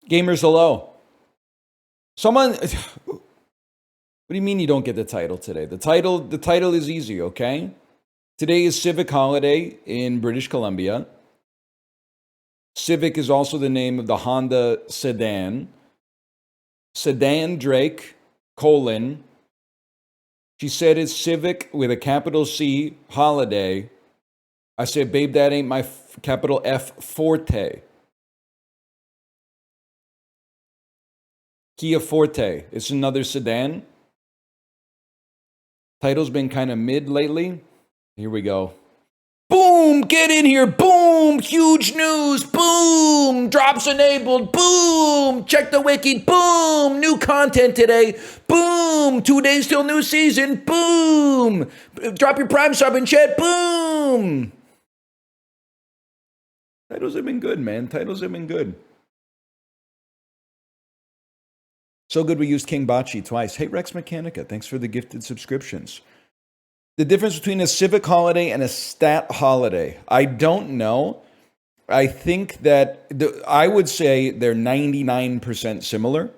Gamers hello. Someone what do you mean you don't get the title today? The title is easy, okay? Today is Civic Holiday in British Columbia. Civic is also the name of the Honda sedan. Sedan Drake, colon. She said it's Civic with a capital C, holiday. I said, babe, that ain't my capital F forte. Kia Forte. It's another sedan. Title's been kind of mid lately. Here we go. Boom! Get in here! Boom! Huge news! Boom! Drops enabled! Boom! Check the wiki! Boom! New content today! Boom! 2 days till new season! Boom! Drop your Prime sub in chat! Boom! Titles have been good, man. Titles have been good. So good we used King Bachi twice. Hey, Rex Mechanica, thanks for the gifted subscriptions. The difference between a civic holiday and a stat holiday, I don't know. I think that I would say they're 99% similar.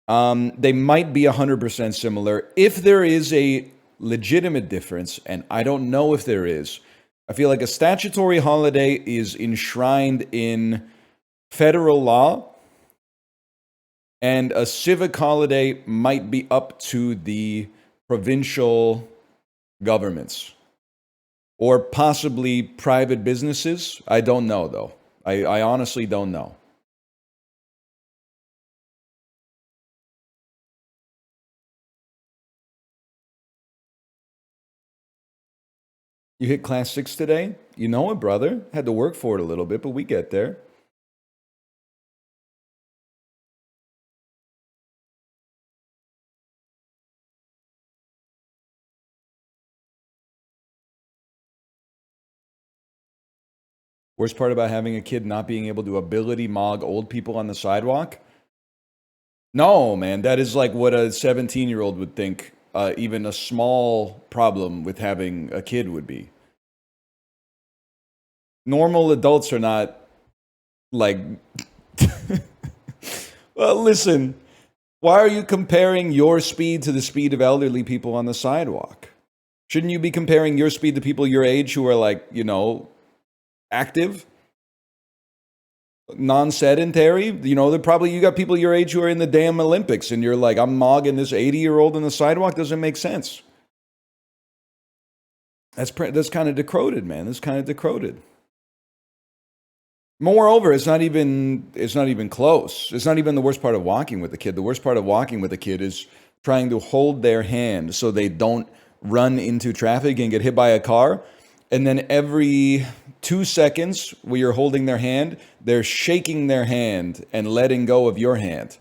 They might be 100% similar. If there is a legitimate difference, and I don't know if there is, I feel like a statutory holiday is enshrined in federal law, and a civic holiday might be up to the provincial governments or possibly private businesses. I don't know, though. I honestly don't know. You hit class 6 today? You know it, brother. Had to work for it a little bit, but we get there. Worst part about having a kid not being able to ability mog old people on the sidewalk? No, man, that is like what a 17-year-old would think even a small problem with having a kid would be. Normal adults are not like... Well, listen, why are you comparing your speed to the speed of elderly people on the sidewalk? Shouldn't you be comparing your speed to people your age who are like, active, non-sedentary? They're probably, you got people your age who are in the damn Olympics, and you're like, I'm mogging this 80-year-old on the sidewalk. Doesn't make sense. That's kind of decroded, man. That's kind of decroded. Moreover, it's not even close. It's not even the worst part of walking with the kid. The worst part of walking with the kid is trying to hold their hand so they don't run into traffic and get hit by a car. And then every 2 seconds where you're holding their hand, they're shaking their hand and letting go of your hand.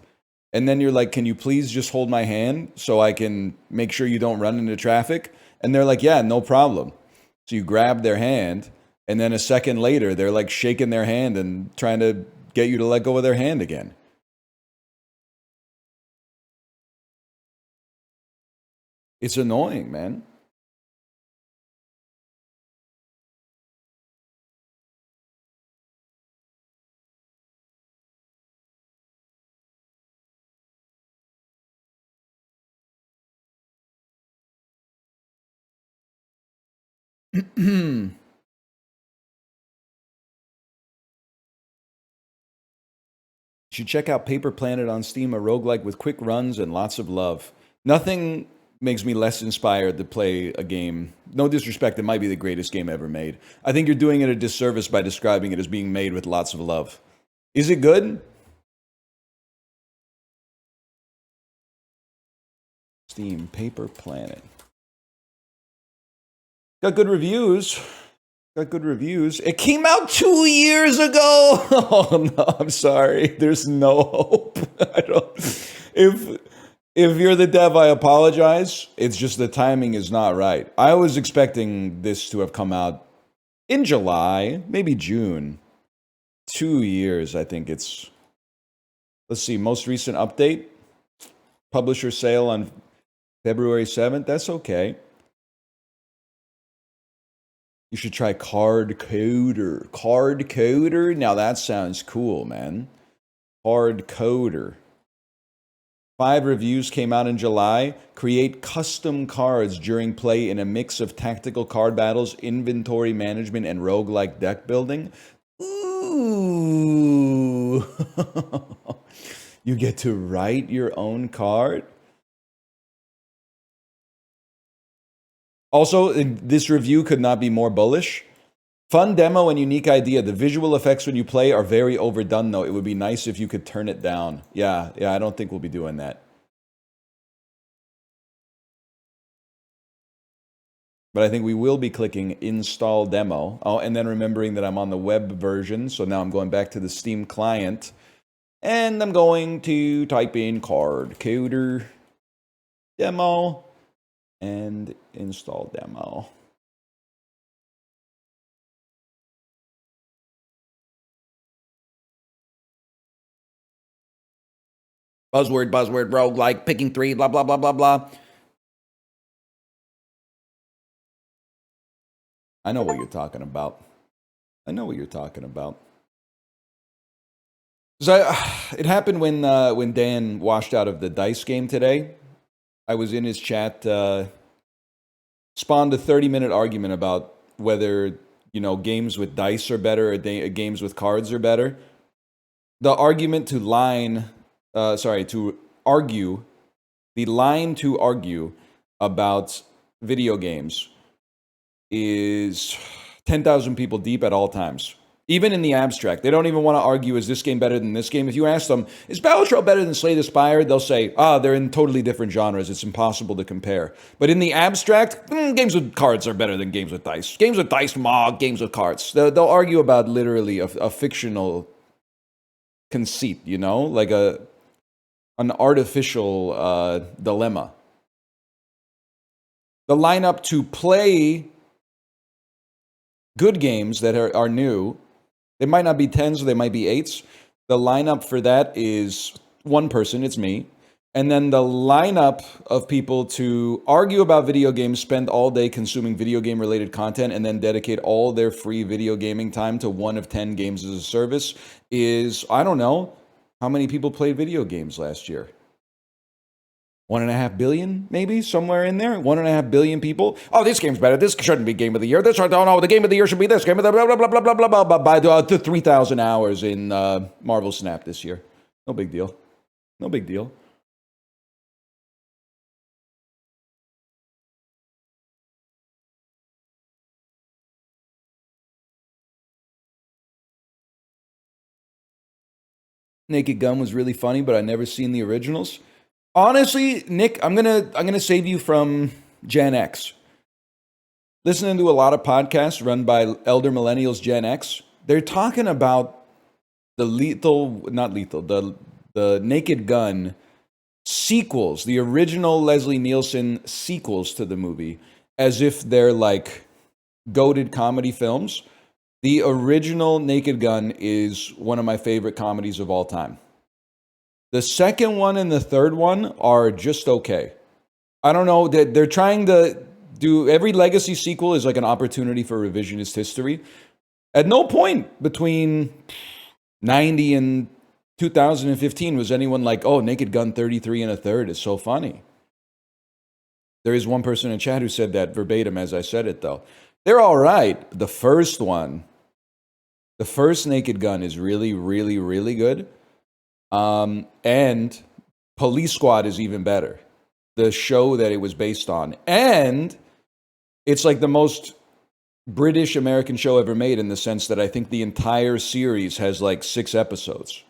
And then you're like, can you please just hold my hand so I can make sure you don't run into traffic? And they're like, yeah, no problem. So you grab their hand, and then a second later, they're like shaking their hand and trying to get you to let go of their hand again. It's annoying, man. You should check out Paper Planet on Steam, a roguelike with quick runs and lots of love. Nothing makes me less inspired to play a game. No disrespect, it might be the greatest game ever made. I think you're doing it a disservice by describing it as being made with lots of love. Is it good? Steam, Paper Planet. Got good reviews. Got good reviews. It came out 2 years ago. Oh no, I'm sorry. There's no hope. I don't. If you're the dev, I apologize. It's just the timing is not right. I was expecting this to have come out in July, maybe June. 2 years, I think it's. Let's see, most recent update. Publisher sale on February 7th. That's okay. You should try Card Coder. Card Coder? Now that sounds cool, man. Hard coder. 5 reviews came out in July. Create custom cards during play in a mix of tactical card battles, inventory management, and roguelike deck building. Ooh. You get to write your own card. Also, this review could not be more bullish. Fun demo and unique idea. The visual effects when you play are very overdone, though. It would be nice if you could turn it down. Yeah, I don't think we'll be doing that. But I think we will be clicking install demo. Oh, and then remembering that I'm on the web version. So now I'm going back to the Steam client. And I'm going to type in card coder demo and install demo. Buzzword, roguelike, picking 3, blah, blah, blah, blah, blah. I know what you're talking about. So it happened when Dan washed out of the dice game today. I was in his chat, spawned a 30-minute argument about whether, games with dice are better or games with cards are better. The argument to argue, the line to argue about video games is 10,000 people deep at all times. Even in the abstract. They don't even want to argue, is this game better than this game? If you ask them, is Battle Trail better than Slay the Spire? They'll say, they're in totally different genres. It's impossible to compare. But in the abstract, games with cards are better than games with dice. Games with dice, games with cards. They'll argue about literally a fictional conceit, like an artificial dilemma. The lineup to play good games that are new, they might not be 10s or they might be 8s. The lineup for that is one person, it's me. And then the lineup of people to argue about video games, spend all day consuming video game related content, and then dedicate all their free video gaming time to one of 10 games as a service is, I don't know, how many people played video games last year? 1.5 billion, maybe, somewhere in there. 1.5 billion people. Oh, this game's better. This shouldn't be game of the year. This, no, the game of the year should be this. Game of the blah, blah, blah, blah, blah, blah, blah, by the 3,000 hours in Marvel Snap this year. No big deal. No big deal. Naked Gun was really funny, but I never seen the originals. Honestly, Nick, I'm gonna save you from Gen X. Listening to a lot of podcasts run by elder millennials, Gen X, they're talking about the Naked Gun sequels, the original Leslie Nielsen sequels to the movie, as if they're like goated comedy films. The original Naked Gun is one of my favorite comedies of all time. The second one and the third one are just okay. I don't know, they're trying to do, every legacy sequel is like an opportunity for revisionist history. At no point between 90 and 2015 was anyone like, oh, Naked Gun 33 and a third is so funny. There is one person in chat who said that verbatim as I said it, though. They're all right. The first Naked Gun is really, really, really good. And Police Squad is even better. The show that it was based on. And it's like the most British American show ever made in the sense that I think the entire series has like 6 episodes.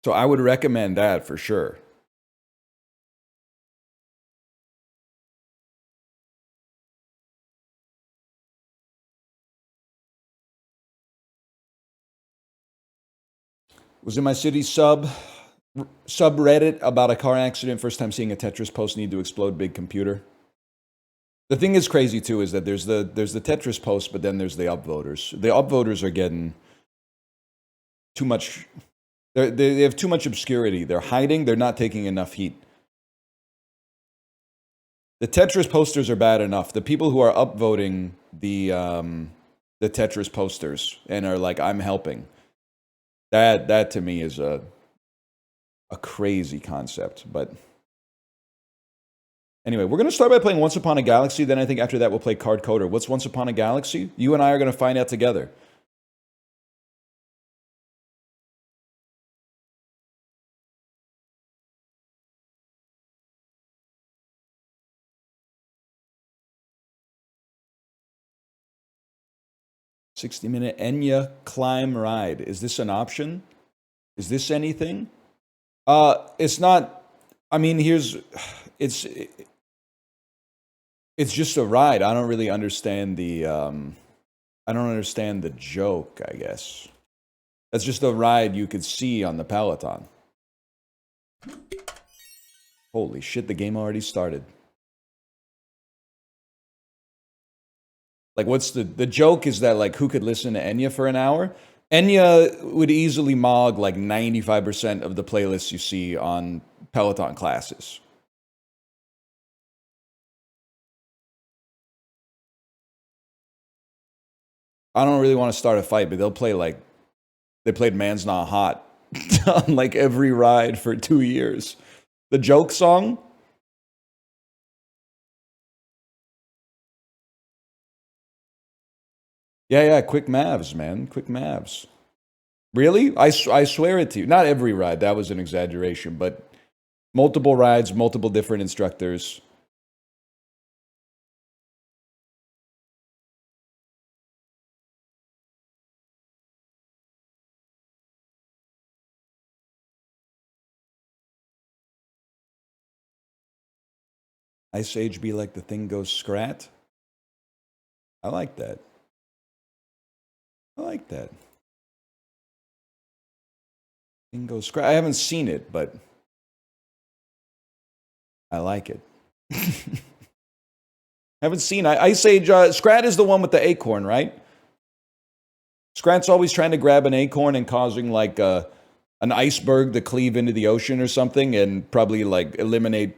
So I would recommend that for sure. Was in my city subreddit about a car accident. First time seeing a Tetris post need to explode big computer. The thing is crazy too is that there's the Tetris post, but then there's the upvoters. The upvoters are getting too much. They have too much obscurity. They're hiding. They're not taking enough heat. The Tetris posters are bad enough. The people who are upvoting the the Tetris posters and are like, I'm helping. That to me is a crazy concept. But anyway, we're going to start by playing Once Upon a Galaxy. Then I think after that we'll play Card Coder. What's Once Upon a Galaxy? You and I are going to find out together. $60-minute Enya climb ride. Is this an option? Is this anything? It's not. I mean, it's just a ride. I don't really understand the. I don't understand the joke. I guess that's just a ride you could see on the Peloton. Holy shit! The game already started. Like, what's the joke is that, like, who could listen to Enya for an hour? Enya would easily mog, like, 95% of the playlists you see on Peloton classes. I don't really want to start a fight, but they'll play, like, they played Man's Not Hot on, like, every ride for 2 years. The joke song? Yeah, quick Mavs, man. Quick Mavs. Really? I swear it to you. Not every ride. That was an exaggeration. But multiple rides, multiple different instructors. Ice Age be like the thing goes scrat. I like that. I like that. Thing goes scrat. I haven't seen it, but I like it. Haven't seen Ice Age. Scrat is the one with the acorn, right? Scrat's always trying to grab an acorn and causing like an iceberg to cleave into the ocean or something and probably like eliminate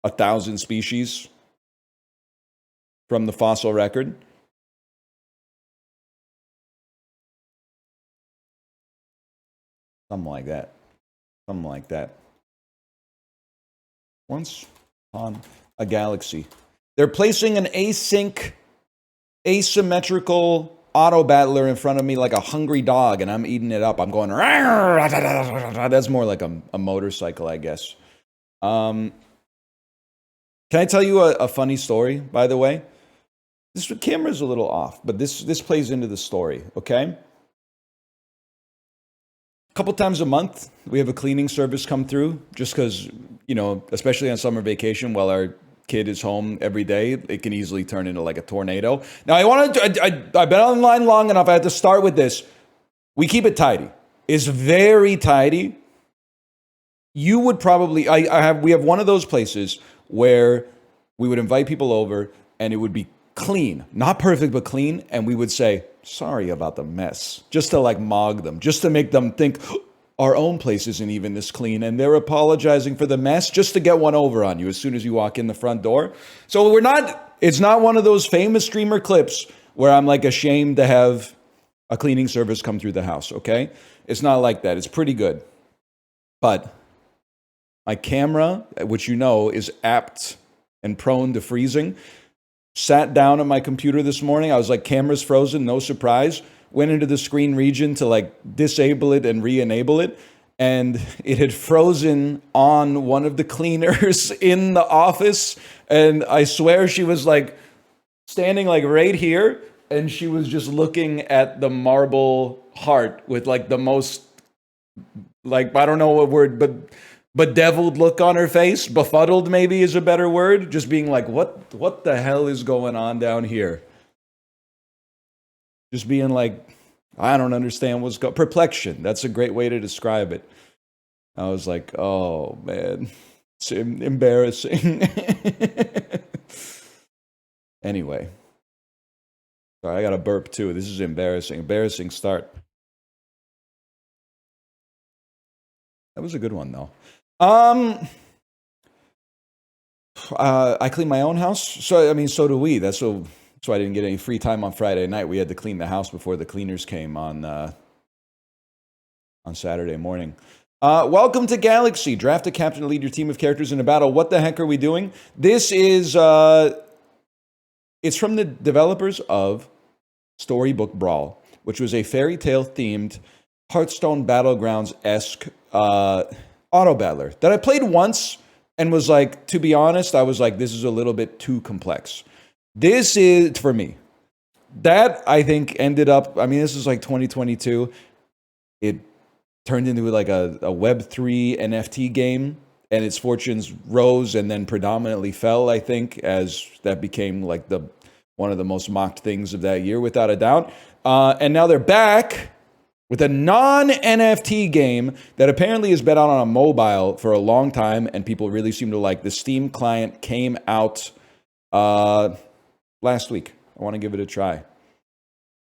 1,000 species from the fossil record. Something like that. Something like that. Once on a galaxy. They're placing an async, asymmetrical auto battler in front of me like a hungry dog, and I'm eating it up. I'm going, that's more like a motorcycle, I guess. Can I tell you a funny story, by the way? This camera's a little off, but this plays into the story, okay? A couple times a month, we have a cleaning service come through, just because, you know, especially on summer vacation, while our kid is home every day, it can easily turn into like a tornado. Now, I've been online long enough, I had to start with this. We keep it tidy. It's very tidy. You would probably, we have one of those places where we would invite people over and it would be clean, not perfect, but clean. And we would say, sorry about the mess, just to like mog them, just to make them think our own place isn't even this clean. And they're apologizing for the mess just to get one over on you as soon as you walk in the front door. So it's not one of those famous streamer clips where I'm like ashamed to have a cleaning service come through the house, okay? It's not like that. It's pretty good. But my camera, which you know is apt and prone to freezing, sat down at my computer this morning. I was like, camera's frozen, no surprise. Went into the screen region to like disable it and re-enable it. And it had frozen on one of the cleaners in the office. And I swear she was like standing like right here. And she was just looking at the marble heart with like the most, like, I don't know what word, but bedeviled look on her face. Befuddled maybe is a better word. Just being like, what the hell is going on down here? Just being like, I don't understand what's going on. Perplexion. That's a great way to describe it. I was like, oh man, it's embarrassing. Anyway. Sorry, I got a burp too. This is embarrassing. Embarrassing start. That was a good one though. I clean my own house. So I mean, so do we. That's what That's why I didn't get any free time on Friday night. We had to clean the house before the cleaners came on Saturday morning. Welcome to Galaxy. Draft a captain to lead your team of characters in a battle. What the heck are we doing? This is, it's from the developers of Storybook Brawl, which was a fairy tale themed Hearthstone Battlegrounds-esque auto battler that I played once and was like, to be honest, I was like, this is a little bit too complex. This is, for me, that I think ended up, I mean, this is like 2022. It turned into like a Web3 NFT game, and its fortunes rose and then predominantly fell, I think, as that became like one of the most mocked things of that year, without a doubt. And now they're back with a non-NFT game that apparently has been out on a mobile for a long time, and people really seem to like. The Steam client came out last week. I want to give it a try.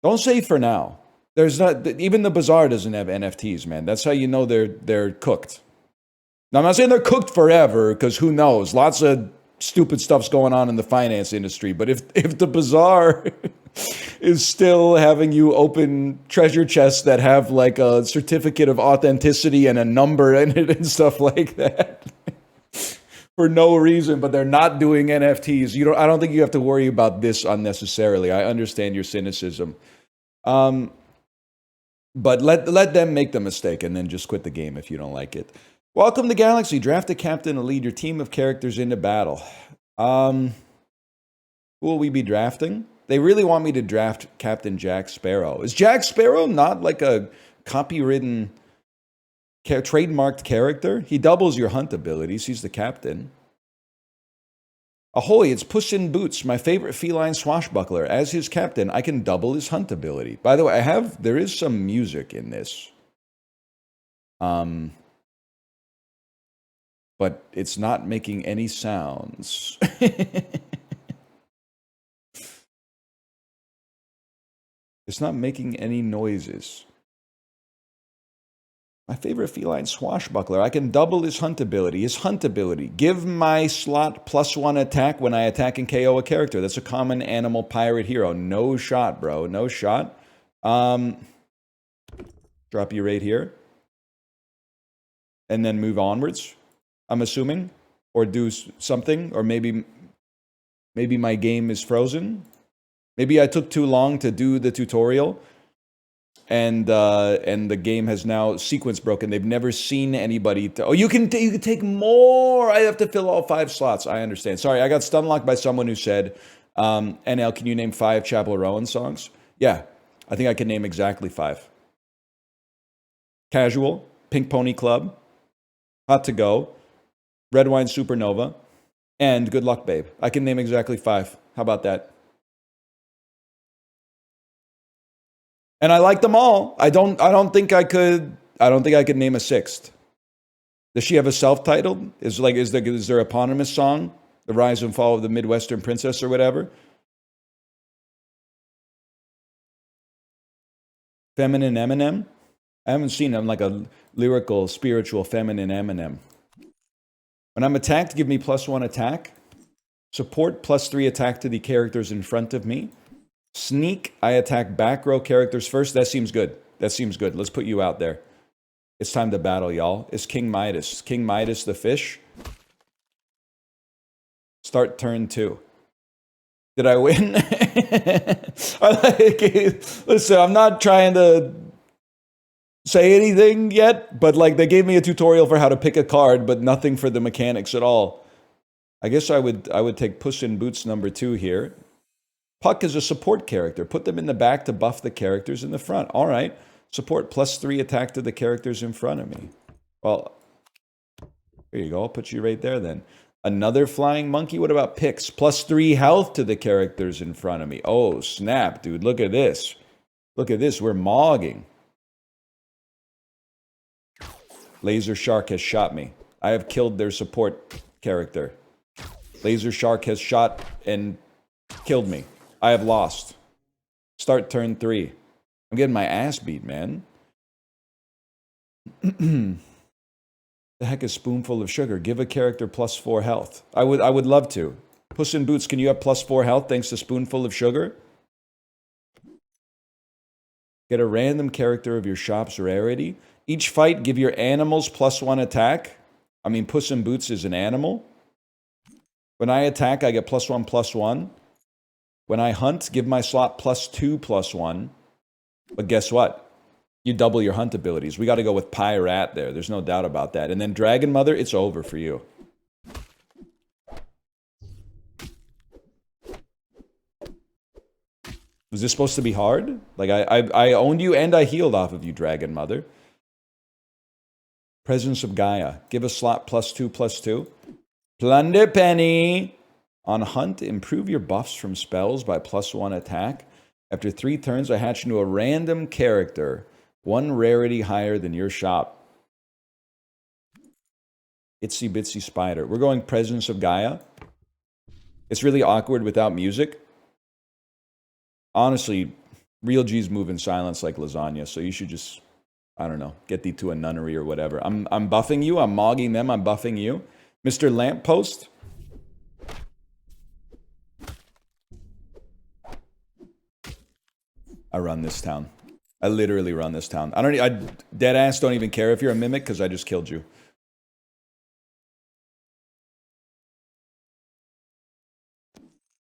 Don't say for now. There's not, even the Bazaar doesn't have NFTs, man. That's how you know they're cooked. Now, I'm not saying they're cooked forever, because who knows? Lots of stupid stuff's going on in the finance industry. But if the Bazaar is still having you open treasure chests that have like a certificate of authenticity and a number in it and stuff like that for no reason, but they're not doing NFTs, I don't think you have to worry about this unnecessarily. I understand your cynicism. But let them make the mistake and then just quit the game if you don't like it. Welcome to Galaxy. Draft a captain to lead your team of characters into battle. Who will we be drafting? They really want me to draft Captain Jack Sparrow. Is Jack Sparrow not like a copywritten, trademarked character? He doubles your hunt abilities. He's the captain. Ahoy, it's Puss in Boots, my favorite feline swashbuckler. As his captain, I can double his hunt ability. By the way, there is some music in this. But it's not making any sounds. It's not making any noises. My favorite feline swashbuckler. I can double his hunt ability. His hunt ability. Give my slot +1 attack when I attack and KO a character. That's a common animal pirate hero. No shot, bro. No shot. Drop you right here. And then move onwards, I'm assuming. Or do something. Or maybe my game is frozen. Maybe I took too long to do the tutorial. And the game has now sequence broken. They've never seen anybody. You can take more. I have to fill all 5 slots. I understand. Sorry, I got stunlocked by someone who said, "NL, can you name 5 Chapel Rowan songs?" Yeah, I think I can name exactly 5. Casual, Pink Pony Club, Hot to Go, Red Wine Supernova, and Good Luck Babe. I can name exactly 5. How about that? And I like them all. I don't think I could name a 6th. Does she have a self-titled? Is there eponymous song? The Rise and Fall of the Midwestern Princess or whatever? Feminine Eminem? I haven't seen him like a lyrical, spiritual, feminine Eminem. When I'm attacked, give me +1 attack. Support +3 attack to the characters in front of me. Sneak, I attack back row characters first. That seems good. Let's put you out there. It's time to battle, y'all. It's King Midas. King Midas the fish. Start turn 2. Did I win? Listen, I'm not trying to say anything yet, but like they gave me a tutorial for how to pick a card, but nothing for the mechanics at all. I guess I would take Puss in Boots number 2 here. Puck is a support character. Put them in the back to buff the characters in the front. All right. Support +3 attack to the characters in front of me. Well, there you go. I'll put you right there then. Another flying monkey? What about Pix? +3 health to the characters in front of me. Oh, snap, dude. Look at this. Look at this. We're mogging. Laser Shark has shot me. I have killed their support character. Laser Shark has shot and killed me. I have lost. Start turn 3. I'm getting my ass beat, man. The heck is spoonful of sugar? Give a character +4 health. I would love to. Puss in Boots, can you have +4 health thanks to Spoonful of Sugar? Get a random character of your shop's rarity. Each fight, give your animals +1 attack. I mean, Puss in Boots is an animal. When I attack, I get +1/+1. When I hunt, give my slot +2/+1. But guess what? You double your hunt abilities. We got to go with Pyrat there. There's no doubt about that. And then Dragon Mother, it's over for you. Was this supposed to be hard? Like, I owned you and I healed off of you, Dragon Mother. Presence of Gaia. Give a slot +2/+2. Plunder Penny. On hunt, improve your buffs from spells by +1 attack. After 3 turns, I hatch into a random character, 1 rarity higher than your shop. Itsy Bitsy Spider. We're going Presence of Gaia. It's really awkward without music. Honestly, real G's move in silence like lasagna, so you should just, I don't know, get thee to a nunnery or whatever. I'm buffing you, I'm mogging them, I'm buffing you. Mr. Lamppost. I run this town. I literally run this town. I dead ass don't even care if you're a mimic because I just killed you.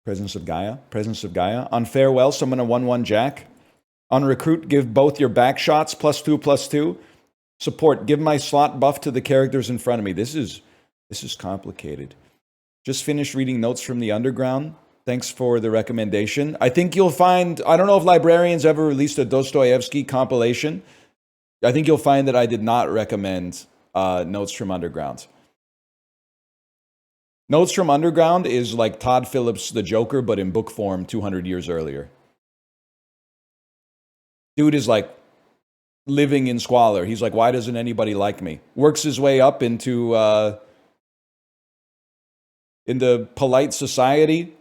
Presence of Gaia. Presence of Gaia. On Farewell, summon a 1/1 Jack. On Recruit, give both your back shots +2/+2. Support, give my slot buff to the characters in front of me. This is complicated. Just finished reading Notes from the Underground. Thanks for the recommendation. I think you'll find, I don't know if Librarians ever released a Dostoevsky compilation. I think you'll find that I did not recommend Notes from Underground. Notes from Underground is like Todd Phillips' The Joker, but in book form 200 years earlier. Dude is like living in squalor. He's like, why doesn't anybody like me? Works his way up into polite society,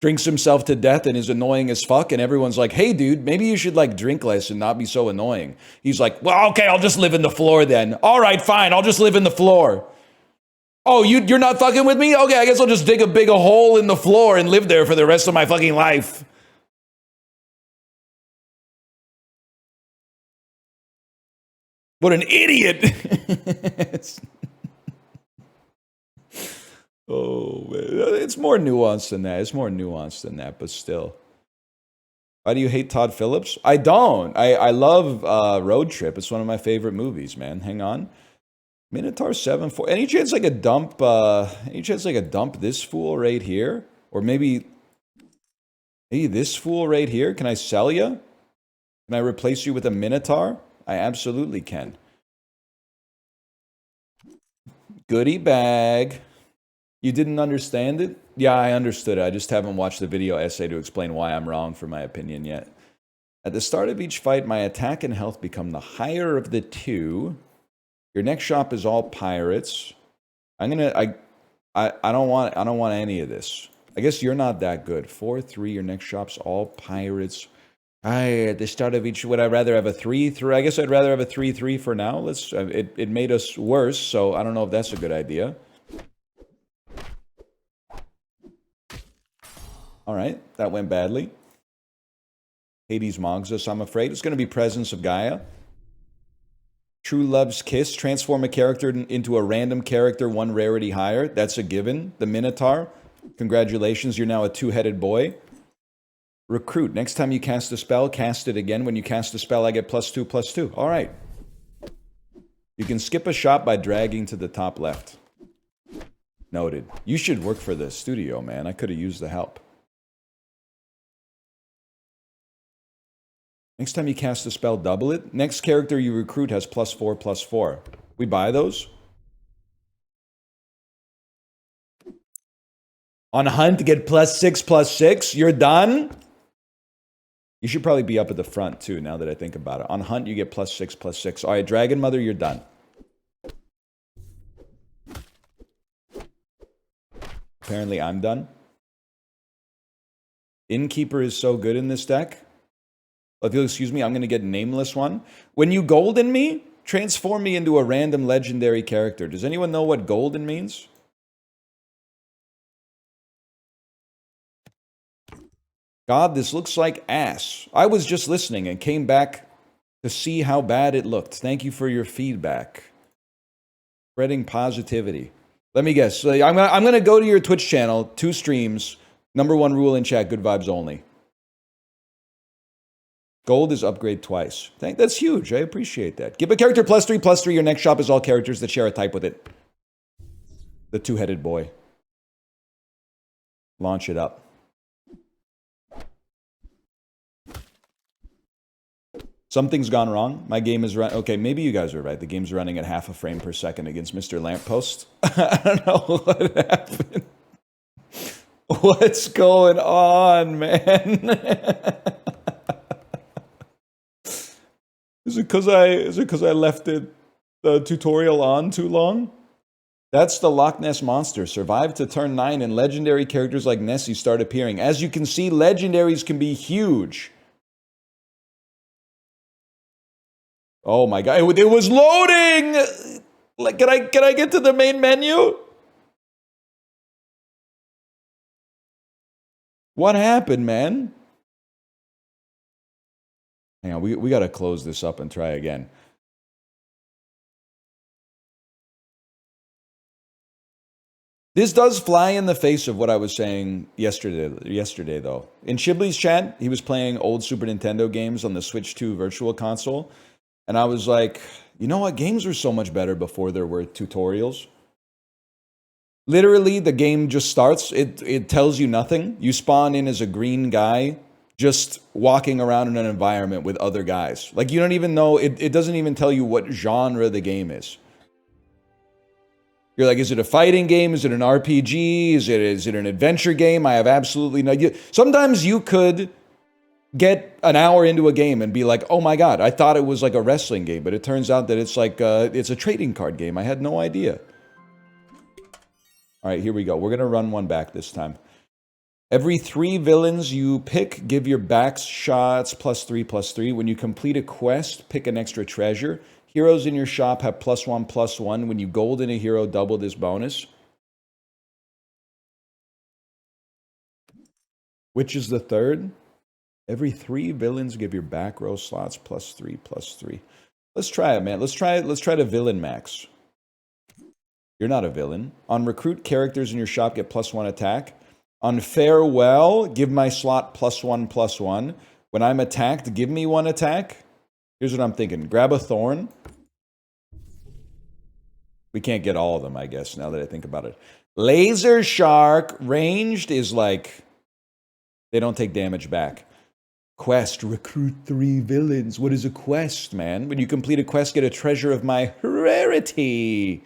drinks himself to death and is annoying as fuck, and everyone's like, hey dude, maybe you should like drink less and not be so annoying. He's like, well, okay, I'll just live in the floor then. All right, fine, I'll just live in the floor. Oh, you're not fucking with me? Okay, I guess I'll just dig a big hole in the floor and live there for the rest of my fucking life. What an idiot. Oh, man. It's more nuanced than that. It's more nuanced than that, but still. Why do you hate Todd Phillips? I don't. I love Road Trip. It's one of my favorite movies, man. Hang on. Minotaur 7-4. Any chance like a dump? Any chance like a dump this fool right here, or maybe this fool right here? Can I sell you? Can I replace you with a Minotaur? I absolutely can. Goodie bag. You didn't understand it? Yeah, I understood it. I just haven't watched the video essay to explain why I'm wrong for my opinion yet. At the start of each fight, my attack and health become the higher of the two. Your next shop is all pirates. I don't want any of this. I guess you're not that good. 4-3, your next shop's all pirates. At the start of each, would I rather have a 3-3? I guess I'd rather have a 3-3 for now. It made us worse, so I don't know if that's a good idea. All right, that went badly. Hades mogs us, I'm afraid. It's going to be Presence of Gaia. True Love's Kiss. Transform a character into a random character, 1 rarity higher. That's a given. The Minotaur. Congratulations, you're now a 2-headed boy. Recruit. Next time you cast a spell, cast it again. When you cast a spell, I get +2/+2. All right. You can skip a shot by dragging to the top left. Noted. You should work for the studio, man. I could have used the help. Next time you cast a spell, double it. Next character you recruit has +4/+4. We buy those? On hunt, get +6/+6. You're done? You should probably be up at the front, too, now that I think about it. On hunt, you get +6/+6. All right, Dragon Mother, you're done. Apparently, I'm done. Innkeeper is so good in this deck. If you'll excuse me, I'm going to get Nameless one. When you golden me, transform me into a random legendary character. Does anyone know what golden means? God, this looks like ass. I was just listening and came back to see how bad it looked. Thank you for your feedback. Spreading positivity. Let me guess. So I'm gonna go to your Twitch channel, 2 streams. Number 1 rule in chat, good vibes only. Gold is upgrade twice. That's huge. I appreciate that. Give a character +3/+3. Your next shop is all characters that share a type with it. The 2-headed boy. Launch it up. Something's gone wrong. My game is run. Okay, maybe you guys are right. The game's running at half a frame per second against Mr. Lamppost. I don't know what happened. What's going on, man? Is it because I left the tutorial on too long? That's the Loch Ness Monster. Survived to turn 9 and legendary characters like Nessie start appearing. As you can see, legendaries can be huge. Oh my god, it was loading! Like, can I get to the main menu? What happened, man? Hang on, we gotta close this up and try again. This does fly in the face of what I was saying yesterday though. In Shibley's chat, he was playing old Super Nintendo games on the Switch 2 Virtual Console. And I was like, you know what? Games were so much better before there were tutorials. Literally, the game just starts. It tells you nothing. You spawn in as a green guy, just walking around in an environment with other guys. Like, you don't even know, it doesn't even tell you what genre the game is. You're like, is it a fighting game? Is it an RPG? Is it an adventure game? I have absolutely no idea. Sometimes you could get an hour into a game and be like, oh my god, I thought it was like a wrestling game, but it turns out that it's like it's a trading card game. I had no idea. All right, here we go. We're gonna run one back this time. Every 3 villains you pick, give your back shots +3/+3. When you complete a quest, pick an extra treasure. Heroes in your shop have +1/+1. When you gold in a hero, double this bonus. Which is the third? Every 3 villains give your back row slots +3/+3. Let's try it, man. Let's try the villain max. You're not a villain. On recruit characters in your shop, get +1 attack. On farewell, give my slot +1/+1. When I'm attacked, give me 1 attack. Here's what I'm thinking. Grab a thorn. We can't get all of them, I guess, now that I think about it. Laser shark. Ranged is like, they don't take damage back. Quest, recruit 3 villains. What is a quest, man? When you complete a quest, get a treasure of my rarity.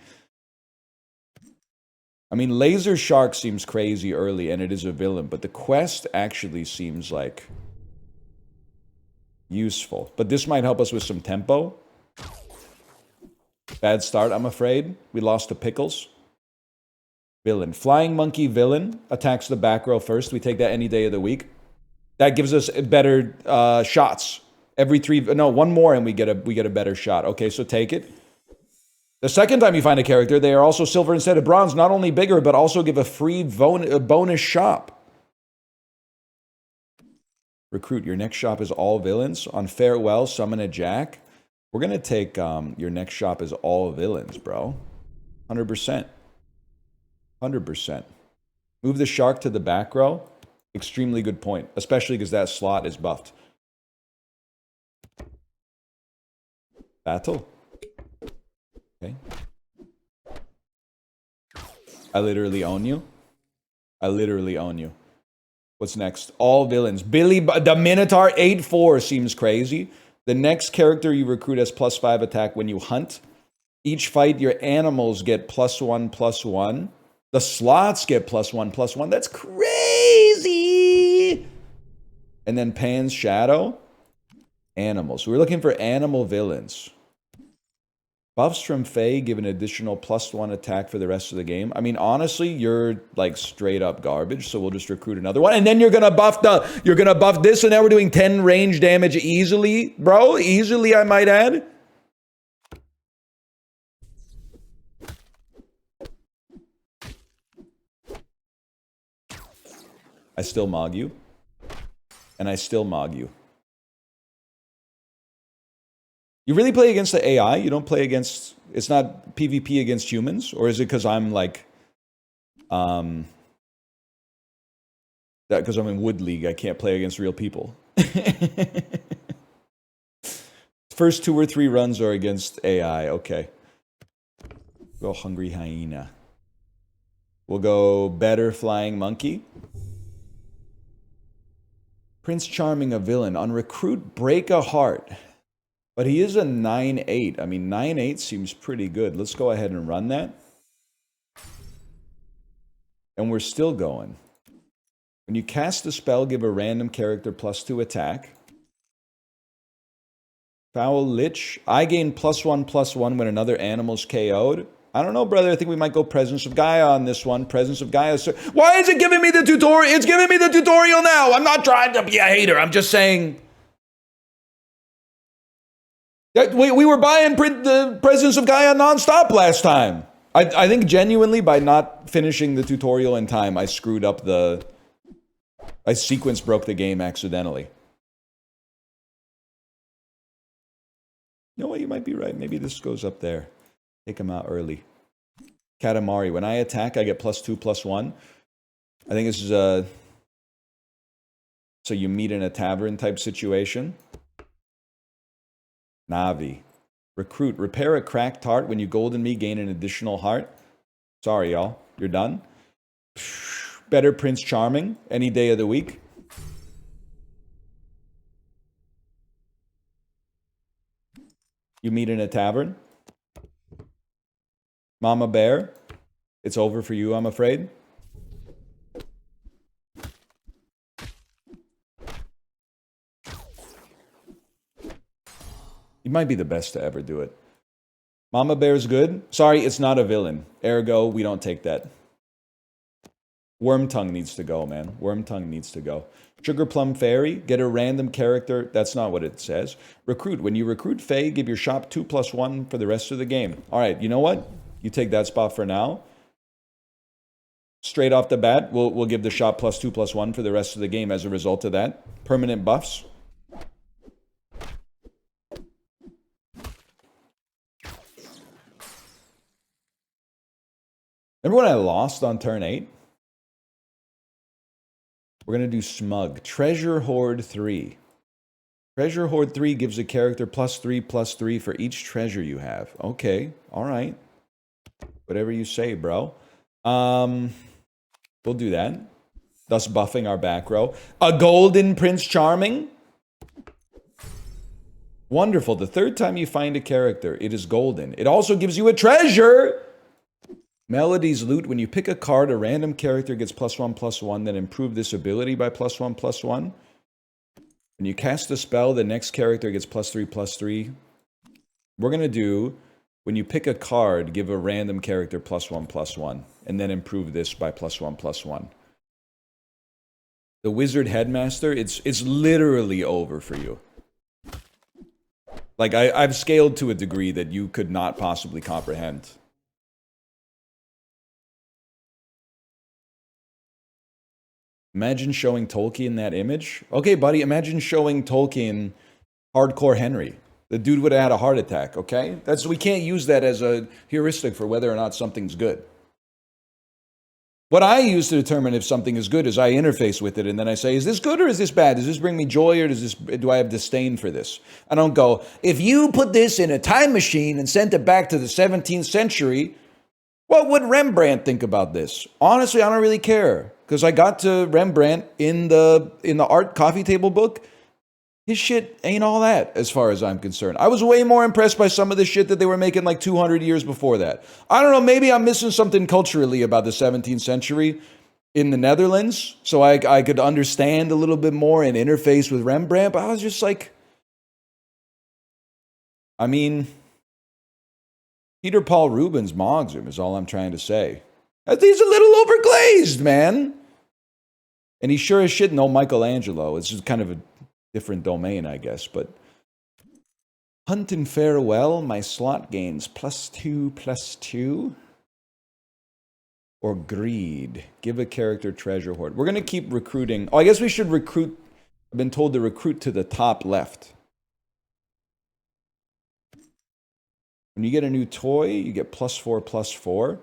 I mean, Laser Shark seems crazy early, and it is a villain, but the quest actually seems like useful. But this might help us with some tempo. Bad start, I'm afraid. We lost to Pickles. Villain. Flying Monkey Villain attacks the back row first. We take that any day of the week. That gives us better shots. Every 3, no, 1 more and we get a better shot. Okay, so take it. The second time you find a character, they are also silver instead of bronze. Not only bigger, but also give a free bonus shop. Recruit. Your next shop is all villains. On farewell, summon a jack. We're going to take your next shop is all villains, bro. 100%. 100%. Move the shark to the back row. Extremely good point, especially because that slot is buffed. Battle. Okay. I literally own you. I literally own you. What's next? All villains. Billy, the Minotaur 8/4 seems crazy. The next character you recruit has +5 attack when you hunt. Each fight, your animals get +1/+1. The slots get +1/+1. That's crazy. And then Pan's Shadow. Animals. So we're looking for animal villains. Buffs from Fae give an additional +1 attack for the rest of the game. I mean, honestly, you're like straight up garbage, so we'll just recruit another one. And then you're gonna buff this, so now we're doing 10 range damage easily, bro. Easily, I might add. I still mog you. And I still mog you. You really play against the AI? You don't play against... It's not PvP against humans? Or is it because I'm like... that because I'm in Wood League, I can't play against real people. First 2 or 3 runs are against AI. Okay. Go Hungry Hyena. We'll go Better Flying Monkey. Prince Charming, a villain. On recruit, break a heart. But he is a 9/8. I mean, 9/8 seems pretty good. Let's go ahead and run that. And we're still going. When you cast a spell, give a random character +2 attack. Foul Lich. I gain +1/+1 when another animal's KO'd. I don't know, brother. I think we might go Presence of Gaia on this one. Presence of Gaia. Why is it giving me the tutorial? It's giving me the tutorial now. I'm not trying to be a hater. I'm just saying... We were buying the Presence of Gaia nonstop last time. I think genuinely by not finishing the tutorial in time, I screwed up the... I sequence broke the game accidentally. You know what? You might be right. Maybe this goes up there. Take him out early. Katamari. When I attack, I get +2/+1. I think this is a... So you meet in a tavern type situation. Navi. Recruit. Repair a cracked heart. When you golden me, gain an additional heart. Sorry, y'all. You're done. Better Prince Charming. Any day of the week. You meet in a tavern. Mama Bear. It's over for you, I'm afraid. You might be the best to ever do it. Mama Bear's good. Sorry, it's not a villain. Ergo, we don't take that. Wormtongue needs to go, man. Wormtongue needs to go. Sugar Plum Fairy. Get a random character. That's not what it says. Recruit. When you recruit Fae, give your shop 2/+1 for the rest of the game. All right, you know what? You take that spot for now. Straight off the bat, we'll give the shop +2/+1 for the rest of the game as a result of that. Permanent buffs. Remember when I lost on turn 8? We're going to do Smug. Treasure Hoard 3. Treasure Hoard 3 gives a character +3/+3 for each treasure you have. Okay, all right. Whatever you say, bro. We'll do that. Thus buffing our back row. A golden Prince Charming. Wonderful. The third time you find a character, it is golden. It also gives you a treasure. Melody's Loot. When you pick a card, a random character gets +1/+1, then improve this ability by +1/+1. When you cast a spell, the next character gets +3/+3. We're going to do, when you pick a card, give a random character +1/+1, and then improve this by +1/+1. The Wizard Headmaster, it's literally over for you. Like, I've scaled to a degree that you could not possibly comprehend. Imagine showing Tolkien that image. Okay, buddy, imagine showing Tolkien Hardcore Henry. The dude would have had a heart attack, okay? We can't use that as a heuristic for whether or not something's good. What I use to determine if something is good is I interface with it and then I say, is this good or is this bad? Does this bring me joy or do I have disdain for this? I don't go, if you put this in a time machine and sent it back to the 17th century, what would Rembrandt think about this? Honestly, I don't really care. Because I got to Rembrandt in the art coffee table book. His shit ain't all that, as far as I'm concerned. I was way more impressed by some of the shit that they were making like 200 years before that. I don't know, maybe I'm missing something culturally about the 17th century in the Netherlands, so I could understand a little bit more and interface with Rembrandt, but I was just like... I mean... Peter Paul Rubens mogs him, is all I'm trying to say. He's a little overglazed, man. And he sure as shit know Michelangelo. It's just kind of a different domain, I guess. But Hunt and Farewell, my slot gains +2/+2. Or Greed. Give a character Treasure Hoard. We're going to keep recruiting. Oh, I guess we should recruit I've been told to recruit to the top left. When you get a new toy, you get +4/+4.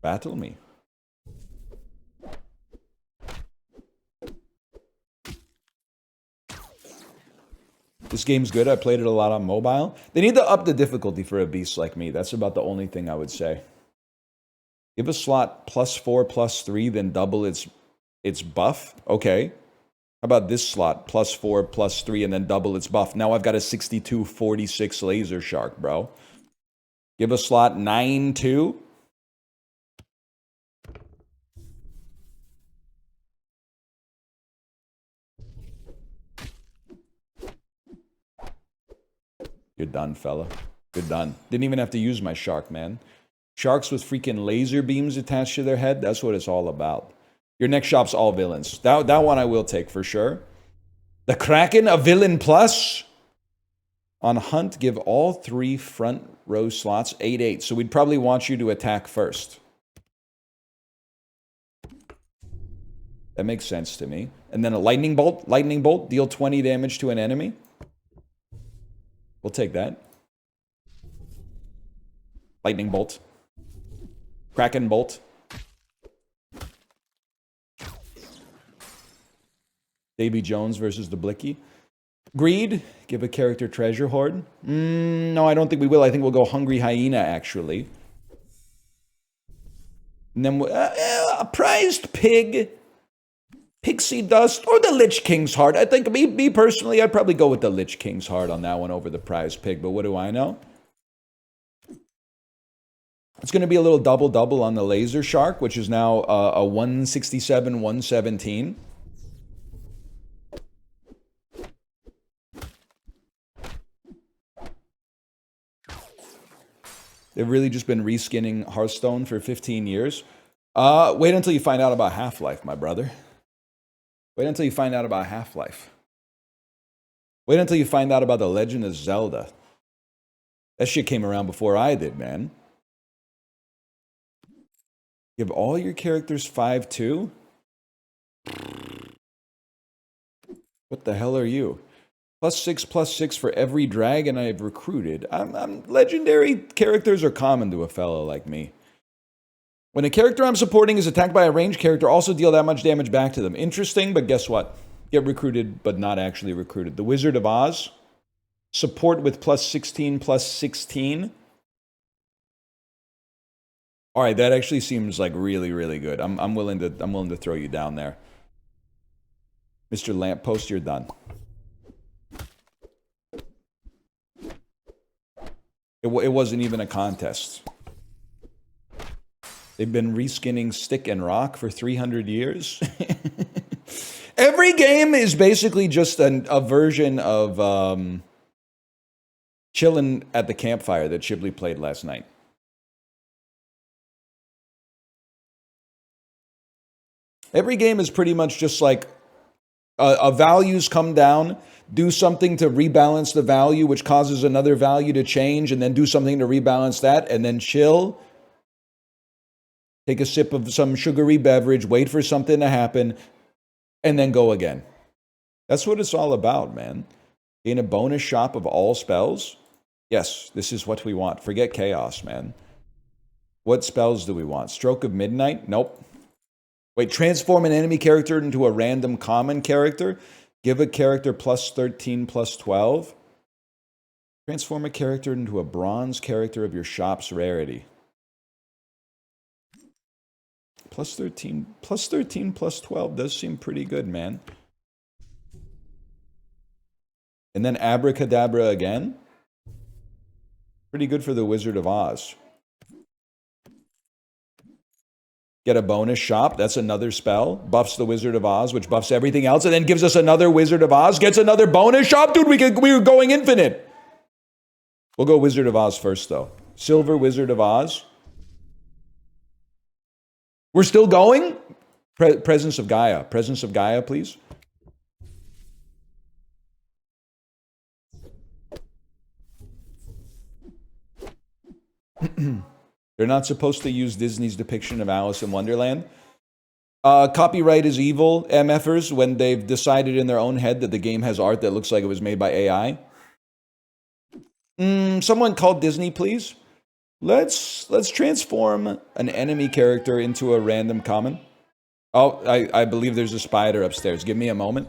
Battle me. This game's good. I played it a lot on mobile. They need to up the difficulty for a beast like me. That's about the only thing I would say. Give a slot +4/+3, then double its buff. Okay. How about this slot? +4/+3, and then double its buff. Now I've got a 62/46 laser shark, bro. Give a slot 9/2. You're done, fella. You're done. Didn't even have to use my shark, man. Sharks with freaking laser beams attached to their head, that's what it's all about. Your next shop's all villains. That one I will take for sure. The Kraken, a villain plus. On hunt, give all 3 front row slots 8/8. So we'd probably want you to attack first. That makes sense to me. And then a lightning bolt. Lightning bolt, deal 20 damage to an enemy. We'll take that. Lightning bolt. Kraken bolt. Davy Jones versus the Blicky. Greed. Give a character treasure hoard. No, I don't think we will. I think we'll go Hungry Hyena, actually. And then a prized pig. Pixie Dust, or the Lich King's Heart. I think, me personally, I'd probably go with the Lich King's Heart on that one over the prize pig, but what do I know? It's going to be a little double-double on the Laser Shark, which is now a 167, 117. They've really just been reskinning Hearthstone for 15 years. Wait until you find out about Half-Life, my brother. Wait until you find out about Half-Life. Wait until you find out about The Legend of Zelda. That shit came around before I did, man. Give all your characters 5/2? What the hell are you? +6/+6 for every dragon I've recruited. Legendary characters are common to a fellow like me. When a character I'm supporting is attacked by a ranged character, also deal that much damage back to them. Interesting, but guess what? Get recruited, but not actually recruited. The Wizard of Oz. Support with +16/+16. All right, that actually seems like really, really good. I'm willing to throw you down there. Mr. Lamppost, you're done. It wasn't even a contest. They've been reskinning Stick and Rock for 300 years. Every game is basically just a version of chilling at the campfire that Chibley played last night. Every game is pretty much just like values come down, do something to rebalance the value, which causes another value to change, and then do something to rebalance that, and then chill. Take a sip of some sugary beverage, wait for something to happen, and then go again. That's what it's all about, man. Gain a bonus shop of all spells? Yes, this is what we want. Forget chaos, man. What spells do we want? Stroke of Midnight? Nope. Wait, transform an enemy character into a random common character? Give a character +13/+12? Transform a character into a bronze character of your shop's rarity. +13/+12 does seem pretty good, man. And then Abracadabra again. Pretty good for the Wizard of Oz. Get a bonus shop. That's another spell. Buffs the Wizard of Oz, which buffs everything else, and then gives us another Wizard of Oz. Gets another bonus shop. Dude, we were going infinite. We'll go Wizard of Oz first, though. Silver Wizard of Oz. We're still going? Presence of Gaia. Presence of Gaia, please. They're not supposed to use Disney's depiction of Alice in Wonderland. Copyright is evil, MFers, when they've decided in their own head that the game has art that looks like it was made by AI. Someone call Disney, please. Let's transform an enemy character into a random common. Oh, I believe there's a spider upstairs. Give me a moment.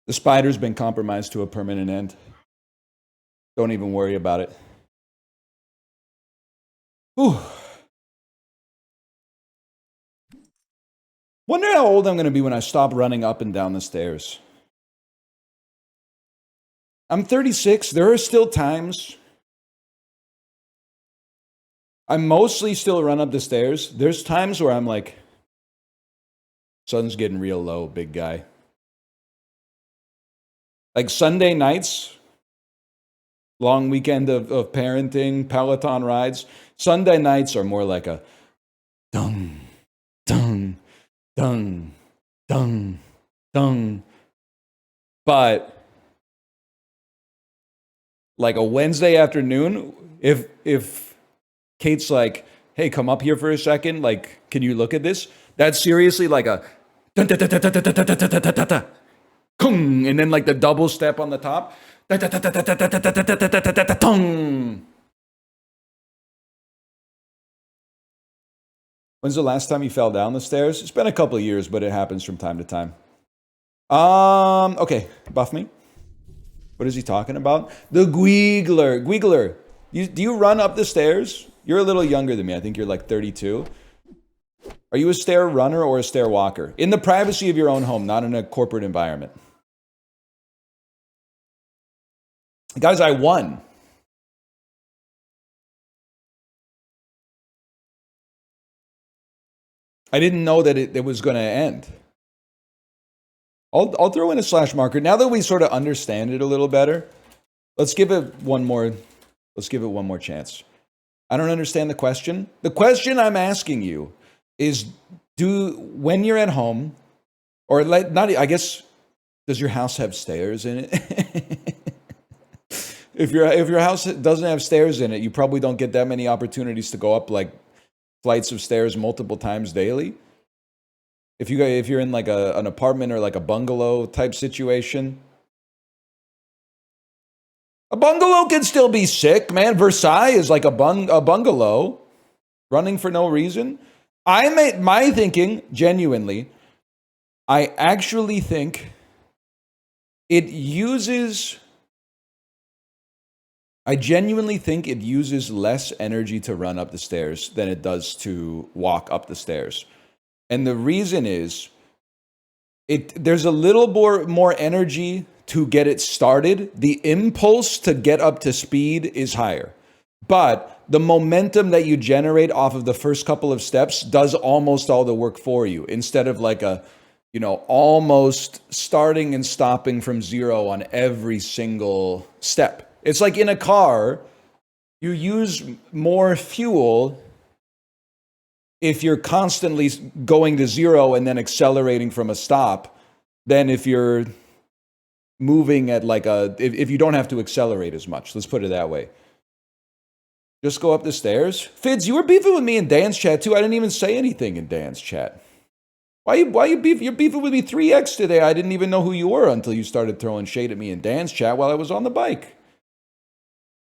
The spider's been compromised to a permanent end. Don't even worry about it. Whew. Wonder how old I'm going to be when I stop running up and down the stairs. I'm 36. There are still times. I mostly still run up the stairs. There's times where I'm like, sun's getting real low, big guy. Like Sunday nights, long weekend of parenting, Peloton rides. Sunday nights are more like a dung, dung, dung, dung, dung. But like a Wednesday afternoon, if Kate's like, hey, come up here for a second, like, can you look at this? That's seriously like a dun, dun, dun, dun, dun, dun, dun, dun, dun, dun, dun, dun, and then like the double step on the top. When's the last time you fell down the stairs? It's been a couple of years, but it happens from time to time. Okay, buff me. What is he talking about? The Gweegler. Gweegler, do you run up the stairs? You're a little younger than me. I think you're like 32. Are you a stair runner or a stair walker? In the privacy of your own home, not in a corporate environment. Guys, I won. I didn't know that it was going to end. I'll throw in a slash marker. Now that we sort of understand it a little better, let's give it one more chance. I don't understand the question. The question I'm asking you is, when you're at home, or I guess, does your house have stairs in it? If your house doesn't have stairs in it, you probably don't get that many opportunities to go up like flights of stairs multiple times daily. If you're in like an apartment or like a bungalow type situation, a bungalow can still be sick, man. Versailles is like a bungalow running for no reason. My thinking, genuinely, I actually think I genuinely think it uses less energy to run up the stairs than it does to walk up the stairs. And the reason is, there's a little more energy to get it started. The impulse to get up to speed is higher. But the momentum that you generate off of the first couple of steps does almost all the work for you, instead of like almost starting and stopping from zero on every single step. It's like in a car, you use more fuel if you're constantly going to zero and then accelerating from a stop than if you're moving at if you don't have to accelerate as much. Let's put it that way. Just go up the stairs. Fids, you were beefing with me in Dan's chat too. I didn't even say anything in Dan's chat. Why you beefing? You're beefing with me 3x today. I didn't even know who you were until you started throwing shade at me in Dan's chat while I was on the bike.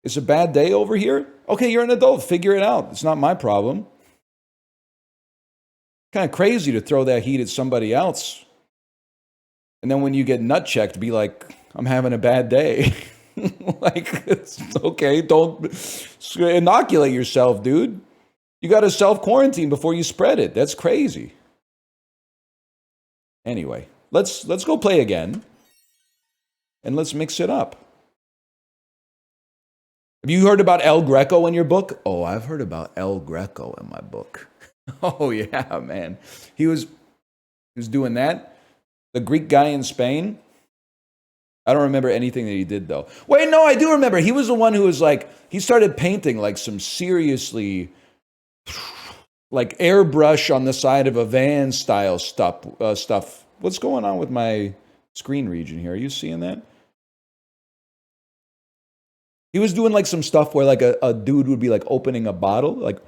It's a bad day over here? Okay, you're an adult. Figure it out. It's not my problem. Kind of crazy to throw that heat at somebody else. And then when you get nut checked, be like, I'm having a bad day. Like, it's okay, don't inoculate yourself, dude. You got to self-quarantine before you spread it. That's crazy. Anyway, let's go play again. And let's mix it up. Have you heard about El Greco in your book? Oh, I've heard about El Greco in my book. Oh, yeah, man. He was doing that. The Greek guy in Spain. I don't remember anything that he did, though. Wait, no, I do remember. He was the one who was like, he started painting like some seriously, like airbrush on the side of a van style stuff. What's going on with my screen region here? Are you seeing that? He was doing like some stuff where like a dude would be like opening a bottle, like,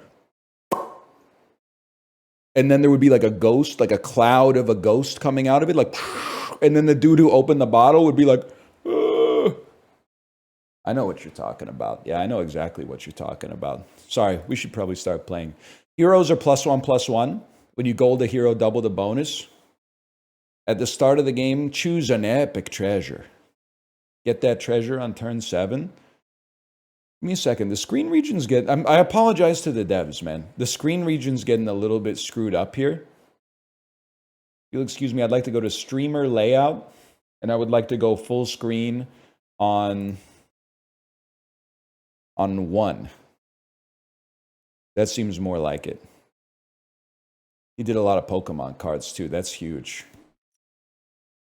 and then there would be like a ghost, like a cloud of a ghost coming out of it, like, and then the dude who opened the bottle would be like, I know what you're talking about. Yeah, I know exactly what you're talking about. Sorry, we should probably start playing. Heroes are +1/+1. When you gold a hero, double the bonus. At the start of the game, choose an epic treasure. Get that treasure on turn 7. Give me a second. The screen region's getting... I apologize to the devs, man. The screen region's getting a little bit screwed up here. You'll excuse me. I'd like to go to streamer layout, and I would like to go full screen on 1. That seems more like it. He did a lot of Pokemon cards, too. That's huge.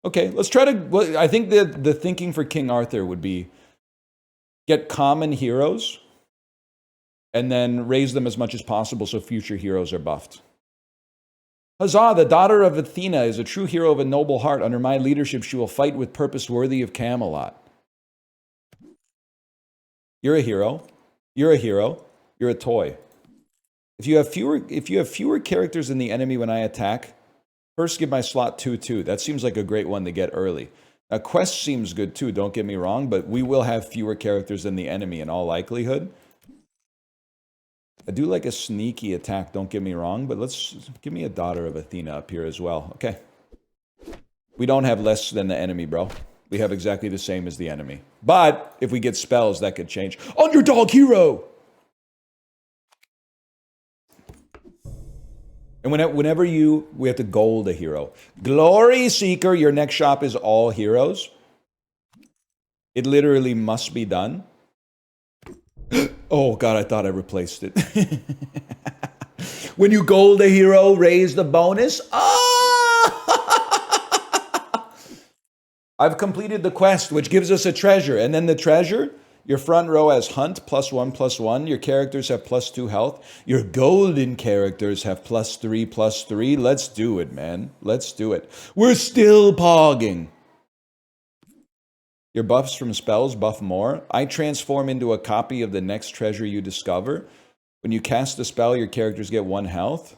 Okay, let's try to... Well, I think the thinking for King Arthur would be get common heroes and then raise them as much as possible so future heroes are buffed. Huzzah, the daughter of Athena is a true hero of a noble heart. Under my leadership, she will fight with purpose worthy of Camelot. You're a hero. You're a hero. You're a toy. If you have fewer characters than the enemy when I attack, first give my slot 2/2. That seems like a great one to get early. Now, quest seems good too, don't get me wrong, but we will have fewer characters than the enemy in all likelihood. I do like a sneaky attack, don't get me wrong, but let's give me a daughter of Athena up here as well. Okay. We don't have less than the enemy, bro. We have exactly the same as the enemy. But if we get spells, that could change. Underdog hero! And whenever we have to gold a hero. Glory Seeker, your next shop is all heroes. It literally must be done. Oh, God, I thought I replaced it. When you gold a hero, raise the bonus. Oh! I've completed the quest, which gives us a treasure. And then the treasure, your front row has Hunt, +1/+1. Your characters have +2 health. Your golden characters have +3/+3. Let's do it, man. Let's do it. We're still pogging. Your buffs from spells buff more. I transform into a copy of the next treasure you discover. When you cast a spell, your characters get 1 health.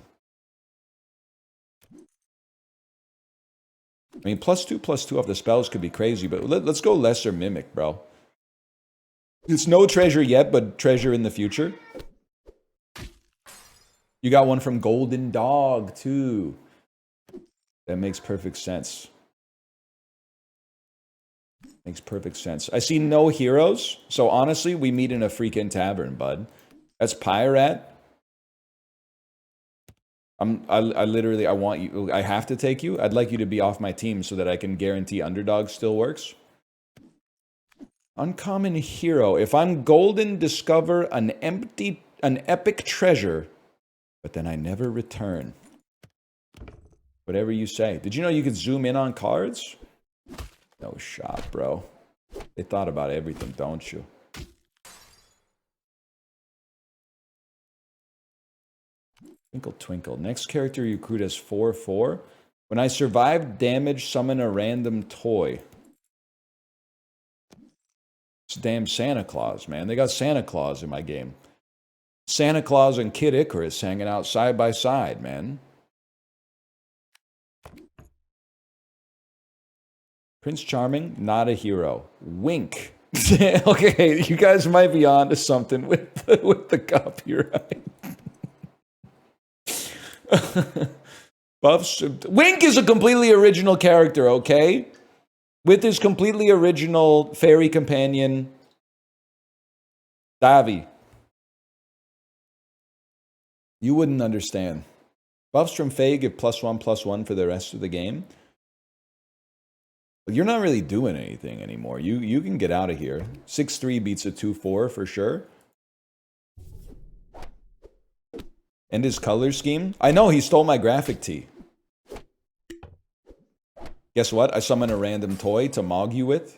I mean, +2/+2 off the spells could be crazy, but let's go Lesser Mimic, bro. It's no treasure yet, but treasure in the future. You got one from Golden Dog, too. That makes perfect sense. Makes perfect sense. I see no heroes, so honestly, we meet in a freaking tavern, bud. That's Pyrat. I literally, I want you, I have to take you. I'd like you to be off my team so that I can guarantee Underdog still works. Uncommon hero. If I'm golden, discover an epic treasure, but then I never return. Whatever you say. Did you know you could zoom in on cards? No shot, bro. They thought about everything, don't you? Twinkle, twinkle. Next character you recruit has 4/4. When I survive damage, summon a random toy. It's damn Santa Claus, man. They got Santa Claus in my game. Santa Claus and Kid Icarus hanging out side by side, man. Prince Charming, not a hero. Wink. Okay, you guys might be on to something with the copyright. Buffs. Wink is a completely original character, okay? With his completely original fairy companion, Davi. You wouldn't understand. Buffs from Fae give +1/+1 for the rest of the game. But you're not really doing anything anymore. You can get out of here. 6-3 beats a 2-4 for sure. And his color scheme? I know, he stole my graphic tee. Guess what? I summon a random toy to mog you with.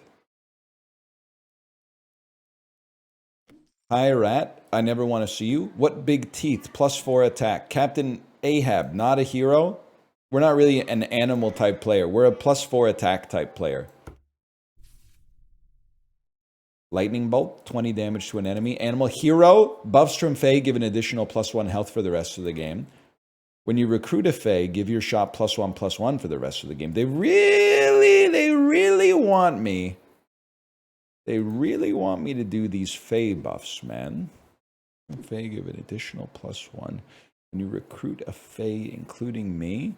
Hi, Rat. I never want to see you. What big teeth? +4 attack. Captain Ahab, not a hero. We're not really an animal type player. We're a +4 attack type player. Lightning Bolt, 20 damage to an enemy. Animal Hero, buffs from Fae give an additional +1 health for the rest of the game. When you recruit a Fae, give your shot +1/+1 for the rest of the game. They really want me. They really want me to do these Fae buffs, man. Fae give an additional +1. When you recruit a Fae, including me.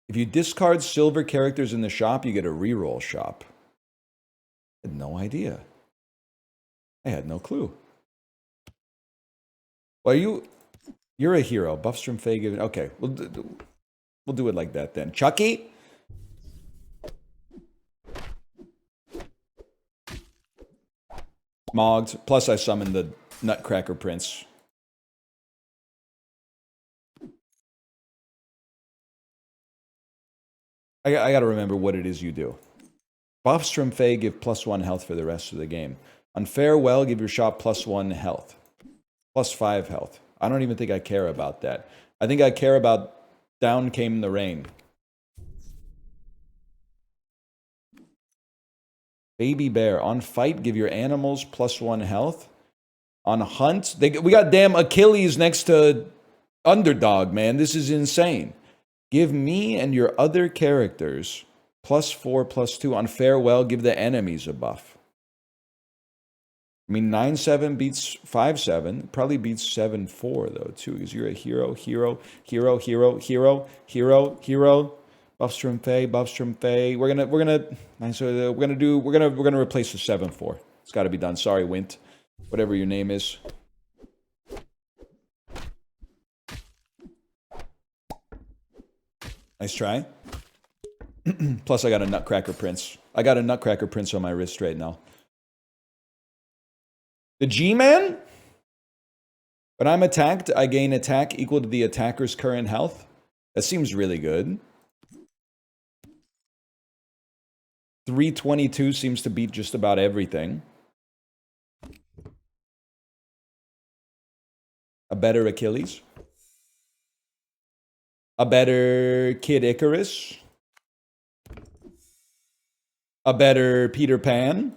If you discard silver characters in the shop, you get a reroll shop. I had no idea. I had no clue. Well, you're a hero. Buffs from Fae given. Okay, we'll do it like that then. Chucky? Mogged. Plus I summoned the Nutcracker Prince. I gotta remember what it is you do. Buffs from Fae give +1 health for the rest of the game. On Farewell, give your shop +1 health. +5 health. I don't even think I care about that. I think I care about Down Came the Rain. Baby Bear. On Fight, give your animals +1 health. On Hunt, we got damn Achilles next to Underdog, man. This is insane. Give me and your other characters +4/+2. On Farewell, give the enemies a buff. I mean, 9-7 beats 5-7. Probably beats 7-4 though too, because you're a hero. Buffs from Fae. We're gonna replace the 7-4. It's got to be done. Sorry, Wint, whatever your name is. Nice try. Plus, I got a Nutcracker Prince. I got a Nutcracker Prince on my wrist right now. The G-Man? When I'm attacked, I gain attack equal to the attacker's current health. That seems really good. 322 seems to beat just about everything. A better Achilles. A better Kid Icarus. A better Peter Pan.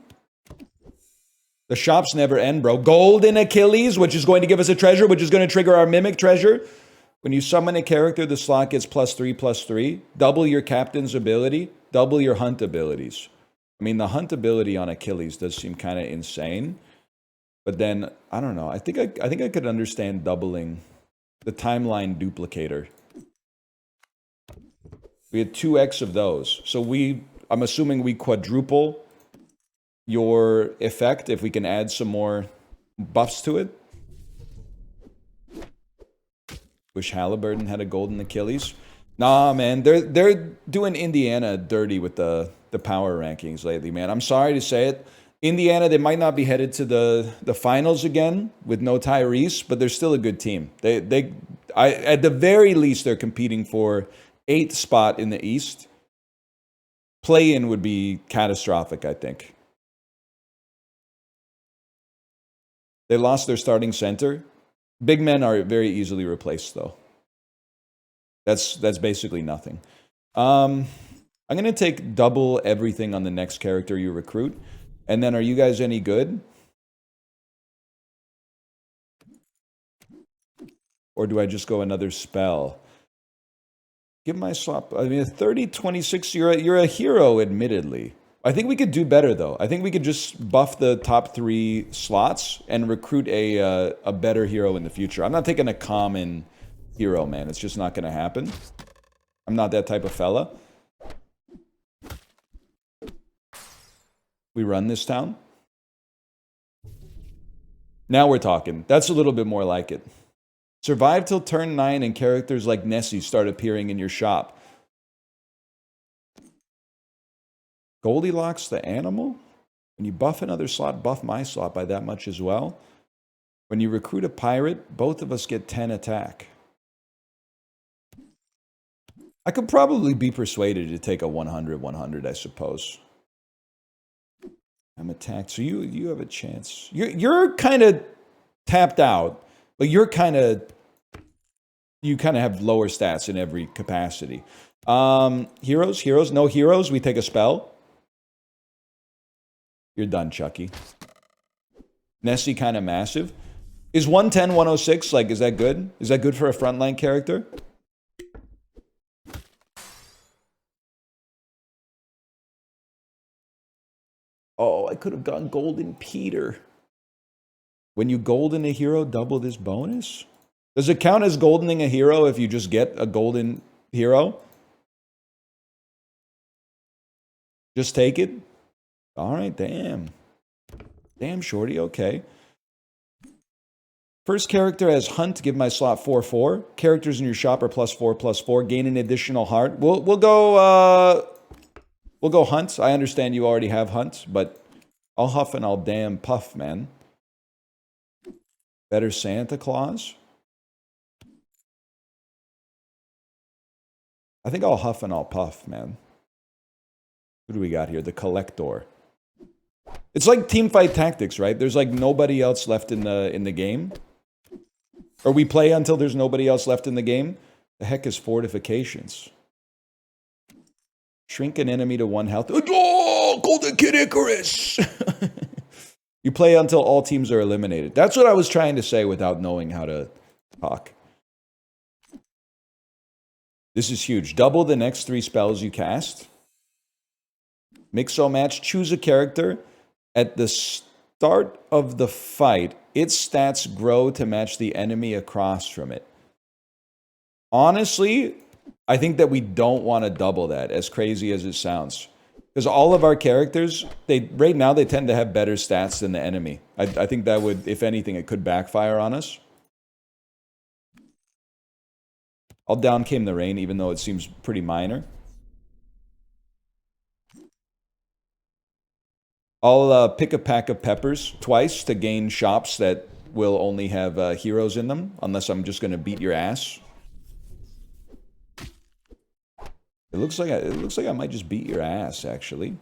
The shops never end, bro. Golden Achilles, which is going to give us a treasure, which is going to trigger our Mimic treasure. When you summon a character, the slot gets +3/+3. Double your captain's ability. Double your hunt abilities. I mean, the hunt ability on Achilles does seem kind of insane. But then, I don't know. I think I could understand doubling the timeline duplicator. We had 2x of those. So I'm assuming we quadruple your effect if we can add some more buffs to it. Wish Halliburton had a golden Achilles. Nah, man, they're doing Indiana dirty with the power rankings lately, man. I'm sorry to say it. Indiana, they might not be headed to the finals again with no Tyrese, but they're still a good team. At the very least, they're competing for 8th spot in the East. Play-in would be catastrophic, I think. They lost their starting center. Big men are very easily replaced, though. That's basically nothing. I'm going to take double everything on the next character you recruit. And then, are you guys any good? Or do I just go another spell? Give my slot. I mean, a 30-26, you're a hero, admittedly. I think we could do better, though. I think we could just buff the top 3 slots and recruit a better hero in the future. I'm not taking a common hero, man. It's just not going to happen. I'm not that type of fella. We run this town. Now we're talking. That's a little bit more like it. Survive till turn 9 and characters like Nessie start appearing in your shop. Goldilocks the animal? When you buff another slot, buff my slot by that much as well. When you recruit a pirate, both of us get 10 attack. I could probably be persuaded to take a 100, I suppose. I'm attacked, so you have a chance. You're kind of tapped out, but you kind of have lower stats in every capacity. Heroes, no heroes. We take a spell. You're done, Chucky. Nessie kind of massive. Is 110, 106, like, is that good? Is that good for a frontline character? Oh, I could have gone Golden Peter. When you golden a hero, double this bonus? Does it count as goldening a hero if you just get a golden hero? Just take it? All right, damn. Damn, shorty, okay. First character has Hunt, give my slot 4/4. Characters in your shop are +4/+4. Gain an additional heart. We'll go Hunt. I understand you already have Hunt, but I'll huff and I'll damn puff, man. Better Santa Claus? I think I'll huff and I'll puff, man. Who do we got here? The Collector. It's like teamfight tactics, right? There's like nobody else left in the game. Or we play until there's nobody else left in the game. The heck is fortifications? Shrink an enemy to 1 health. Oh, Golden Kid Icarus! You play until all teams are eliminated. That's what I was trying to say without knowing how to talk. This is huge. Double the next 3 spells you cast. Mix-o-match. Choose a character. At the start of the fight, its stats grow to match the enemy across from it. Honestly, I think that we don't want to double that, as crazy as it sounds. Because all of our characters, right now, they tend to have better stats than the enemy. I think that would, if anything, it could backfire on us. All down came the rain, even though it seems pretty minor. I'll pick a pack of peppers twice to gain shops that will only have heroes in them, unless I'm just going to beat your ass. It looks like I might just beat your ass, actually.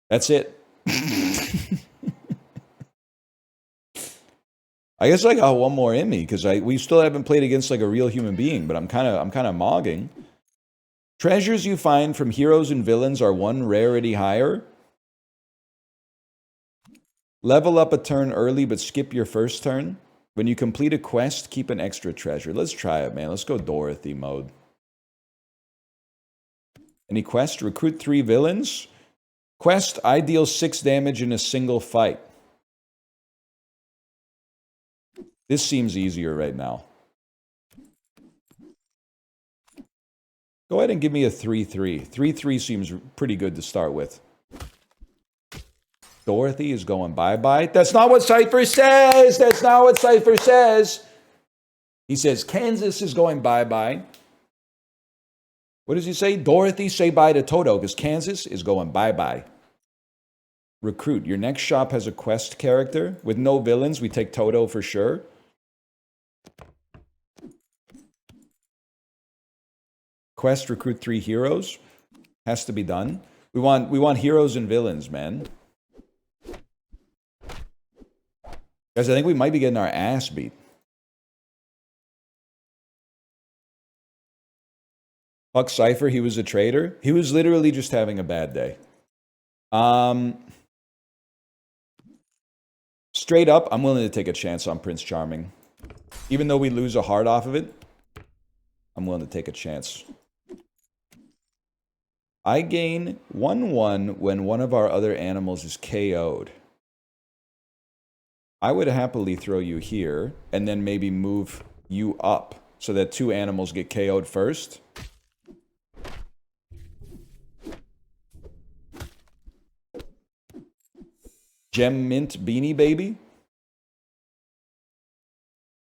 That's it. I guess I got one more in me because we still haven't played against like a real human being, but I'm kind of mogging. Treasures you find from heroes and villains are 1 rarity higher. Level up a turn early, but skip your first turn. When you complete a quest, keep an extra treasure. Let's try it, man. Let's go Dorothy mode. Any quest? Recruit 3 villains. Quest, I deal 6 damage in a single fight. This seems easier right now. Go ahead and give me a 3/3. 3/3 seems pretty good to start with. Dorothy is going bye-bye. That's not what Cypher says! That's not what Cypher says! He says Kansas is going bye-bye. What does he say? Dorothy, say bye to Toto, because Kansas is going bye-bye. Recruit. Your next shop has a quest character. With no villains, we take Toto for sure. Quest, recruit 3 heroes. Has to be done. We want heroes and villains, man. Guys, I think we might be getting our ass beat. Fuck Cypher, he was a traitor. He was literally just having a bad day. Straight up, I'm willing to take a chance on Prince Charming. Even though we lose a heart off of it, I'm willing to take a chance. I gain 1/1 when one of our other animals is KO'd. I would happily throw you here, and then maybe move you up, so that 2 animals get KO'd first. Gem Mint Beanie Baby.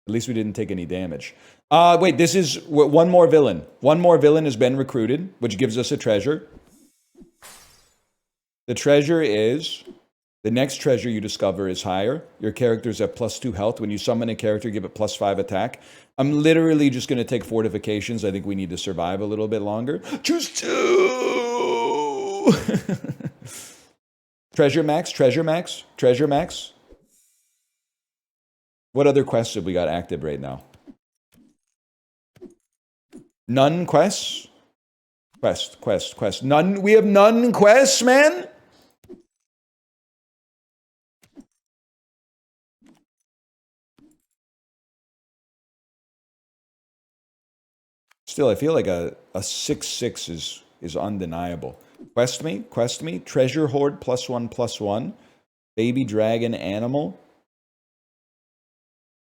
At least we didn't take any damage. Wait, this is one more villain. One more villain has been recruited, which gives us a treasure. The treasure is... The next treasure you discover is higher. Your character's at +2 health. When you summon a character, give it +5 attack. I'm literally just going to take fortifications. I think we need to survive a little bit longer. Choose 2! Treasure max, treasure max, treasure max. What other quests have we got active right now? None quests? Quest. None. We have none quests, man? Still, I feel like a 6/6 is undeniable. Quest me. Treasure Hoard +1/+1. Baby Dragon Animal.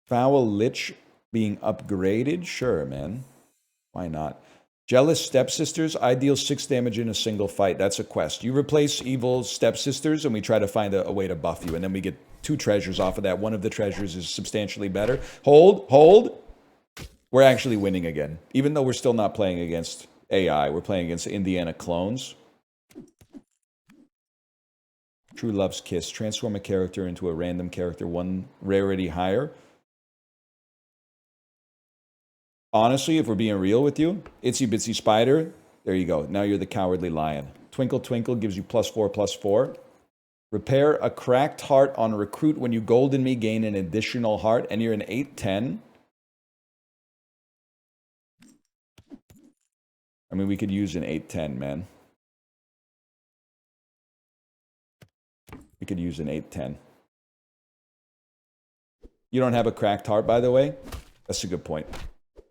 Foul Lich being upgraded? Sure, man. Why not? Jealous Stepsisters. I deal 6 damage in a single fight. That's a quest. You replace evil stepsisters and we try to find a way to buff you. And then we get 2 treasures off of that. One of the treasures is substantially better. Hold. We're actually winning again. Even though we're still not playing against AI. We're playing against Indiana clones. True Love's Kiss. Transform a character into a random character. 1 rarity higher. Honestly, if we're being real with you, Itsy Bitsy Spider, there you go. Now you're the Cowardly Lion. Twinkle Twinkle gives you +4/+4. Repair a cracked heart on recruit. When you golden me, gain an additional heart, and you're an 8/10. I mean, we could use an 8/10, man. We could use an 8/10. You don't have a cracked heart, by the way? That's a good point.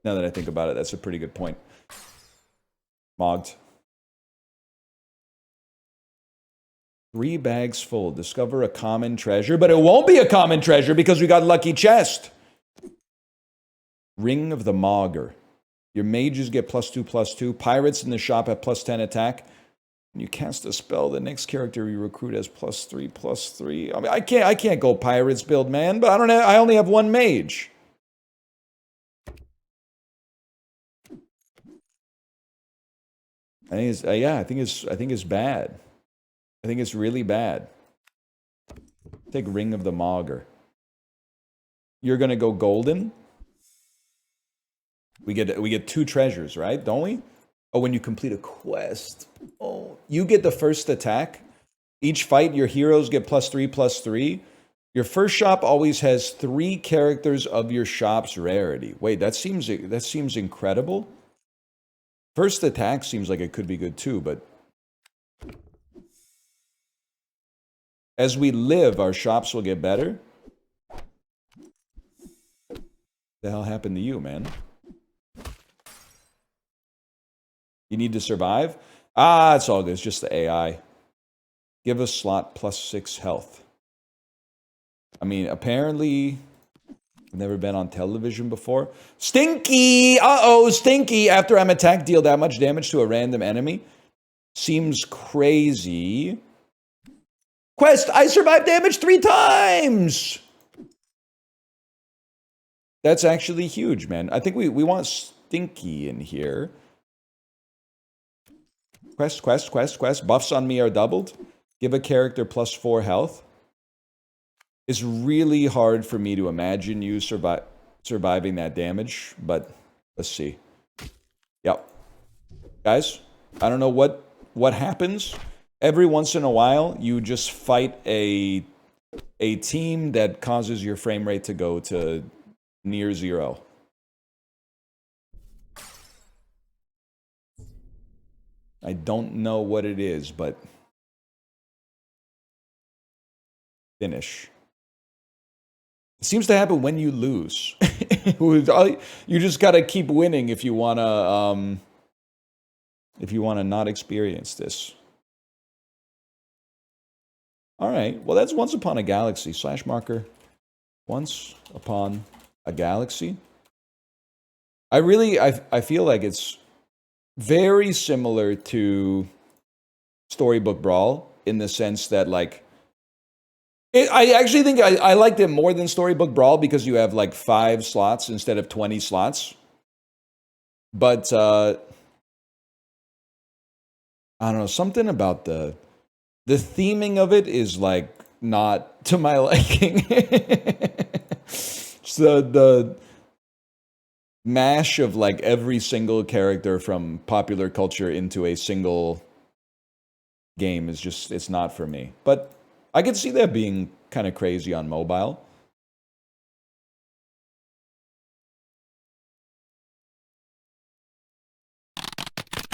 Now that I think about it, that's a pretty good point. Mogged. 3 bags full. Discover a common treasure, but it won't be a common treasure because we got Lucky Chest. Ring of the Mogger. Your mages get +2/+2. Pirates in the shop have +10 attack. When you cast a spell, the next character you recruit has +3/+3. I mean, I can't go pirates build, man. But I only have 1 mage. I think it's I think it's bad. I think it's really bad. Take Ring of the Mogger. You're gonna go golden. We get 2 treasures, right? Don't we? Oh, when you complete a quest. Oh, you get the first attack. Each fight, your heroes get +3/+3. Your first shop always has 3 characters of your shop's rarity. Wait, that seems incredible. First attack seems like it could be good too, but as we live, our shops will get better. The hell happened to you, man? You need to survive? It's all good. It's just the AI. Give a slot +6 health. I mean, apparently... I've never been on television before. Stinky! Uh-oh, Stinky! After I'm attacked, deal that much damage to a random enemy. Seems crazy. Quest! I survived damage 3 times! That's actually huge, man. I think we want Stinky in here. Quest. Buffs on me are doubled. Give a character +4 health. It's really hard for me to imagine you surviving that damage, but let's see. Yep. Guys, I don't know what happens. Every once in a while, you just fight a team that causes your frame rate to go to near 0. I don't know what it is, but finish. It seems to happen when you lose. You just gotta keep winning if you wanna not experience this. All right. Well, that's Once Upon a Galaxy. /marker. Once Upon a Galaxy. I feel like it's very similar to Storybook Brawl in the sense that, like, I actually think I liked it more than Storybook Brawl because you have like 5 slots instead of 20 slots. But I don't know, something about the theming of it is like not to my liking. So the mash of like every single character from popular culture into a single game is just, it's not for me. But I could see that being kind of crazy on mobile.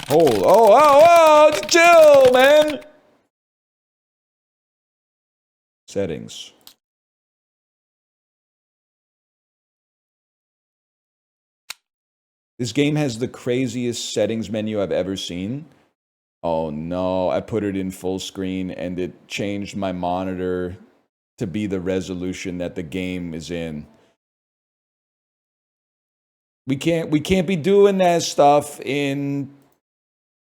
Oh, chill, man. Settings. This game has the craziest settings menu I've ever seen. Oh no, I put it in full screen and it changed my monitor to be the resolution that the game is in. We can't be doing that stuff in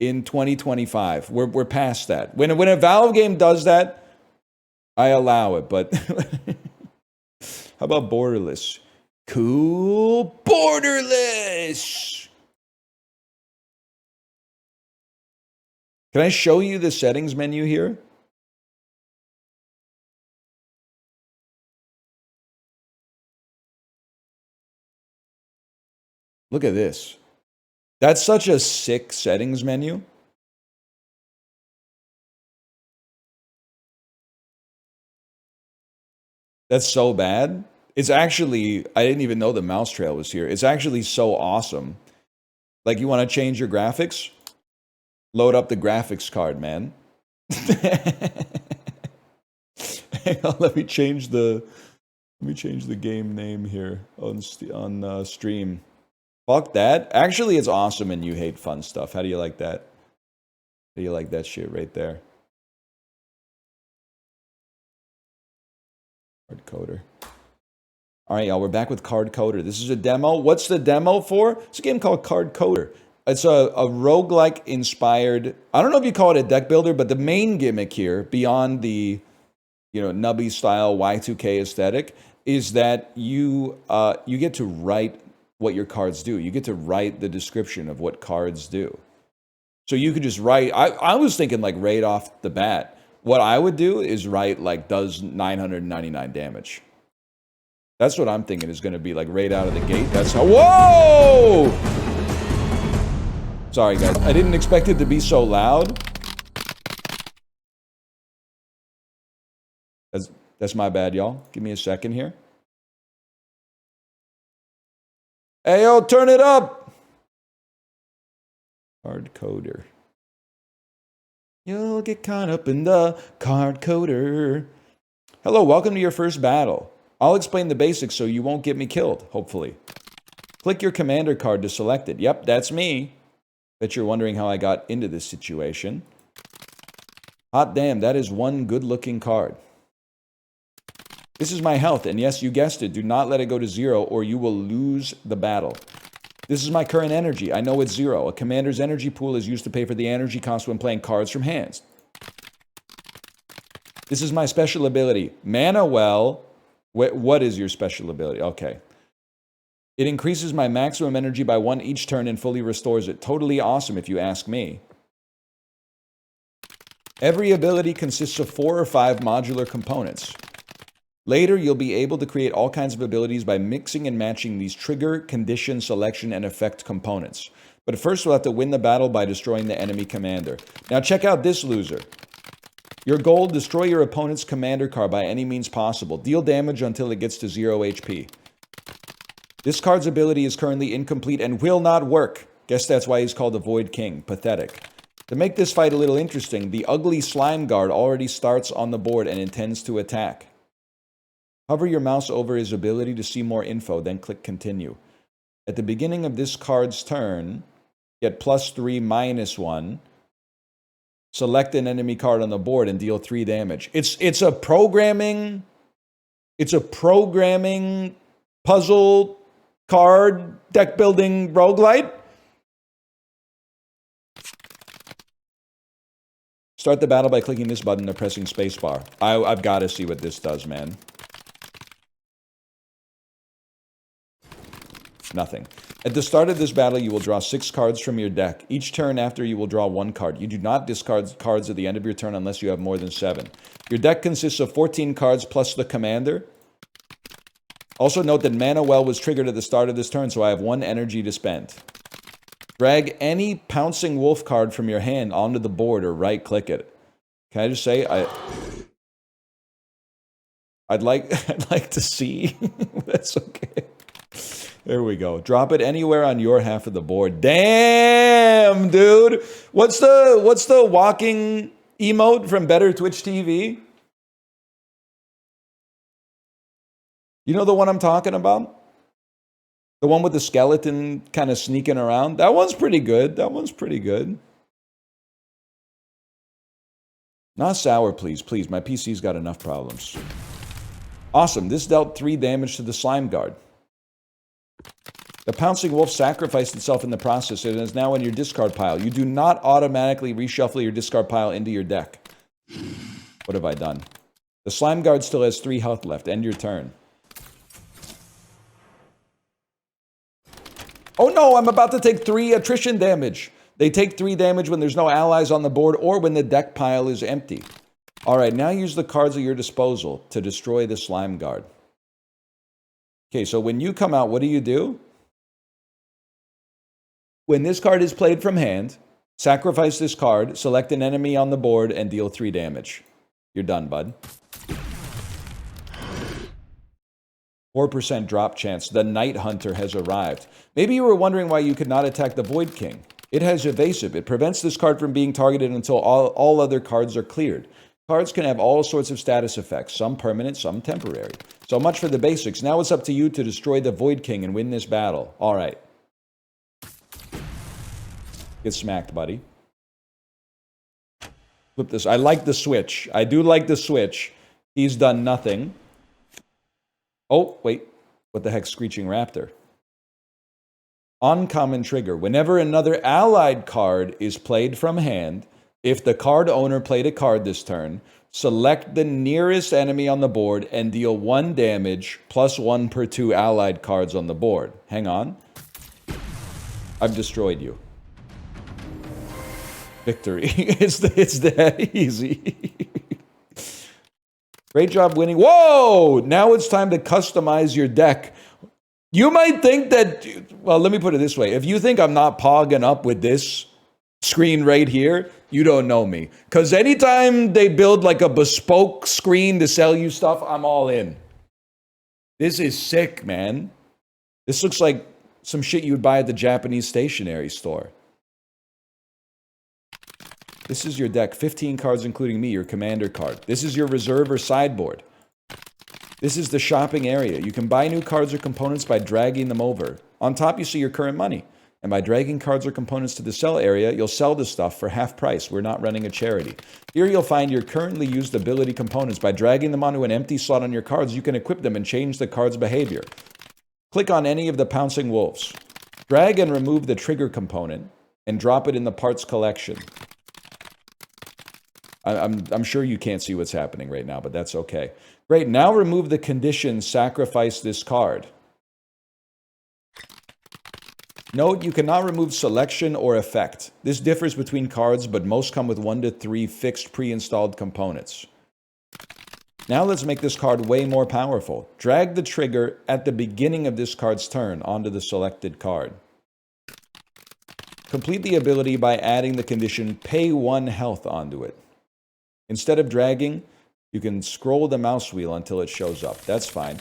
2025. We're past that. When a Valve game does that, I allow it, but how about borderless? Cool borderless. Can I show you the settings menu here? Look at this. That's such a sick settings menu. That's so bad. It's actually, I didn't even know the mouse trail was here. It's actually so awesome. Like, you want to change your graphics? Load up the graphics card, man. Hang on, let me change the game name here on stream. Fuck that. Actually, it's awesome and you hate fun stuff. How do you like that? How do you like that shit right there? Card Coder. All right, y'all, we're back with Card Coder. This is a demo. What's the demo for? It's a game called Card Coder. It's a roguelike inspired, I don't know if you call it a deck builder, but the main gimmick here, beyond the, you know, nubby style Y2K aesthetic, is that you get to write what your cards do. You get to write the description of what cards do. So you could just write, I was thinking like right off the bat, what I would do is write like does 999 damage. That's what I'm thinking is going to be like right out of the gate. That's how, whoa! Sorry guys, I didn't expect it to be so loud. That's my bad, y'all. Give me a second here. Hey, yo, turn it up! Card Coder. You'll get caught up in the Card Coder. Hello, welcome to your first battle. I'll explain the basics so you won't get me killed, hopefully. Click your commander card to select it. Yep, that's me. Bet you're wondering how I got into this situation. Hot damn, that is one good-looking card. This is my health, and yes, you guessed it. Do not let it go to 0 or you will lose the battle. This is my current energy. I know it's 0. A commander's energy pool is used to pay for the energy cost when playing cards from hands. This is my special ability. Mana Well. What is your special ability? Okay. It increases my maximum energy by 1 each turn and fully restores it. Totally awesome if you ask me. Every ability consists of 4 or 5 modular components. Later, you'll be able to create all kinds of abilities by mixing and matching these trigger, condition, selection, and effect components. But first, we'll have to win the battle by destroying the enemy commander. Now check out this loser. Your goal, destroy your opponent's commander card by any means possible. Deal damage until it gets to 0 HP. This card's ability is currently incomplete and will not work. Guess that's why he's called the Void King. Pathetic. To make this fight a little interesting, the ugly slime guard already starts on the board and intends to attack. Hover your mouse over his ability to see more info, then click continue. At the beginning of this card's turn, get +3, -1. Select an enemy card on the board and deal 3 damage. It's a programming puzzle card deck building roguelite. Start the battle by clicking this button or pressing spacebar. I've got to see what this does, man. Nothing. At the start of this battle, you will draw 6 cards from your deck. Each turn after, you will draw 1 card. You do not discard cards at the end of your turn unless you have more than 7. Your deck consists of 14 cards plus the commander. Also note that Mana Well was triggered at the start of this turn, so I have 1 energy to spend. Drag any Pouncing Wolf card from your hand onto the board or right-click it. Can I just say, I'd like to see. That's okay. There we go. Drop it anywhere on your half of the board. Damn, dude. What's the walking emote from Better Twitch TV? You know the one I'm talking about? The one with the skeleton kind of sneaking around? That one's pretty good. That one's pretty good. Not sour, please. Please, my PC's got enough problems. Awesome. This dealt 3 damage to the Slime Guard. The Pouncing Wolf sacrificed itself in the process and is now in your discard pile. You do not automatically reshuffle your discard pile into your deck. What have I done? The Slime Guard still has 3 health left. End your turn. Oh no, I'm about to take 3 attrition damage. They take 3 damage when there's no allies on the board or when the deck pile is empty. Alright, now use the cards at your disposal to destroy the Slime Guard. Okay, so when you come out, what do? When this card is played from hand, sacrifice this card, select an enemy on the board, and deal 3 damage. You're done, bud. 4% drop chance. The Night Hunter has arrived. Maybe you were wondering why you could not attack the Void King. It has evasive. It prevents this card from being targeted until all other cards are cleared. Cards can have all sorts of status effects, some permanent, some temporary. So much for the basics. Now it's up to you to destroy the Void King and win this battle. All right. Get smacked, buddy. Flip this. I like the switch. I do like the switch. He's done nothing. Oh, wait. What the heck, Screeching Raptor? Uncommon trigger. Whenever another allied card is played from hand, if the card owner played a card this turn, select the nearest enemy on the board and deal 1 damage plus 1 per 2 allied cards on the board. Hang on. I've destroyed you. Victory. It's that easy. Great job winning. Whoa! Now it's time to customize your deck. You might think that, well, let me put it this way. If you think I'm not pogging up with this screen right here, you don't know me. Because anytime they build like a bespoke screen to sell you stuff, I'm all in. This is sick, man. This looks like some shit you would buy at the Japanese stationery store. This is your deck. 15 cards, including me, your commander card. This is your reserve or sideboard. This is the shopping area. You can buy new cards or components by dragging them over. On top, you see your current money. And by dragging cards or components to the sell area, you'll sell the stuff for half price. We're not running a charity. Here you'll find your currently used ability components. By dragging them onto an empty slot on your cards, you can equip them and change the card's behavior. Click on any of the Pouncing Wolves. Drag and remove the trigger component and drop it in the parts collection. I'm sure you can't see what's happening right now, but that's okay. Great, now remove the condition, sacrifice this card. Note, you cannot remove selection or effect. This differs between cards, but most come with 1 to 3 fixed pre-installed components. Now let's make this card way more powerful. Drag the trigger at the beginning of this card's turn onto the selected card. Complete the ability by adding the condition, pay 1 health onto it. Instead of dragging, you can scroll the mouse wheel until it shows up. That's fine.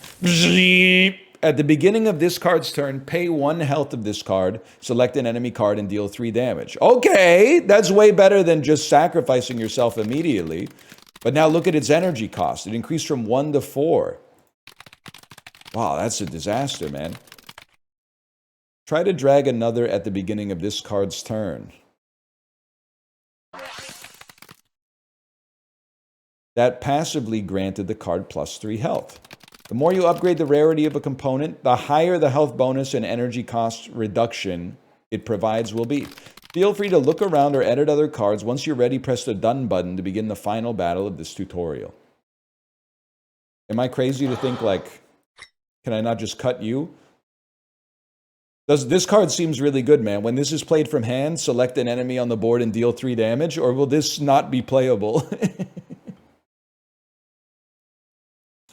At the beginning of this card's turn, pay 1 health of this card, select an enemy card, and deal 3 damage. Okay, that's way better than just sacrificing yourself immediately. But now look at its energy cost. It increased from 1 to 4. Wow, that's a disaster, man. Try to drag another at the beginning of this card's turn. That passively granted the card plus 3 health. The more you upgrade the rarity of a component, the higher the health bonus and energy cost reduction it provides will be. Feel free to look around or edit other cards. Once you're ready, press the done button to begin the final battle of this tutorial. Am I crazy to think, like, can I not just cut you? This card seems really good, man. When this is played from hand, select an enemy on the board and deal 3 damage, or will this not be playable?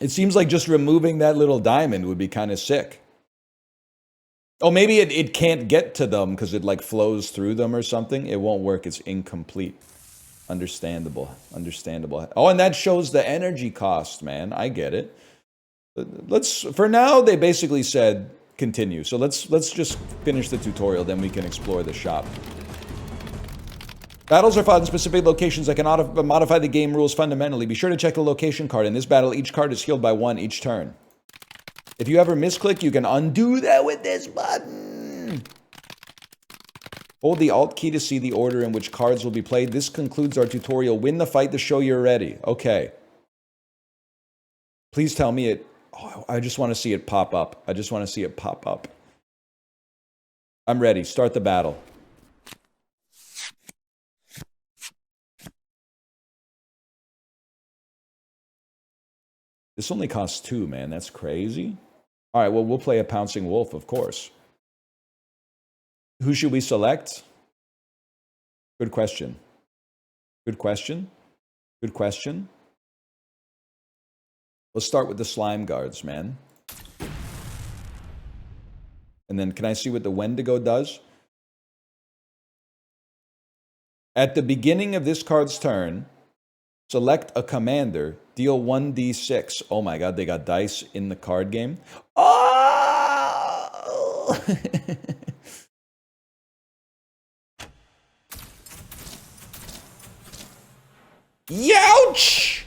It seems like just removing that little diamond would be kind of sick. Oh, maybe it can't get to them because it, like, flows through them or something. It won't work. It's incomplete. Understandable. Understandable. Oh, and that shows the energy cost, man. I get it. For now, they basically said continue. So let's just finish the tutorial, then we can explore the shop. Battles are fought in specific locations that can modify the game rules fundamentally. Be sure to check the location card. In this battle, each card is healed by 1 each turn. If you ever misclick, you can undo that with this button. Hold the Alt key to see the order in which cards will be played. This concludes our tutorial. Win the fight to show you're ready. Okay. Please tell me it... Oh, I just want to see it pop up. I just want to see it pop up. I'm ready. Start the battle. This only costs 2, man. That's crazy. All right, well, we'll play a Pouncing Wolf, of course. Who should we select? Good question. Good question. Good question. Let's start with the Slime Guards, man. And then can I see what the Wendigo does? At the beginning of this card's turn, select a commander, deal 1d6. Oh my god, they got dice in the card game. Oh! Youch!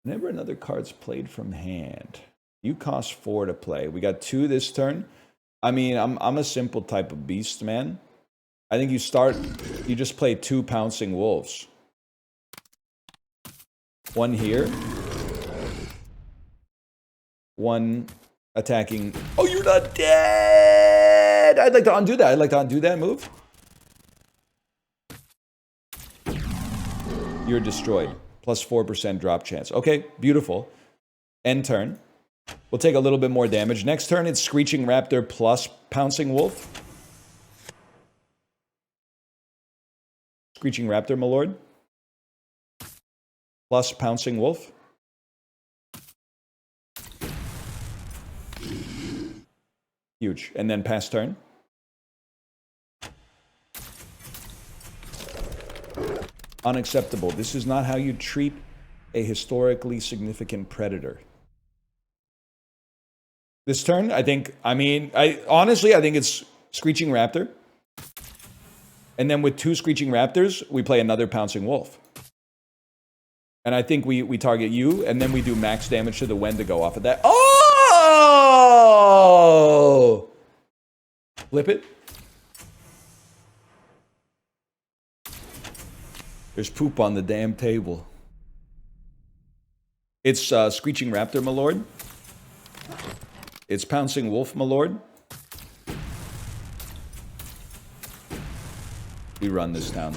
Whenever another card's played from hand, you cost 4 to play. We got 2 this turn. I mean, I'm a simple type of beast, man. I think you just play 2 Pouncing Wolves. 1 here. 1 attacking. Oh, you're not dead! I'd like to undo that. I'd like to undo that move. You're destroyed. Plus 4% drop chance. Okay, beautiful. End turn. We'll take a little bit more damage. Next turn, it's Screeching Raptor plus Pouncing Wolf. Screeching Raptor, my lord. Plus Pouncing Wolf. Huge. And then pass turn. Unacceptable. This is not how you treat a historically significant predator. This turn, I think, honestly, I think it's Screeching Raptor. And then with 2 Screeching Raptors, we play another Pouncing Wolf. And I think we target you, and then we do max damage to the Wendigo off of that. Oh! Flip it. There's poop on the damn table. It's Screeching Raptor, my lord. It's Pouncing Wolf, my lord. We run this down.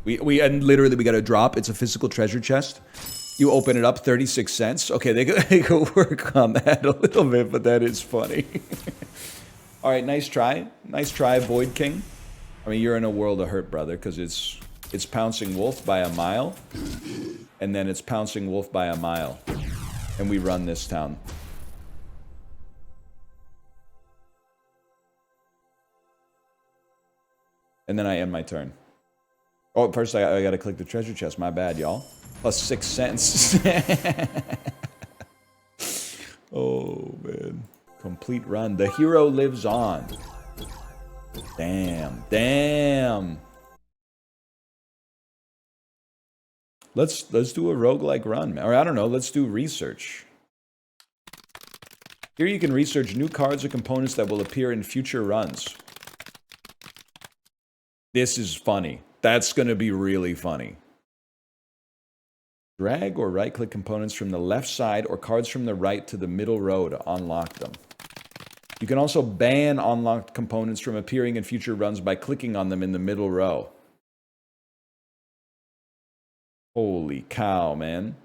And literally we got a drop. It's a physical treasure chest. You open it up, 36 cents. Okay, they could work on that a little bit, but that is funny. All right, nice try. Nice try, Void King. I mean, you're in a world of hurt, brother, because it's Pouncing Wolf by a mile, and then it's Pouncing Wolf by a mile, and we run this town. And then I end my turn. Oh, first I gotta click the treasure chest. My bad, y'all. Plus 6 cents. Oh, man. Complete run. The hero lives on. Damn. Damn. Let's do a roguelike run. Or I don't know, let's do research. Here you can research new cards or components that will appear in future runs. This is funny. That's going to be really funny. Drag or right-click components from the left side or cards from the right to the middle row to unlock them. You can also ban unlocked components from appearing in future runs by clicking on them in the middle row. Holy cow, man.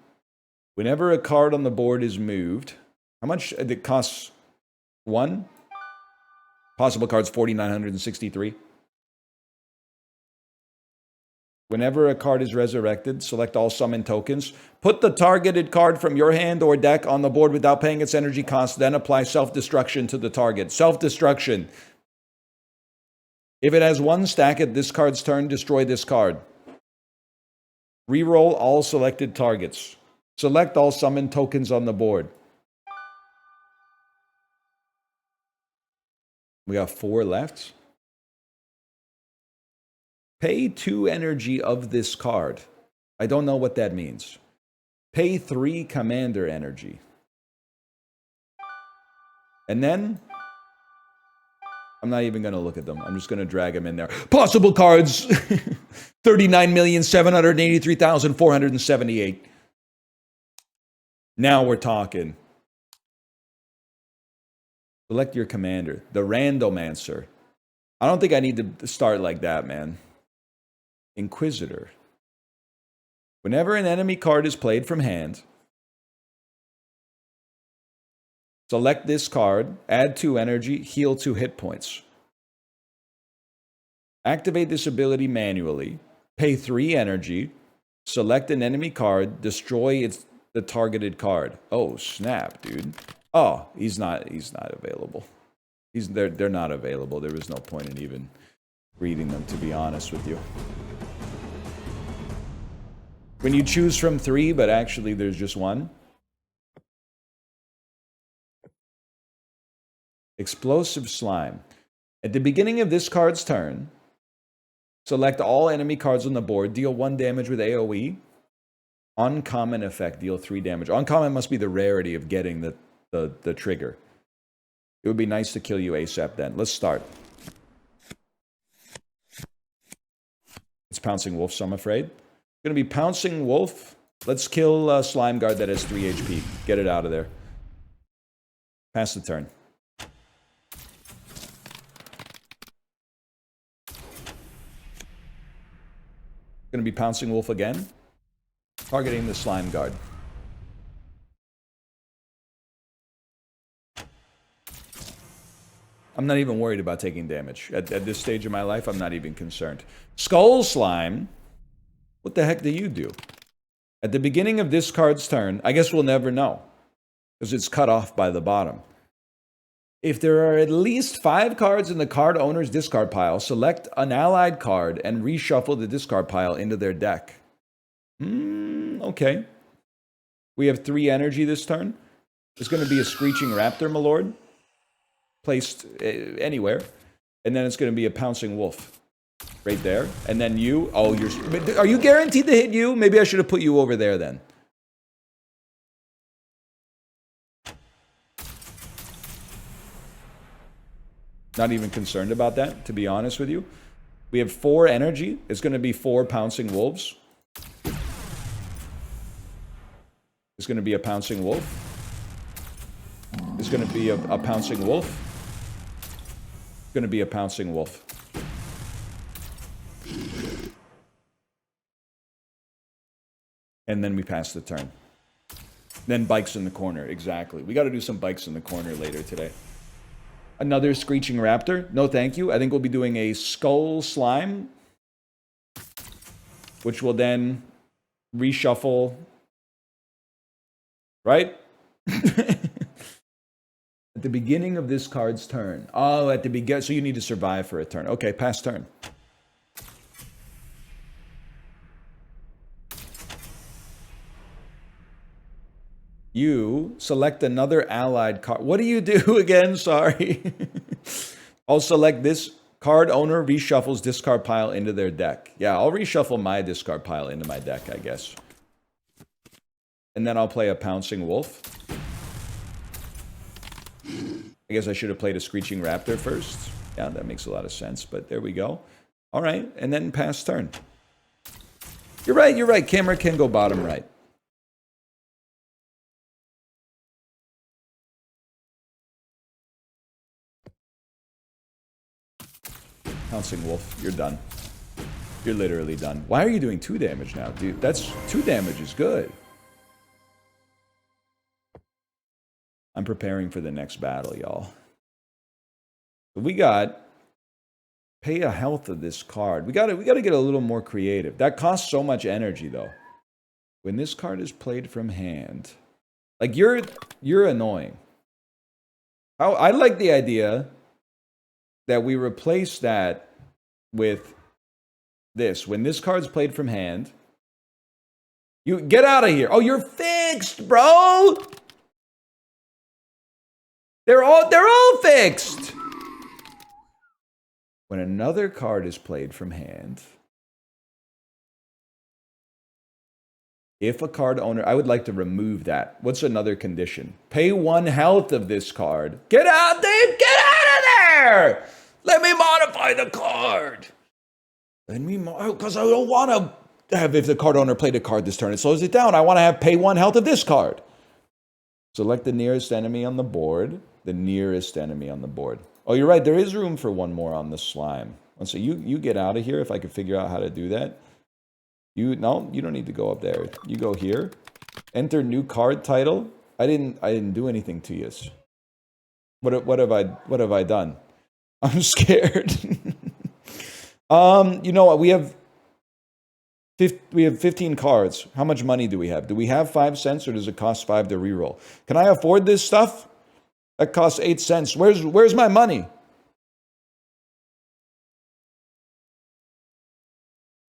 Whenever a card on the board is moved, how much it costs? 1? Possible cards 4,963. Whenever a card is resurrected, select all summon tokens. Put the targeted card from your hand or deck on the board without paying its energy cost, then apply self-destruction to the target. Self-destruction. If it has 1 stack at this card's turn, destroy this card. Reroll all selected targets. Select all summon tokens on the board. We got 4 left. Pay 2 energy of this card. I don't know what that means. Pay 3 commander energy. And then, I'm not even going to look at them. I'm just going to drag them in there. Possible cards! 39,783,478. Now we're talking. Select your commander. The Randomancer. I don't think I need to start like that, man. Inquisitor. Whenever an enemy card is played from hand, select this card, add 2 energy, heal 2 hit points. Activate this ability manually, pay 3 energy, select an enemy card, destroy the targeted card. Oh, snap, dude. Oh, he's not available. They're not available. There was no point in even reading them, to be honest with you. When you choose from 3, but actually there's just 1. Explosive Slime. At the beginning of this card's turn, select all enemy cards on the board, deal 1 damage with AoE. Uncommon effect, deal 3 damage. Uncommon must be the rarity of getting the trigger. It would be nice to kill you ASAP then. Let's start. It's Pouncing Wolf, so I'm afraid. Gonna be Pouncing Wolf. Let's kill Slime Guard that has 3 HP. Get it out of there. Pass the turn. Gonna be Pouncing Wolf again. Targeting the Slime Guard. I'm not even worried about taking damage. At this stage of my life, I'm not even concerned. Skull Slime. What the heck do you do? At the beginning of this card's turn, I guess we'll never know, because it's cut off by the bottom. If there are at least 5 cards in the card owner's discard pile, select an allied card and reshuffle the discard pile into their deck. Okay. We have 3 energy this turn. There's going to be a Screeching Raptor, my lord. Placed anywhere. And then it's going to be a Pouncing Wolf. Right there. And then you. Oh, are you guaranteed to hit you? Maybe I should have put you over there then. Not even concerned about that, to be honest with you. We have 4 energy. It's going to be 4 Pouncing Wolves. It's going to be a Pouncing Wolf. It's going to be a Pouncing Wolf. It's going to be a Pouncing Wolf. And then we pass the turn. Then bikes in the corner. Exactly. We got to do some bikes in the corner later today. Another Screeching Raptor. No, thank you. I think we'll be doing a Skull Slime, which will then reshuffle. Right? At the beginning of this card's turn. Oh, at the beginning. So you need to survive for a turn. Okay, pass turn. You select another allied card. What do you do again? Sorry. I'll select this card owner reshuffles discard pile into their deck. Yeah, I'll reshuffle my discard pile into my deck, I guess. And then I'll play a Pouncing Wolf. I guess I should have played a Screeching Raptor first. Yeah, that makes a lot of sense, but there we go. All right, and then pass turn. You're right. Camera can go bottom right. Pouncing Wolf, you're done. You're literally done. Why are you doing 2 damage now, dude? That's 2 damage is good. I'm preparing for the next battle, y'all. We got pay a health of this card. We gotta get a little more creative. That costs so much energy though. When this card is played from hand, like you're annoying. I like the idea that we replace that with this. When this card's played from hand, you get out of here. Oh, you're fixed, bro. They're all fixed. When another card is played from hand, if a card owner, I would like to remove that. What's another condition? Pay 1 health of this card. Get out there! Get out of there! Let me modify the card. Let me, because I don't want to have, if the card owner played a card this turn, it slows it down. I want to have pay 1 health of this card. Select the nearest enemy on the board. The nearest enemy on the board. Oh, you're right. There is room for 1 more on the slime. So you get out of here if I could figure out how to do that. No, you don't need to go up there. You go here. Enter new card title. I didn't do anything to you. What have I done? I'm scared. You know what? We have 15 cards. How much money do we have? Do we have 5 cents or does it cost 5 to reroll? Can I afford this stuff? That costs 8 cents. Where's my money?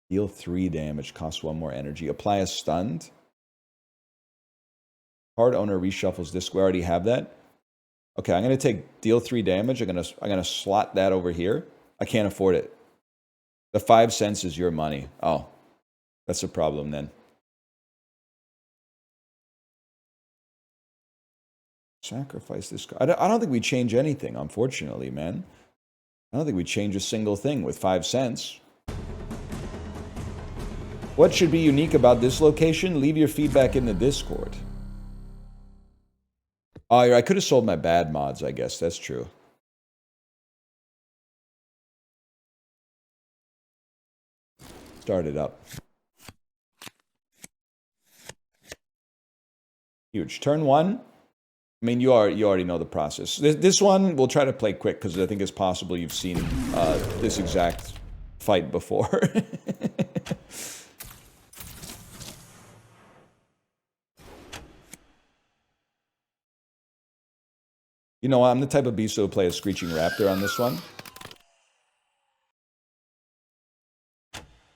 Deal 3 damage, costs 1 more energy. Apply a stunned. Card owner reshuffles this. We already have that. Okay, I'm gonna take deal 3 damage. I'm gonna slot that over here. I can't afford it. The 5 cents is your money. Oh, that's a problem then. Sacrifice this card. I don't think we change anything, unfortunately, man. I don't think we change a single thing with 5 cents. What should be unique about this location? Leave your feedback in the Discord. Oh, I could have sold my bad mods, I guess. That's true. Start it up. Huge. Turn 1. I mean, you already know the process. This one, we'll try to play quick because I think it's possible you've seen this exact fight before. You know, I'm the type of beast who will play a Screeching Raptor on this one.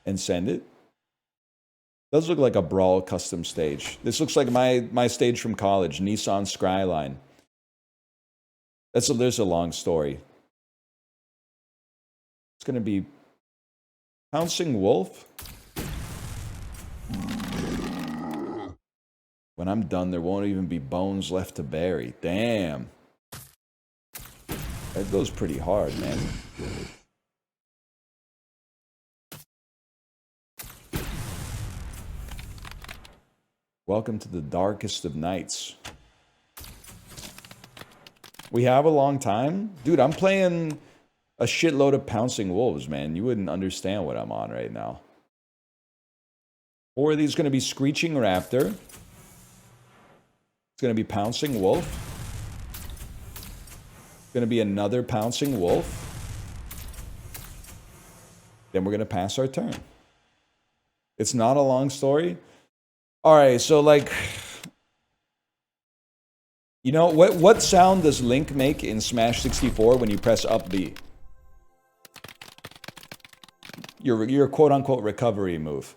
And send it. Does look like a Brawl custom stage. This looks like my stage from college, Nissan Skyline. There's a long story. It's going to be Pouncing Wolf. When I'm done, there won't even be bones left to bury. Damn. That goes pretty hard, man. Welcome to the darkest of nights. We have a long time? Dude, I'm playing a shitload of Pouncing Wolves, man. You wouldn't understand what I'm on right now. 4 of these going to be Screeching Raptor. It's going to be Pouncing Wolf. It's going to be another Pouncing Wolf. Then we're going to pass our turn. It's not a long story. All right, so like, you know, what sound does Link make in Smash 64 when you press up B? Your quote-unquote recovery move.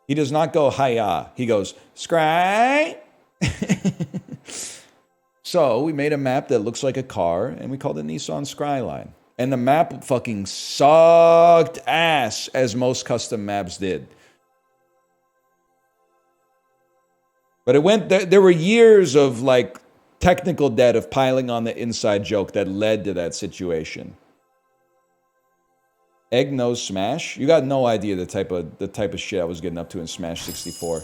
He does not go hi-ya. He goes, scry. So we made a map that looks like a car, and we called it Nissan Skyline. And the map fucking sucked ass, as most custom maps did. But it went, there were years of like technical debt of piling on the inside joke that led to that situation. Egg nose smash. You got no idea the type of shit I was getting up to in Smash 64.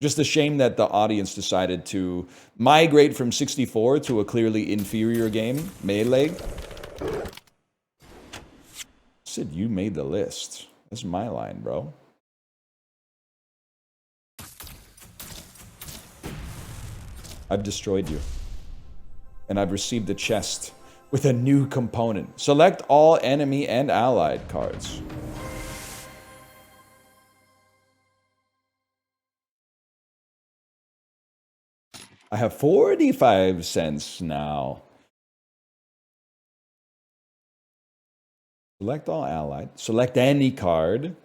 Just a shame that the audience decided to migrate from 64 to a clearly inferior game, Melee. Sid, you made the list. That's my line, bro. I've destroyed you. And I've received a chest with a new component. Select all enemy and allied cards. I have 45 cents now. Select all allied. Select any card.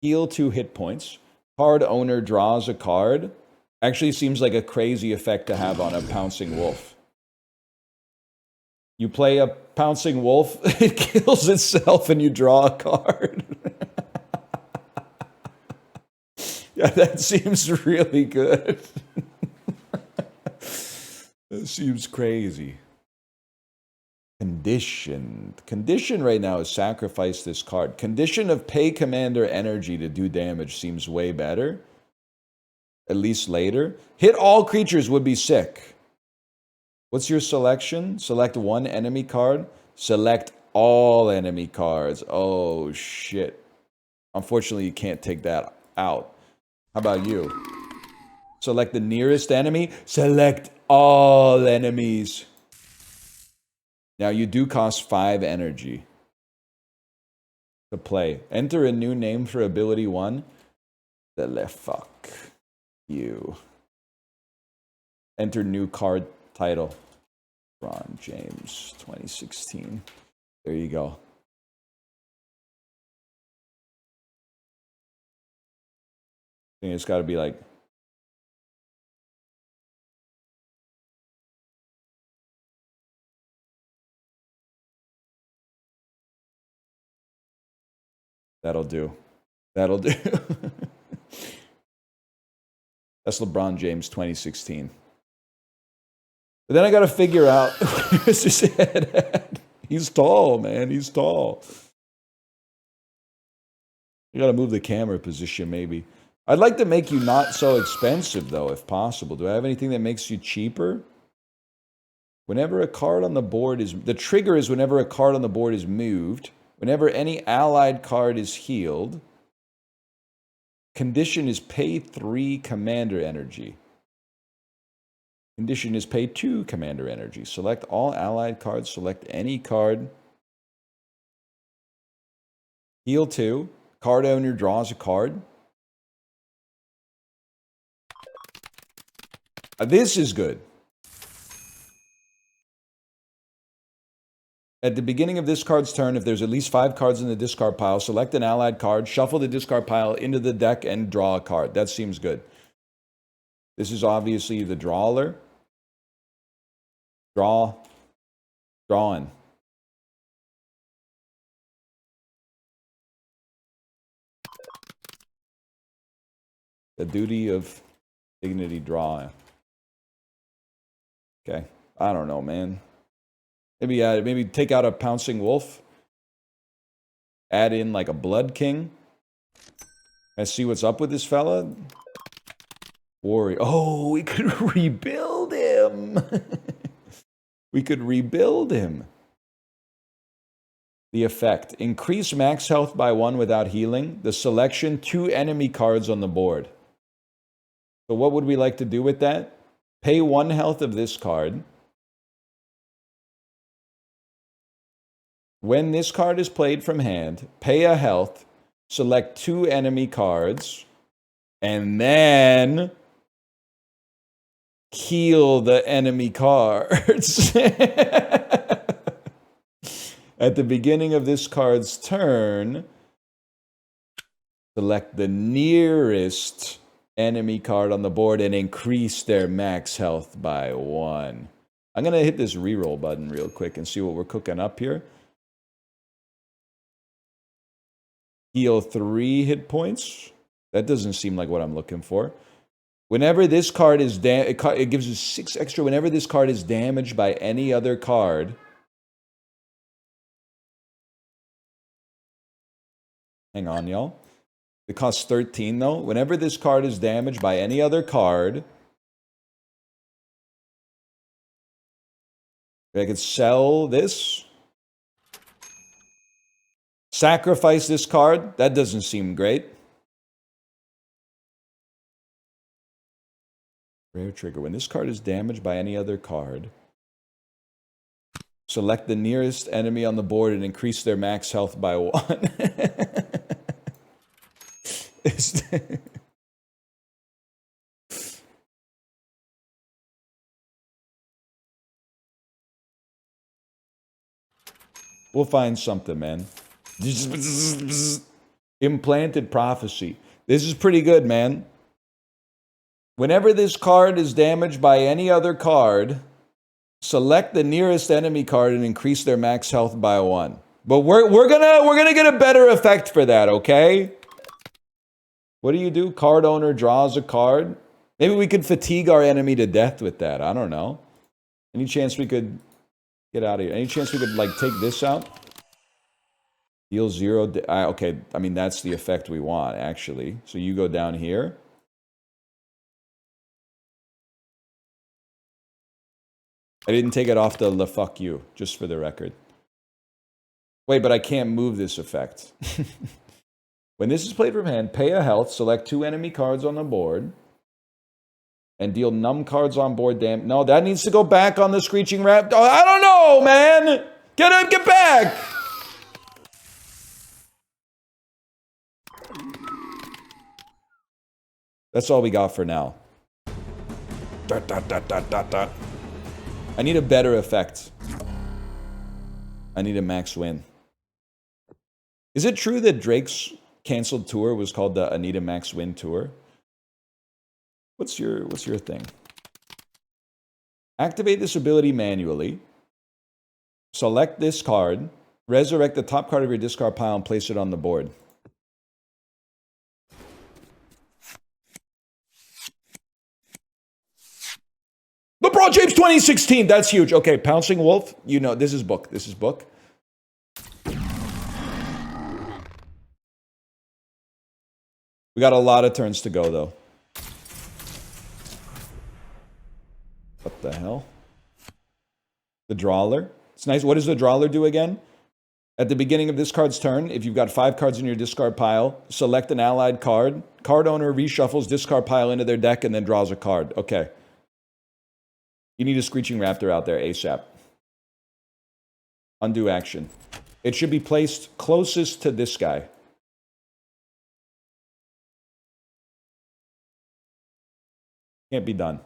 Heal 2 hit points. Card owner draws a card. Actually seems like a crazy effect to have on a pouncing wolf. You play a pouncing wolf, it kills itself, and you draw a card. Yeah, that seems really good. That seems crazy. Conditioned. Condition right now is sacrifice this card. Condition of pay commander energy to do damage seems way better. At least later. Hit all creatures would be sick. What's your selection? Select one enemy card. Select all enemy cards. Oh, shit. Unfortunately, you can't take that out. How about you? Select the nearest enemy. Select all enemies. Now, you do cost 5 energy to play. Enter a new name for ability 1. The fuck you. Enter new card title. LeBron James 2016. There you go. I think it's got to be like... That'll do. That'll do. That's LeBron James 2016. But then I got to figure out where's his head at. He's tall, man. He's tall. You got to move the camera position, maybe. I'd like to make you not so expensive, though, if possible. Do I have anything that makes you cheaper? Whenever a card on the board is... The trigger is whenever a card on the board is moved. Whenever any allied card is healed. Condition is pay 3 commander energy. Condition is pay 2 commander energy. Select all allied cards. Select any card. Heal 2. Card owner draws a card. This is good. At the beginning of this card's turn, if there's at least 5 cards in the discard pile, select an allied card, shuffle the discard pile into the deck, and draw a card. That seems good. This is obviously the drawer. Drawing. The duty of dignity draw. Okay. I don't know, man. Maybe take out a pouncing wolf. Add in like a blood king. And see what's up with this fella. Warrior. Oh, we could rebuild him. We could rebuild him. The effect. Increase max health by 1 without healing. The selection, 2 enemy cards on the board. So what would we like to do with that? Pay 1 health of this card. When this card is played from hand, pay a health, select 2 enemy cards, and then heal the enemy cards. At the beginning of this card's turn, select the nearest enemy card on the board and increase their max health by 1. I'm going to hit this reroll button real quick and see what we're cooking up here. Heal 3 hit points. That doesn't seem like what I'm looking for. Whenever this card is it gives us 6 extra. Whenever this card is damaged by any other card. Hang on, y'all. It costs 13, though. Whenever this card is damaged by any other card, I could sell this. Sacrifice this card. That doesn't seem great. Rare trigger. When this card is damaged by any other card, select the nearest enemy on the board and increase their max health by 1. We'll find something, man. Implanted prophecy. This is pretty good, man. Whenever this card is damaged by any other card, select the nearest enemy card and increase their max health by 1. But we're gonna get a better effect for that, okay? What do? Card owner draws a card. Maybe we could fatigue our enemy to death with that. I don't know. Any chance we could get out of here? Any chance we could like take this out? Deal 0. Okay, I mean that's the effect we want actually. So you go down here. I didn't take it off the fuck you, just for the record. Wait, but I can't move this effect. When this is played from hand, pay a health, select 2 enemy cards on the board, and deal numb cards on board. Damn, no, that needs to go back on the Screeching Rap. Oh, I don't know, man. Get back. That's all we got for now. Dot, dot, dot, dot, dot, dot. I need a better effect. I need a max win. Is it true that Drake's canceled tour was called the Anita Max Win Tour? What's your thing? Activate this ability manually. Select this card. Resurrect the top card of your discard pile and place it on the board. LeBron James 2016. That's huge. Okay, Pouncing Wolf. You know, this is book. This is book. We got a lot of turns to go, though. What the hell? The Drawler. It's nice. What does the Drawler do again? At the beginning of this card's turn, if you've got 5 cards in your discard pile, select an allied card. Card owner reshuffles discard pile into their deck and then draws a card. Okay. You need a Screeching Raptor out there ASAP. Undo action. It should be placed closest to this guy. Can't be done.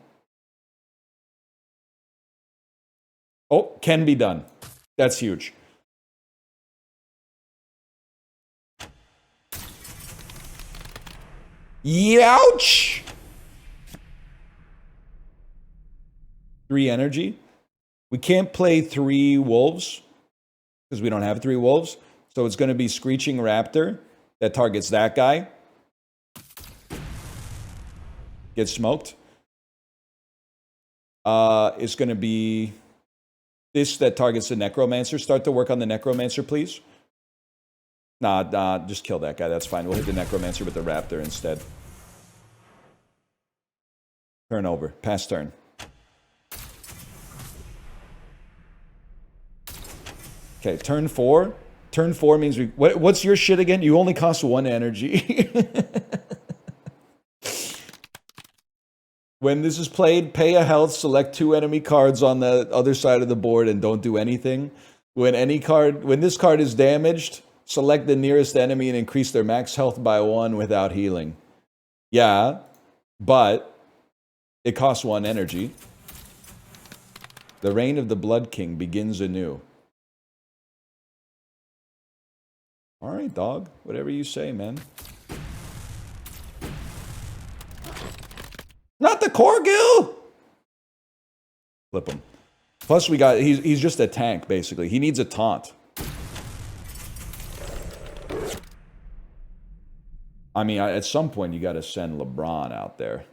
Oh, can be done. That's huge. Youch! 3 energy. We can't play 3 wolves because we don't have 3 wolves. So it's going to be Screeching Raptor that targets that guy. Gets smoked. It's going to be this that targets the Necromancer. Start to work on the Necromancer, please. Nah, just kill that guy. That's fine. We'll hit the Necromancer with the Raptor instead. Turn over. Pass turn. Okay, turn 4. Turn 4 means we... What's your shit again? You only cost 1 energy. When this is played, pay a health, select 2 enemy cards on the other side of the board, and don't do anything. When this card is damaged, select the nearest enemy and increase their max health by 1 without healing. Yeah, but it costs 1 energy. The reign of the Blood King begins anew. All right, dog. Whatever you say, man. Not the Corgil! Flip him. Plus, we got... He's just a tank, basically. He needs a taunt. I mean, at some point, you got to send LeBron out there.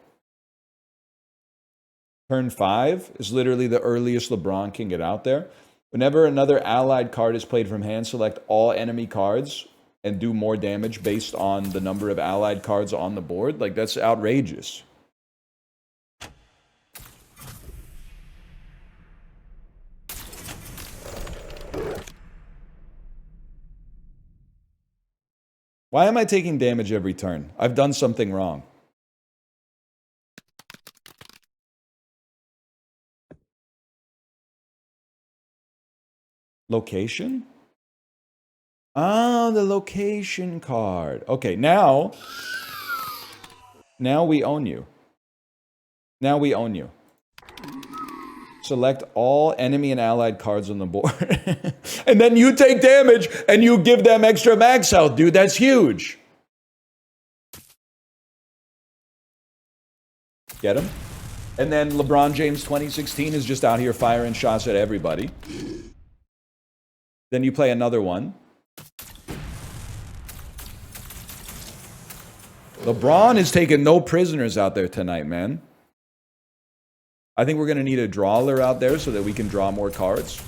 Turn 5 is literally the earliest LeBron can get out there. Whenever another allied card is played from hand, select all enemy cards and do more damage based on the number of allied cards on the board. Like, that's outrageous. Why am I taking damage every turn? I've done something wrong. Location? Ah, the location card. Okay, now we own you. Now we own you. Select all enemy and allied cards on the board. And then you take damage and you give them extra max health, dude. That's huge. Get him? And then LeBron James 2016 is just out here firing shots at everybody. Then you play another one. LeBron is taking no prisoners out there tonight, man. I think we're going to need a drawler out there so that we can draw more cards.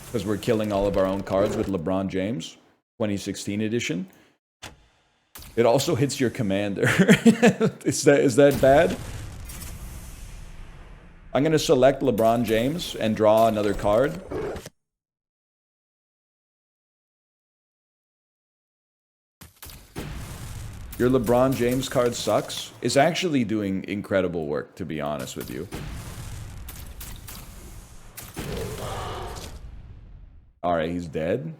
Because we're killing all of our own cards with LeBron James 2016 edition. It also hits your commander. Is that bad? I'm going to select LeBron James and draw another card. Your LeBron James card sucks. It's actually doing incredible work, to be honest with you. Alright, he's dead.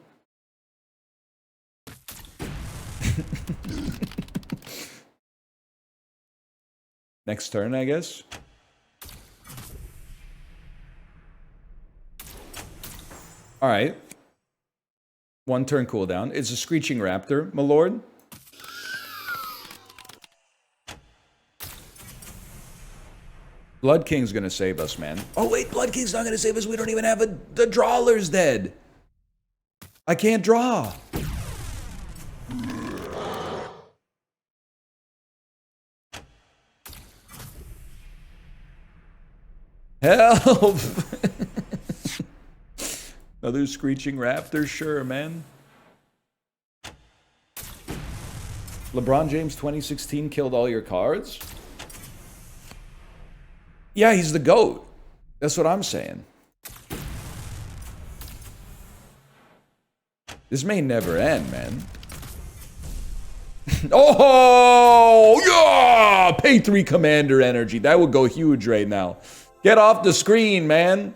Next turn, I guess. Alright. One turn cooldown. It's a Screeching Raptor, my lord. Blood King's gonna save us, man. Oh wait, Blood King's not gonna save us. We don't even have the drawler's dead. I can't draw. Help! Another Screeching Raptor, sure, man. LeBron James 2016 killed all your cards? Yeah, he's the GOAT. That's what I'm saying. This may never end, man. Oh, yeah! Pay 3 commander energy. That would go huge right now. Get off the screen, man.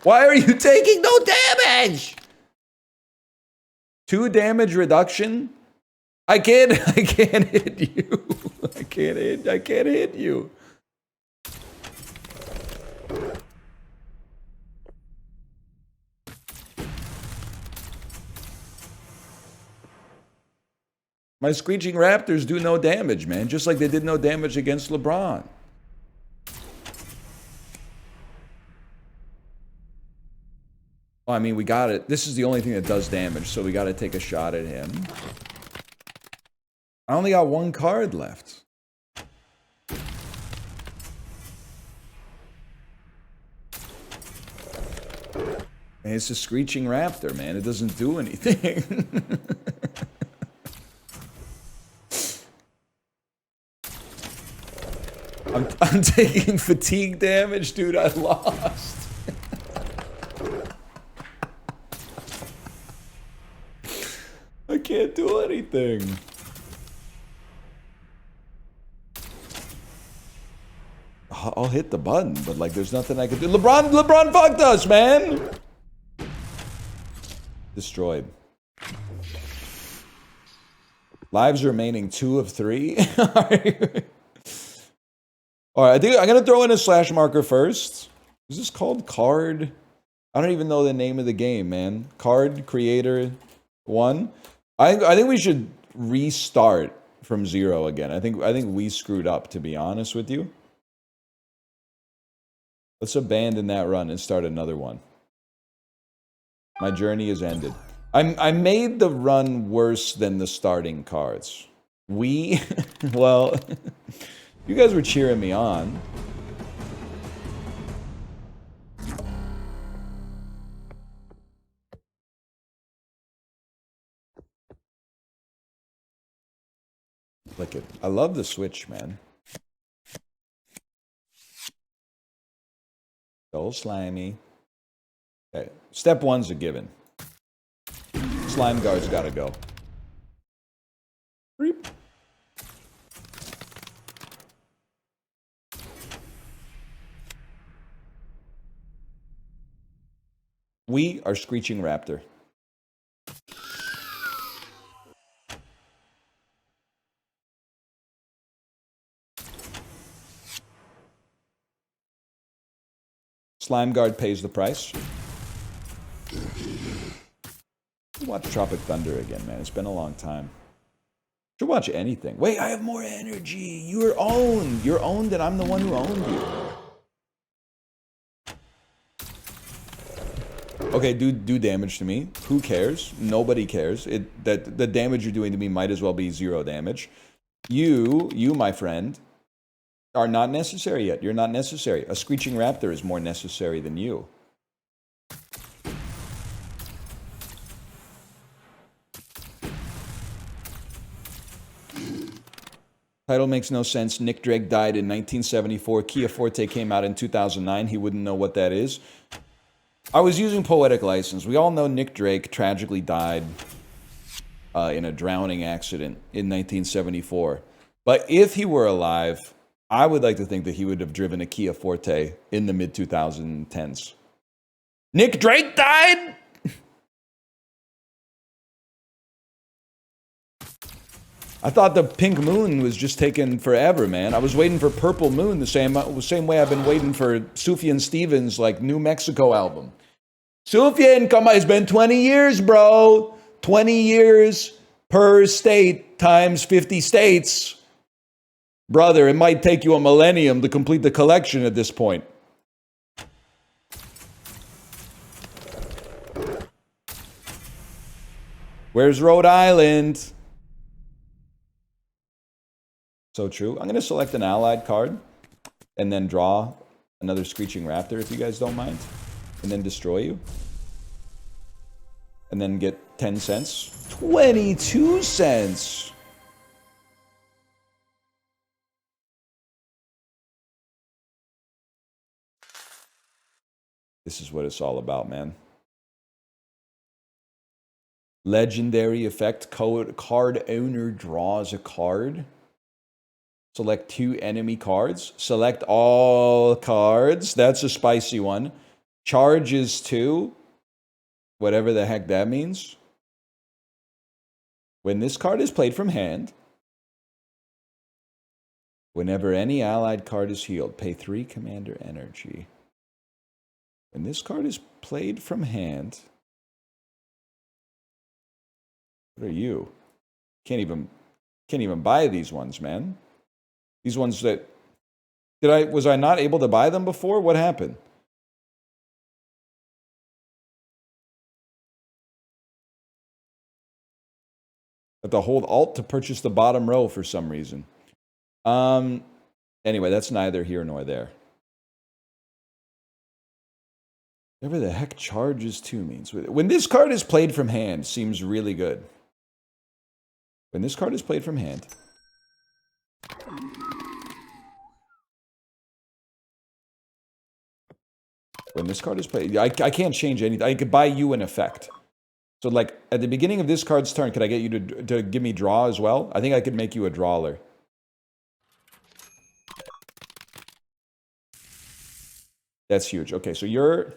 Why are you taking no damage? 2 damage reduction? I can't hit you. I can't hit you. My Screeching Raptors do no damage, man. Just like they did no damage against LeBron. Oh, I mean, we got it. This is the only thing that does damage, so we got to take a shot at him. I only got 1 card left. And it's a Screeching Raptor, man. It doesn't do anything. I'm taking fatigue damage, dude. I lost. I can't do anything. I'll hit the button, but like there's nothing I can do. LeBron fucked us, man. Destroyed. Lives remaining 2 of 3. All right, I think I'm gonna throw in a slash marker first. Is this called Card? I don't even know the name of the game, man. Card Creator 1. I think we should restart from 0 again. I think we screwed up, to be honest with you. Let's abandon that run and start another one. My journey is ended. I made the run worse than the starting cards. Well, you guys were cheering me on. Look it. I love the Switch, man. So slimy. Okay. Step 1's a given. Slime Guard's gotta go. Creep. We are Screeching Raptor. Slime Guard pays the price. Watch Tropic Thunder again, man. It's been a long time. Should watch anything. Wait, I have more energy. You're owned. You're owned and I'm the one who owned you. Okay, do damage to me. Who cares? Nobody cares. That the damage you're doing to me might as well be 0 damage. You, my friend, are not necessary yet. You're not necessary. A Screeching Raptor is more necessary than you. Title makes no sense. Nick Drake died in 1974. Kia Forte came out in 2009. He wouldn't know what that is. I was using poetic license. We all know Nick Drake tragically died in a drowning accident in 1974. But if he were alive, I would like to think that he would have driven a Kia Forte in the mid-2010s. Nick Drake died? I thought the Pink Moon was just taking forever, man. I was waiting for Purple Moon the same way I've been waiting for Sufjan Stevens' like New Mexico album. Sufjan, come on, it's been 20 years, bro. 20 years per state times 50 states. Brother, it might take you a millennium to complete the collection at this point. Where's Rhode Island? So true. I'm going to select an allied card and then draw another Screeching Raptor, if you guys don't mind. And then destroy you. And then get 10 cents. 22 cents! This is what it's all about, man. Legendary effect. Card owner draws a card. Select 2 enemy cards. Select all cards. That's a spicy one. Charges 2. Whatever the heck that means. When this card is played from hand, whenever any allied card is healed, pay 3 commander energy. When this card is played from hand, what are you? Can't even buy these ones, man. These ones that was I not able to buy them before? What happened? I have to hold Alt to purchase the bottom row for some reason. Anyway, that's neither here nor there. Whatever the heck charges 2 means. When this card is played from hand, seems really good. When this card is played from hand. When this card is played, I can't change anything. I could buy you an effect. So, like, at the beginning of this card's turn, could I get you to give me draw as well? I think I could make you a drawer. That's huge. Okay, so you're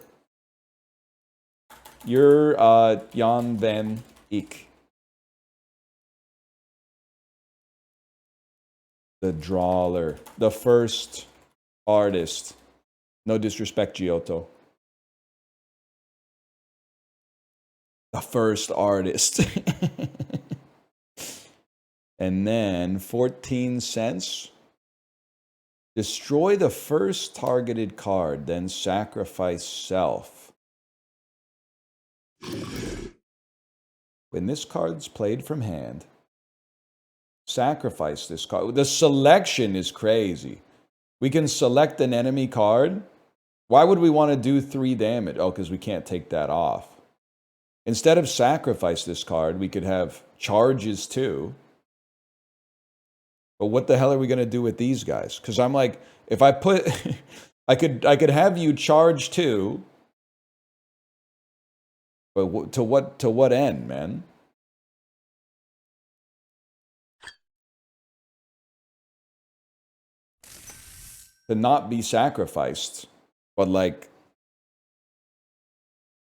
Jan van Eyck. The drawer. The first artist. No disrespect, Giotto. The first artist. And then 14 cents. Destroy the first targeted card, then sacrifice self. When this card's played from hand, sacrifice this card. The selection is crazy. We can select an enemy card. Why would we want to do 3 damage? Oh, because we can't take that off. Instead of sacrifice this card, we could have charges 2. But what the hell are we going to do with these guys? Because I'm like, if I put... I could have you charge 2. But to what end, man? to not be sacrificed, but like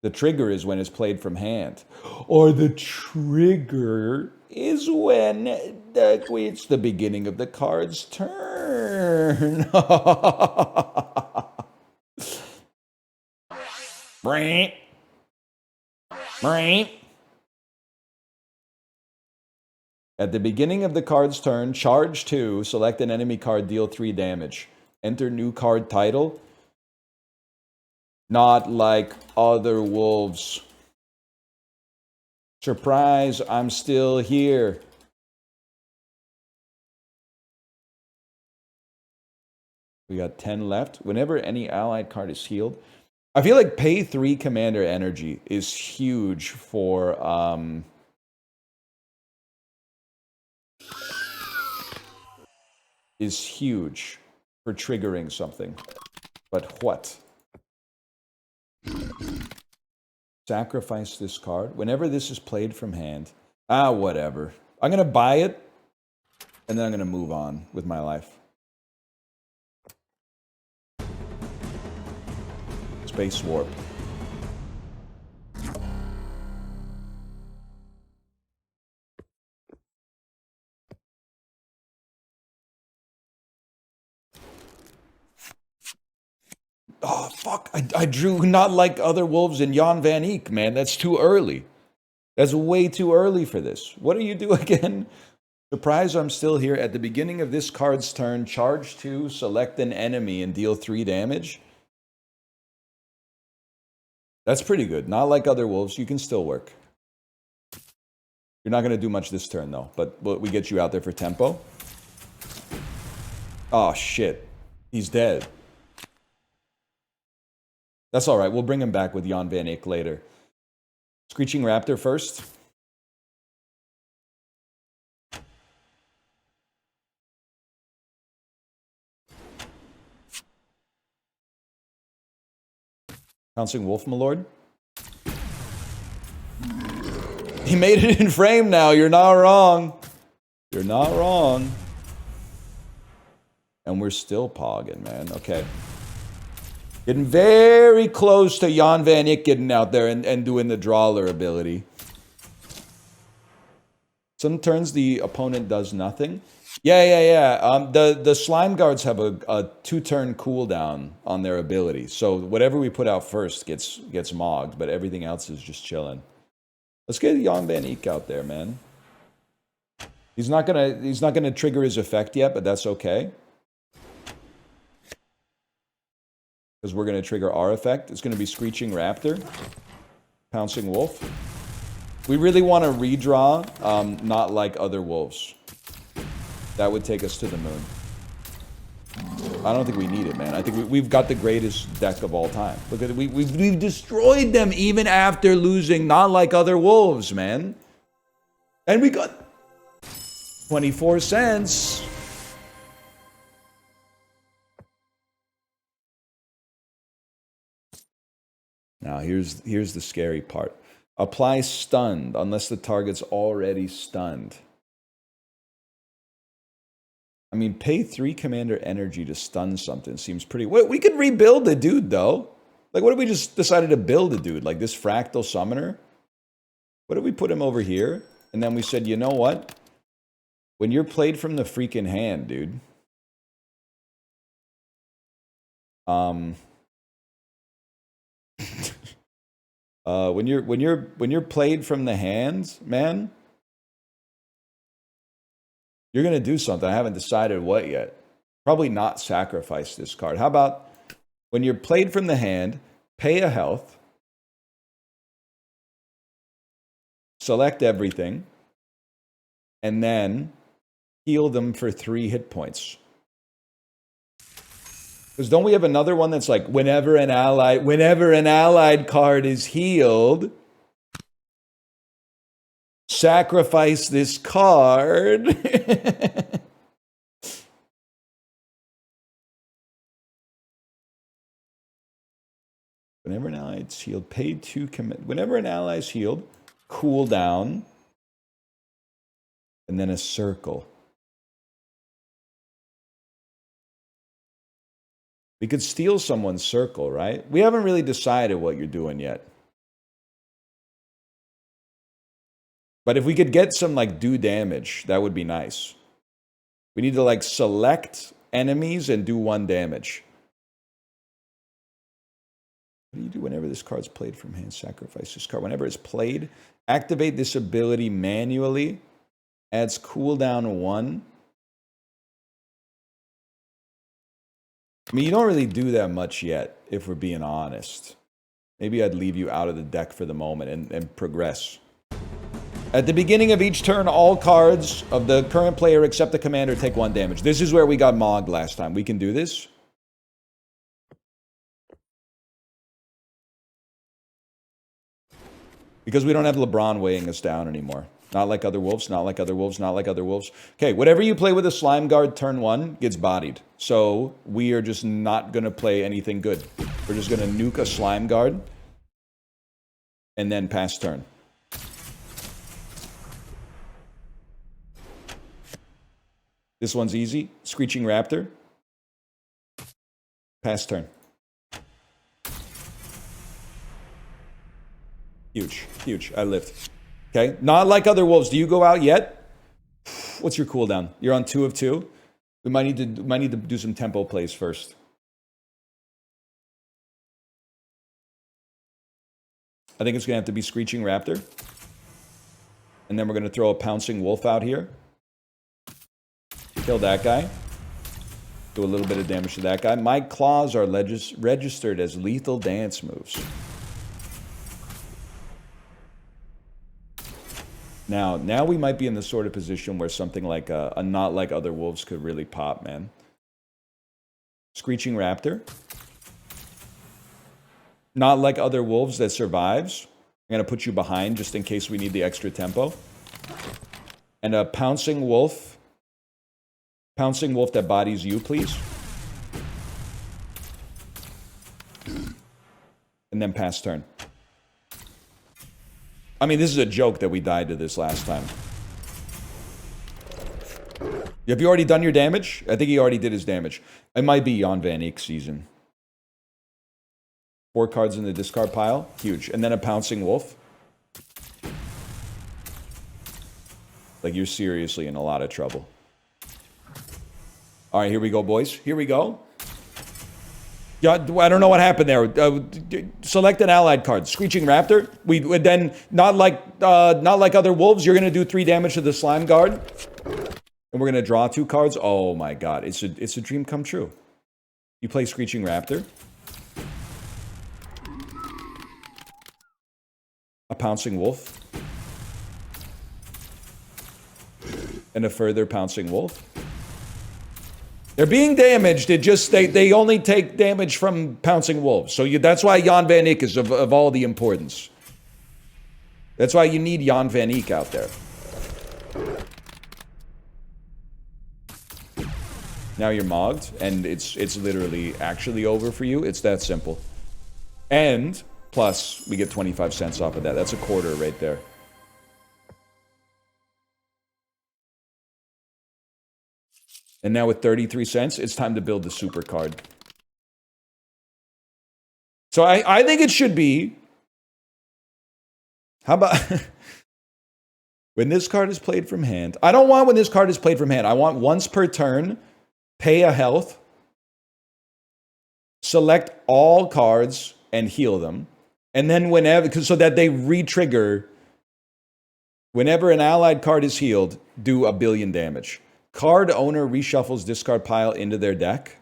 the trigger is when it's played from hand, or the trigger is when it's the beginning of the card's turn. Brain. Brain. At the beginning of the card's turn, charge 2, select an enemy card, deal 3 damage. Enter new card title. Not like other wolves. Surprise, I'm still here. We got 10 left. Whenever any allied card is healed. I feel like pay 3 commander energy is huge for... is huge for triggering something. But what? Sacrifice this card. Whenever this is played from hand. Whatever. I'm going to buy it, and then I'm going to move on with my life. Space Warp. Oh, fuck. I drew not like other wolves in Jan van Eyck, man. That's too early. That's way too early for this. What do you do again? Surprise, I'm still here. At the beginning of this card's turn, charge 2, select an enemy, and deal 3 damage. That's pretty good. Not like other wolves. You can still work. You're not going to do much this turn, though. But we get you out there for tempo. Oh, shit. He's dead. That's all right. We'll bring him back with Jan van Eyck later. Screeching Raptor first. Pouncing Wolf, my lord. He made it in frame now. You're not wrong. You're not wrong. And we're still pogging, man. Okay. Getting very close to Jan van Eyck getting out there and doing the Drawler ability. Some turns the opponent does nothing. Yeah. The Slime Guards have a 2-turn cooldown on their ability. So whatever we put out first gets mogged, but everything else is just chilling. Let's get Jan van Eyck out there, man. He's not gonna trigger his effect yet, but that's okay. Because we're going to trigger our effect. It's going to be Screeching Raptor. Pouncing Wolf. We really want to redraw, not like other wolves. That would take us to the moon. I don't think we need it, man. I think we've got the greatest deck of all time. Look at it. We've destroyed them even after losing not like other wolves, man. And we got 24 cents. Now, here's the scary part. Apply stunned unless the target's already stunned. I mean, pay 3 commander energy to stun something seems pretty... We could rebuild the dude, though. Like, what if we just decided to build a dude? Like this Fractal Summoner? What if we put him over here? And then we said, you know what? When you're played from the freaking hand, dude... when you're played from the hands, man, you're gonna do something. I haven't decided what yet. Probably not sacrifice this card. How about when you're played from the hand, pay a health, select everything, and then heal them for 3 hit points. Because don't we have another one that's like, whenever an allied card is healed, sacrifice this card. Whenever an ally is healed, pay 2 commit. Whenever an ally is healed, cool down, and then a circle. We could steal someone's circle, right? We haven't really decided what you're doing yet. But if we could get some, like, do damage, that would be nice. We need to, like, select enemies and do 1 damage. What do you do whenever this card's played from hand? Sacrifice this card. Whenever it's played, activate this ability manually. Adds cooldown 1. I mean, you don't really do that much yet, if we're being honest. Maybe I'd leave you out of the deck for the moment and progress. At the beginning of each turn, all cards of the current player except the commander take 1 damage. This is where we got mogged last time. We can do this. Because we don't have LeBron weighing us down anymore. Not like other wolves, not like other wolves, not like other wolves. Okay, whatever you play with a slime guard turn 1 gets bodied. So we are just not going to play anything good. We're just going to nuke a slime guard. And then pass turn. This one's easy. Screeching Raptor. Pass turn. Huge, huge. I lived. Okay, not like other wolves. Do you go out yet? What's your cooldown? You're on 2 of 2. We might need to do some tempo plays first. I think it's gonna have to be Screeching Raptor, and then we're gonna throw a Pouncing Wolf out here. Kill that guy. Do a little bit of damage to that guy. My claws are registered as lethal dance moves. Now we might be in the sort of position where something like a not like other wolves could really pop, man. Screeching Raptor. Not like other wolves that survives. I'm going to put you behind just in case we need the extra tempo. And a Pouncing Wolf. Pouncing Wolf that bodies you, please. And then pass turn. I mean, this is a joke that we died to this last time. Have you already done your damage? I think he already did his damage. It might be Jan van Eyck season. 4 cards in the discard pile. Huge. And then a Pouncing Wolf. Like, you're seriously in a lot of trouble. All right, here we go, boys. Here we go. Yeah, I don't know what happened there. Select an allied card. Screeching Raptor. We would then, not like other wolves, you're going to do 3 damage to the slime guard. And we're going to draw 2 cards. Oh my god, it's a dream come true. You play Screeching Raptor. A Pouncing Wolf. And a further Pouncing Wolf. They're being damaged. It just they only take damage from Pouncing Wolves. So that's why Jan van Eyck is of all the importance. That's why you need Jan van Eyck out there. Now you're mogged, and it's literally actually over for you. It's that simple. And plus, we get 25 cents off of that. That's a quarter right there. And now with 33 cents, it's time to build the super card. So I think it should be... How about... when this card is played from hand... I don't want when this card is played from hand. I want once per turn, pay a health, select all cards, and heal them. And then whenever... so that they re-trigger... Whenever an allied card is healed, do 1 billion damage. Card owner reshuffles discard pile into their deck,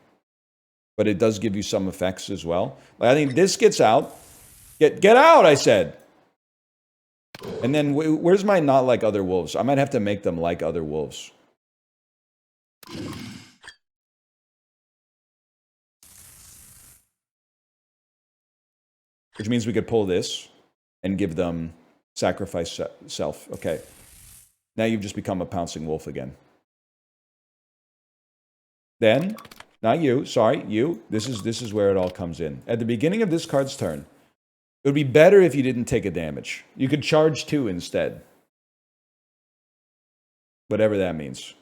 but it does give you some effects as well. Like, I think this gets out. Get out, I said. And then where's my not like other wolves? I might have to make them like other wolves. Which means we could pull this and give them sacrifice self. Okay. Now you've just become a Pouncing Wolf again. Then, not you, sorry, you. This is where it all comes in. At the beginning of this card's turn, it would be better if you didn't take a damage. You could charge 2 instead. Whatever that means.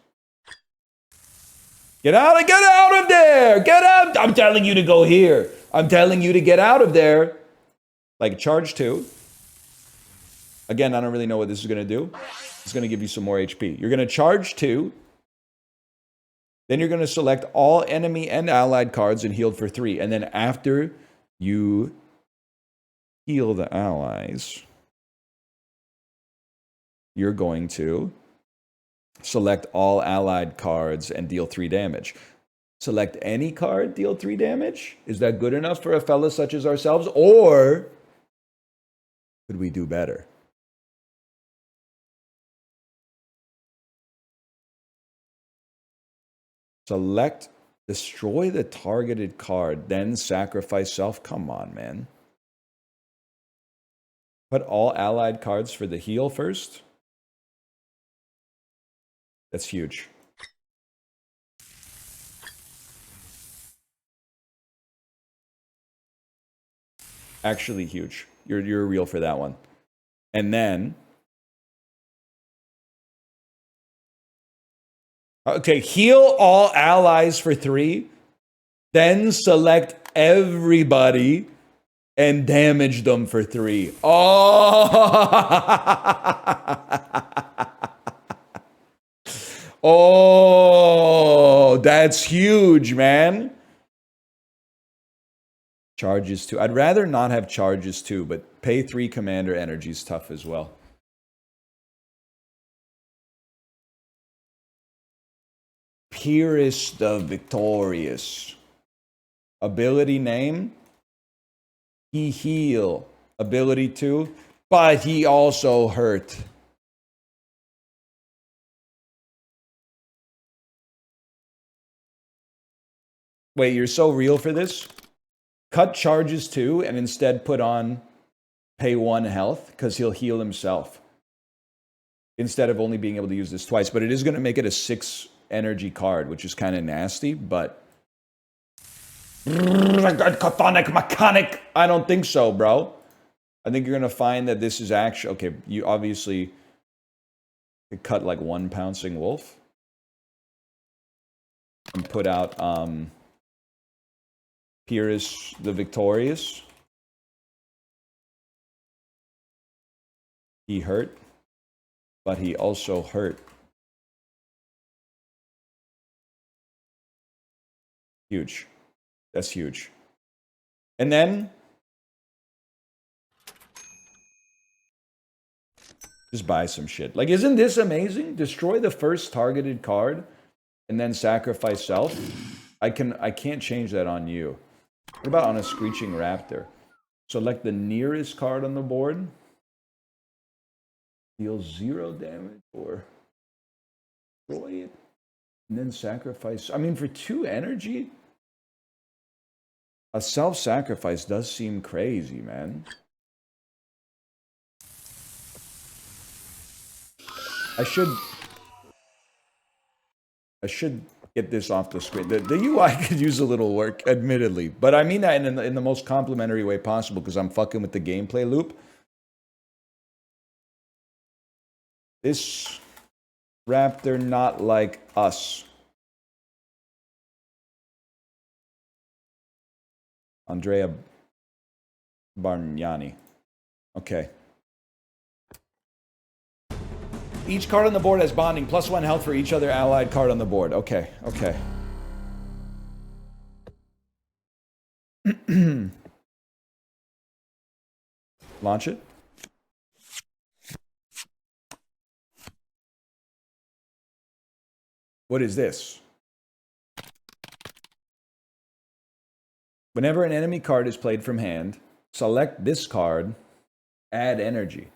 Get out of there! Get out! I'm telling you to go here. I'm telling you to get out of there. Like, charge 2. Again, I don't really know what this is going to do. It's going to give you some more HP. You're going to charge 2. Then you're going to select all enemy and allied cards and healed for 3. And then after you heal the allies, you're going to select all allied cards and deal 3 damage. Select any card, deal 3 damage? Is that good enough for a fella such as ourselves? Or could we do better? Select, destroy the targeted card, then sacrifice self. Come on, man. Put all allied cards for the heal first. That's huge. Actually huge. You're real for that one. And then, okay, heal all allies for 3. Then select everybody and damage them for 3. Oh, that's huge, man. Charges 2. I'd rather not have charges 2, but pay 3 commander energy is tough as well. Pyrrhus the Victorious. Ability name, he heal. Ability 2, but he also hurt. Wait, you're so real for this? Cut charges 2 and instead put on pay 1 health because he'll heal himself. Instead of only being able to use this twice. But it is going to make it a 6 energy card, which is kind of nasty, but... Chthonic mechanic! I don't think so, bro. I think you're going to find that this is actually... Okay, you obviously could cut like 1 Pouncing Wolf. And put out Pyrrhus the Victorious. He hurt, but he also hurt. Huge. That's huge. And then just buy some shit. Like, isn't this amazing? Destroy the first targeted card and then sacrifice self. I can't change that on you. What about on a Screeching Raptor? Select the nearest card on the board. Deal 0 damage or destroy it. And then sacrifice. I mean, for 2 energy, a self-sacrifice does seem crazy, man. I should get this off the screen. The UI could use a little work, admittedly. But I mean that in the most complimentary way possible because I'm fucking with the gameplay loop. This Raptor not like us. Andrea Bargnani. Okay. Each card on the board has bonding, plus 1 health for each other allied card on the board. Okay, okay. Launch it. What is this? Whenever an enemy card is played from hand, select this card, add energy.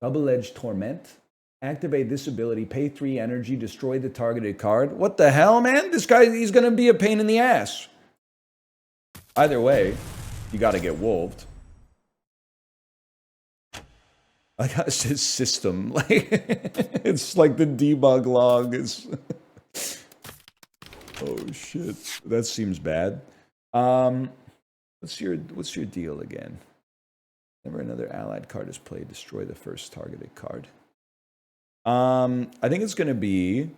Double-Edged Torment. Activate this ability, pay 3 energy, destroy the targeted card. What the hell, man? This guy, he's going to be a pain in the ass. Either way, you got to get wolved. I got his system. Like, it's like the debug log is... Oh, shit. That seems bad. What's your deal again? Whenever another allied card is played, destroy the first targeted card. I think it's gonna be.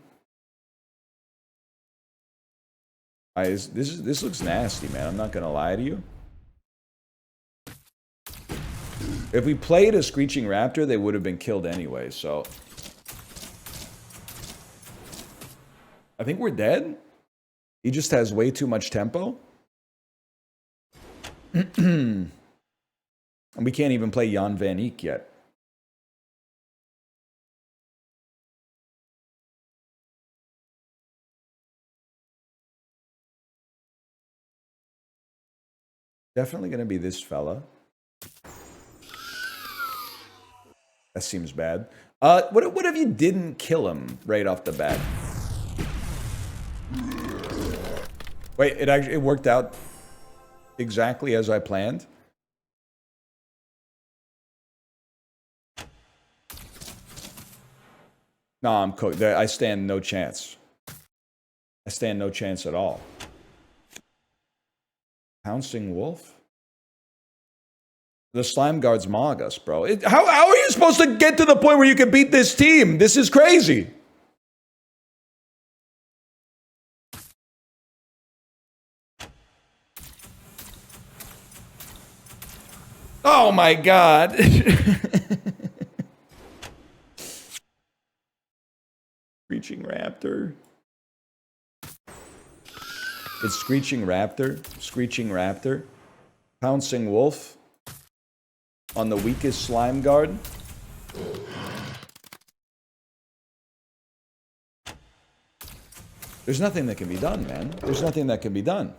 This looks nasty, man. I'm not gonna lie to you. If we played a Screeching Raptor, they would have been killed anyway, so... I think we're dead. He just has way too much tempo. And we can't even play Jan van Eyck yet. Definitely gonna be this fella. That seems bad. What if you didn't kill him right off the bat? Wait, it worked out exactly as I planned. No, I'm cooked. I stand no chance. I stand no chance at all. Pouncing Wolf? The Slime Guards mog us, bro. How are you supposed to get to the point where you can beat this team? This is crazy. Oh my god. Screeching Raptor. It's Screeching Raptor. Screeching Raptor. Pouncing Wolf. On the weakest Slime Guard. There's nothing that can be done, man. There's nothing that can be done.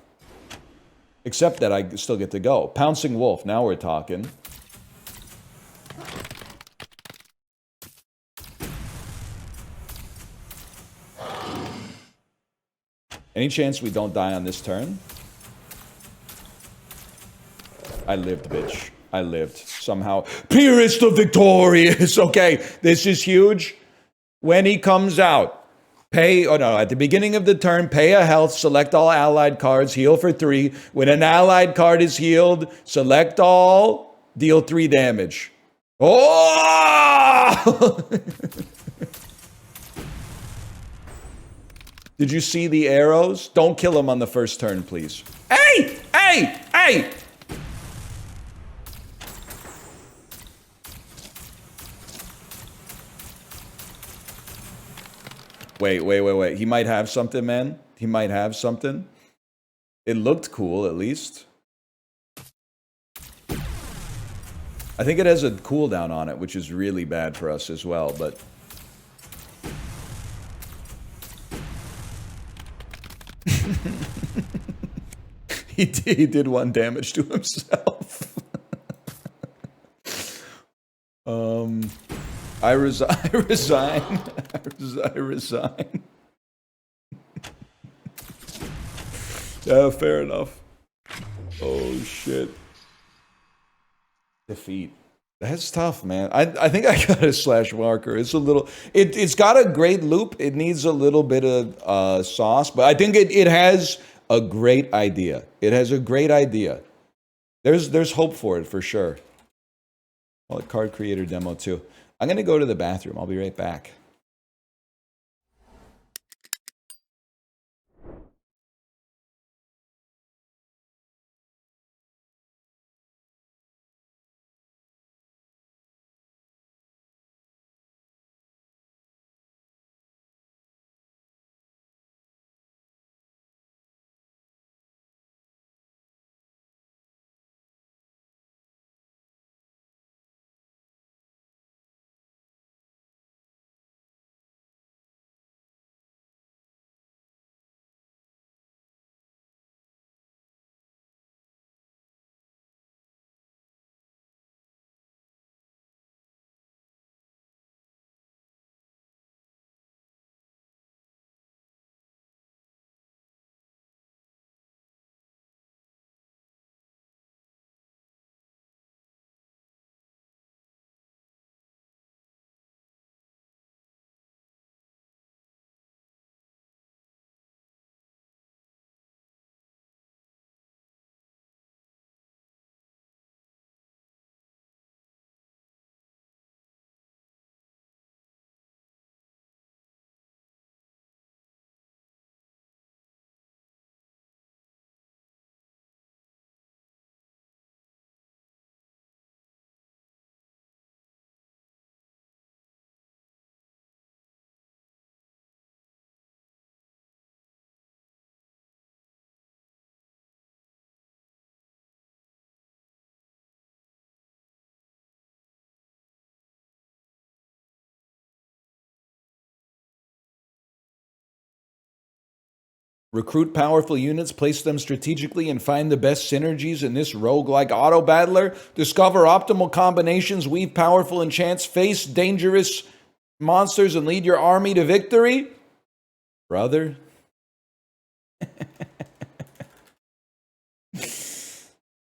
Except that I still get to go. Pouncing Wolf. Now we're talking. Any chance we don't die on this turn? I lived, bitch. I lived. Somehow. Pyrrhus the Victorious! Okay, this is huge. When he comes out, pay... Oh, no. At the beginning of the turn, pay a health, select all allied cards, heal for 3. When an allied card is healed, select all, deal 3 damage. Oh! Did you see the arrows? Don't kill him on the first turn, please. Hey! Hey! Hey! Wait. He might have something, man. He might have something. It looked cool, at least. I think it has a cooldown on it, which is really bad for us as well, but... He did 1 damage to himself. I resign. Yeah, fair enough. Oh, shit. Defeat. That's tough, man. I think I got a slash marker. It's a little... It's got a great loop. It needs a little bit of sauce, but I think it has a great idea. It has a great idea. There's hope for it, for sure. Call it card creator demo, too. I'm going to go to the bathroom. I'll be right back. Recruit powerful units, place them strategically, and find the best synergies in this roguelike auto battler. Discover optimal combinations, weave powerful enchants, face dangerous monsters, and lead your army to victory. Brother.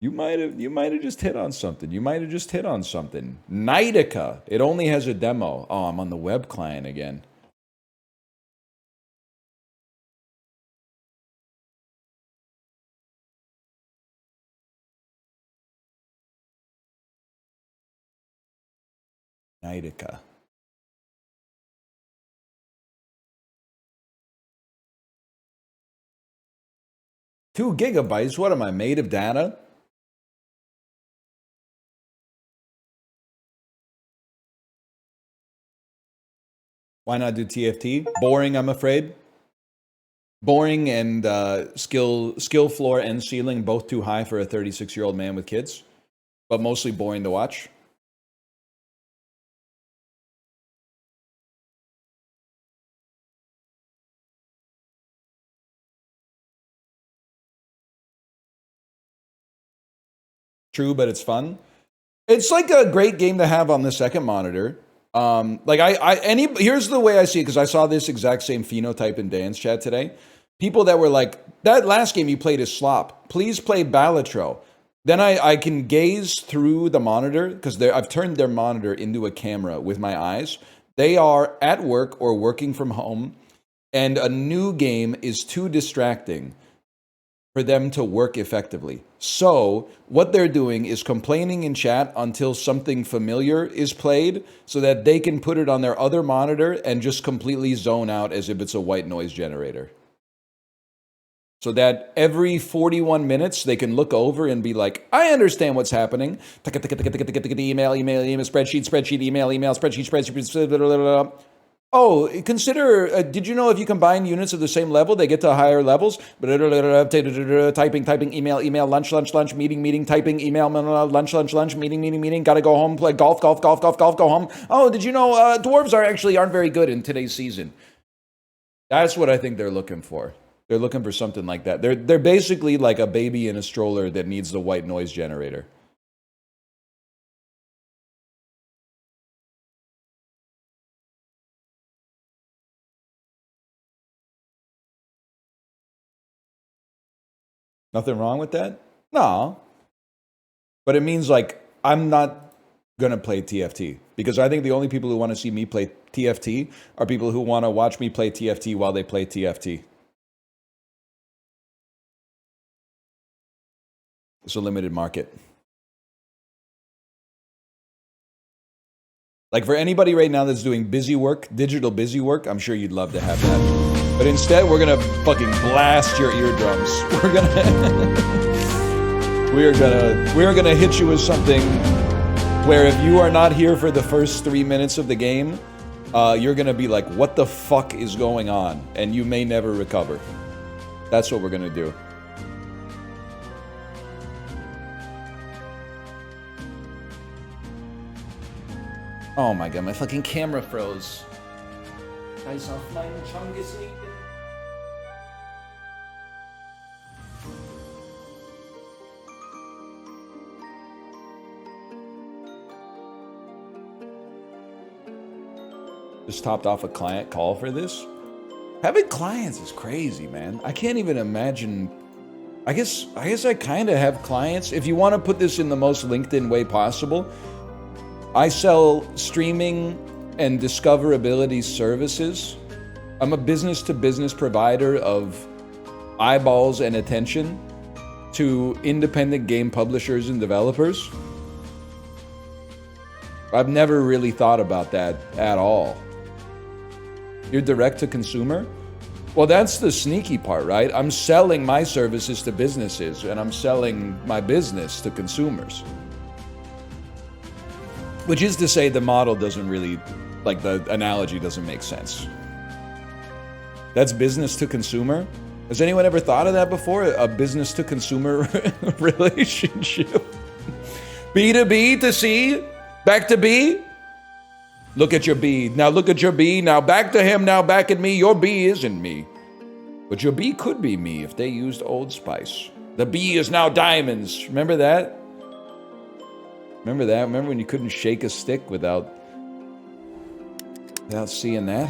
You might have just hit on something. Knightica. It only has a demo. Oh, I'm on the web client again. Knightica. Two gigabytes? What am I, made of data? Why not do TFT? Boring, I'm afraid. Boring and skill floor and ceiling both too high for a 36-year-old man with kids, but mostly boring to watch. True, but it's fun. It's like a great game to have on the second monitor. Here's the way I see it, because I saw this exact same phenotype in Dan's chat today. People that were like, that last game you played is slop. Please play Balatro. Then I can gaze through the monitor, because I've turned their monitor into a camera with my eyes. They are at work or working from home, and a new game is too distracting for them to work effectively. So what they're doing is complaining in chat until something familiar is played so that they can put it on their other monitor and just completely zone out as if it's a white noise generator. So that every 41 minutes they can look over and be like, I understand what's happening. Email, spreadsheet, email, spreadsheet. Oh, consider, did you know if you combine units of the same level, they get to higher levels? Typing, email, lunch, meeting, typing, email, lunch, meeting, gotta go home, play golf, go home. Oh, did you know dwarves aren't very good in today's season? That's what I think they're looking for. They're looking for something like that. They're basically like a baby in a stroller that needs the white noise generator. Nothing wrong with that? No. But it means like I'm not going to play TFT, because I think the only people who want to see me play TFT are people who want to watch me play TFT while they play TFT. It's a limited market. Like for anybody right now that's doing busy work, digital busy work, I'm sure you'd love to have that. But instead, we're gonna fucking blast your eardrums. We're gonna hit you with something where if you are not here for the first 3 minutes of the game, you're gonna be like, what the fuck is going on? And you may never recover. That's what we're gonna do. Oh my god, my fucking camera froze. Guys, auf meinen Chungus liegen. Just topped off a client call for this. Having clients is crazy, man. I can't even imagine. I guess I kind of have clients. If you want to put this in the most LinkedIn way possible, I sell streaming and discoverability services. I'm a business-to-business provider of eyeballs and attention to independent game publishers and developers. I've never really thought about that at all. You're direct to consumer? Well, that's the sneaky part, right? I'm selling my services to businesses, and I'm selling my business to consumers. Which is to say, the model doesn't really, like the analogy doesn't make sense. That's business to consumer? Has anyone ever thought of that before? A business to consumer relationship? B to B to C? Back to B? Look at your B. Now look at your B. Now back to him. Now back at me. Your B isn't me. But your B could be me if they used Old Spice. The B is now diamonds. Remember that? Remember that? Remember when you couldn't shake a stick without seeing that?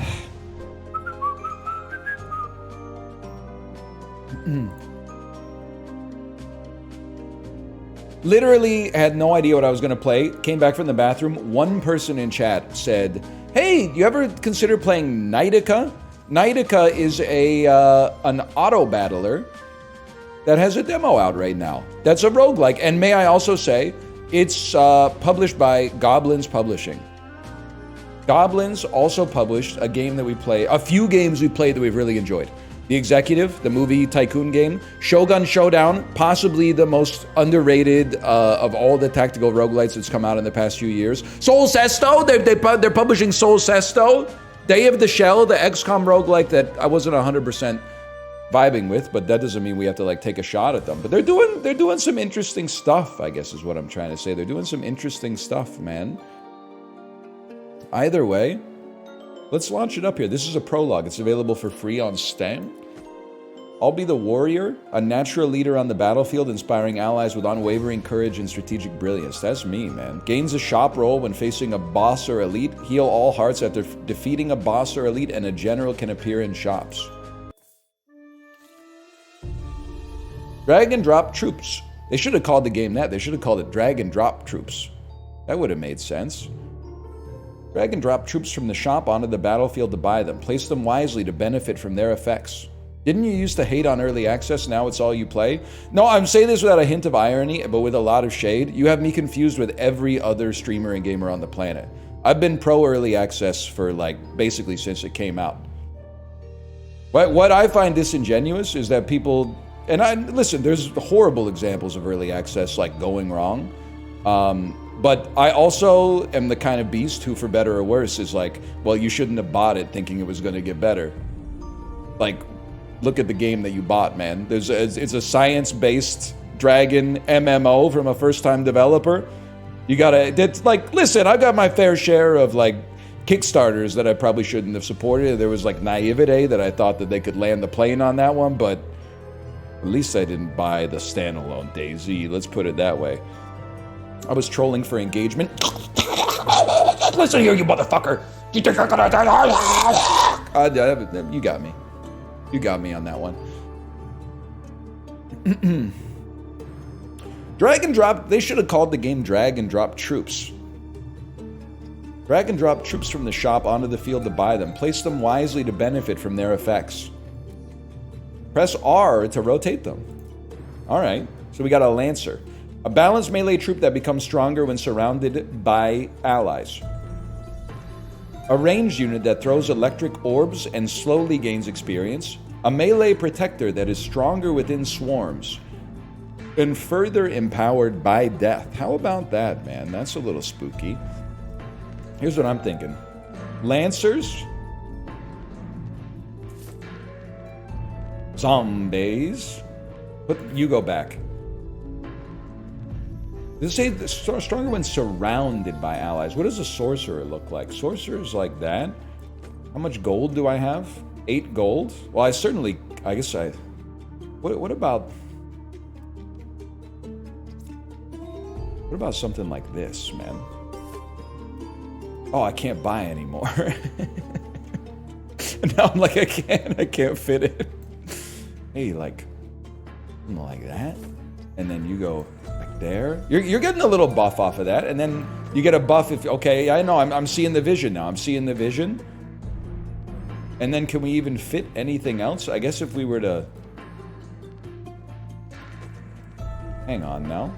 Literally had no idea what I was going to play. Came back from the bathroom. One person in chat said, hey, you ever consider playing Knightica? Knightica is an auto battler that has a demo out right now. That's a roguelike. And may I also say, it's published by Goblins Publishing. Goblins also published a game that we play, a few games we played that we've really enjoyed. The Executive, the movie tycoon game, Shogun Showdown, possibly the most underrated of all the tactical roguelites that's come out in the past few years. Soul Sesto, they're publishing Soul Sesto. Day of the Shell, the XCOM roguelike that I wasn't 100% vibing with, but that doesn't mean we have to like take a shot at them. But they're doing some interesting stuff, I guess is what I'm trying to say. They're doing some interesting stuff, man. Either way, let's launch it up here. This is a prologue. It's available for free on Steam. I'll be the warrior, a natural leader on the battlefield, inspiring allies with unwavering courage and strategic brilliance. That's me, man. Gains a shop roll when facing a boss or elite. Heal all hearts after defeating a boss or elite, and a general can appear in shops. Drag and drop troops. They should have called the game that. They should have called it drag and drop troops. That would have made sense. Drag and drop troops from the shop onto the battlefield to buy them. Place them wisely to benefit from their effects. Didn't you used to hate on early access? Now it's all you play? No, I'm saying this without a hint of irony, but with a lot of shade. You have me confused with every other streamer and gamer on the planet. I've been pro early access for like basically since it came out. But what I find disingenuous is that people, and listen, there's horrible examples of early access like going wrong. But I also am the kind of beast who, for better or worse, is like, well, you shouldn't have bought it thinking it was going to get better. Like, look at the game that you bought, man. It's a science-based dragon MMO from a first-time developer. You gotta, it's like, listen, I've got my fair share of like Kickstarters that I probably shouldn't have supported. There was like naivete that I thought that they could land the plane on that one, but at least I didn't buy the standalone DayZ. Let's put it that way. I was trolling for engagement. Listen here, you motherfucker. You think I'm gonna die? You got me. You got me on that one. Drag and drop. They should have called the game Drag and Drop Troops. Drag and drop troops from the shop onto the field to buy them. Place them wisely to benefit from their effects. Press R to rotate them. All right. So we got a Lancer. A balanced melee troop that becomes stronger when surrounded by allies. A ranged unit that throws electric orbs and slowly gains experience. A melee protector that is stronger within swarms. And further empowered by death. How about that, man? That's a little spooky. Here's what I'm thinking. Lancers. Zombies. But you go back. Does it say stronger when surrounded by allies? What does a sorcerer look like? Sorcerers like that? How much gold do I have? 8 gold? Well, I guess I... What about... What about something like this, man? Oh, I can't buy anymore. Now I'm like, I can't fit it. Hey, like that? And then you go... there. You're getting a little buff off of that, and then you get a buff if, okay, I know, I'm seeing the vision now. I'm seeing the vision. And then can we even fit anything else? I guess if we were to... Hang on now.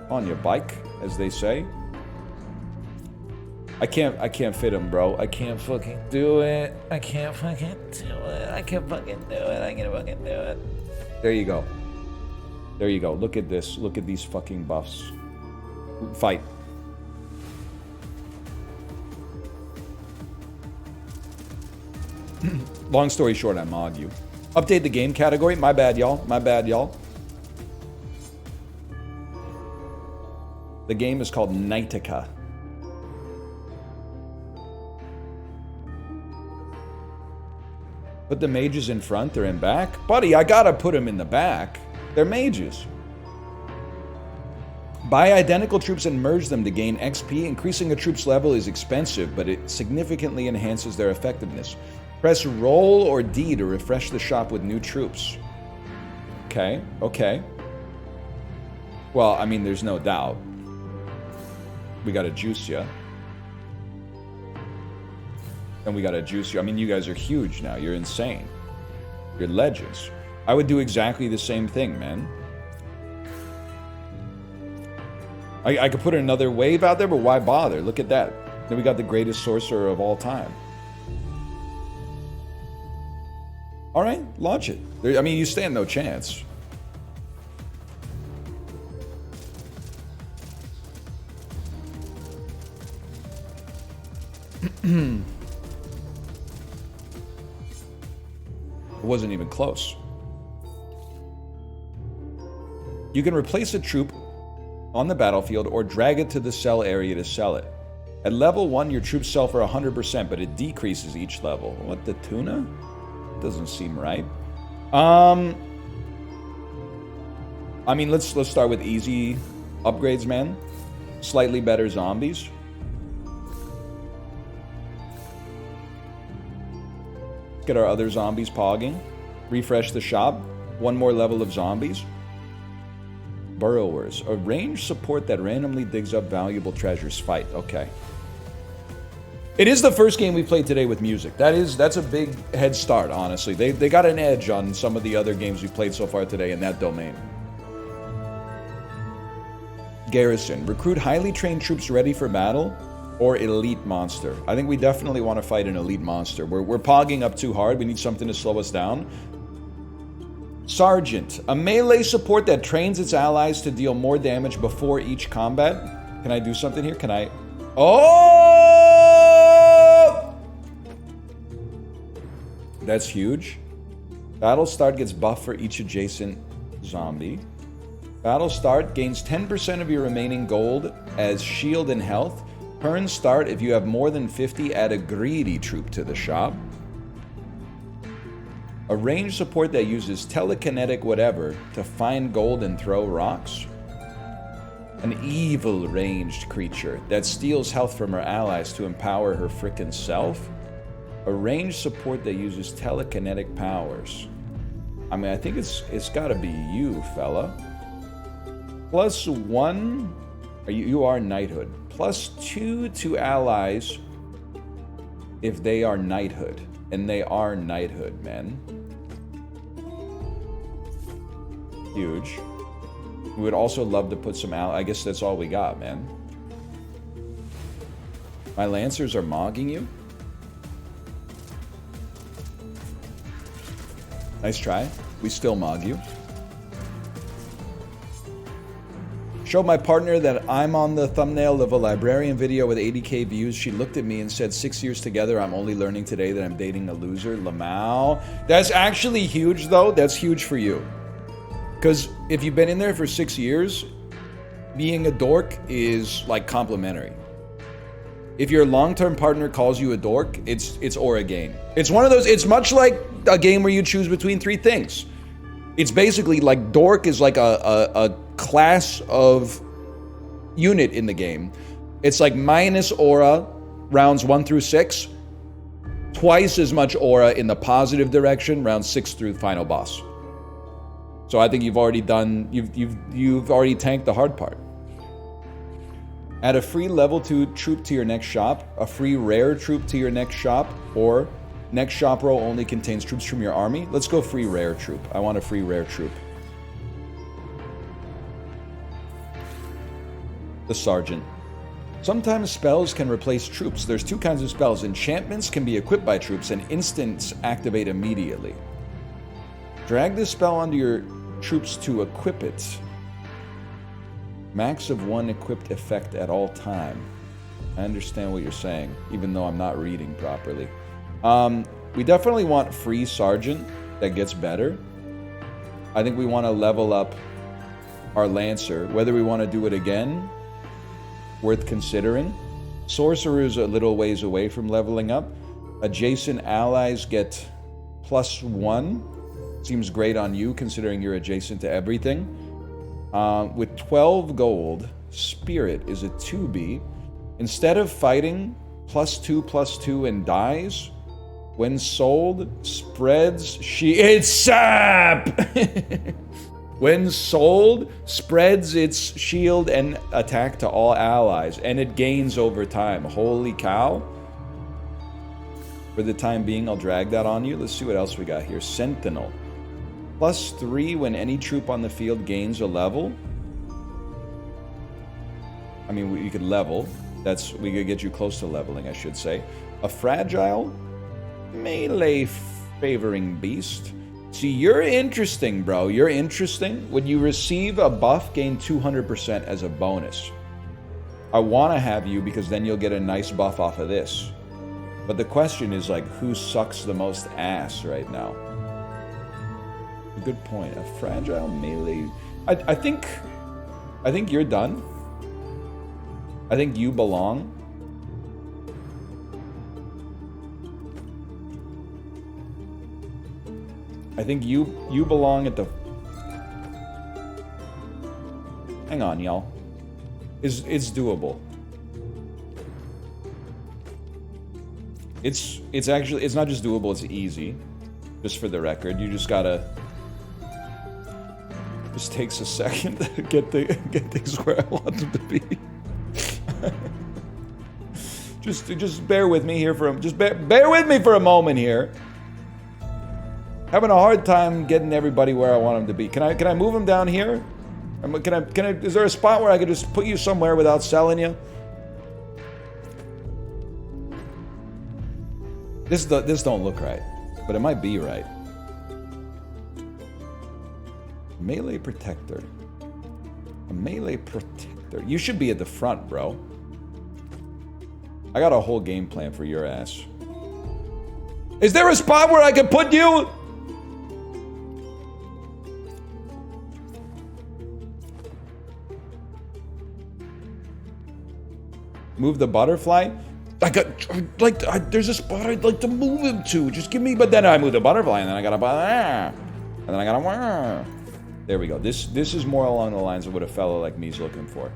On your bike, as they say. I can't fit him, bro. I can't fucking do it. I can't fucking do it. There you go. There you go. Look at this. Look at these fucking buffs. Fight. Long story short, I mod you. Update the game category. My bad, y'all. My bad, y'all. The game is called Knightica. Put the mages in front or in back? Buddy, I gotta put them in the back. They're mages. Buy identical troops and merge them to gain XP. Increasing a troop's level is expensive, but it significantly enhances their effectiveness. Press roll or D to refresh the shop with new troops. Okay, okay. Well, I mean, there's no doubt. We gotta juice ya. And we gotta juice you. I mean, you guys are huge now. You're insane. You're legends. I would do exactly the same thing, man. I could put another wave out there, but why bother? Look at that. Then we got the greatest sorcerer of all time. All right, launch it. I mean, you stand no chance. It wasn't even close. You can replace a troop on the battlefield or drag it to the sell area to sell it. At level 1, your troops sell for 100%, but it decreases each level. What, the tuna? Doesn't seem right. I mean, let's start with easy upgrades, man. Slightly better zombies. Get our other zombies pogging. Refresh the shop. One more level of zombies. Burrowers. A ranged support that randomly digs up valuable treasures. Fight. Okay. It is the first game we played today with music. That's a big head start, honestly. They got an edge on some of the other games we played so far today in that domain. Garrison. Recruit highly trained troops ready for battle or elite monster. I think we definitely want to fight an elite monster. We're pogging up too hard. We need something to slow us down. Sergeant. A melee support that trains its allies to deal more damage before each combat. Can I do something here? Can I... Oh! That's huge. Battle start gets buffed for each adjacent zombie. Battle start gains 10% of your remaining gold as shield and health. Turn start, if you have more than 50, add a greedy troop to the shop. A ranged support that uses telekinetic whatever to find gold and throw rocks. An evil ranged creature that steals health from her allies to empower her frickin' self. A ranged support that uses telekinetic powers. I mean, I think it's gotta be you, fella. +1, you are knighthood. +2 to allies if they are knighthood. And they are knighthood, man. Huge. We would also love to put some I guess that's all we got, man. My lancers are mogging you. Nice try. We still mog you. Showed my partner that I'm on the thumbnail of a librarian video with 80k views. She looked at me and said, 6 years together, I'm only learning today that I'm dating a loser. Lamau. That's actually huge, though. That's huge for you. Because if you've been in there for 6 years, being a dork is, like, complimentary. If your long-term partner calls you a dork, it's aura gain. It's one of those, it's much like a game where you choose between 3 things. It's basically like dork is like a class of unit in the game. It's like minus aura rounds 1 through 6, twice as much aura in the positive direction rounds 6 through the final boss. So I think you've already done, you've already tanked the hard part. Add a free level 2 troop to your next shop, a free rare troop to your next shop, or next shop row only contains troops from your army. Let's go free rare troop. I want a free rare troop. The Sergeant. Sometimes spells can replace troops. There's 2 kinds of spells. Enchantments can be equipped by troops and instants activate immediately. Drag this spell onto your troops to equip it. Max of 1 equipped effect at all time. I understand what you're saying, even though I'm not reading properly. We definitely want free Sergeant that gets better. I think we want to level up our Lancer. Whether we want to do it again, worth considering. Sorcerer's a little ways away from leveling up. Adjacent allies get +1. Seems great on you, considering you're adjacent to everything. With 12 gold, Spirit is a 2B. Instead of fighting, +2/+2 and dies. When sold, spreads it's sap! When sold, spreads its shield and attack to all allies, and it gains over time. Holy cow. For the time being, I'll drag that on you. Let's see what else we got here. Sentinel. +3 when any troop on the field gains a level. I mean, we could level. We could get you close to leveling, I should say. A fragile melee favoring beast. See, you're interesting, bro. You're interesting. When you receive a buff, gain 200% as a bonus. I want to have you because then you'll get a nice buff off of this. But the question is, like, who sucks the most ass right now? Good point. A fragile melee. I think you're done. I think you belong. I think you belong at the... Hang on, y'all. It's doable. It's actually, it's not just doable, it's easy. Just for the record, you just gotta... Just takes a second to get things where I want them to be. just bear with me here bear with me for a moment here. Having a hard time getting everybody where I want them to be. Can I move them down here? Is there a spot where I could just put you somewhere without selling you? This don't look right, but it might be right. Melee protector. A melee protector. You should be at the front, bro. I got a whole game plan for your ass. Is there a spot where I can put you? Move the butterfly? There's a spot I'd like to move him to. Just give me, but then I move the butterfly and then I gotta, and then I gotta, there we go. This is more along the lines of what a fellow like me's looking for.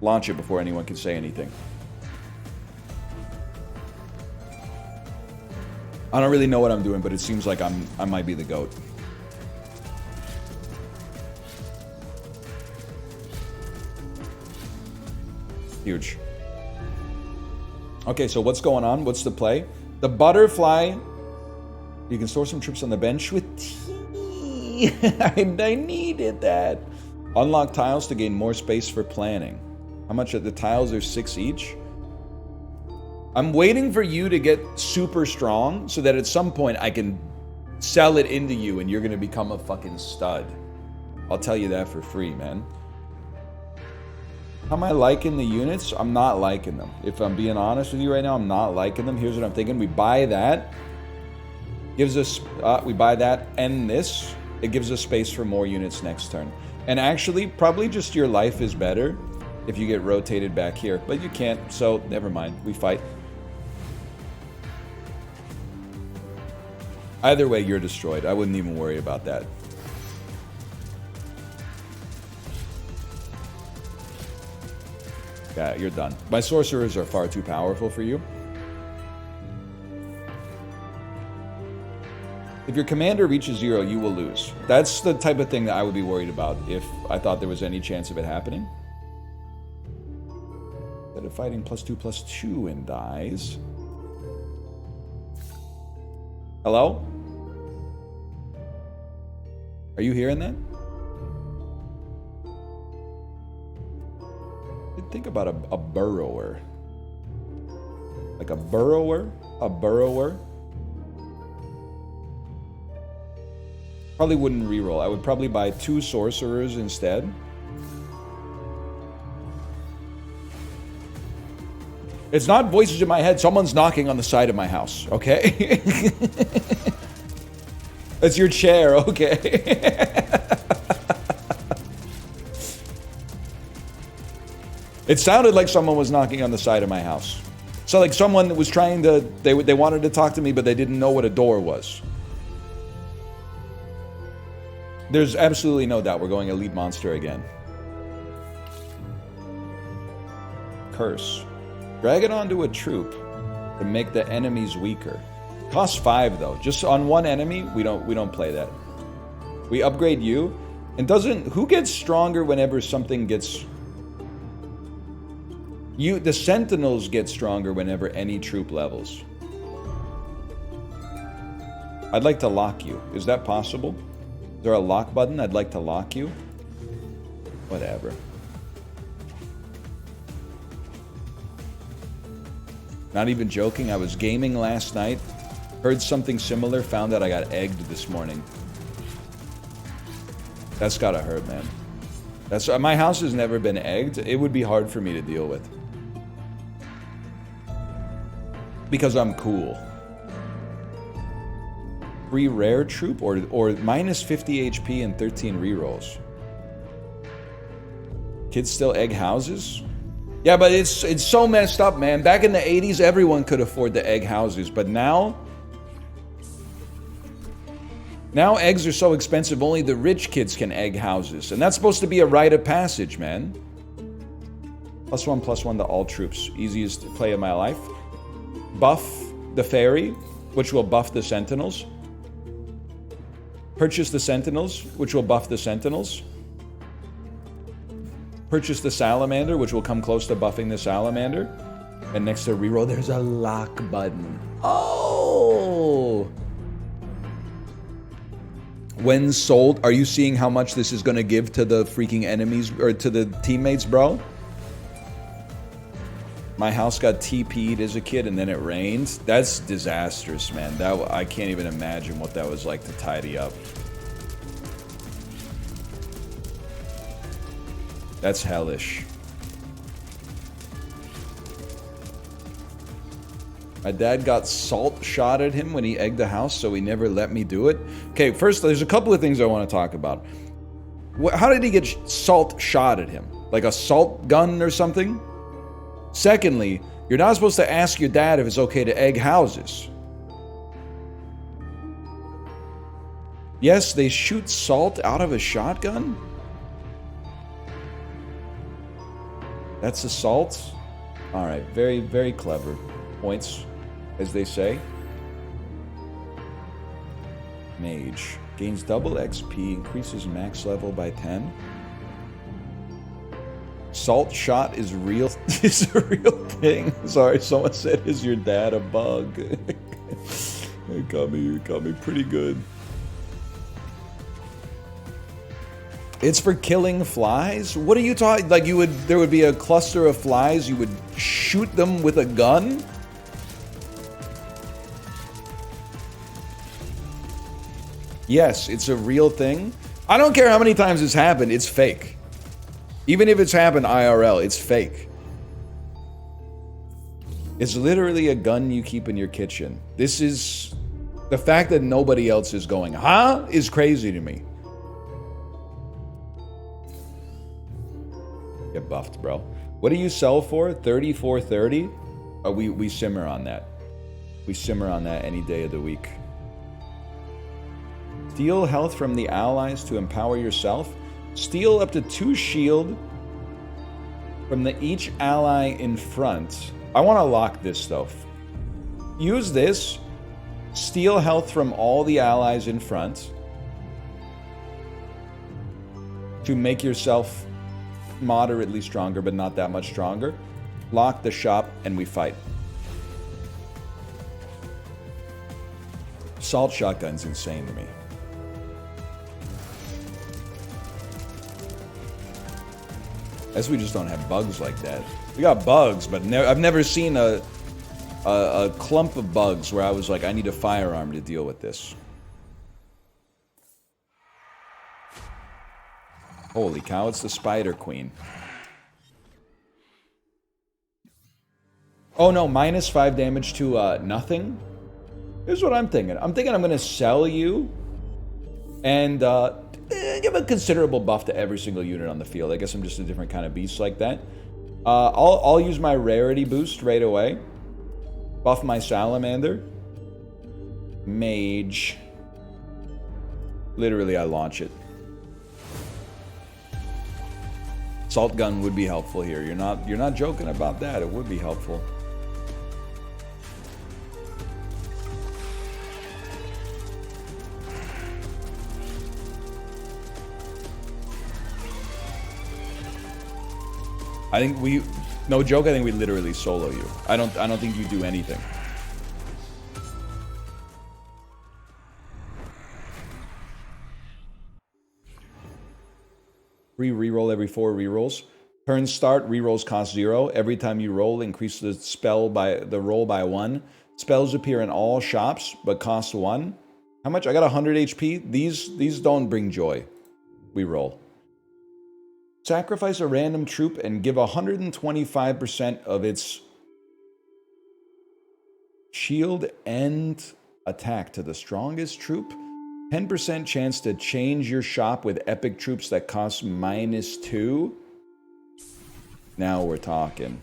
Launch it before anyone can say anything. I don't really know what I'm doing, but it seems like I might be the GOAT. Huge. Okay, so what's going on? What's the play? The butterfly. You can store some troops on the bench with tea. I needed that. Unlock tiles to gain more space for planning. How much are the tiles? Are 6 each. I'm waiting for you to get super strong so that at some point I can sell it into you and you're going to become a fucking stud. I'll tell you that for free, man. How am I liking the units? I'm not liking them. If I'm being honest with you right now, I'm not liking them. Here's what I'm thinking. We buy that. Gives us... we buy that and this. It gives us space for more units next turn. And actually, probably just your life is better if you get rotated back here. But you can't, so never mind. We fight. Either way, you're destroyed. I wouldn't even worry about that. Yeah, you're done. My sorcerers are far too powerful for you. If your commander reaches 0, you will lose. That's the type of thing that I would be worried about if I thought there was any chance of it happening. Instead of fighting +2/+2 and dies. Hello? Are you hearing that? Think about a burrower. Like a burrower? A burrower? Probably wouldn't reroll. I would probably buy 2 sorcerers instead. It's not voices in my head. Someone's knocking on the side of my house, okay? That's your chair, okay? It sounded like someone was knocking on the side of my house. So like someone was trying to, they wanted to talk to me, but they didn't know what a door was. There's absolutely no doubt we're going elite monster again. Curse. Drag it onto a troop to make the enemies weaker. Costs 5 though. Just on one enemy, we don't play that. We upgrade you. And who gets stronger whenever something gets... The sentinels get stronger whenever any troop levels. I'd like to lock you. Is that possible? Is there a lock button? I'd like to lock you. Whatever. Not even joking. I was gaming last night. Heard something similar. Found out I got egged this morning. That's gotta hurt, man. My house has never been egged. It would be hard for me to deal with. Because I'm cool. Free rare troop or minus 50 HP and 13 rerolls. Kids still egg houses? Yeah, but it's so messed up, man. Back in the 80s, everyone could afford to egg houses, but now eggs are so expensive, only the rich kids can egg houses. And that's supposed to be a rite of passage, man. +1/+1 to all troops. Easiest play of my life. Buff the fairy, which will buff the sentinels. Purchase the sentinels, which will buff the sentinels. Purchase the salamander, which will come close to buffing the salamander. And next to reroll, there's a lock button. Oh! When sold, are you seeing how much this is going to give to the freaking enemies, or to the teammates, bro? My house got TP'd as a kid and then it rained. That's disastrous, man. I can't even imagine what that was like to tidy up. That's hellish. My dad got salt shot at him when he egged the house, so he never let me do it. Okay, first, there's a couple of things I want to talk about. How did he get salt shot at him? Like a salt gun or something? Secondly, you're not supposed to ask your dad if it's okay to egg houses. Yes, they shoot salt out of a shotgun? That's assault? Alright, very, very clever. Points, as they say. Mage. Gains double XP, increases max level by 10. Salt shot is real. Is a real thing. Sorry, someone said, "Is your dad a bug?" It got me pretty good. It's for killing flies? What are you talking? Like there would be a cluster of flies, you would shoot them with a gun? Yes, it's a real thing. I don't care how many times it's happened, it's fake. Even if it's happened IRL, it's fake. It's literally a gun you keep in your kitchen. This is... The fact that nobody else is going, huh? Is crazy to me. Get buffed, bro. What do you sell for? 34.30? Oh, we simmer on that. We simmer on that any day of the week. Steal health from the allies to empower yourself. Steal up to 2 shield from each ally in front. I want to lock this though. Use this. Steal health from all the allies in front to make yourself moderately stronger, but not that much stronger. Lock the shop and we fight. Salt shotgun's insane to me. Guess we just don't have bugs like that. We got bugs, but I've never seen a clump of bugs where I was like, I need a firearm to deal with this. Holy cow, it's the Spider Queen. Oh no, minus 5 damage to nothing? Here's what I'm thinking. I'm thinking I'm going to sell you and give a considerable buff to every single unit on the field. I guess I'm just a different kind of beast like that. I'll use my rarity boost right away. Buff my salamander. Mage. Literally, I launch it. Salt gun would be helpful here. You're not joking about that. It would be helpful. I think we, no joke, I think we literally solo you. I don't think you do anything. Free reroll every 4 rerolls. Turn start, rerolls cost 0. Every time you roll, increase the roll by 1. Spells appear in all shops, but cost 1. How much? I got 100 HP. These don't bring joy. We roll. Sacrifice a random troop and give 125% of its shield and attack to the strongest troop. 10% chance to change your shop with epic troops that cost -2. Now we're talking.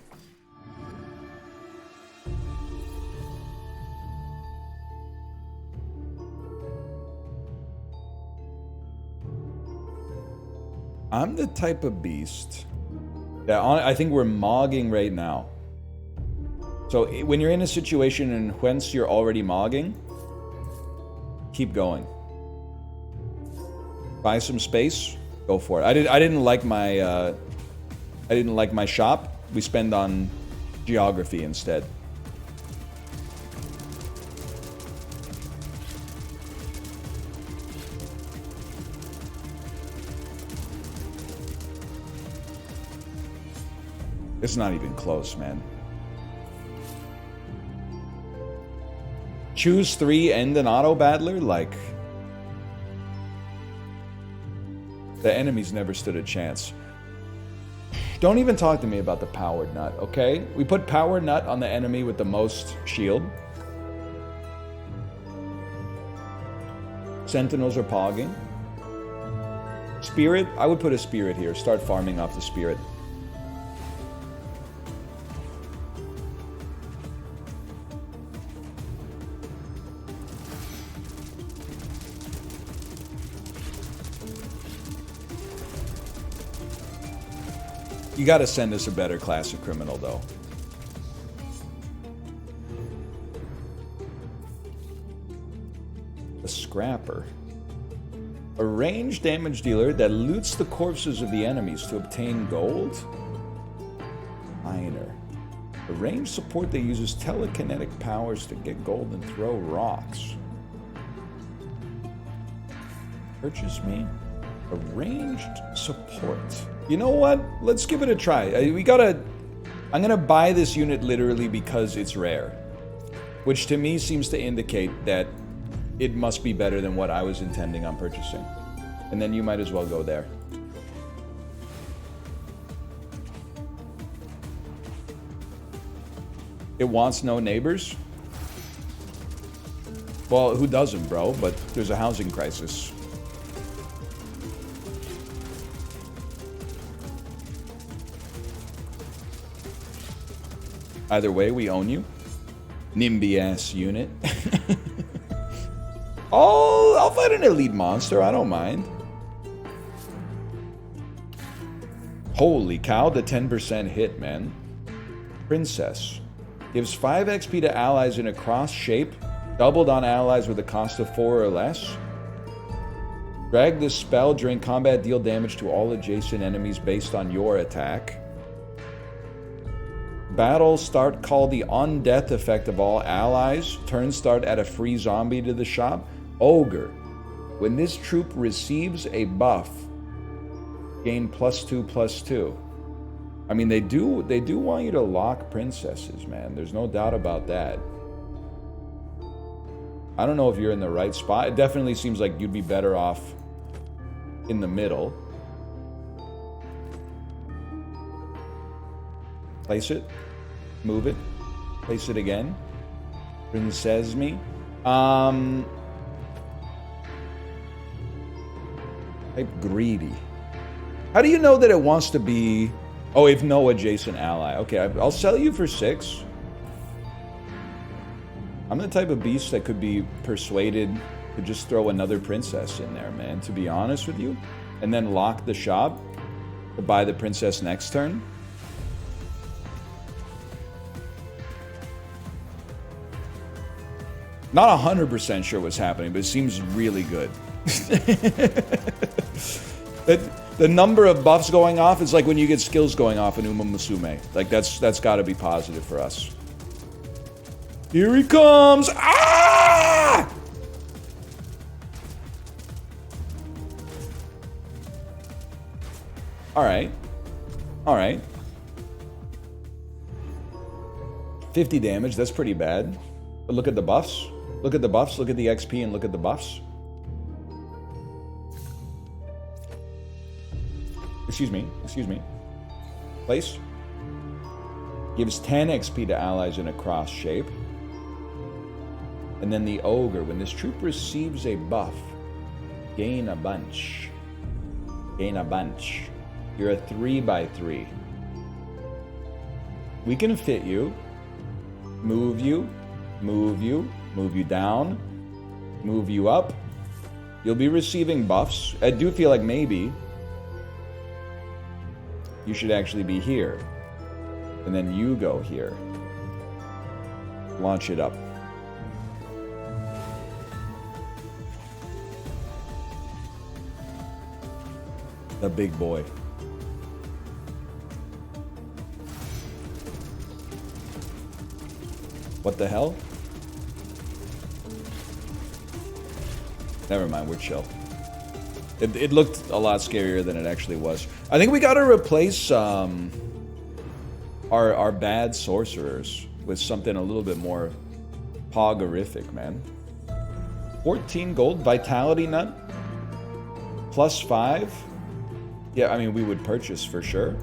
I'm the type of beast that I think we're mogging right now. So when you're in a situation in whence you're already mogging, keep going. Buy some space, go for it. I didn't like my shop. We spend on geography instead. It's not even close, man. Choose 3, end an auto battler? Like, the enemy's never stood a chance. Don't even talk to me about the powered nut, okay? We put power nut on the enemy with the most shield. Sentinels are pogging. Spirit, I would put a spirit here. Start farming off the spirit. You gotta send us a better class of criminal, though. A scrapper. A ranged damage dealer that loots the corpses of the enemies to obtain gold. Miner. A ranged support that uses telekinetic powers to get gold and throw rocks. Purchase me. A ranged support. You know what? Let's give it a try. I'm gonna buy this unit literally because it's rare. Which to me seems to indicate that it must be better than what I was intending on purchasing. And then you might as well go there. It wants no neighbors? Well, who doesn't, bro? But there's a housing crisis. Either way, we own you. NIMBY-ass unit. I'll fight an elite monster. I don't mind. Holy cow, the 10% hit, man. Princess. Gives 5 XP to allies in a cross shape. Doubled on allies with a cost of 4 or less. Drag this spell during combat. Deal damage to all adjacent enemies based on your attack. Battle start, call the on-death effect of all allies. Turn start, add a free zombie to the shop. Ogre. When this troop receives a buff, gain +2/+2. I mean, they do want you to lock princesses, man. There's no doubt about that. I don't know if you're in the right spot. It definitely seems like you'd be better off in the middle. Place it. Move it. Place it again. Princess me. Type greedy. How do you know that it wants to be... Oh, if no adjacent ally. Okay, I'll sell you for 6. I'm the type of beast that could be persuaded to just throw another princess in there, man, to be honest with you. And then lock the shop. to buy the princess next turn. Not 100% sure what's happening, but it seems really good. The number of buffs going off is like when you get skills going off in Uma Musume. Like that's got to be positive for us. Here he comes! Ah! All right. All right. 50 damage, that's pretty bad. But look at the buffs. Look at the buffs, look at the XP, and look at the buffs. Excuse me. Place. Gives 10 XP to allies in a cross shape. And then the ogre, when this troop receives a buff, gain a bunch. Gain a bunch. You're a 3x3. We can fit you, move you, move you, move you down, move you up. You'll be receiving buffs. I do feel like maybe you should actually be here. And then you go here. Launch it up. The big boy. What the hell? Never mind, we're chill. It looked a lot scarier than it actually was. I think we gotta replace our bad sorcerers with something a little bit more poggerific, man. 14 gold, Vitality Nut, +5. Yeah, I mean, we would purchase for sure.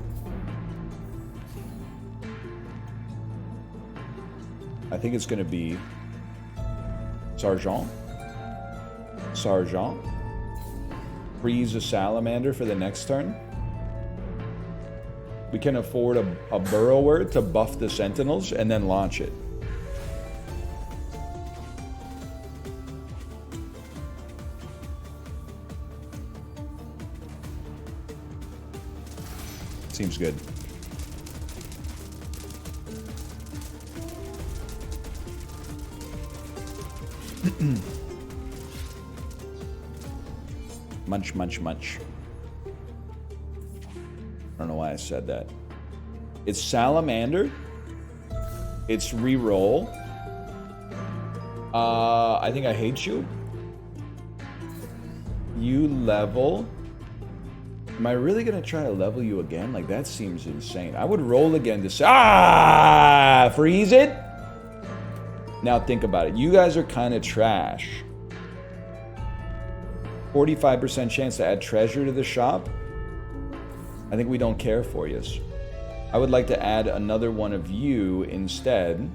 I think it's gonna be Sergeant. Freeze a salamander for the next turn. We can afford a burrower to buff the sentinels and then launch it. Seems good. Munch, munch, munch. I don't know why I said that. It's salamander. It's reroll. I think I hate you. You level. Am I really gonna try to level you again? Like, that seems insane. I would roll again to say, freeze it. Now think about it. You guys are kind of trash. 45% chance to add treasure to the shop. I think we don't care for you. I would like to add another one of you instead.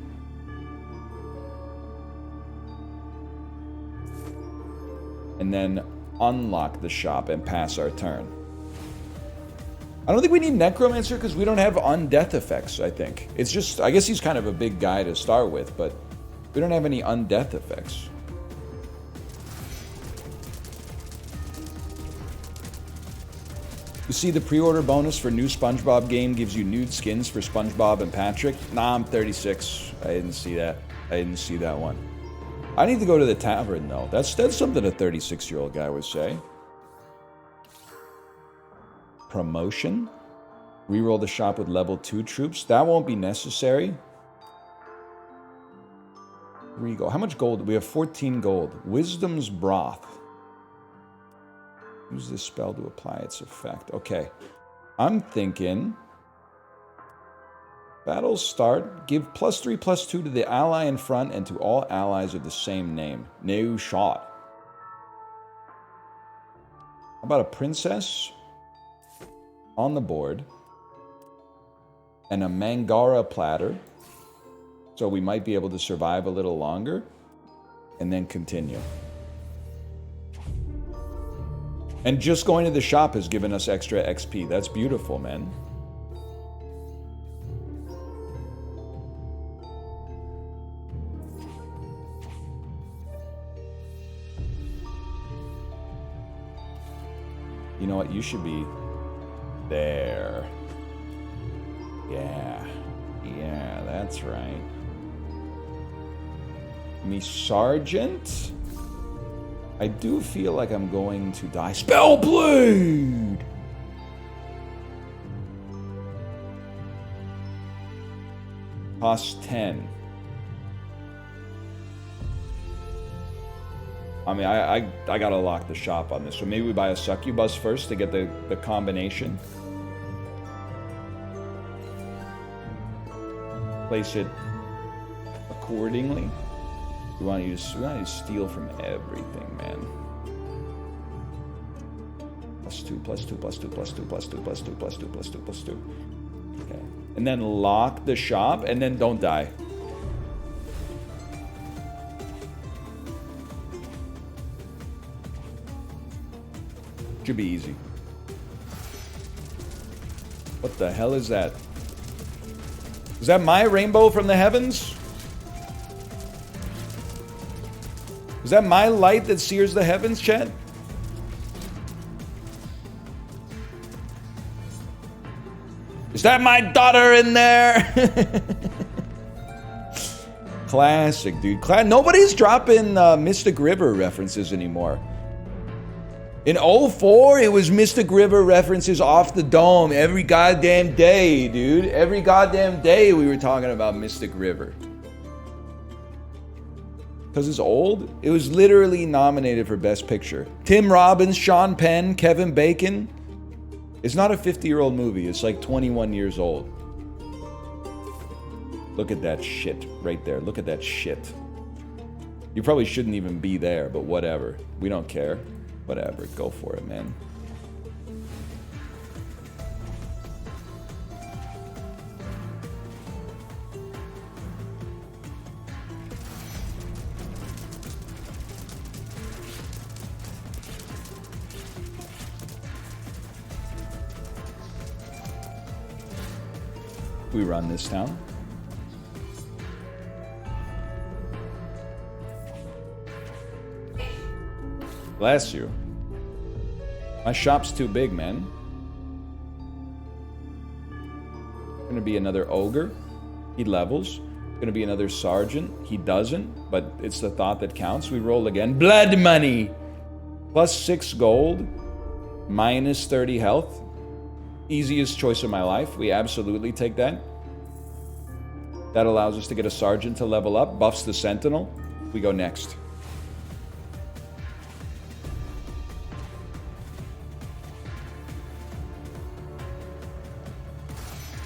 And then unlock the shop and pass our turn. I don't think we need Necromancer because we don't have undeath effects, I think. It's just, I guess he's kind of a big guy to start with, but we don't have any undeath effects. You see the pre-order bonus for new SpongeBob game gives you nude skins for SpongeBob and Patrick? Nah, I'm 36. I didn't see that. I didn't see that one. I need to go to the tavern, though. That's something a 36-year-old guy would say. Promotion? Reroll the shop with level 2 troops? That won't be necessary. Regal. How much gold? We have 14 gold. Wisdom's Broth. Use this spell to apply its effect. Okay. I'm thinking... Battle start. Give +3/+2 to the ally in front and to all allies of the same name. No shot. How about a princess on the board and a Mangara platter, so we might be able to survive a little longer and then continue. And just going to the shop has given us extra XP. That's beautiful, man. You know what? You should be There. Yeah. Yeah, that's right. Me Sergeant? I do feel like I'm going to die. Spellblade! Cost 10. I mean, I gotta lock the shop on this. So maybe we buy a succubus first to get the combination. Place it accordingly. We want you to steal from everything, man. +2, +2, +2, +2, +2, +2, +2, +2, +2. Okay. And then lock the shop, and then don't die. Should be easy. What the hell is that? Is that my rainbow from the heavens? Is that my light that sears the heavens, chat? Is that my daughter in there? Classic, dude. Nobody's dropping Mystic River references anymore. In 04, it was Mystic River references off the dome every goddamn day, dude. Every goddamn day we were talking about Mystic River. Because it's old? It was literally nominated for Best Picture. Tim Robbins, Sean Penn, Kevin Bacon. It's not a 50-year-old movie. It's like 21 years old. Look at that shit right there. Look at that shit. You probably shouldn't even be there, but whatever. We don't care. Whatever. Go for it, man. We run this town. Bless you. My shop's too big, man. Gonna be another ogre. He levels. Gonna be another sergeant. He doesn't, but it's the thought that counts. We roll again. Blood money! +6 gold. -30 health. Easiest choice of my life. We absolutely take that. That allows us to get a sergeant to level up. Buffs the sentinel. We go next.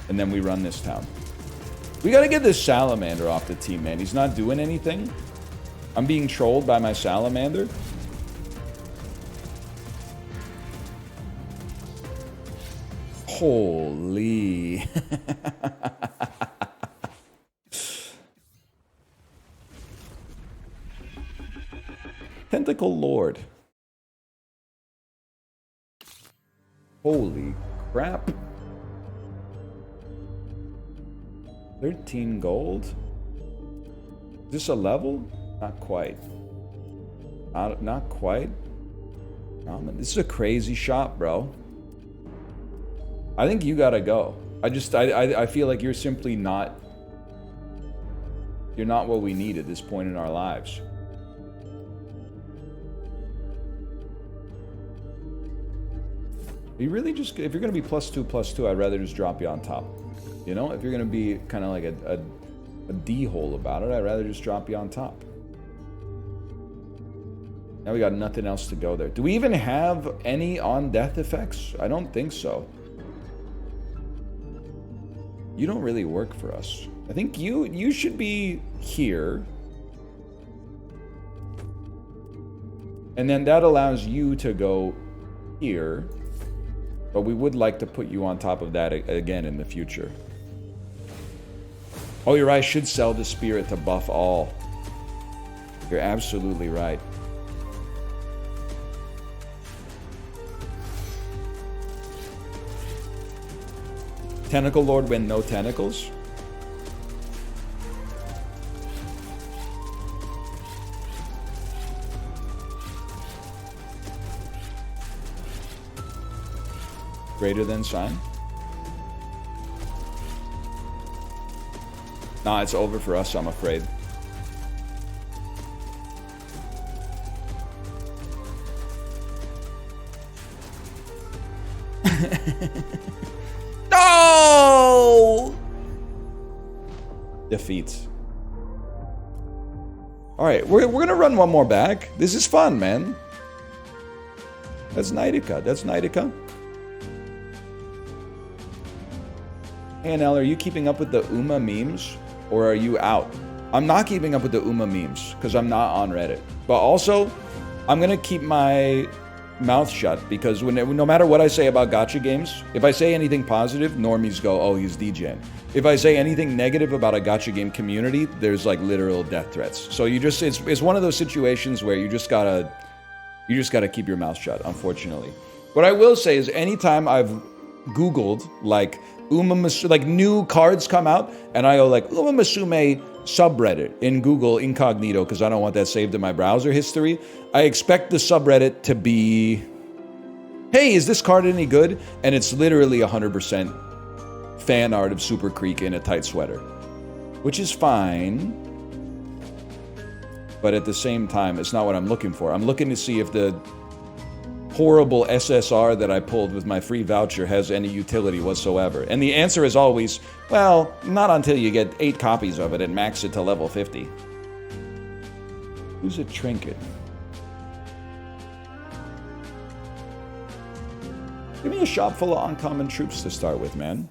And then we run this town. We gotta get this salamander off the team, man. He's not doing anything. I'm being trolled by my salamander. Holy. Tentacle Lord. Holy crap. 13 gold? Is this a level? Not quite. Not quite. This is a crazy shop, bro. I think you gotta go. I feel like you're simply not... You're not what we need at this point in our lives. You really just... If you're gonna be +2/+2, I'd rather just drop you on top. You know, if you're going to be kind of like a D-hole about it, I'd rather just drop you on top. Now we got nothing else to go there. Do we even have any on-death effects? I don't think so. You don't really work for us. I think you should be here. And then that allows you to go here. But we would like to put you on top of that again in the future. Oh, you're right. I should sell the spirit to buff all. You're absolutely right. Tentacle Lord when no tentacles? Greater than sign. Nah, it's over for us, I'm afraid. No! Defeats. Alright, we're gonna run one more back. This is fun, man. That's Knightica. That's Knightica. Hey, NL, are you keeping up with the Uma memes? Or are you out? I'm not keeping up with the Uma memes, because I'm not on Reddit. But also, I'm gonna keep my mouth shut, because no matter what I say about gacha games, if I say anything positive, normies go, oh, he's DJing. If I say anything negative about a gacha game community, there's like literal death threats. So you just, it's one of those situations where you just gotta keep your mouth shut, unfortunately. What I will say is anytime I've Googled, like, like new cards come out, and I go like, Uma Musume subreddit in Google incognito, because I don't want that saved in my browser history, I expect the subreddit to be, hey, is this card any good? And it's literally 100% fan art of Super Creek in a tight sweater. Which is fine. But at the same time, it's not what I'm looking for. I'm looking to see if the horrible SSR that I pulled with my free voucher has any utility whatsoever. And the answer is always, well, not until you get 8 copies of it and max it to level 50. Who's a trinket? Give me a shop full of uncommon troops to start with, man.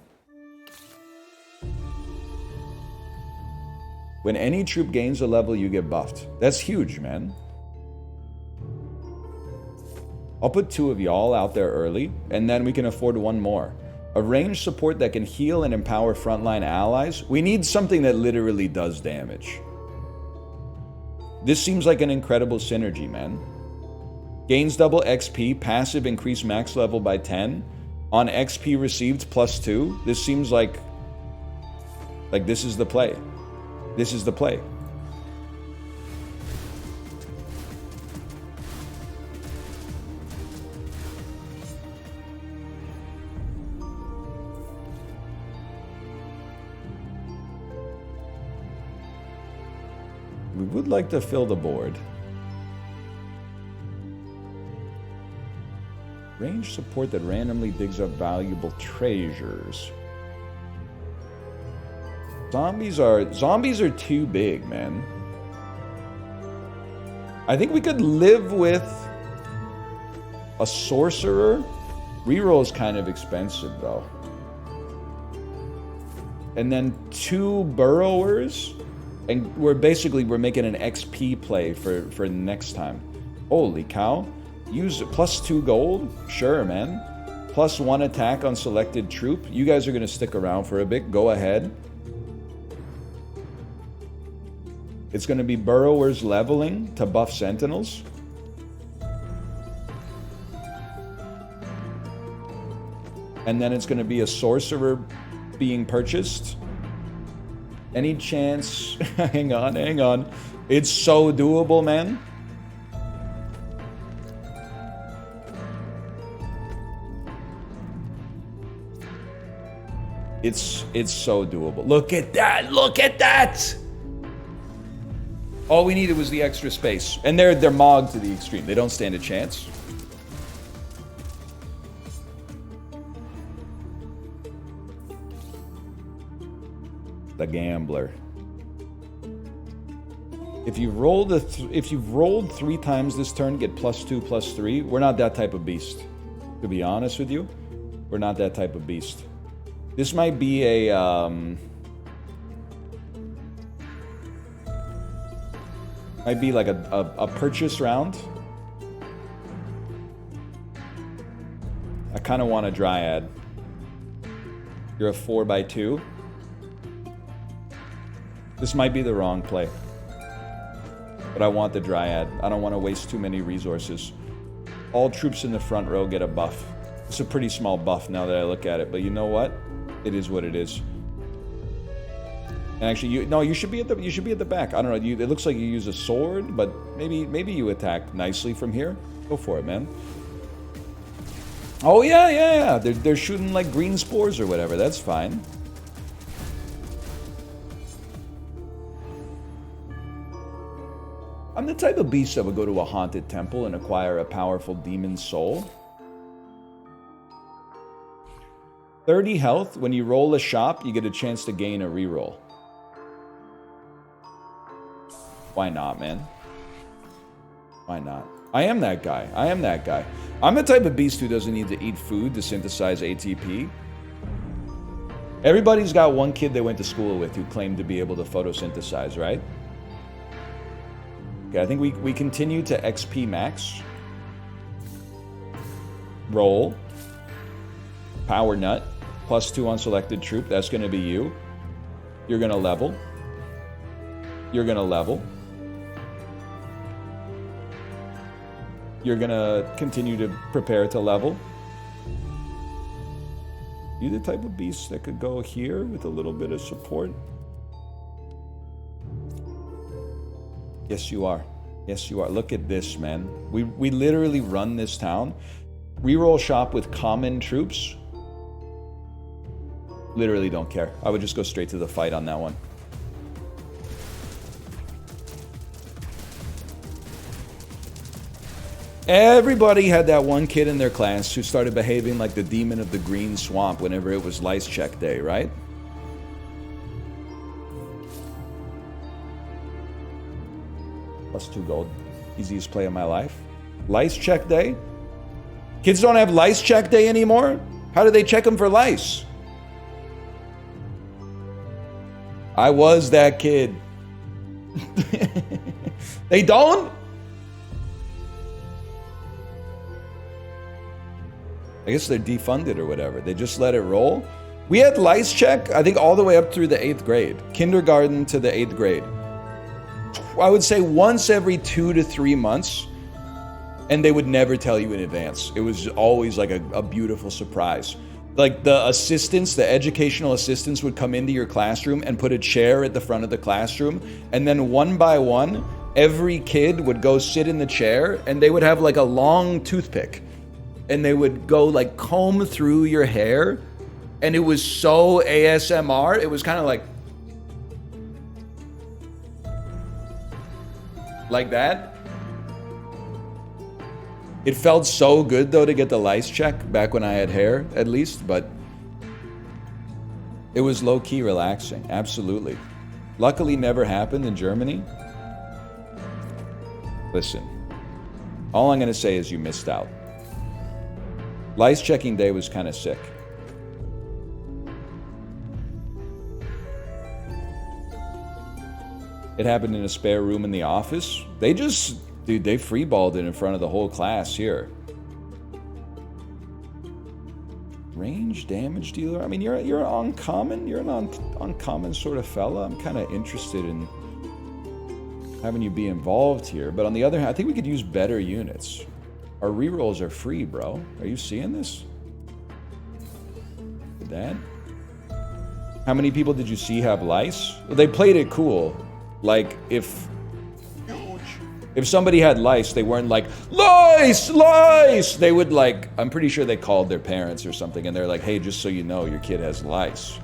When any troop gains a level, you get buffed. That's huge, man. I'll put 2 of y'all out there early, and then we can afford 1 more. A ranged support that can heal and empower frontline allies. We need something that literally does damage. This seems like an incredible synergy, man. Gains double XP, passive increase max level by 10. On XP received +2. This seems like this is the play. This is the play. We would like to fill the board. Range support that randomly digs up valuable treasures. Zombies are too big, man. I think we could live with a sorcerer. Reroll is kind of expensive, though. And then 2 burrowers. And we're making an XP play for next time. Holy cow. Use +2 gold? Sure, man. +1 attack on selected troop. You guys are going to stick around for a bit. Go ahead. It's going to be burrowers leveling to buff sentinels. And then it's going to be a sorcerer being purchased. Any chance? Hang on. It's so doable, man. It's so doable. Look at that! Look at that! All we needed was the extra space. And they're mogged to the extreme. They don't stand a chance. The gambler. If you've rolled 3 times this turn, get +2, +3. We're not that type of beast. To be honest with you, we're not that type of beast. This might be a might be like a purchase round. I kind of want a dryad. You're a 4x2. This might be the wrong play. But I want the dryad. I don't want to waste too many resources. All troops in the front row get a buff. It's a pretty small buff now that I look at it, but you know what? It is what it is. And actually, you should be at the back. I don't know. It looks like you use a sword, but maybe you attack nicely from here. Go for it, man. Oh, yeah, yeah, yeah. They're shooting like green spores or whatever. That's fine. I'm the type of beast that would go to a haunted temple and acquire a powerful demon soul. 30 health. When you roll a shop, you get a chance to gain a reroll. Why not, man? Why not? I am that guy. I am that guy. I'm the type of beast who doesn't need to eat food to synthesize ATP. Everybody's got one kid they went to school with who claimed to be able to photosynthesize, right? Okay, I think we continue to XP max. Roll. Power nut. +2 on selected troop. That's going to be you. You're going to level. You're going to level. You're going to continue to prepare to level. You the type of beast that could go here with a little bit of support? Yes, you are. Yes, you are. Look at this, man. We literally run this town. Reroll shop with common troops. Literally don't care. I would just go straight to the fight on that one. Everybody had that one kid in their class who started behaving like the demon of the green swamp whenever it was lice check day, right? +2 gold. Easiest play of my life. Lice check day? Kids don't have lice check day anymore? How do they check them for lice? I was that kid. They don't? I guess they're defunded or whatever. They just let it roll. We had lice check, I think, all the way up through the 8th grade. Kindergarten to the 8th grade. I would say once every 2 to 3 months. And they would never tell you in advance. It was always like a beautiful surprise. Like the assistants, the educational assistants would come into your classroom and put a chair at the front of the classroom. And then one by one, every kid would go sit in the chair and they would have like a long toothpick. And they would go like comb through your hair. And it was so ASMR. It was kind of like that. It felt so good though to get the lice check back when I had hair, at least, but it was low-key relaxing, absolutely. Luckily never happened in Germany. Listen, all I'm gonna say is you missed out. Lice checking day was kind of sick. It happened in a spare room in the office. Dude, they freeballed it in front of the whole class here. Range damage dealer? I mean, you're uncommon. You're an uncommon sort of fella. I'm kind of interested in having you be involved here. But on the other hand, I think we could use better units. Our rerolls are free, bro. Are you seeing this? With that? How many people did you see have lice? Well, they played it cool. Like, if somebody had lice, they weren't like, lice, lice! They would like, I'm pretty sure they called their parents or something, and they're like, hey, just so you know, your kid has lice.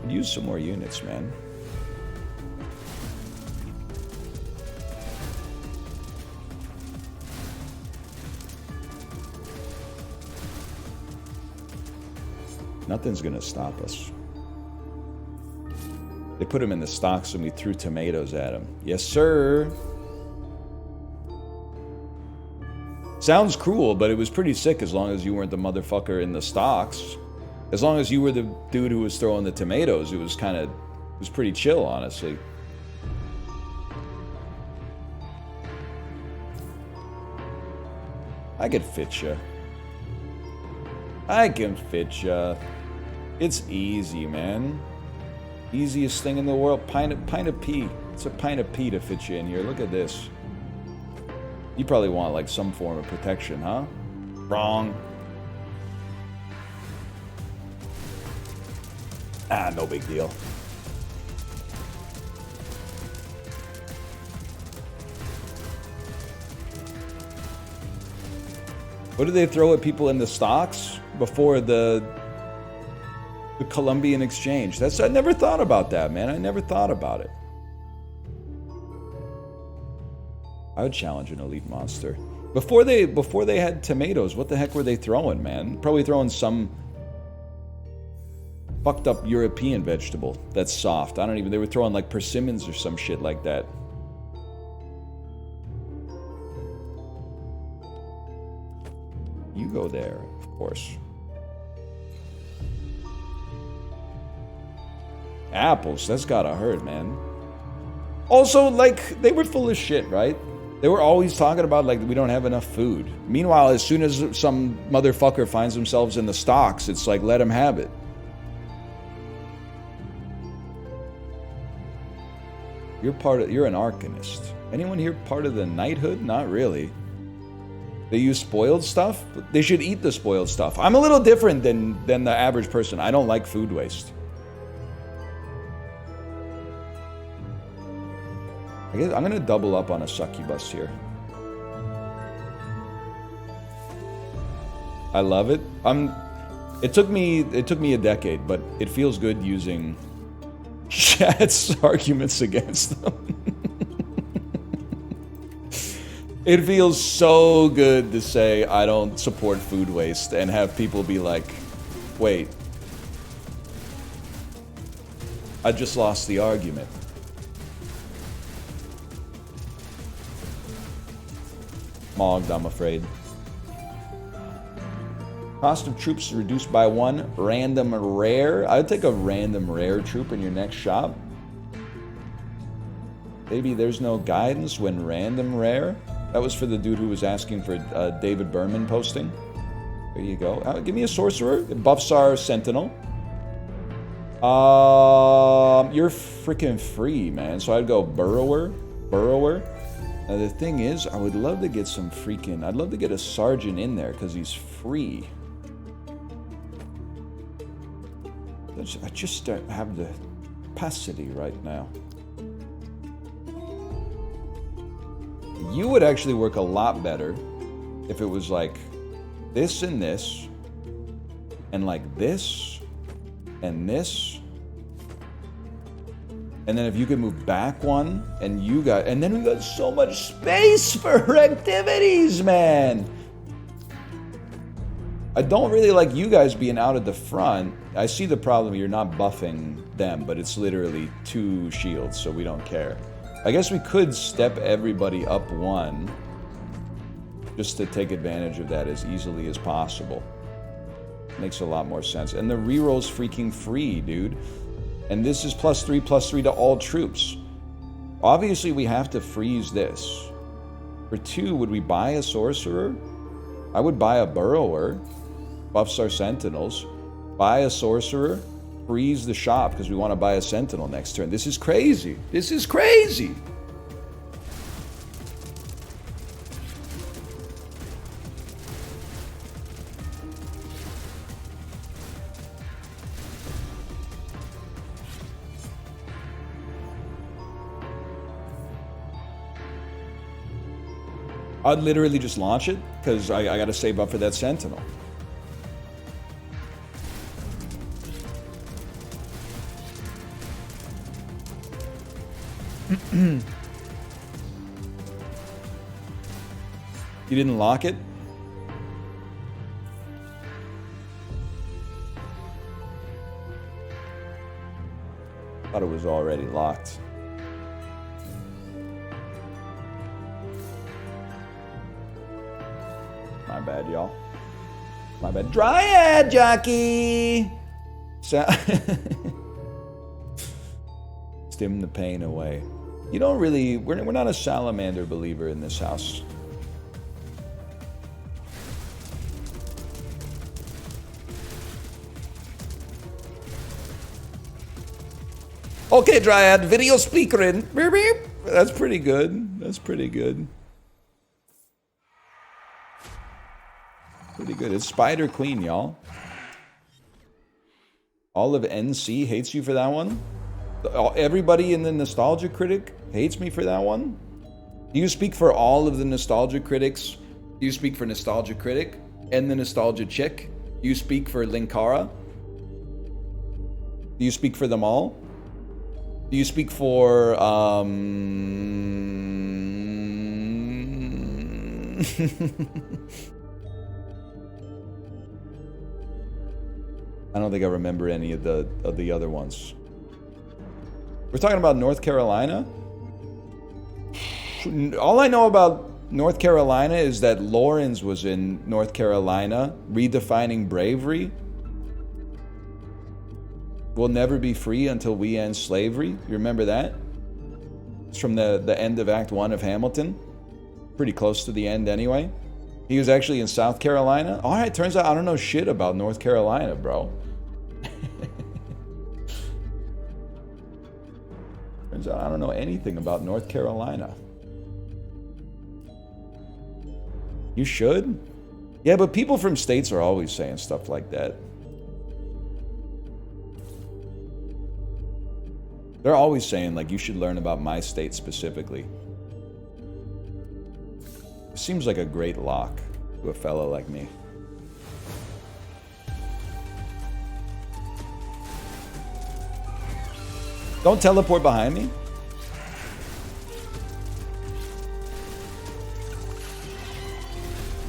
Use some more units, man. Nothing's gonna stop us. They put him in the stocks and we threw tomatoes at him. Yes, sir. Sounds cruel, but it was pretty sick as long as you weren't the motherfucker in the stocks. As long as you were the dude who was throwing the tomatoes, it was pretty chill, honestly. I could fit ya. I can fit ya. It's easy, man. Easiest thing in the world. Pint of pee. It's a pint of pee to fit you in here. Look at this. You probably want like some form of protection, huh? Wrong. Ah, no big deal. What did they throw at people in the stocks before the Columbian exchange? I never thought about that, man. I never thought about it. I would challenge an elite monster. Before they had tomatoes, what the heck were they throwing, man? Probably throwing some fucked up European vegetable that's soft. They were throwing like persimmons or some shit like that. You go there, of course. Apples, that's gotta hurt, man. Also, like, they were full of shit, right? They were always talking about, like, we don't have enough food. Meanwhile, as soon as some motherfucker finds themselves in the stocks, it's like, let him have it. You're an Arcanist. Anyone here part of the knighthood? Not really. They use spoiled stuff? They should eat the spoiled stuff. I'm a little different than the average person. I don't like food waste. I guess I'm gonna double up on a succubus here. I love it. It took me a decade, but it feels good using chat's arguments against them. It feels so good to say I don't support food waste and have people be like, wait, I just lost the argument. Mogged, I'm afraid. Cost of troops reduced by 1. Random rare. I'd take a random rare troop in your next shop. Maybe there's no guidance when random rare. That was for the dude who was asking for David Berman posting. There you go. Give me a sorcerer. It buffs our sentinel. You're freaking free, man. So I'd go burrower. Now the thing is, I would love to get some freaking... I'd love to get a sergeant in there, because he's free. I just don't have the capacity right now. You would actually work a lot better if it was like this and this, and like this, and this. And then if you could move back one, and then we got so much space for activities, man. I don't really like you guys being out at the front. I see the problem, you're not buffing them, but it's literally 2 shields, so we don't care. I guess we could step everybody up 1, just to take advantage of that as easily as possible. Makes a lot more sense. And the reroll's freaking free, dude. And this is +3/+3 to all troops. Obviously, we have to freeze this. For 2, would we buy a sorcerer? I would buy a burrower. Buffs our sentinels. Buy a sorcerer. Freeze the shop, because we want to buy a sentinel next turn. This is crazy. This is crazy. I'd literally just launch it, because I got to save up for that sentinel. You didn't lock it? Thought it was already locked. My bad, y'all. My bad. Dryad jockey! Stim the pain away. You don't really... We're not a salamander believer in this house. Okay, Dryad. Video speaker in. Beep, beep. That's pretty good. That's pretty good. Pretty good. It's Spider Queen, y'all. All of NC hates you for that one? Everybody in the Nostalgia Critic hates me for that one? Do you speak for all of the Nostalgia Critics? Do you speak for Nostalgia Critic? and the nostalgia chick. Do you speak for Linkara? Do you speak for them all? Do you speak for, I don't think I remember any of the other ones. We're talking about North Carolina? All I know about North Carolina is that Lawrence was in North Carolina, redefining bravery. We'll never be free until we end slavery. You remember that? It's from the end of Act 1 of Hamilton. Pretty close to the end anyway. He was actually in South Carolina. All right, turns out I don't know shit about North Carolina, bro. Turns out I don't know anything about North Carolina. You should? Yeah, but people from states are always saying stuff like that. They're always saying, like, you should learn about my state specifically. It seems like a great lock to a fellow like me. Don't teleport behind me.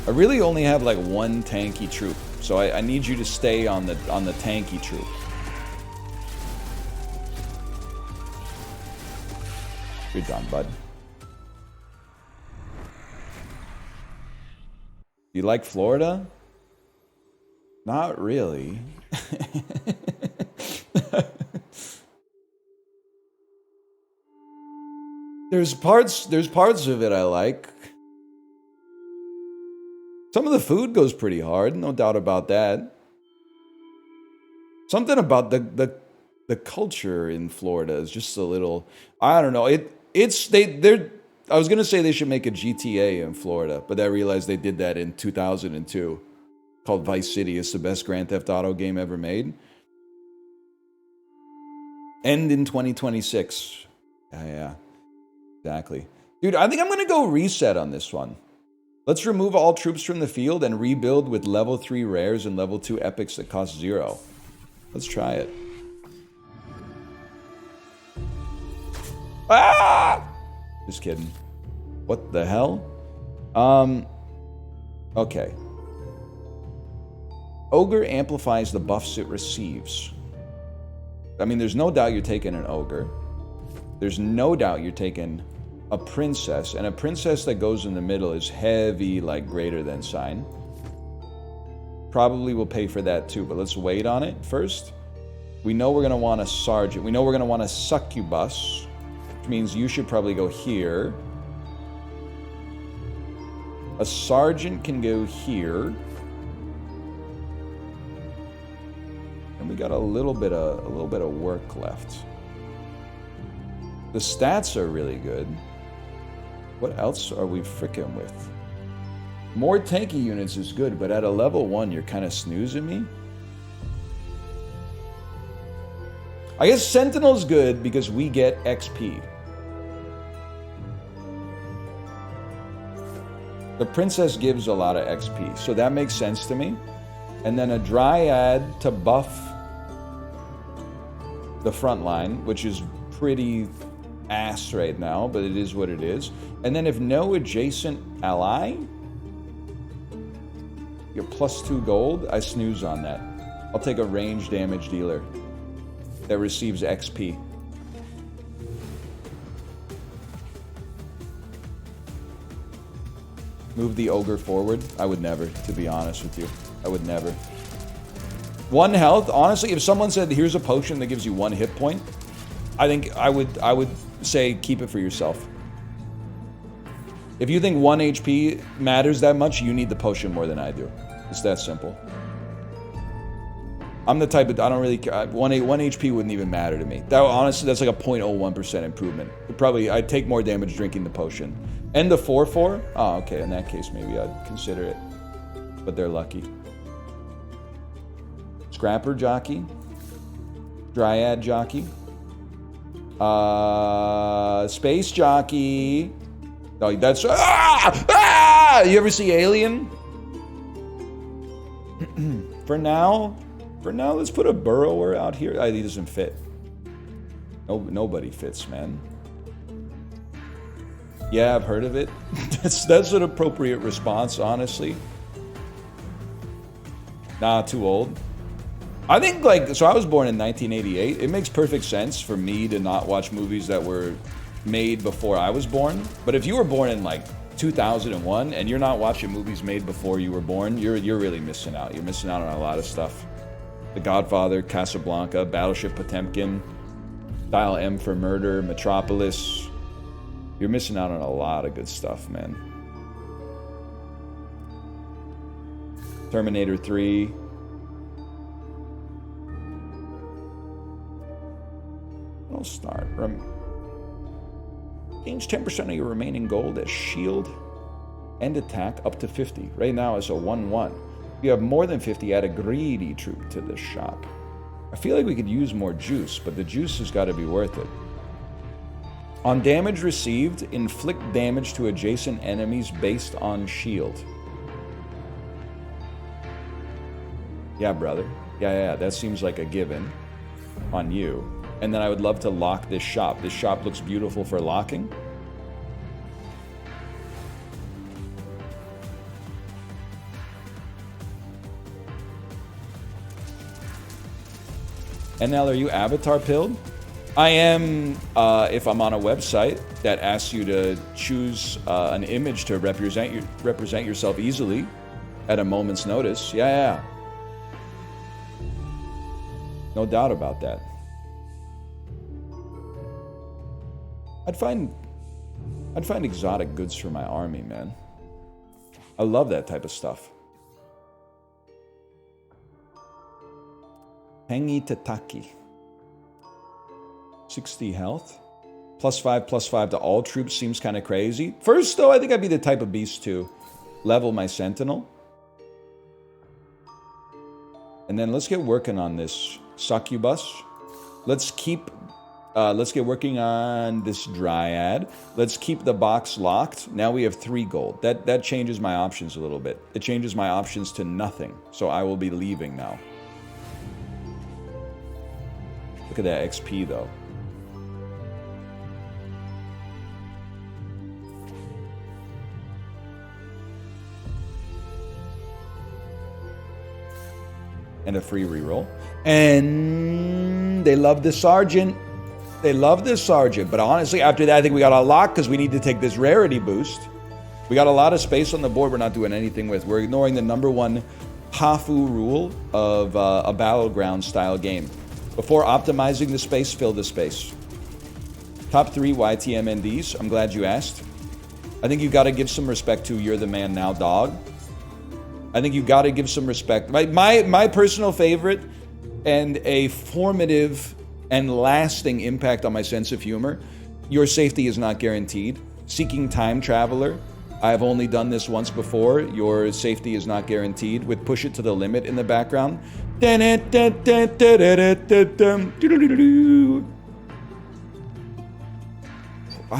I really only have like one tanky troop, so I need you to stay on the tanky troop. You're done, bud. You like Florida? Not really. There's parts of it I like. Some of the food goes pretty hard, no doubt about that. Something about the culture in Florida is just a little, I don't know. I was gonna say they should make a GTA in Florida, but I realized they did that in 2002, called Vice City. It's the best Grand Theft Auto game ever made. End in 2026. Yeah, exactly. Dude, I think I'm gonna go reset on this one. Let's remove all troops from the field and rebuild with level 3 rares and level 2 epics that cost 0. Let's try it. Ah! Just kidding. What the hell? Okay. Ogre amplifies the buffs it receives. I mean, there's no doubt you're taking an ogre. There's no doubt you're taking a princess, and a princess that goes in the middle is heavy, like greater than sign. Probably will pay for that too, but let's wait on it first. We know we're going to want a sergeant. We know we're going to want a succubus, which means you should probably go here. A sergeant can go here. And we got a little bit of work left. The stats are really good. What else are we frickin' with? More tanky units is good, but at a level 1, you're kind of snoozing me. I guess Sentinel's good because we get XP. The Princess gives a lot of XP, so that makes sense to me. And then a Dryad to buff the front line, which is pretty ass right now, but it is what it is. And then if no adjacent ally, you're +2 gold, I snooze on that. I'll take a range damage dealer that receives XP. Move the ogre forward. I would never, to be honest with you. I would never. 1 health, honestly, if someone said here's a potion that gives you 1 hit point, I think I would say keep it for yourself. If you think 1 HP matters that much, you need the potion more than I do. It's that simple. I'm the type of, I don't really care. 1 HP wouldn't even matter to me. That honestly, that's like a 0.01% improvement. I'd take more damage drinking the potion. And the 4/4? Oh, okay. In that case, maybe I'd consider it. But they're lucky. Scrapper jockey. Dryad jockey. Space jockey. Oh, that's... You ever see Alien? For now, let's put a burrower out here. He doesn't fit. Nobody fits, man. Yeah, I've heard of it. That's an appropriate response, honestly. Nah, too old. I think, like, so I was born in 1988. It makes perfect sense for me to not watch movies that were made before I was born. But if you were born in, like, 2001 and you're not watching movies made before you were born, you're really missing out. You're missing out on a lot of stuff. The Godfather, Casablanca, Battleship Potemkin, Dial M for Murder, Metropolis. You're missing out on a lot of good stuff, man. Terminator 3. I'll start. Gains 10% of your remaining gold as shield and attack up to 50. Right now it's a 1-1. If you have more than 50, add a greedy troop to this shop. I feel like we could use more juice, but the juice has got to be worth it. On damage received, inflict damage to adjacent enemies based on shield. Yeah, brother. Yeah, that seems like a given on you. And then I would love to lock this shop. This shop looks beautiful for locking. NL, are you avatar pilled? I am if I'm on a website that asks you to choose an image to represent yourself easily at a moment's notice. Yeah. No doubt about that. I'd find exotic goods for my army, man. I love that type of stuff. Hengi Tataki. 60 health. +5/+5 to all troops seems kind of crazy. First, though, I think I'd be the type of beast to level my sentinel. And then let's get working on this succubus. Let's get working on this dryad. Let's keep the box locked. Now we have 3 gold. That changes my options a little bit. It changes my options to nothing. So I will be leaving now. Look at that XP, though. And a free reroll. And they love the sergeant. They love this sergeant. But honestly, after that, I think we got a lot because we need to take this rarity boost. We got a lot of space on the board we're not doing anything with. We're ignoring the #1 Hafu rule of a battleground style game. Before optimizing the space, fill the space. Top 3 YTMNDs. I'm glad you asked. I think you got to give some respect to You're the Man Now Dog. I think you got to give some respect. My personal favorite and a formative and lasting impact on my sense of humor. Your safety is not guaranteed. Seeking Time Traveler. I have only done this once before. Your safety is not guaranteed. With Push It to the Limit in the background. I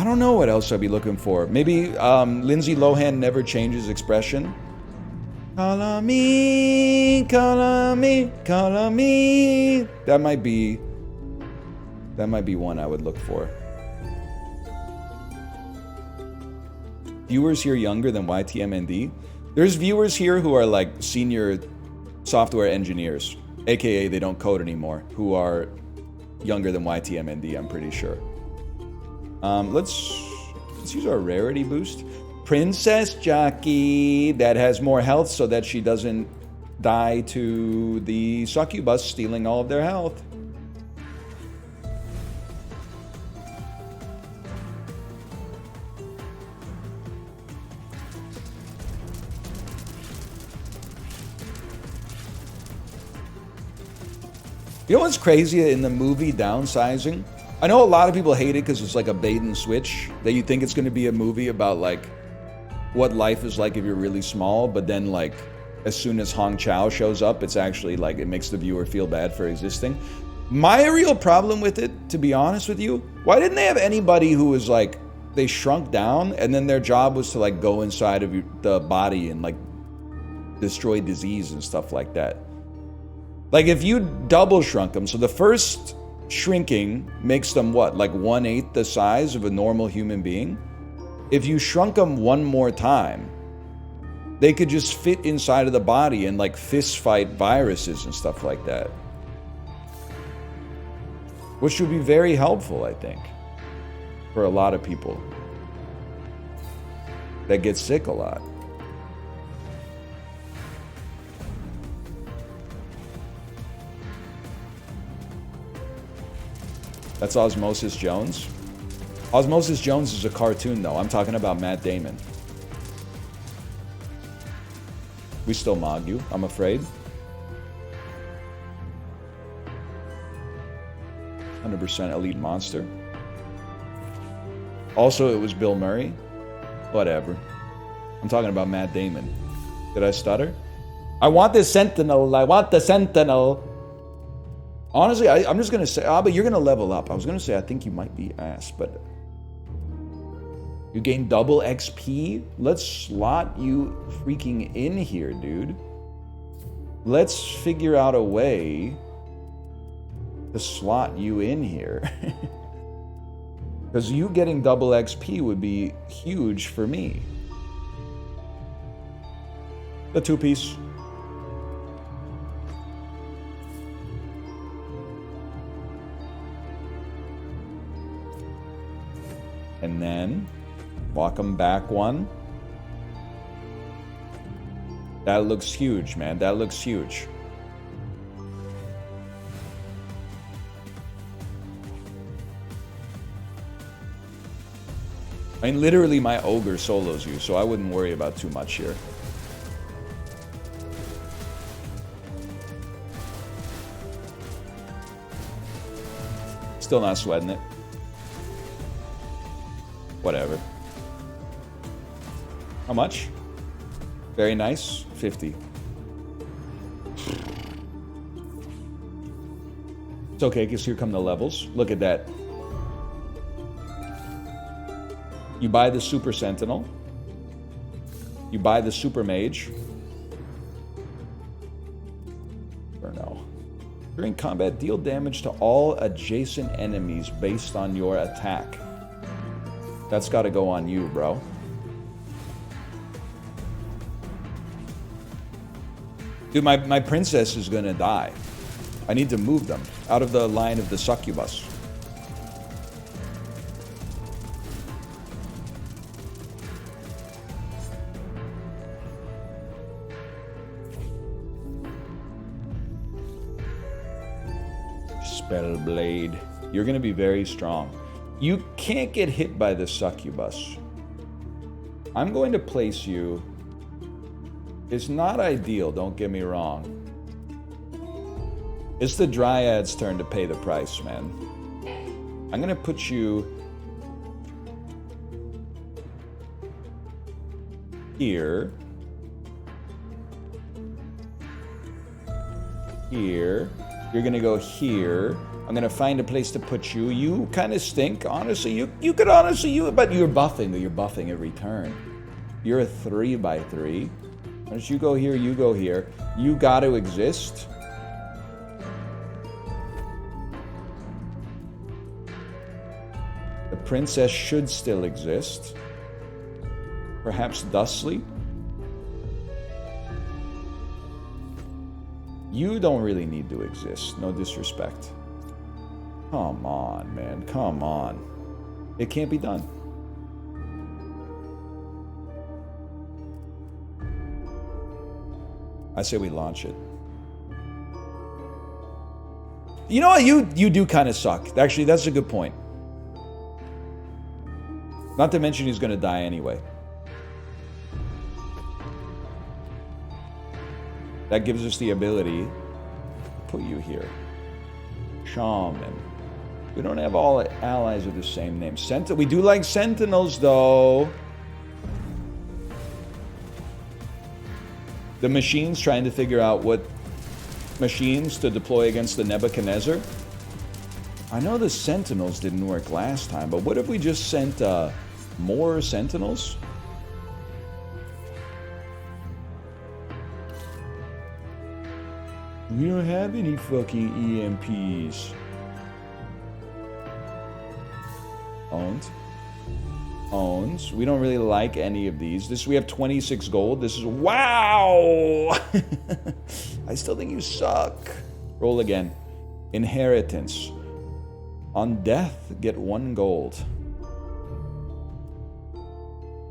don't know what else I'd be looking for. Maybe Lindsay Lohan Never Changes Expression. Call on me, call on me, call on me. That might be one I would look for. Viewers here younger than YTMND. There's viewers here who are like senior software engineers, aka they don't code anymore, who are younger than YTMND, I'm pretty sure. Let's use our rarity boost. Princess Jockey that has more health so that she doesn't die to the succubus stealing all of their health. You know what's crazy in the movie Downsizing? I know a lot of people hate it because it's like a bait and switch, that you think it's going to be a movie about like what life is like if you're really small, but then like as soon as Hong Chow shows up, it's actually like it makes the viewer feel bad for existing. My real problem with it, to be honest with you, why didn't they have anybody who was like, they shrunk down and then their job was to like go inside of the body and like destroy disease and stuff like that? Like if you double shrunk them, so the first shrinking makes them what? Like 1/8 the size of a normal human being? If you shrunk them one more time, they could just fit inside of the body and like fist fight viruses and stuff like that. Which would be very helpful, I think, for a lot of people that get sick a lot. That's Osmosis Jones. Osmosis Jones is a cartoon, though. I'm talking about Matt Damon. We still mog you, I'm afraid. 100% elite monster. Also, it was Bill Murray. Whatever. I'm talking about Matt Damon. Did I stutter? I want the Sentinel. I want the Sentinel. Honestly, I'm just going to say, but you're going to level up. I was going to say, I think you might be ass, but you gain double XP? Let's slot you freaking in here, dude. Let's figure out a way to slot you in here. Because you getting double XP would be huge for me. The 2-piece. And then walk him back one. That looks huge, man. That looks huge. I mean, literally my ogre solos you, so I wouldn't worry about too much here. Still not sweating it. Whatever. How much? Very nice. 50. It's okay, because here come the levels. Look at that. You buy the Super Sentinel. You buy the Super Mage. Or no. During combat, deal damage to all adjacent enemies based on your attack. That's got to go on you, bro. Dude, my princess is going to die. I need to move them out of the line of the succubus. Spellblade. You're going to be very strong. You can't get hit by the succubus. I'm going to place you. It's not ideal, don't get me wrong. It's the Dryad's turn to pay the price, man. I'm going to put you here. Here. You're going to go here. I'm going to find a place to put you. You kind of stink, honestly. You could honestly, but you're buffing every turn. You're a 3x3. Once you go here, you go here. You got to exist. The princess should still exist. Perhaps Dustly. You don't really need to exist. No disrespect. Come on, man. Come on. It can't be done. I say we launch it. You know what? You do kind of suck. Actually, that's a good point. Not to mention he's going to die anyway. That gives us the ability to put you here. Shaman. We don't have all allies with the same name. We do like Sentinels, though. The machines trying to figure out what machines to deploy against the Nebuchadnezzar. I know the Sentinels didn't work last time, but what if we just sent more Sentinels? We don't have any fucking EMPs. Owns. Owns. We don't really like any of these. We have 26 gold. This is, wow! I still think you suck. Roll again. Inheritance. On death, get 1 gold.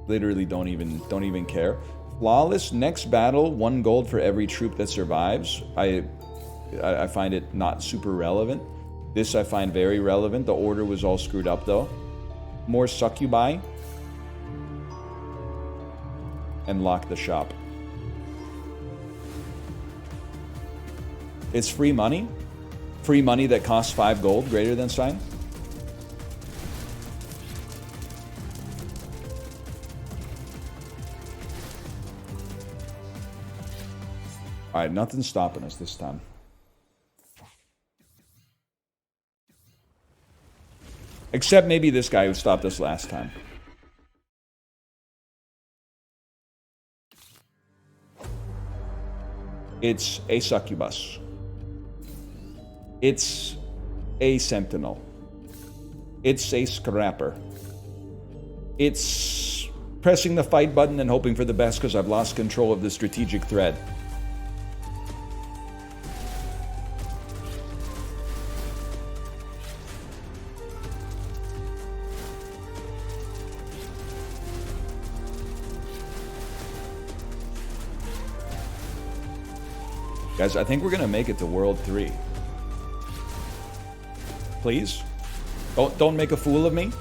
Literally don't even care. Flawless, next battle, 1 gold for every troop that survives. I find it not super relevant. This I find very relevant. The order was all screwed up though. More succubi. And lock the shop. It's free money. Free money that costs 5 gold, greater than sign. Alright, nothing's stopping us this time. Except maybe this guy who stopped us last time. It's a succubus. It's a sentinel. It's a scrapper. It's pressing the fight button and hoping for the best because I've lost control of the strategic thread. Guys, I think we're gonna make it to World 3. Please? Don't make a fool of me.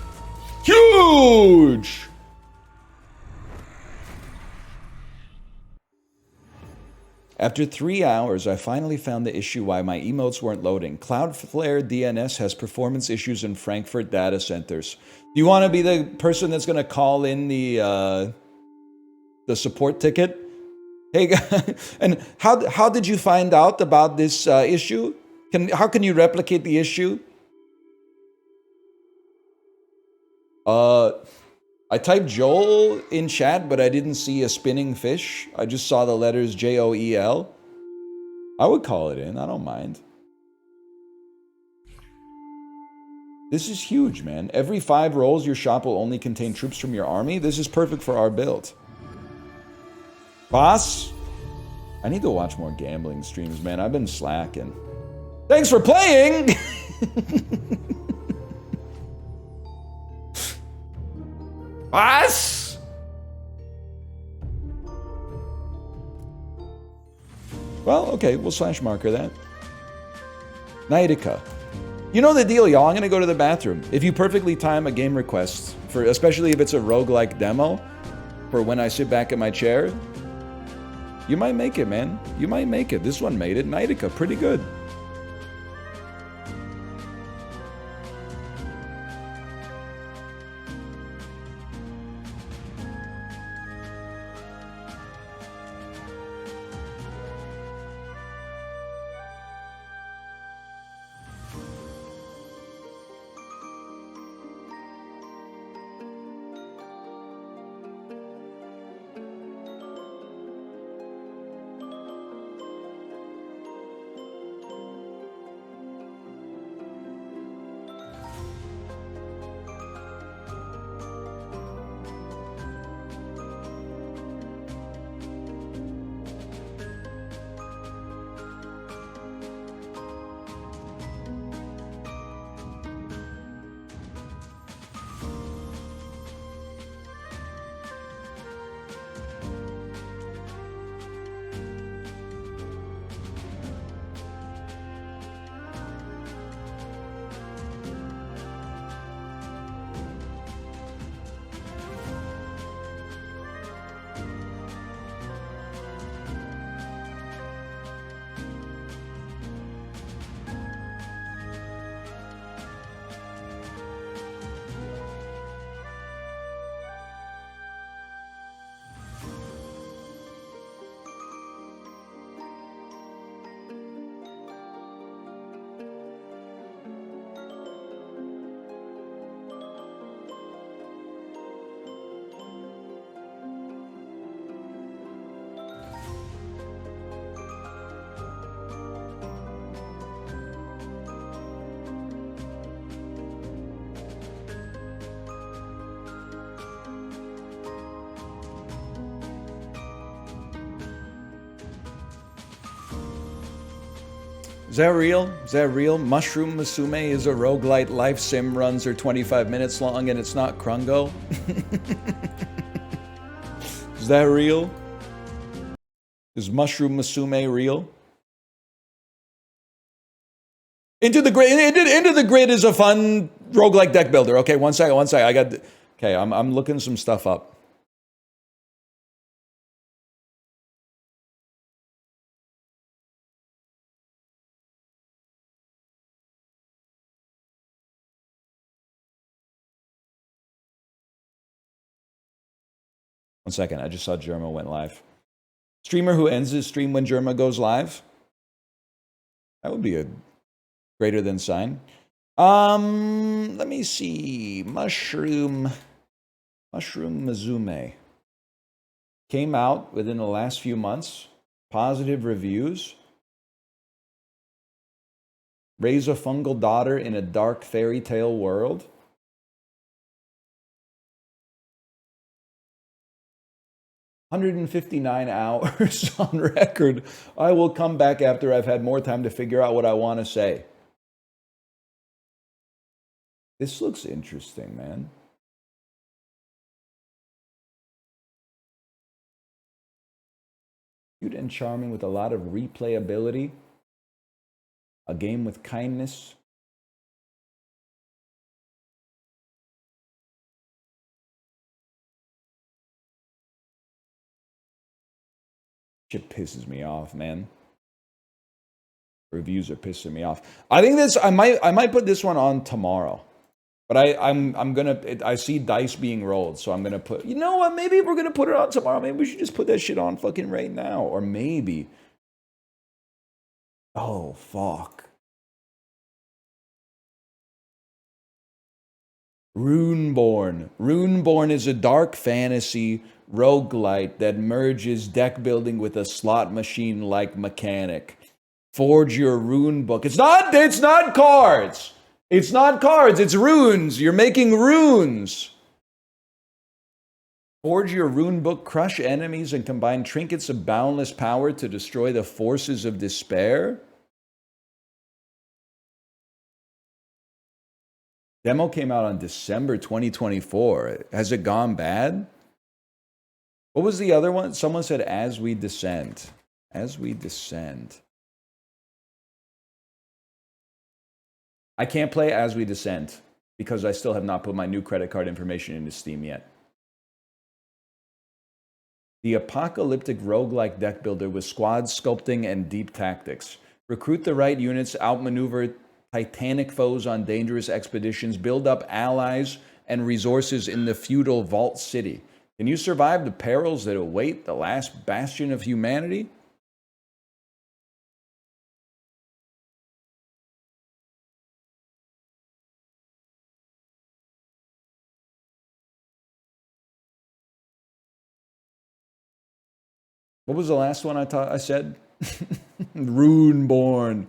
Huge! After 3 hours, I finally found the issue why my emotes weren't loading. Cloudflare DNS has performance issues in Frankfurt data centers. Do you want to be the person that's gonna call in the support ticket? Hey, and how did you find out about this issue? How can you replicate the issue? I typed Joel in chat, but I didn't see a spinning fish. I just saw the letters Joel. I would call it in. I don't mind. This is huge, man. Every 5 rolls, your shop will only contain troops from your army. This is perfect for our build. Boss? I need to watch more gambling streams, man. I've been slacking. Thanks for playing! Boss? Well, okay, we'll slash marker that. Knightica. You know the deal, y'all. I'm gonna go to the bathroom. If you perfectly time a game request, especially if it's a roguelike demo, for when I sit back in my chair, you might make it, man. You might make it. This one made it. Knightica, pretty good. Is that real? Is that real? Mushroom Musume is a roguelite. Life sim, runs are 25 minutes long, and it's not Krungo? Is that real? Is Mushroom Musume real? Into the Grid is a fun roguelike deck builder. Okay, one second. I got. Okay, I'm looking some stuff up. One second. I just saw Germa went live. Streamer who ends his stream when Germa goes live. That would be a greater than sign. Let me see. Mushroom Mizume came out within the last few months. Positive reviews. Raise a fungal daughter in a dark fairy tale world. "159 hours on record. I will come back after I've had more time to figure out what I want to say." This looks interesting, man. Cute and charming with a lot of replayability. A game with kindness. Shit pisses me off, man. Reviews are pissing me off. I think this. I might put this one on tomorrow, but I'm gonna. I see dice being rolled, so I'm gonna put. You know what? Maybe we're gonna put it on tomorrow. Maybe we should just put that shit on fucking right now, or maybe. Oh fuck. Runeborn. Runeborn is a dark fantasy roguelite that merges deck building with a slot machine-like mechanic. Forge your rune book. It's not cards. It's not cards, it's runes. You're making runes. Forge your rune book, crush enemies, and combine trinkets of boundless power to destroy the forces of despair. Demo came out on December 2024. Has it gone bad? What was the other one? Someone said, As We Descend. As We Descend. I can't play As We Descend because I still have not put my new credit card information into Steam yet. The apocalyptic roguelike deck builder with squad sculpting and deep tactics. Recruit the right units, outmaneuver titanic foes on dangerous expeditions, build up allies and resources in the feudal vault city. Can you survive the perils that await the last bastion of humanity? What was the last one I said? Runeborn.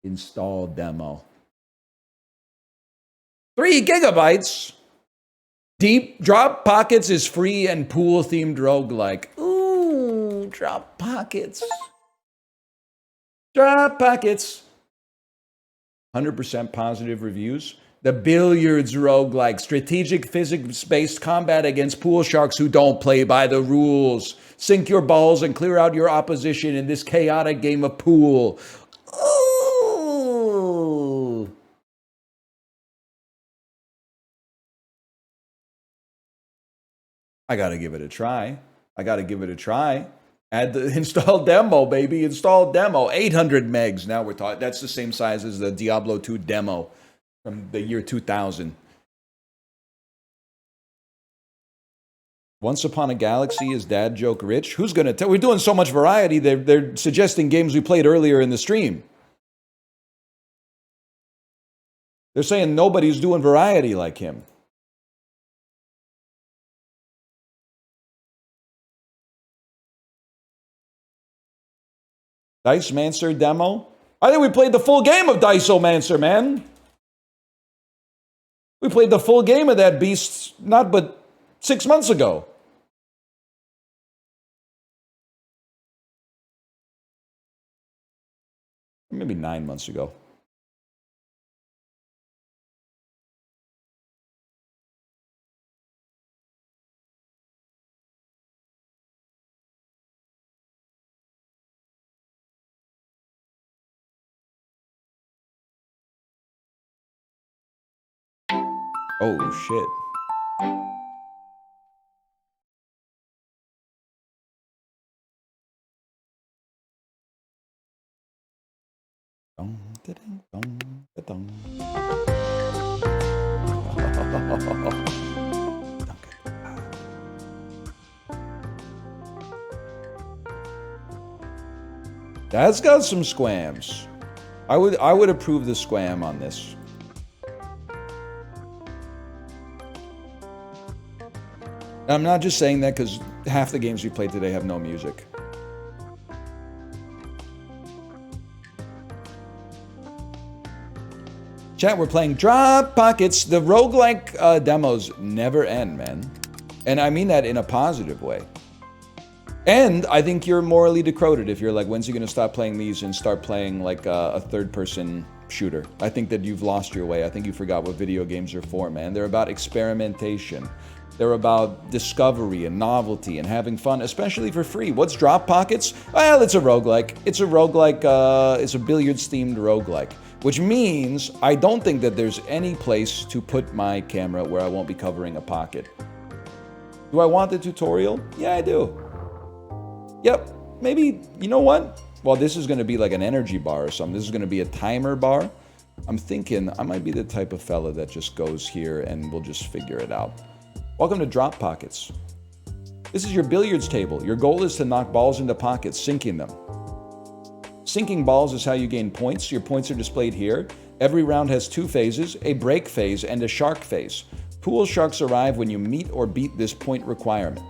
Install demo. 3 gigabytes. Deep Drop Pockets is free and pool themed roguelike. Ooh, Drop Pockets. Drop Pockets. 100% positive reviews. The Billiards roguelike, strategic physics-based combat against pool sharks who don't play by the rules. Sink your balls and clear out your opposition in this chaotic game of pool. Ooh. I gotta give it a try. Add the install demo, baby. Install demo. 800 megs. Now we're talking. That's the same size as the Diablo 2 demo from the year 2000. Once Upon a Galaxy is dad joke rich. Who's gonna tell? We're doing so much variety. They're suggesting games we played earlier in the stream. They're saying nobody's doing variety like him. Dicemancer demo? I think we played the full game of Diceomancer, man. We played the full game of that beast not but 6 months ago. maybe 9 months ago. Oh, shit. That's got some squams. I would approve the squam on this. And I'm not just saying that because half the games we played today have no music. Chat, we're playing Drop Pockets. The roguelike demos never end, man. And I mean that in a positive way. And I think you're morally decroded if you're like, when's he going to stop playing these and start playing like a third-person shooter? I think that you've lost your way. I think you forgot what video games are for, man. They're about experimentation. They're about discovery and novelty and having fun, especially for free. What's Drop Pockets? Well, it's a roguelike. It's a roguelike, it's a billiards-themed roguelike. Which means I don't think that there's any place to put my camera where I won't be covering a pocket. Do I want the tutorial? Yeah, I do. Yep, maybe, you know what? Well, this is going to be like an energy bar or something. This is going to be a timer bar. I'm thinking I might be the type of fella that just goes here and we'll just figure it out. Welcome to Drop Pockets. This is your billiards table. Your goal is to knock balls into pockets, sinking them. Sinking balls is how you gain points. Your points are displayed here. Every round has 2 phases, a break phase and a shark phase. Pool sharks arrive when you meet or beat this point requirement.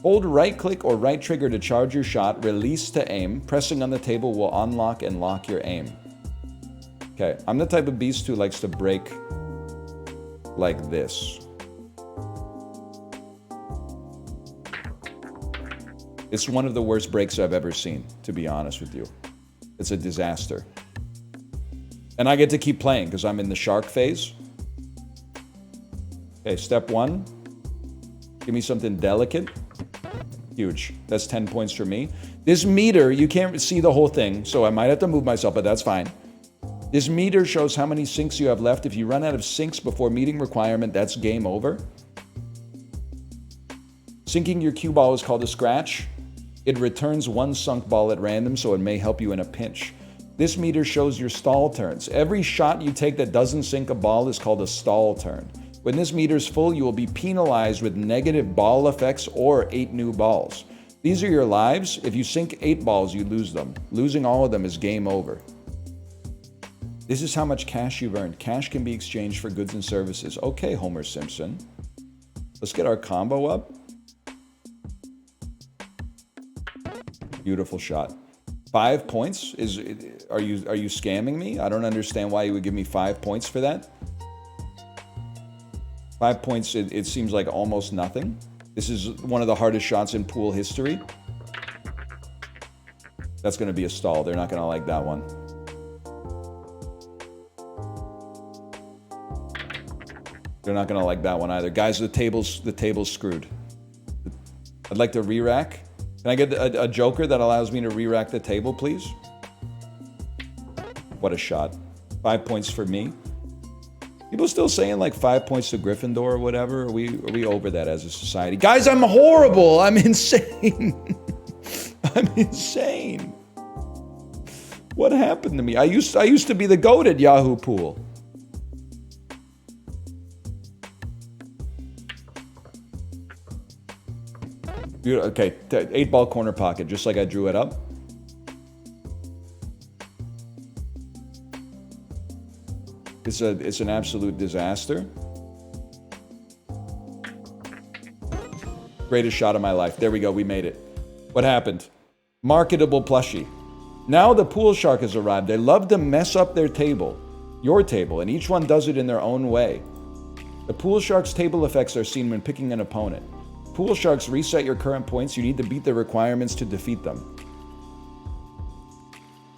Hold right click or right trigger to charge your shot, release to aim. Pressing on the table will unlock and lock your aim. Okay, I'm the type of beast who likes to break like this. It's one of the worst breaks I've ever seen, to be honest with you. It's a disaster. And I get to keep playing because I'm in the shark phase. Okay, step 1. Give me something delicate. Huge. That's 10 points for me. This meter, you can't see the whole thing, so I might have to move myself, but that's fine. This meter shows how many sinks you have left. If you run out of sinks before meeting requirement, that's game over. Sinking your cue ball is called a scratch. It returns 1 sunk ball at random, so it may help you in a pinch. This meter shows your stall turns. Every shot you take that doesn't sink a ball is called a stall turn. When this meter is full, you will be penalized with negative ball effects or 8 new balls. These are your lives. If you sink 8 balls, you lose them. Losing all of them is game over. This is how much cash you've earned. Cash can be exchanged for goods and services. Okay, Homer Simpson. Let's get our combo up. Beautiful shot. 5 points? Are you scamming me? I don't understand why you would give me 5 points for that. 5 points, it seems like almost nothing. This is one of the hardest shots in pool history. That's going to be a stall. They're not going to like that one. They're not going to like that one either. Guys, the table's screwed. I'd like to re-rack. Can I get a joker that allows me to re-rack the table, please? What a shot. 5 points for me. People still saying like 5 points to Gryffindor or whatever? Are we over that as a society? Guys, I'm horrible. I'm insane. I'm insane. What happened to me? I used to be the GOAT at Yahoo Pool. Okay, 8-ball corner pocket, just like I drew it up. It's an absolute disaster. Greatest shot of my life. There we go, we made it. What happened? Marketable plushie. Now the pool shark has arrived. They love to mess up their table, your table, and each one does it in their own way. The pool shark's table effects are seen when picking an opponent. Pool sharks reset your current points. You need to beat the requirements to defeat them.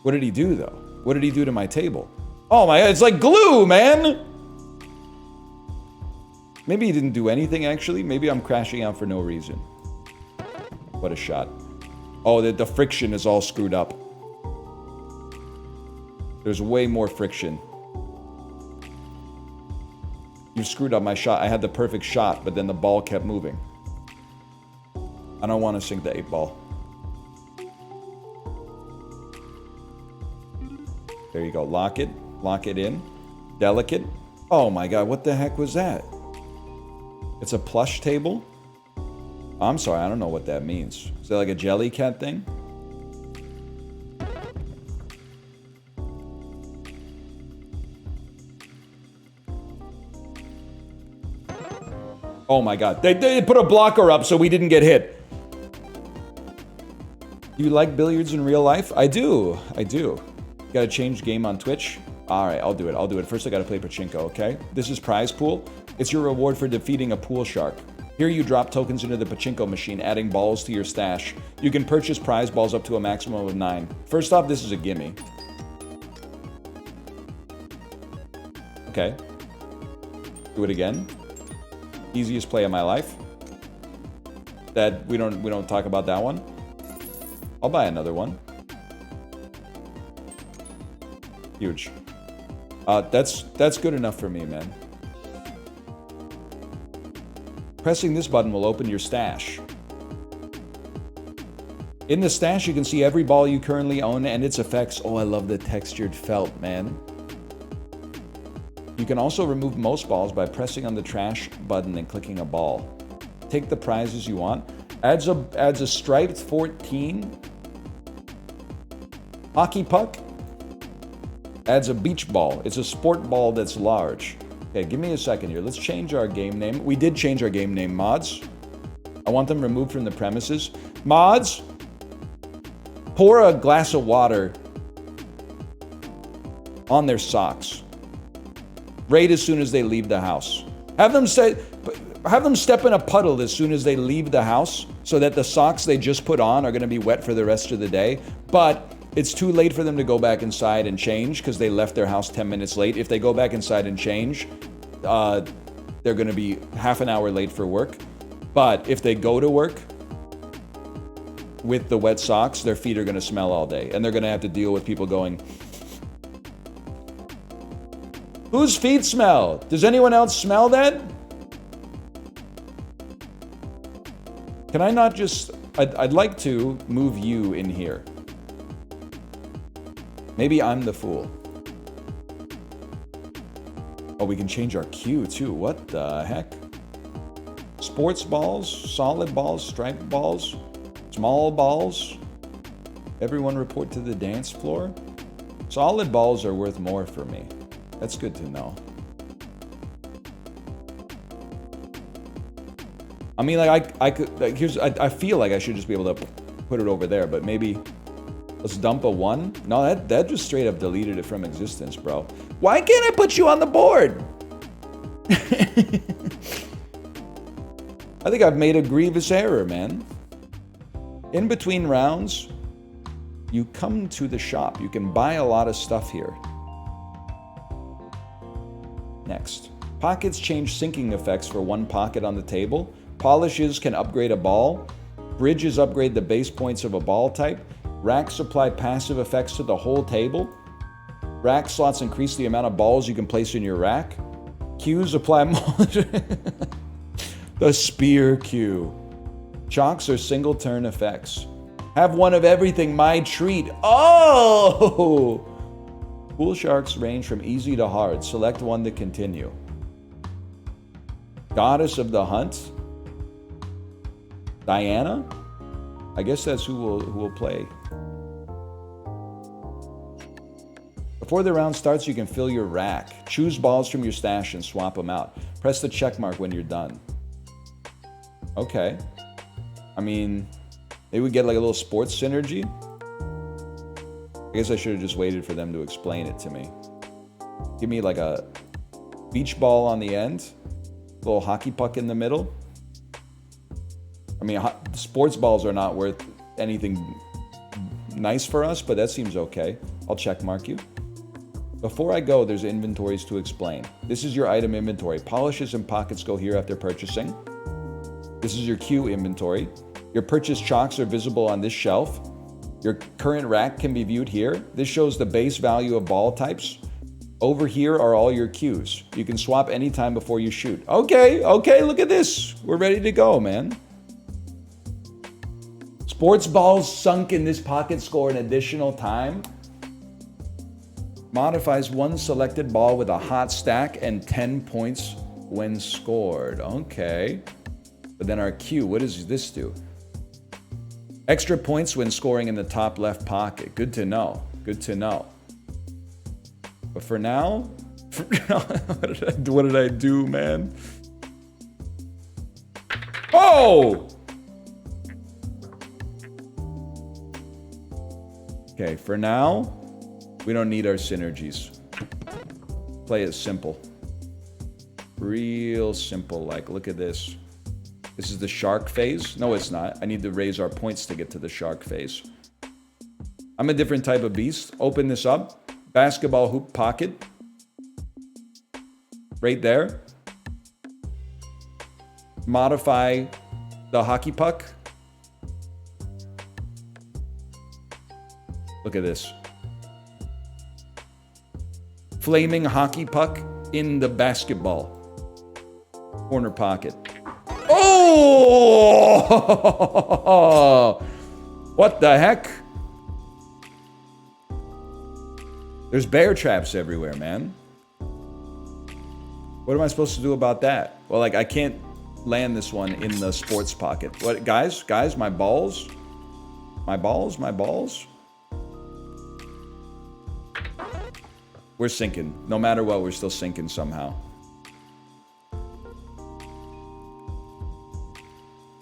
What did he do, though? What did he do to my table? Oh my God, it's like glue, man! Maybe he didn't do anything, actually. Maybe I'm crashing out for no reason. What a shot. Oh, the friction is all screwed up. There's way more friction. You screwed up my shot. I had the perfect shot, but then the ball kept moving. I don't want to sink the 8 ball. There you go. Lock it. Lock it in. Delicate. Oh my God, what the heck was that? It's a plush table? I'm sorry, I don't know what that means. Is that like a jelly cat thing? Oh my God, they put a blocker up so we didn't get hit. Do you like billiards in real life? I do. Gotta change game on Twitch? Alright, I'll do it. First I gotta play pachinko, okay? This is prize pool. It's your reward for defeating a pool shark. Here you drop tokens into the pachinko machine, adding balls to your stash. You can purchase prize balls up to a maximum of 9. First off, this is a gimme. Okay. Do it again. Easiest play of my life. That we don't talk about that one. I'll buy another one. Huge. That's good enough for me, man. Pressing this button will open your stash. In the stash, you can see every ball you currently own and its effects. Oh, I love the textured felt, man. You can also remove most balls by pressing on the trash button and clicking a ball. Take the prizes you want. Adds a striped 14 hockey puck. Adds a beach ball. It's a sport ball that's large. Okay, give me a second here. Let's change our game name. We did change our game name, mods. I want them removed from the premises. Mods, pour a glass of water on their socks. Right as soon as they leave the house. Have them step in a puddle as soon as they leave the house so that the socks they just put on are going to be wet for the rest of the day. But it's too late for them to go back inside and change because they left their house 10 minutes late. If they go back inside and change, they're going to be half an hour late for work. But if they go to work with the wet socks, their feet are going to smell all day. And they're going to have to deal with people going, whose feet smell? Does anyone else smell that? Can I not just... I'd like to move you in here. Maybe I'm the fool. Oh, we can change our cue too. What the heck? Sports balls, solid balls, striped balls, small balls. Everyone report to the dance floor. Solid balls are worth more for me. That's good to know. I mean, like I could. Like, I feel like I should just be able to put it over there, but maybe. Let's dump a 1. No, that just straight up deleted it from existence, bro. Why can't I put you on the board? I think I've made a grievous error, man. In between rounds, you come to the shop. You can buy a lot of stuff here. Next. Pockets change sinking effects for 1 pocket on the table. Polishes can upgrade a ball. Bridges upgrade the base points of a ball type. Racks apply passive effects to the whole table. Rack slots increase the amount of balls you can place in your rack. Cues apply more. The spear cue. Chalks are single turn effects. Have one of everything, my treat. Oh! Pool sharks range from easy to hard. Select one to continue. Goddess of the Hunt. Diana? I guess that's who will play. Before the round starts, you can fill your rack. Choose balls from your stash and swap them out. Press the check mark when you're done. Okay. I mean, maybe we get like a little sports synergy. I guess I should have just waited for them to explain it to me. Give me like a beach ball on the end. A little hockey puck in the middle. I mean, sports balls are not worth anything nice for us, but that seems okay. I'll check mark you. Before I go, there's inventories to explain. This is your item inventory. Polishes and pockets go here after purchasing. This is your queue inventory. Your purchased chalks are visible on this shelf. Your current rack can be viewed here. This shows the base value of ball types. Over here are all your queues. You can swap anytime before you shoot. Okay, look at this. We're ready to go, man. Sports balls sunk in this pocket score an additional time. Modifies one selected ball with a hot stack and 10 points when scored. Okay. But then our queue, what does this do? Extra points when scoring in the top left pocket. Good to know. Good to know. But for now, what did I do, man? Oh! Okay, for now, we don't need our synergies. Play it simple. Real simple, like, look at this. This is the shark phase. No, it's not. I need to raise our points to get to the shark phase. I'm a different type of beast. Open this up. Basketball hoop pocket. Right there. Modify the hockey puck. Look at this. Flaming hockey puck in the basketball corner pocket. Oh! What the heck? There's bear traps everywhere, man. What am I supposed to do about that? Well, like, I can't land this one in the sports pocket. What, guys? Guys, my balls? My balls? My balls? We're sinking. No matter what, we're still sinking somehow.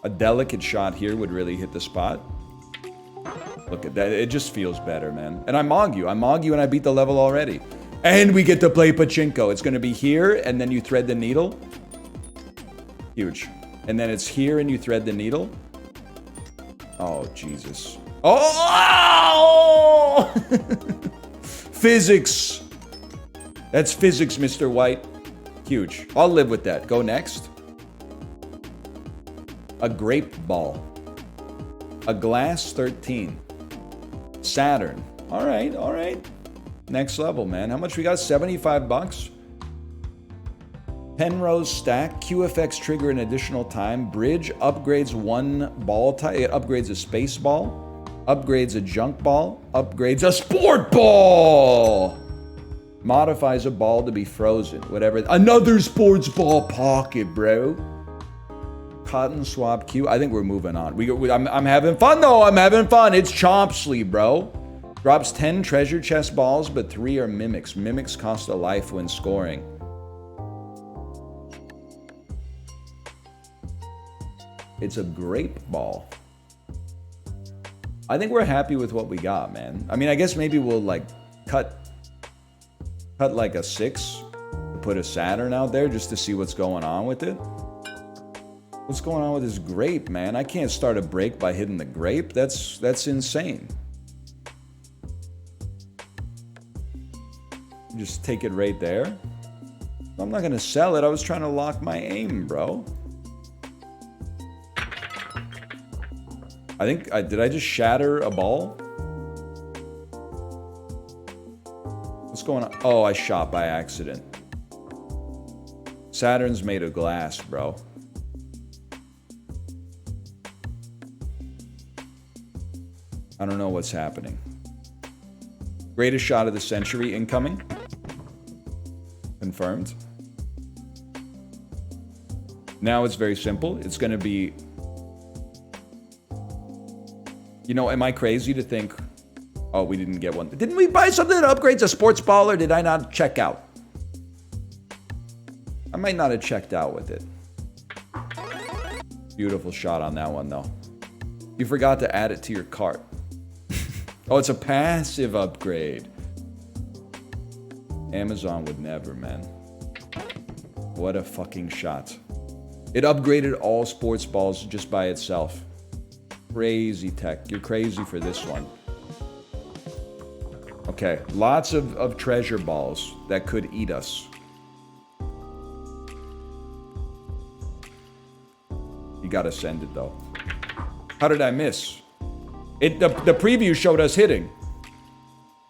A delicate shot here would really hit the spot. Look at that. It just feels better, man. And I mog you. I mog you and I beat the level already. And we get to play pachinko. It's going to be here and then you thread the needle. Huge. And then it's here and you thread the needle. Oh, Jesus. Oh! Physics. That's physics, Mr. White. Huge. I'll live with that. Go next. A grape ball. A glass 13. Saturn. All right, all right. Next level, man. How much we got? 75 bucks. Penrose stack. QFX trigger an additional time. Bridge upgrades one ball type. It upgrades a space ball. Upgrades a junk ball. Upgrades a sport ball. Modifies a ball to be frozen. Whatever. Another sports ball pocket, bro. Cotton swap queue. I think we're moving on. I'm having fun, though. I'm having fun. It's Chompsley, bro. Drops 10 treasure chest balls, but 3 are mimics. Mimics cost a life when scoring. It's a grape ball. I think we're happy with what we got, man. I mean, I guess maybe we'll, like, cut like a 6, put a Saturn out there just to see what's going on with it. What's going on with this grape, man? I can't start a break by hitting the grape. That's insane. Just take it right there. I'm not gonna sell it. I was trying to lock my aim, bro. Did I just shatter a ball? What's going on? Oh, I shot by accident. Saturn's made of glass, bro. I don't know what's happening. Greatest shot of the century incoming. Confirmed. Now it's very simple. It's going to be... You know, am I crazy to think... Oh, we didn't get one. Didn't we buy something that upgrades a sports ball, or did I not check out? I might not have checked out with it. Beautiful shot on that one, though. You forgot to add it to your cart. Oh, it's a passive upgrade. Amazon would never, man. What a fucking shot. It upgraded all sports balls just by itself. Crazy tech. You're crazy for this one. Okay. Okay, lots of treasure balls that could eat us. You gotta send it, though. How did I miss? The preview showed us hitting.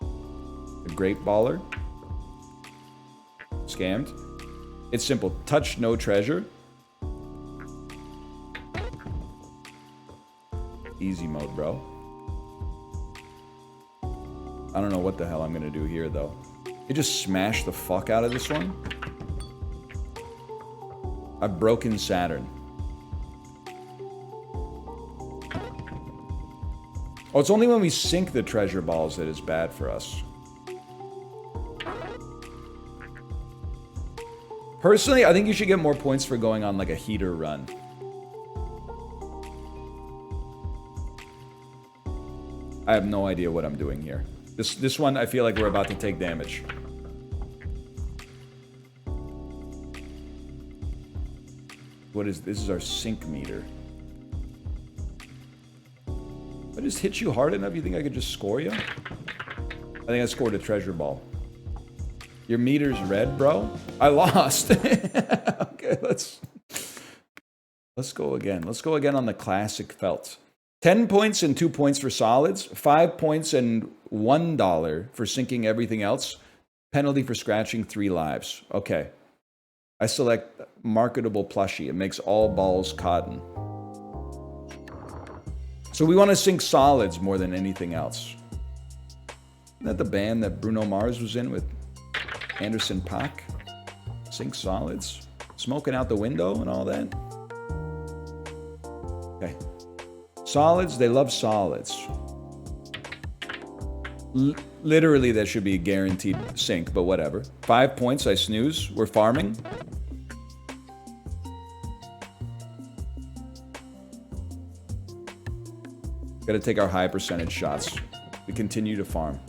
The Great Baller. Scammed. It's simple. Touch no treasure. Easy mode, bro. I don't know what the hell I'm gonna do here, though. You just smash the fuck out of this one. I've broken Saturn. Oh, it's only when we sink the treasure balls that it's bad for us. Personally, I think you should get more points for going on like a heater run. I have no idea what I'm doing here. This one, I feel like we're about to take damage. What is this? Is our sink meter. If I just hit you hard enough, you think I could just score you? I think I scored a treasure ball. Your meter's red, bro? I lost. Okay, let's go again. Let's go again on the classic felt. 10 points and 2 points for solids. 5 points and $1 for sinking everything else. Penalty for scratching 3 lives. Okay. I select marketable plushie. It makes all balls cotton. So we want to sink solids more than anything else. Isn't that the band that Bruno Mars was in with Anderson .Paak? Sink solids. Smoking out the window and all that. Okay. Solids, they love solids. Literally, that should be a guaranteed sink, but whatever. 5 points, I snooze. We're farming. Got to take our high percentage shots. We continue to farm.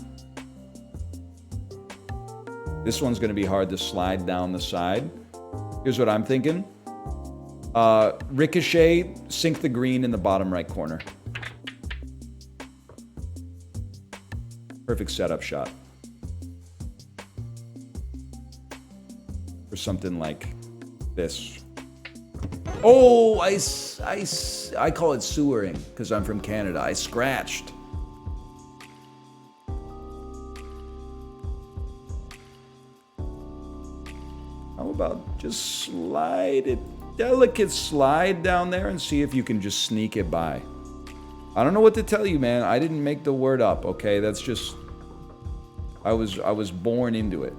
This one's going to be hard to slide down the side. Here's what I'm thinking. Ricochet, sink the green in the bottom right corner. Perfect setup shot. For something like this. Oh, I call it sewering because I'm from Canada. I scratched. How about just slide it, delicate slide down there and see if you can just sneak it by. I don't know what to tell you, man. I didn't make the word up, okay? That's just, I was born into it.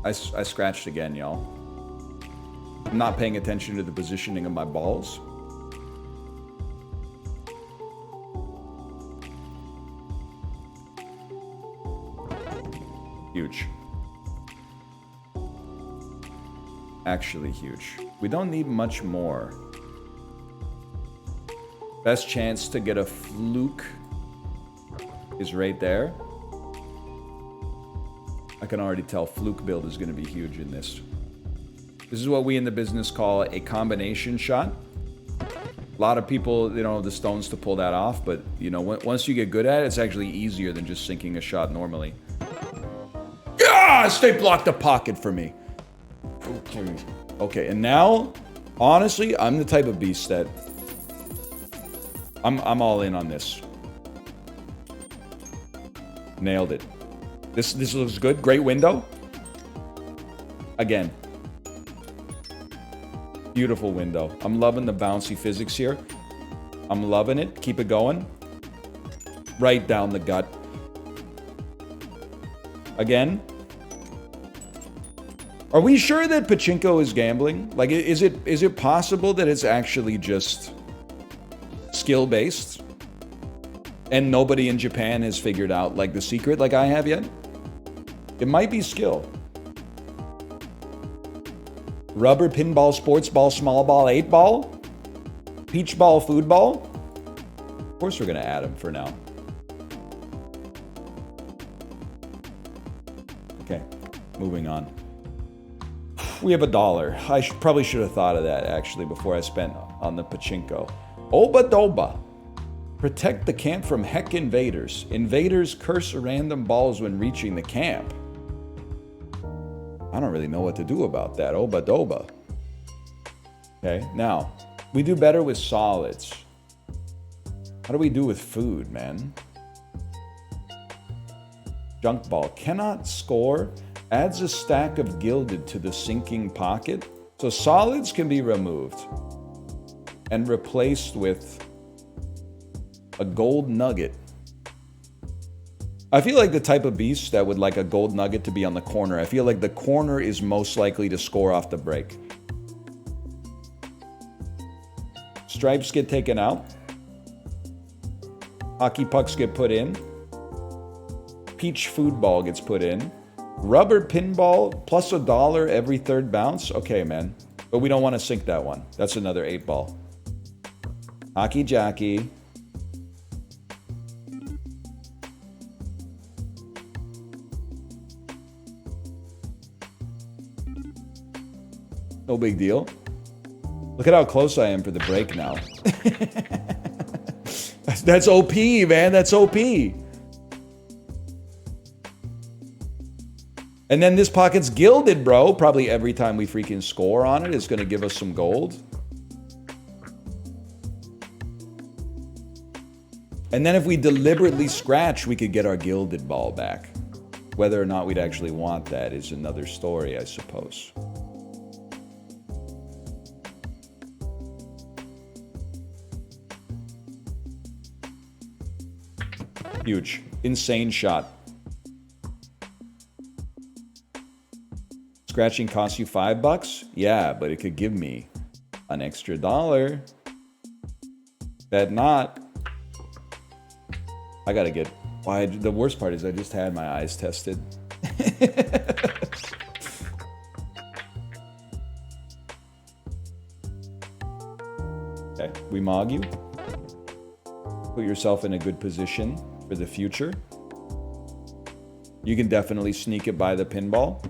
I scratched again, y'all. I'm not paying attention to the positioning of my balls. Huge. Actually huge. We don't need much more. Best chance to get a fluke is right there. I can already tell fluke build is going to be huge in this. This is what we in the business call a combination shot. A lot of people, they don't have the stones to pull that off, but you know, once you get good at it, it's actually easier than just sinking a shot normally. Yeah, stay blocked the pocket for me. Okay, and now, honestly, I'm the type of beast that I'm all in on this. Nailed it. This looks good. Great window. Again. Beautiful window. I'm loving the bouncy physics here. I'm loving it. Keep it going. Right down the gut. Again. Are we sure that pachinko is gambling? Like, is it possible that it's actually just skill-based? And nobody in Japan has figured out, like, the secret like I have yet? It might be skill. Rubber, pinball, sports ball, small ball, 8 ball? Peach ball, food ball? Of course we're going to add them for now. Okay, moving on. We have $1. I probably should have thought of that, actually, before I spent on the pachinko. Oba doba. Protect the camp from heck invaders. Invaders curse random balls when reaching the camp. I don't really know what to do about that. Oba doba. Okay, now, we do better with solids. How do we do with food, man? Junk ball. Cannot score. Adds a stack of gilded to the sinking pocket. So solids can be removed and replaced with a gold nugget. I feel like the type of beast that would like a gold nugget to be on the corner. I feel like the corner is most likely to score off the break. Stripes get taken out. Hockey pucks get put in. Peach food ball gets put in. Rubber pinball plus $1 every third bounce. Okay, man. But we don't want to sink that one. That's another 8 ball. Hockey jockey. No big deal. Look at how close I am for the break now. That's OP, man. That's OP. And then this pocket's gilded, bro. Probably every time we freaking score on it, it's going to give us some gold. And then if we deliberately scratch, we could get our gilded ball back. Whether or not we'd actually want that is another story, I suppose. Huge. Insane shot. Scratching costs you $5? Yeah, but it could give me an extra $1. Bet not. I gotta get... Why? The worst part is I just had my eyes tested. Okay, we mog you. Put yourself in a good position for the future. You can definitely sneak it by the pinball.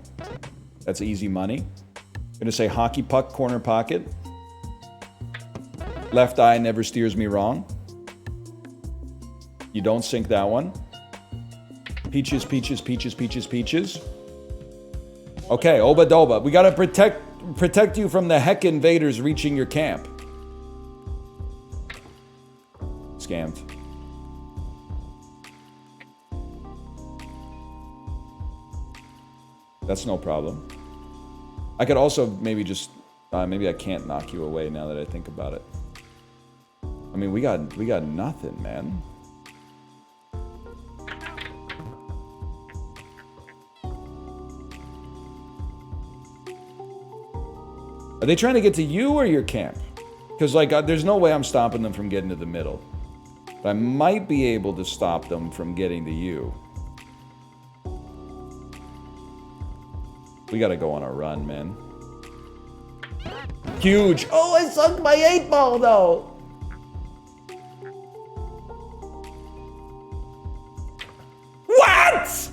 That's easy money. I'm gonna say hockey puck, corner pocket. Left eye never steers me wrong. You don't sink that one. Peaches, peaches, peaches, peaches, peaches. Okay, oba doba. We gotta protect you from the heck invaders reaching your camp. Scammed. That's no problem. I could also maybe just... maybe I can't knock you away now that I think about it. I mean, we got nothing, man. Are they trying to get to you or your camp? Because, like, there's no way I'm stopping them from getting to the middle. But I might be able to stop them from getting to you. We gotta go on a run, man. Huge. Oh, I sunk my 8 ball, though. What?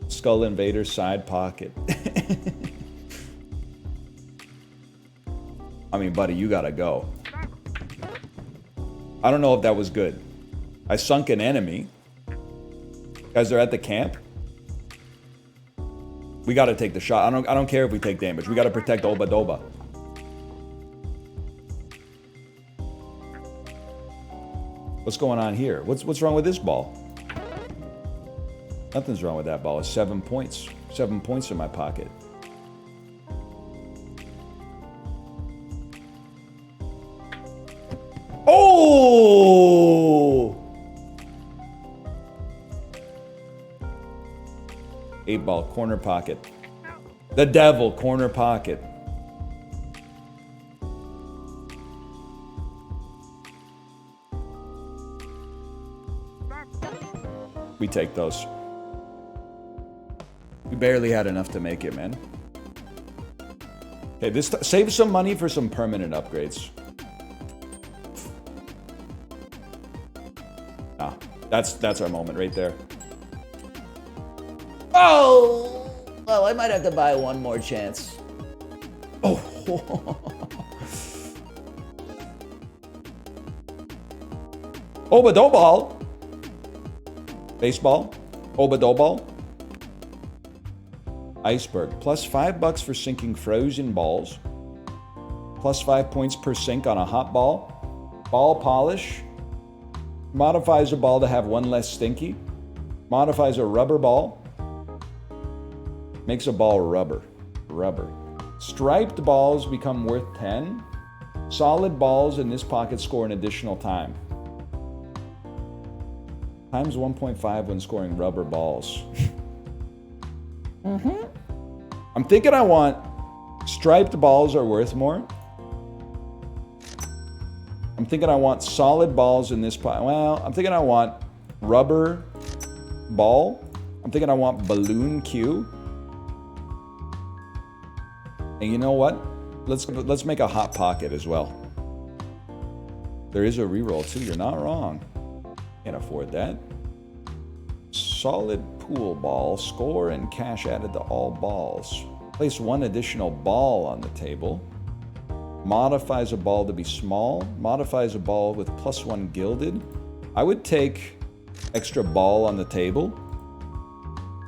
Skull Invader side pocket. I mean, buddy, you gotta go. I don't know if that was good. I sunk an enemy. Guys, they're at the camp. We gotta take the shot. I don't care if we take damage. We gotta protect Oba Doba. What's going on here? What's wrong with this ball? Nothing's wrong with that ball. It's 7 points. 7 points in my pocket. Oh! 8 ball, corner pocket. The devil, corner pocket. We take those. We barely had enough to make it, man. Okay, this save some money for some permanent upgrades. Ah, that's our moment right there. Oh! Well, I might have to buy one more chance. Oh! Obadoball. Baseball. Obadoball. Iceberg. Plus $5 for sinking frozen balls. Plus 5 points per sink on a hot ball. Ball polish. Modifies a ball to have one less stinky. Modifies a rubber ball. Makes a ball rubber. Rubber. Striped balls become worth 10. Solid balls in this pocket score an additional time. Times 1.5 when scoring rubber balls. I'm thinking I want striped balls are worth more. I'm thinking I want solid balls in this pot. Well, I'm thinking I want rubber ball. I'm thinking I want balloon Q. And you know what? Let's make a hot pocket as well. There is a reroll too. You're not wrong. Can't afford that. Solid pool ball. Score and cash added to all balls. Place one additional ball on the table. Modifies a ball to be small. Modifies a ball with +1 gilded. I would take extra ball on the table.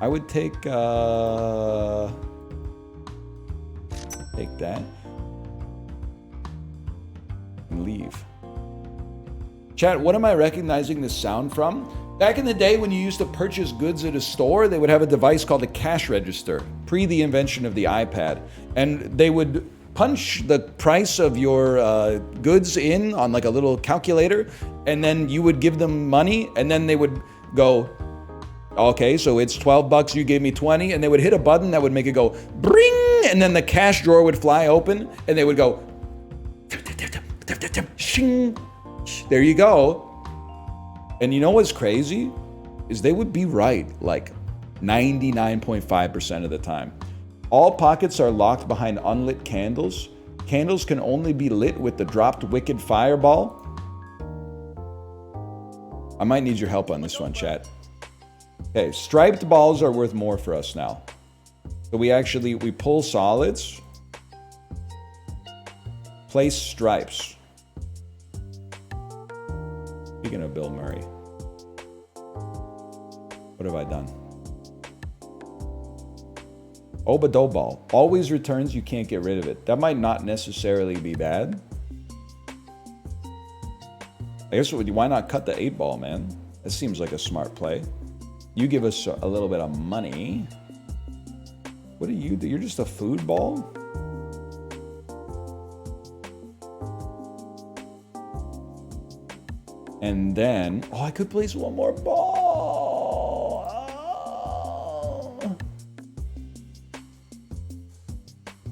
I would take that. And leave. Chat, what am I recognizing this sound from? Back in the day when you used to purchase goods at a store, they would have a device called a cash register, pre the invention of the iPad. And they would punch the price of your goods in on like a little calculator, and then you would give them money, and then they would go, okay, so it's $12, you gave me 20, and they would hit a button that would make it go, bring, and then the cash drawer would fly open, and they would go, shing, there you go. And you know what's crazy? Is they would be right, like 99.5% of the time. All pockets are locked behind unlit candles. Candles can only be lit with the dropped wicked fireball. I might need your help on this one, chat. Okay, striped balls are worth more for us now. So we pull solids, place stripes. Speaking of Bill Murray, what have I done? Obadoball. Always returns, you can't get rid of it. That might not necessarily be bad. I guess why not cut the 8 ball, man? That seems like a smart play. You give us a little bit of money. What do? You're just a food ball? And then, oh, I could place one more ball. Oh.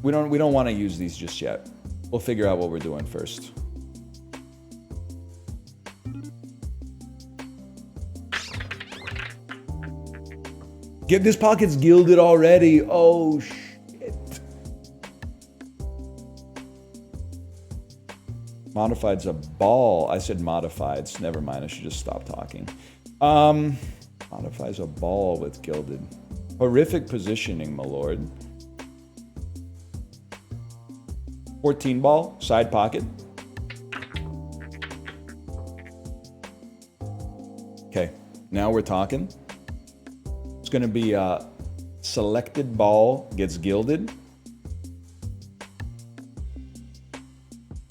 We don't want to use these just yet. We'll figure out what we're doing first. Get this pocket's gilded already. Oh shit. Modified's a ball. I said modifieds. Never mind. I should just stop talking. Modifies a ball with gilded. Horrific positioning, my lord. 14 ball, side pocket. Okay, now we're talking. It's going to be a selected ball gets gilded.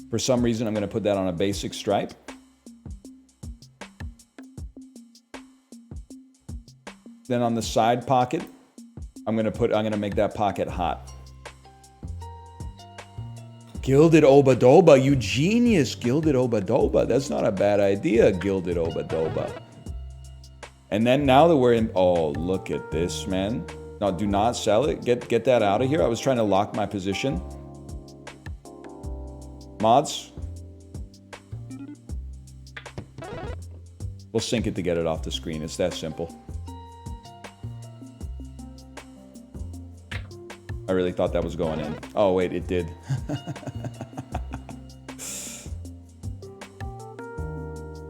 For some reason, I'm going to put that on a basic stripe. Then on the side pocket, I'm going to make that pocket hot. Gilded Obadoba, you genius, Gilded Obadoba. That's not a bad idea, Gilded Obadoba. And then now that we're in, oh, look at this, man. No, do not sell it. Get that out of here. I was trying to lock my position. Mods. We'll sync it to get it off the screen. It's that simple. I really thought that was going in. Oh, wait, it did.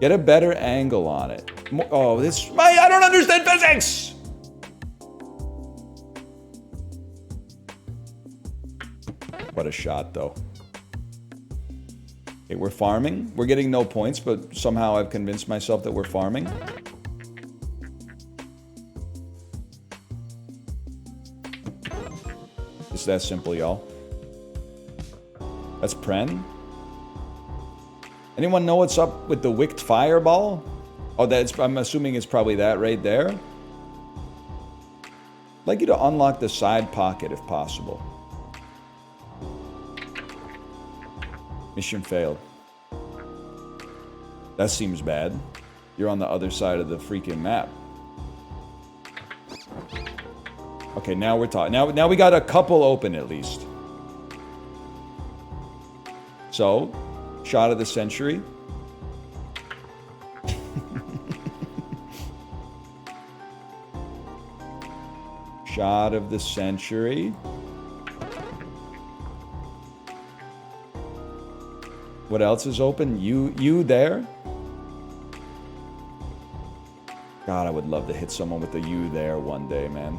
Get a better angle on it. Oh, I don't understand physics! What a shot, though. Okay, Okay, we're farming. We're getting no points, but somehow I've convinced myself that we're farming. It's that simple, y'all. That's Pren. Anyone know what's up with the Wicked Fireball? Oh, I'm assuming it's probably that right there. I'd like you to unlock the side pocket if possible. Mission failed. That seems bad. You're on the other side of the freaking map. Okay, now we're talking. Now we got a couple open at least. So, shot of the century. Shot of the century. What else is open? You there? God, I would love to hit someone with a you there one day, man.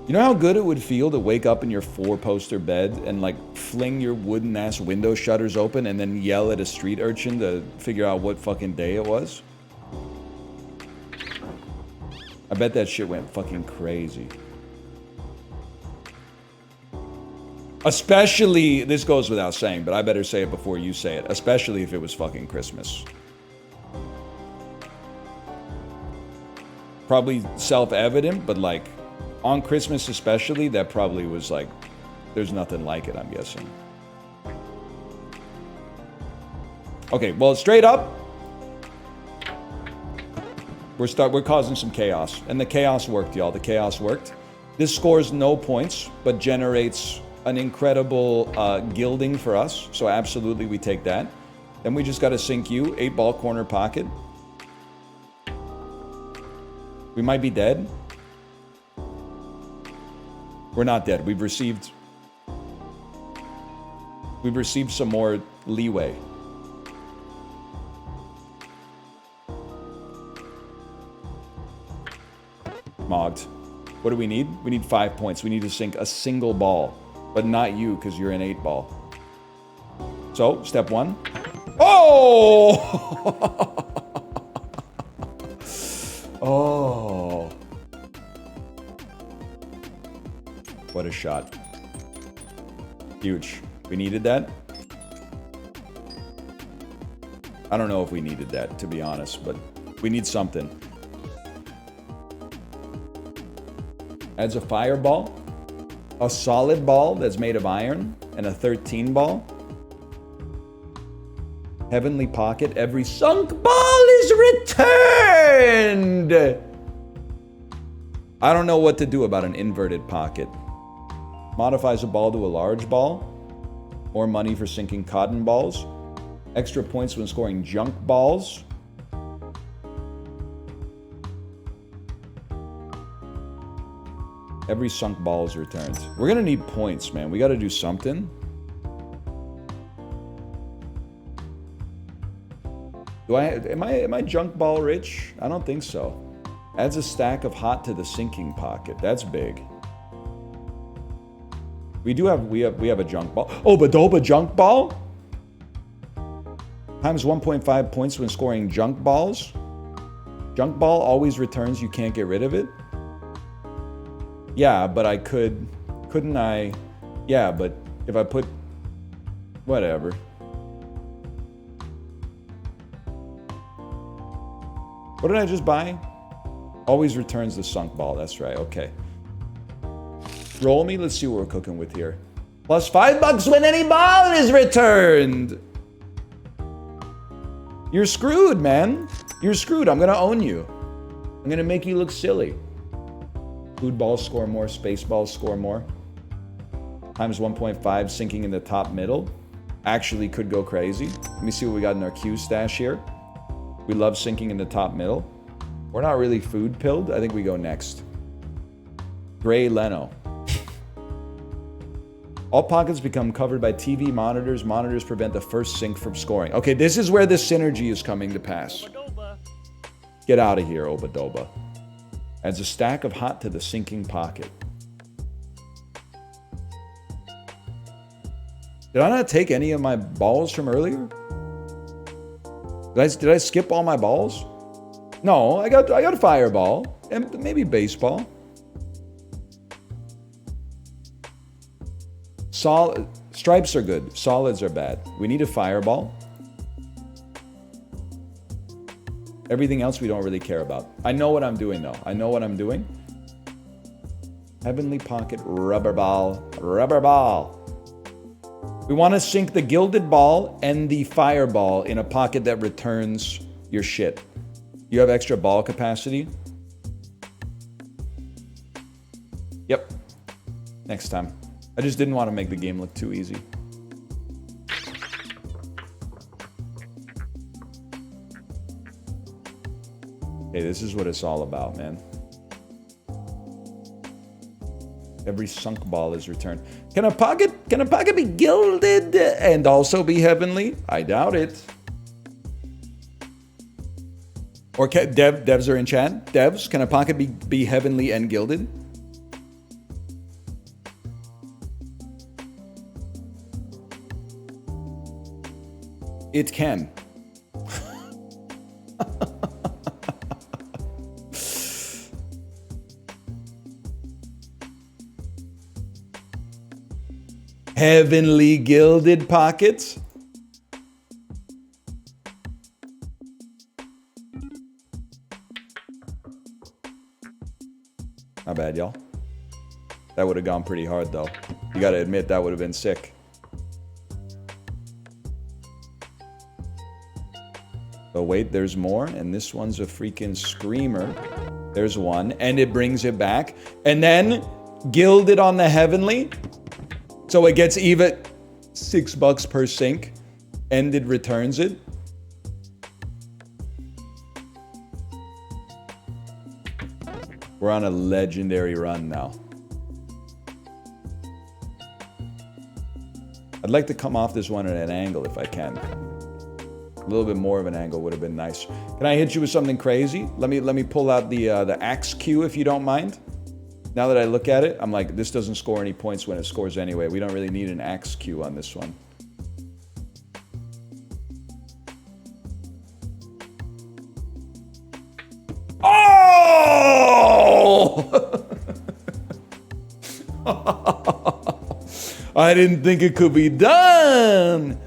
You know how good it would feel to wake up in your 4-poster bed and like fling your wooden ass window shutters open and then yell at a street urchin to figure out what fucking day it was? I bet that shit went fucking crazy. Especially, this goes without saying, but I better say it before you say it. Especially if it was fucking Christmas. Probably self-evident, but like, on Christmas especially, that probably was like, there's nothing like it, I'm guessing. Okay, well, straight up, we're causing some chaos. And the chaos worked, y'all. The chaos worked. This scores no points, but generates an incredible gilding for us. So absolutely, we take that. Then we just got to sink you. 8-ball corner pocket. We might be dead. We're not dead. We've received some more leeway. Mogged. What do we need? We need 5 points. We need to sink a single ball. But not you, because you're an 8-ball. So, step 1. Oh! Oh. What a shot. Huge. We needed that? I don't know if we needed that, to be honest, but we need something. Adds a fireball, a solid ball that's made of iron, and a 13 ball. Heavenly pocket. Every sunk ball is returned! I don't know what to do about an inverted pocket. Modifies a ball to a large ball. More money for sinking cotton balls. Extra points when scoring junk balls. Every sunk ball is returned. We're gonna need points, man. We gotta do something. Am I junk ball rich? I don't think so. Adds a stack of hot to the sinking pocket. That's big. We have a junk ball. Oba-doba junk ball? Times 1.5 points when scoring junk balls. Junk ball always returns, you can't get rid of it. Yeah, but I couldn't I? Yeah, but if I put, whatever. What did I just buy? Always returns the sunk ball, that's right, okay. Roll me, let's see what we're cooking with here. Plus $5 when any ball is returned. You're screwed, man. You're screwed, I'm gonna own you. I'm gonna make you look silly. Food balls score more, space balls score more. Times 1.5, sinking in the top middle. Actually could go crazy. Let me see what we got in our Q stash here. We love sinking in the top middle. We're not really food pilled. I think we go next. Gray Leno. All pockets become covered by TV monitors. Monitors prevent the first sink from scoring. Okay, this is where the synergy is coming to pass. Get out of here, Oba-doba. Adds a stack of hot to the sinking pocket. Did I not take any of my balls from earlier? Did I skip all my balls? No, I got a fireball and maybe baseball. Solid stripes are good. Solids are bad. We need a fireball. Everything else we don't really care about. I know what I'm doing though. I know what I'm doing. Heavenly Pocket, rubber ball, rubber ball. We want to sink the gilded ball and the fireball in a pocket that returns your shit. You have extra ball capacity? Yep. Next time. I just didn't want to make the game look too easy. Hey, this is what it's all about, man. Every sunk ball is returned. Can a pocket be gilded and also be heavenly? I doubt it. Or devs are in chat. Devs, can a pocket be heavenly and gilded? It can. Heavenly gilded pockets? Not bad, y'all. That would have gone pretty hard, though. You gotta admit, that would have been sick. Oh, wait, there's more, and this one's a freaking screamer. There's one, and it brings it back. And then, gilded on the heavenly. So it gets even $6 per sink, and it returns it. We're on a legendary run now. I'd like to come off this one at an angle if I can. A little bit more of an angle would have been nice. Can I hit you with something crazy? Let me pull out the axe cue if you don't mind. Now that I look at it, I'm like, this doesn't score any points when it scores anyway. We don't really need an axe cue on this one. Oh! I didn't think it could be done.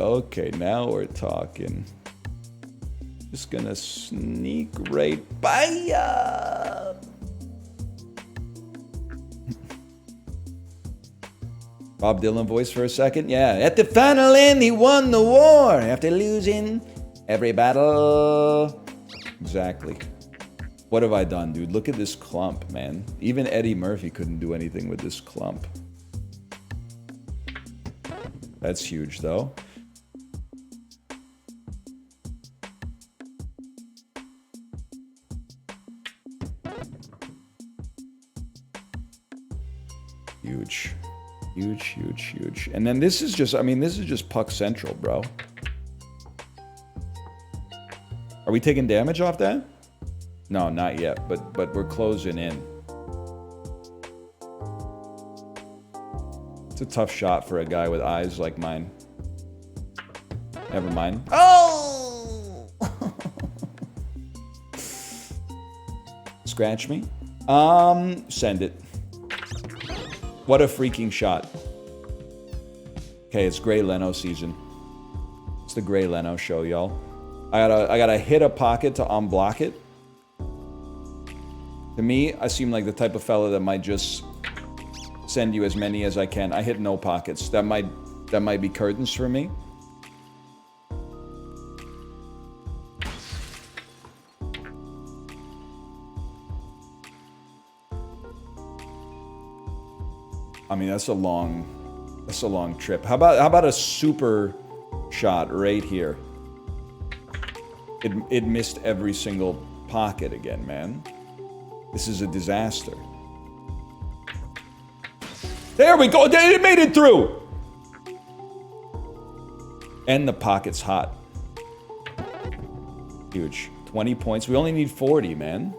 Okay. Now we're talking. Just gonna sneak right by ya. Bob Dylan voice for a second. Yeah, at the final end, he won the war after losing every battle. Exactly. What have I done, dude? Look at this clump, man. Even Eddie Murphy couldn't do anything with this clump. That's huge, though. Huge. And then this is just, this is just Puck Central, bro. Are we taking damage off that? No, not yet, but we're closing in. It's a tough shot for a guy with eyes like mine. Never mind. Oh! Scratch me. Send it. What a freaking shot. Okay, it's Gray Leno season. It's the Gray Leno show, y'all. I gotta hit a pocket to unblock it. To me, I seem like the type of fella that might just send you as many as I can. I hit no pockets. That might be curtains for me. That's a long trip. How about a super shot right here? It missed every single pocket again, man. This is a disaster. There we go. It made it through. And the pocket's hot. Huge. 20 points. We only need 40, man.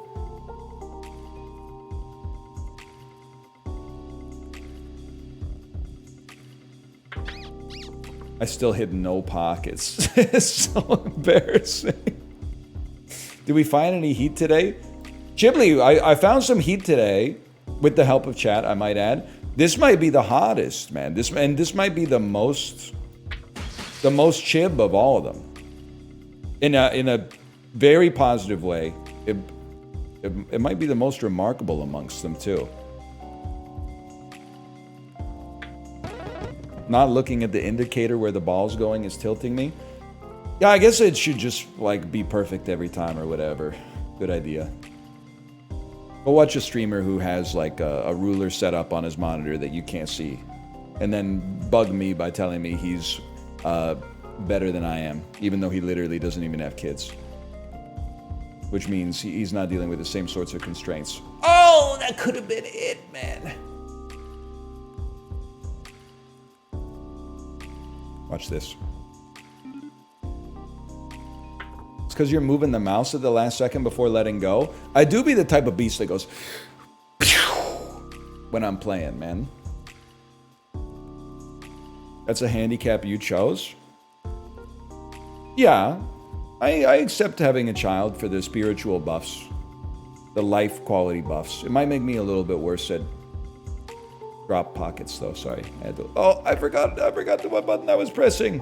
I still hit no pockets. It's so embarrassing. Did we find any heat today? Chibli, I found some heat today with the help of chat, I might add. This might be the hottest, man. This might be the most chib of all of them. In a very positive way. It might be the most remarkable amongst them too. Not looking at the indicator where the ball's going is tilting me. Yeah, I guess it should just like be perfect every time or whatever. Good idea. Go watch a streamer who has like a ruler set up on his monitor that you can't see. And then bug me by telling me he's better than I am, even though he literally doesn't even have kids. Which means he's not dealing with the same sorts of constraints. Oh, that could have been it, man. Watch this. It's because you're moving the mouse at the last second before letting go. I do be the type of beast that goes when I'm playing, man. That's a handicap you chose? Yeah. I accept having a child for the spiritual buffs. The life quality buffs. It might make me a little bit worse at drop pockets though, sorry. I forgot the what button I was pressing.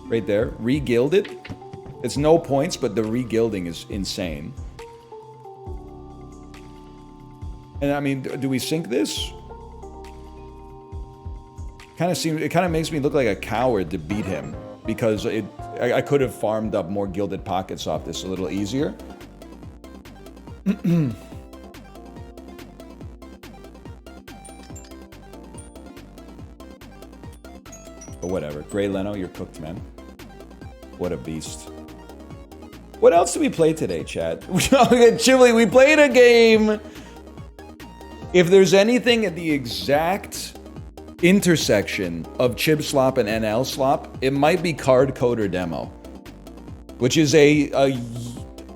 Right there, re-gilded. It's no points, but the re-gilding is insane. And I mean, do we sync this? It kind of makes me look like a coward to beat him because I could have farmed up more gilded pockets off this a little easier. But whatever. Gray Leno, you're cooked, man. What a beast. What else did we play today, chat? Chibli, we played a game. If there's anything at the exact intersection of Chib Slop and NL Slop, it might be Card Coder Demo, which is it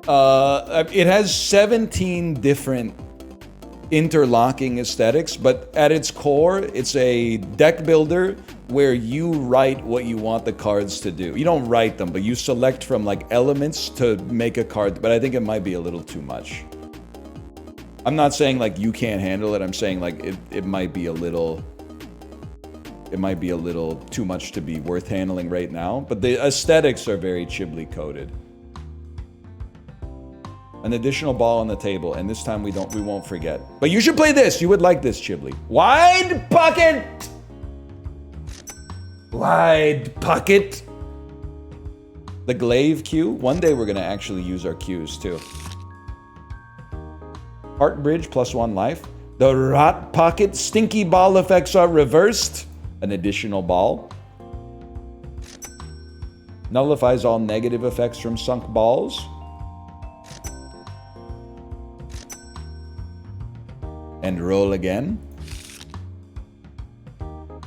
has 17 different interlocking aesthetics, but at its core, it's a deck builder where you write what you want the cards to do. You don't write them, but you select from like elements to make a card, but I think it might be a little too much. I'm not saying like you can't handle it, I'm saying like it might be a little too much to be worth handling right now, but the aesthetics are very Chibli coded. An additional ball on the table, and this time we won't forget. But you should play this. You would like this, Chibli. Wide pocket. Wide pocket. The glaive cue. One day we're gonna actually use our cues too. Heart bridge +1 life. The rot pocket. Stinky ball effects are reversed. An additional ball. Nullifies all negative effects from sunk balls. And roll again.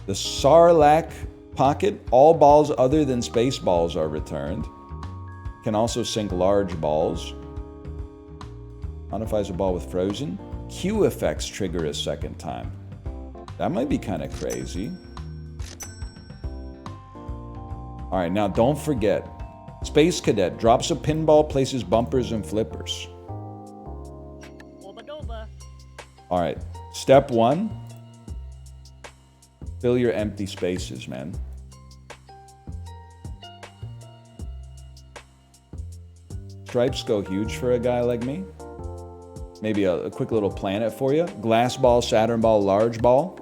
The Sarlacc pocket. All balls other than space balls are returned. Can also sink large balls. Modifies a ball with frozen. Q effects trigger a second time. That might be kind of crazy. Alright, now don't forget. Space Cadet drops a pinball, places bumpers and flippers. Alright, step 1. Fill your empty spaces, man. Stripes go huge for a guy like me. Maybe a quick little planet for you. Glass ball, Saturn ball, large ball.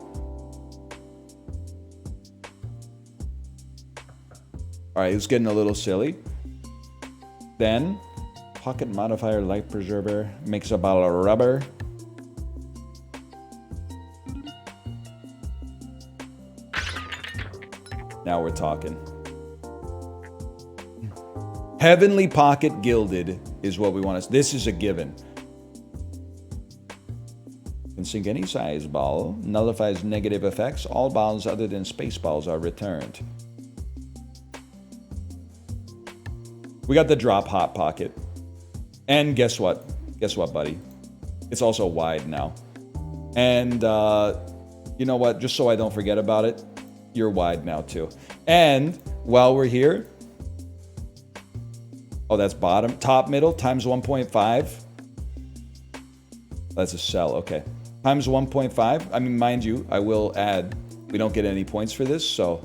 Alright, it's getting a little silly. Then, pocket modifier, life preserver, makes a ball of rubber. Now we're talking. Heavenly Pocket Gilded is what we want to... This is a given. Can sink any size ball. Nullifies negative effects. All balls other than space balls are returned. We got the drop hot pocket. And guess what? Guess what, buddy? It's also wide now. And You know what? Just so I don't forget about it, you're wide now too. And while we're here, oh, that's bottom. Top middle times 1.5. That's a sell, okay. Times 1.5. I mean, mind you, I will add, we don't get any points for this, so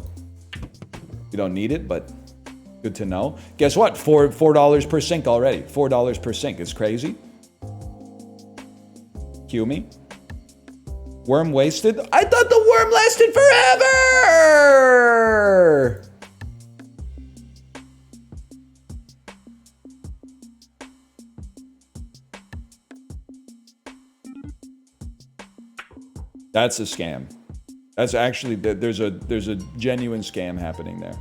we don't need it, but good to know. Guess what? $4 per sync already. $4 per sync. It's crazy. Cue me. Worm wasted? I thought the worm lasted forever! That's a scam. That's actually, there's a genuine scam happening there.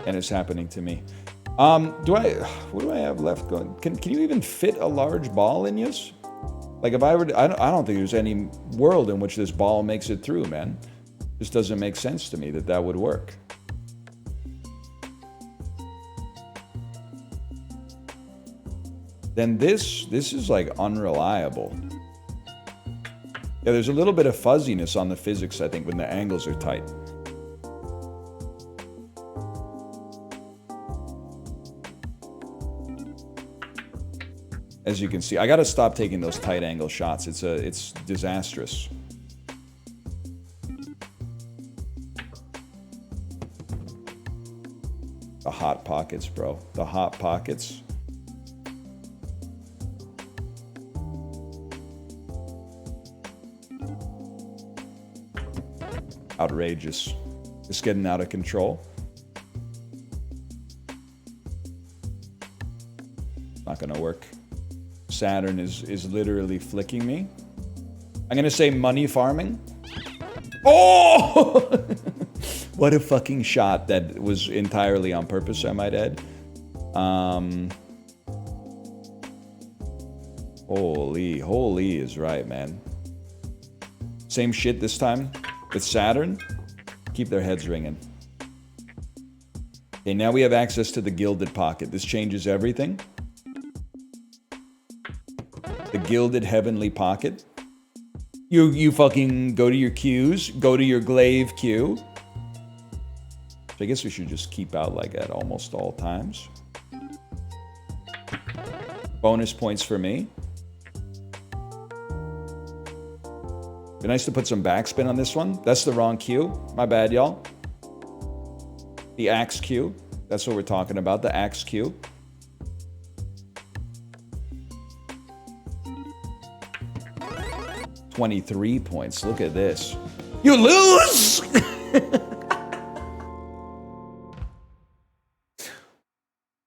And it's happening to me. What do I have left going? Can you even fit a large ball in this? Like if I were to, I don't think there's any world in which this ball makes it through, man. Just doesn't make sense to me that would work. Then this is like unreliable. Yeah, there's a little bit of fuzziness on the physics, I think, when the angles are tight. As you can see, I gotta stop taking those tight angle shots. It's disastrous. The hot pockets, bro. The hot pockets. Outrageous. It's getting out of control. Not gonna work. Saturn is literally flicking me. I'm gonna say money farming. Oh! What a fucking shot that was entirely on purpose, I might add. Holy is right, man. Same shit this time with Saturn. Keep their heads ringing. Okay, now we have access to the gilded pocket. This changes everything. The gilded heavenly pocket. You fucking go to your cues, go to your glaive cue. So I guess we should just keep out like at almost all times. Bonus points for me. Be nice to put some backspin on this one. That's the wrong cue. My bad, y'all. The axe cue. That's what we're talking about, the axe cue. $23 points. Look at this. You lose!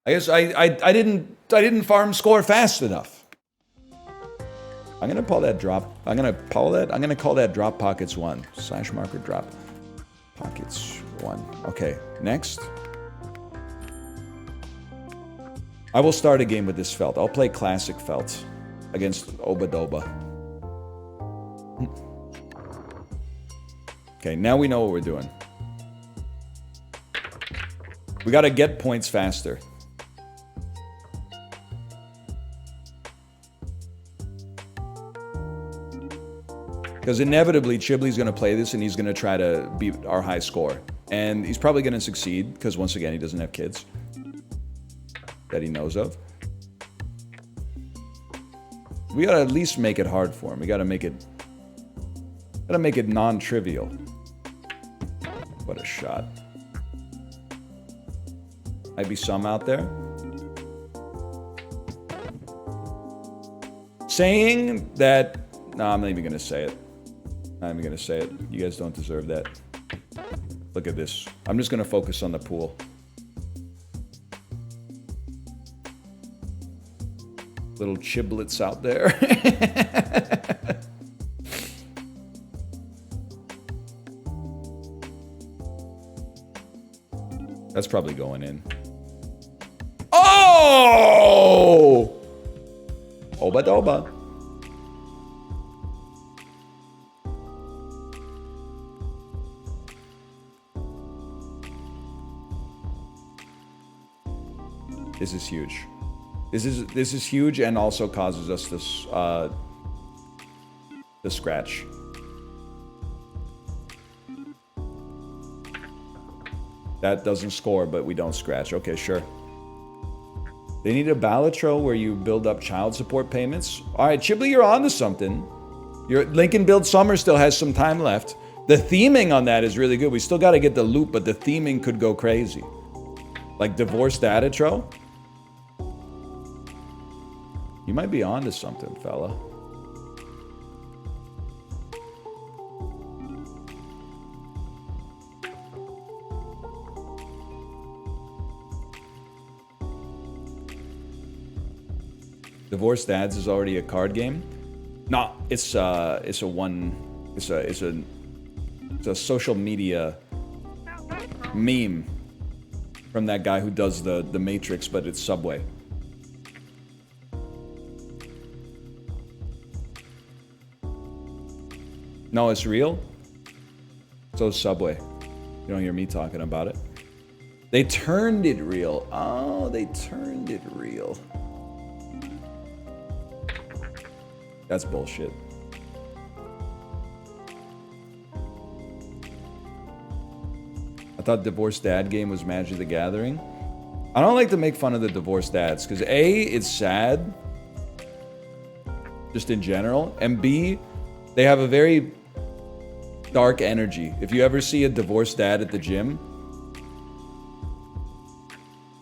I guess I didn't farm score fast enough. I'm gonna call that drop. I'm gonna call that drop pockets 1. / marker drop pockets 1. Okay, next. I will start a game with this felt. I'll play classic felt against Obadoba. Okay, now we know what we're doing. We gotta get points faster. Because inevitably, Chibley's gonna play this and he's gonna try to beat our high score. And he's probably gonna succeed, because once again, he doesn't have kids that he knows of. We gotta at least make it hard for him. We gotta make it non-trivial. What a shot. Might be some out there. Saying that... No, I'm not even gonna say it. Not even gonna say it. You guys don't deserve that. Look at this. I'm just gonna focus on the pool. Little chiblets out there. That's probably going in. Oh! Oba-doba. This is huge. This is huge and also causes us to scratch. That doesn't score, but we don't scratch. Okay, sure. They need a Balatro where you build up child support payments. All right, Chibley, you're on to something. Your Lincoln Build Summer still has some time left. The theming on that is really good. We still got to get the loop, but the theming could go crazy. Like divorced Adatro. You might be on to something, fella. Divorced Dads is already a card game. No, it's a social media meme from that guy who does the Matrix, but it's Subway. No, it's real. So is Subway. You don't hear me talking about it. They turned it real. Oh, they turned it real. That's bullshit. I thought Divorced Dad game was Magic the Gathering. I don't like to make fun of the divorced dads, because A, it's sad, just in general, and B, they have a very dark energy. If you ever see a divorced dad at the gym,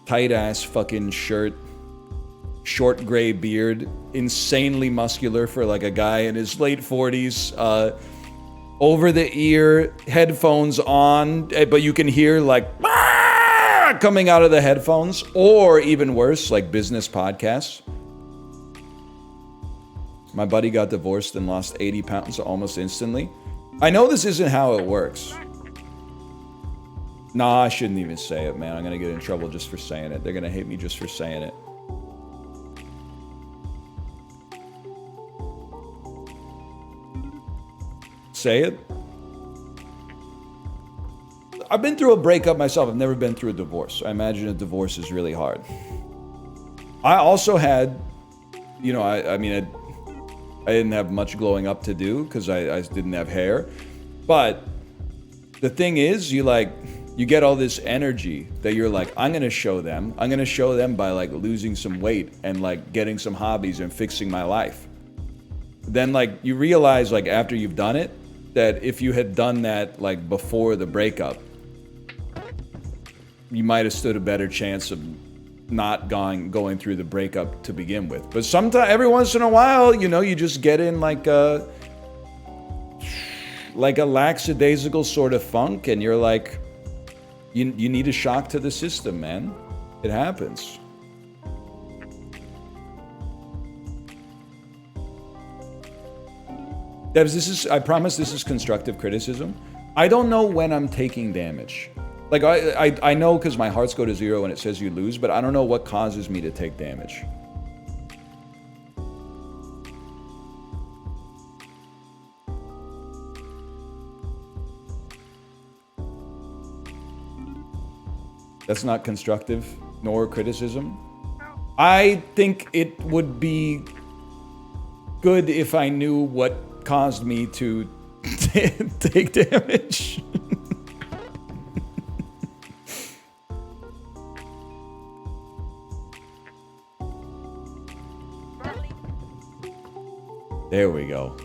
tight ass fucking shirt, short gray beard, insanely muscular for like a guy in his late 40s, over the ear, headphones on, but you can hear like coming out of the headphones, or even worse, like business podcasts. My buddy got divorced and lost 80 pounds almost instantly. I know this isn't how it works. Nah, I shouldn't even say it, man. I'm gonna get in trouble just for saying it. They're gonna hate me just for saying it. Say it. I've been through a breakup myself. I've never been through a divorce. I imagine a divorce is really hard. I also had, you know, I mean, I didn't have much glowing up to do because I didn't have hair. But the thing is, you get all this energy that you're like, I'm going to show them. I'm going to show them by like losing some weight and like getting some hobbies and fixing my life. Then like you realize like after you've done it, that if you had done that like before the breakup, you might have stood a better chance of not going through the breakup to begin with. But sometimes, every once in a while, you know, you just get in like a lackadaisical sort of funk, and you're like, you need a shock to the system, man. It happens. Devs, I promise this is constructive criticism. I don't know when I'm taking damage. Like, I know because my hearts go to 0 and it says you lose, but I don't know what causes me to take damage. That's not constructive, nor criticism. I think it would be good if I knew what caused me to take damage. There we go.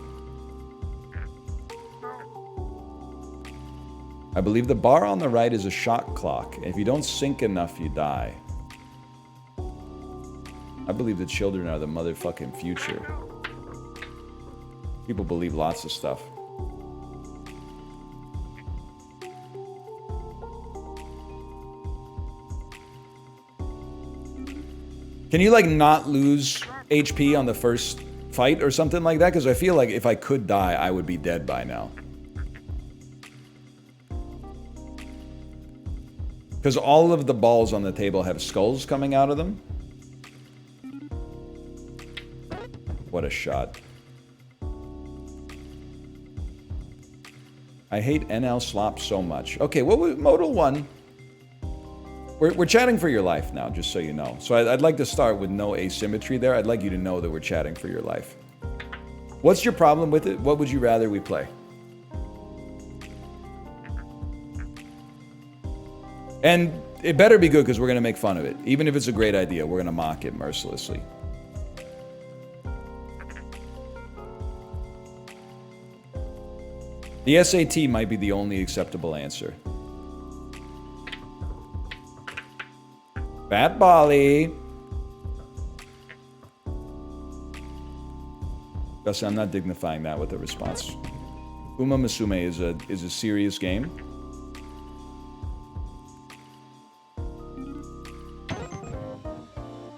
I believe the bar on the right is a shot clock. If you don't sink enough, you die. I believe the children are the motherfucking future. People believe lots of stuff. Can you like not lose HP on the first fight or something like that? Because I feel like if I could die, I would be dead by now. Because all of the balls on the table have skulls coming out of them. What a shot. I hate NL slop so much. Okay, what was Modal 1? We're chatting for your life now, just so you know. So I'd like to start with no asymmetry there. I'd like you to know that we're chatting for your life. What's your problem with it? What would you rather we play? And it better be good because we're going to make fun of it. Even if it's a great idea, we're going to mock it mercilessly. The SAT might be the only acceptable answer. Fat Bali. Justin, I'm not dignifying that with a response. Uma Musume is a serious game.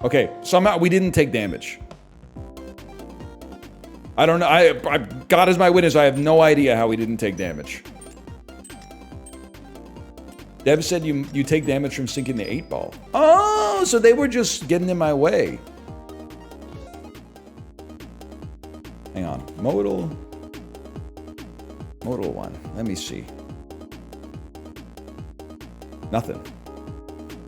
Okay, somehow we didn't take damage. I don't know. God is my witness. I have no idea how we didn't take damage. Dev said you take damage from sinking the 8-ball. Oh, so they were just getting in my way. Hang on. Modal 1. Let me see. Nothing.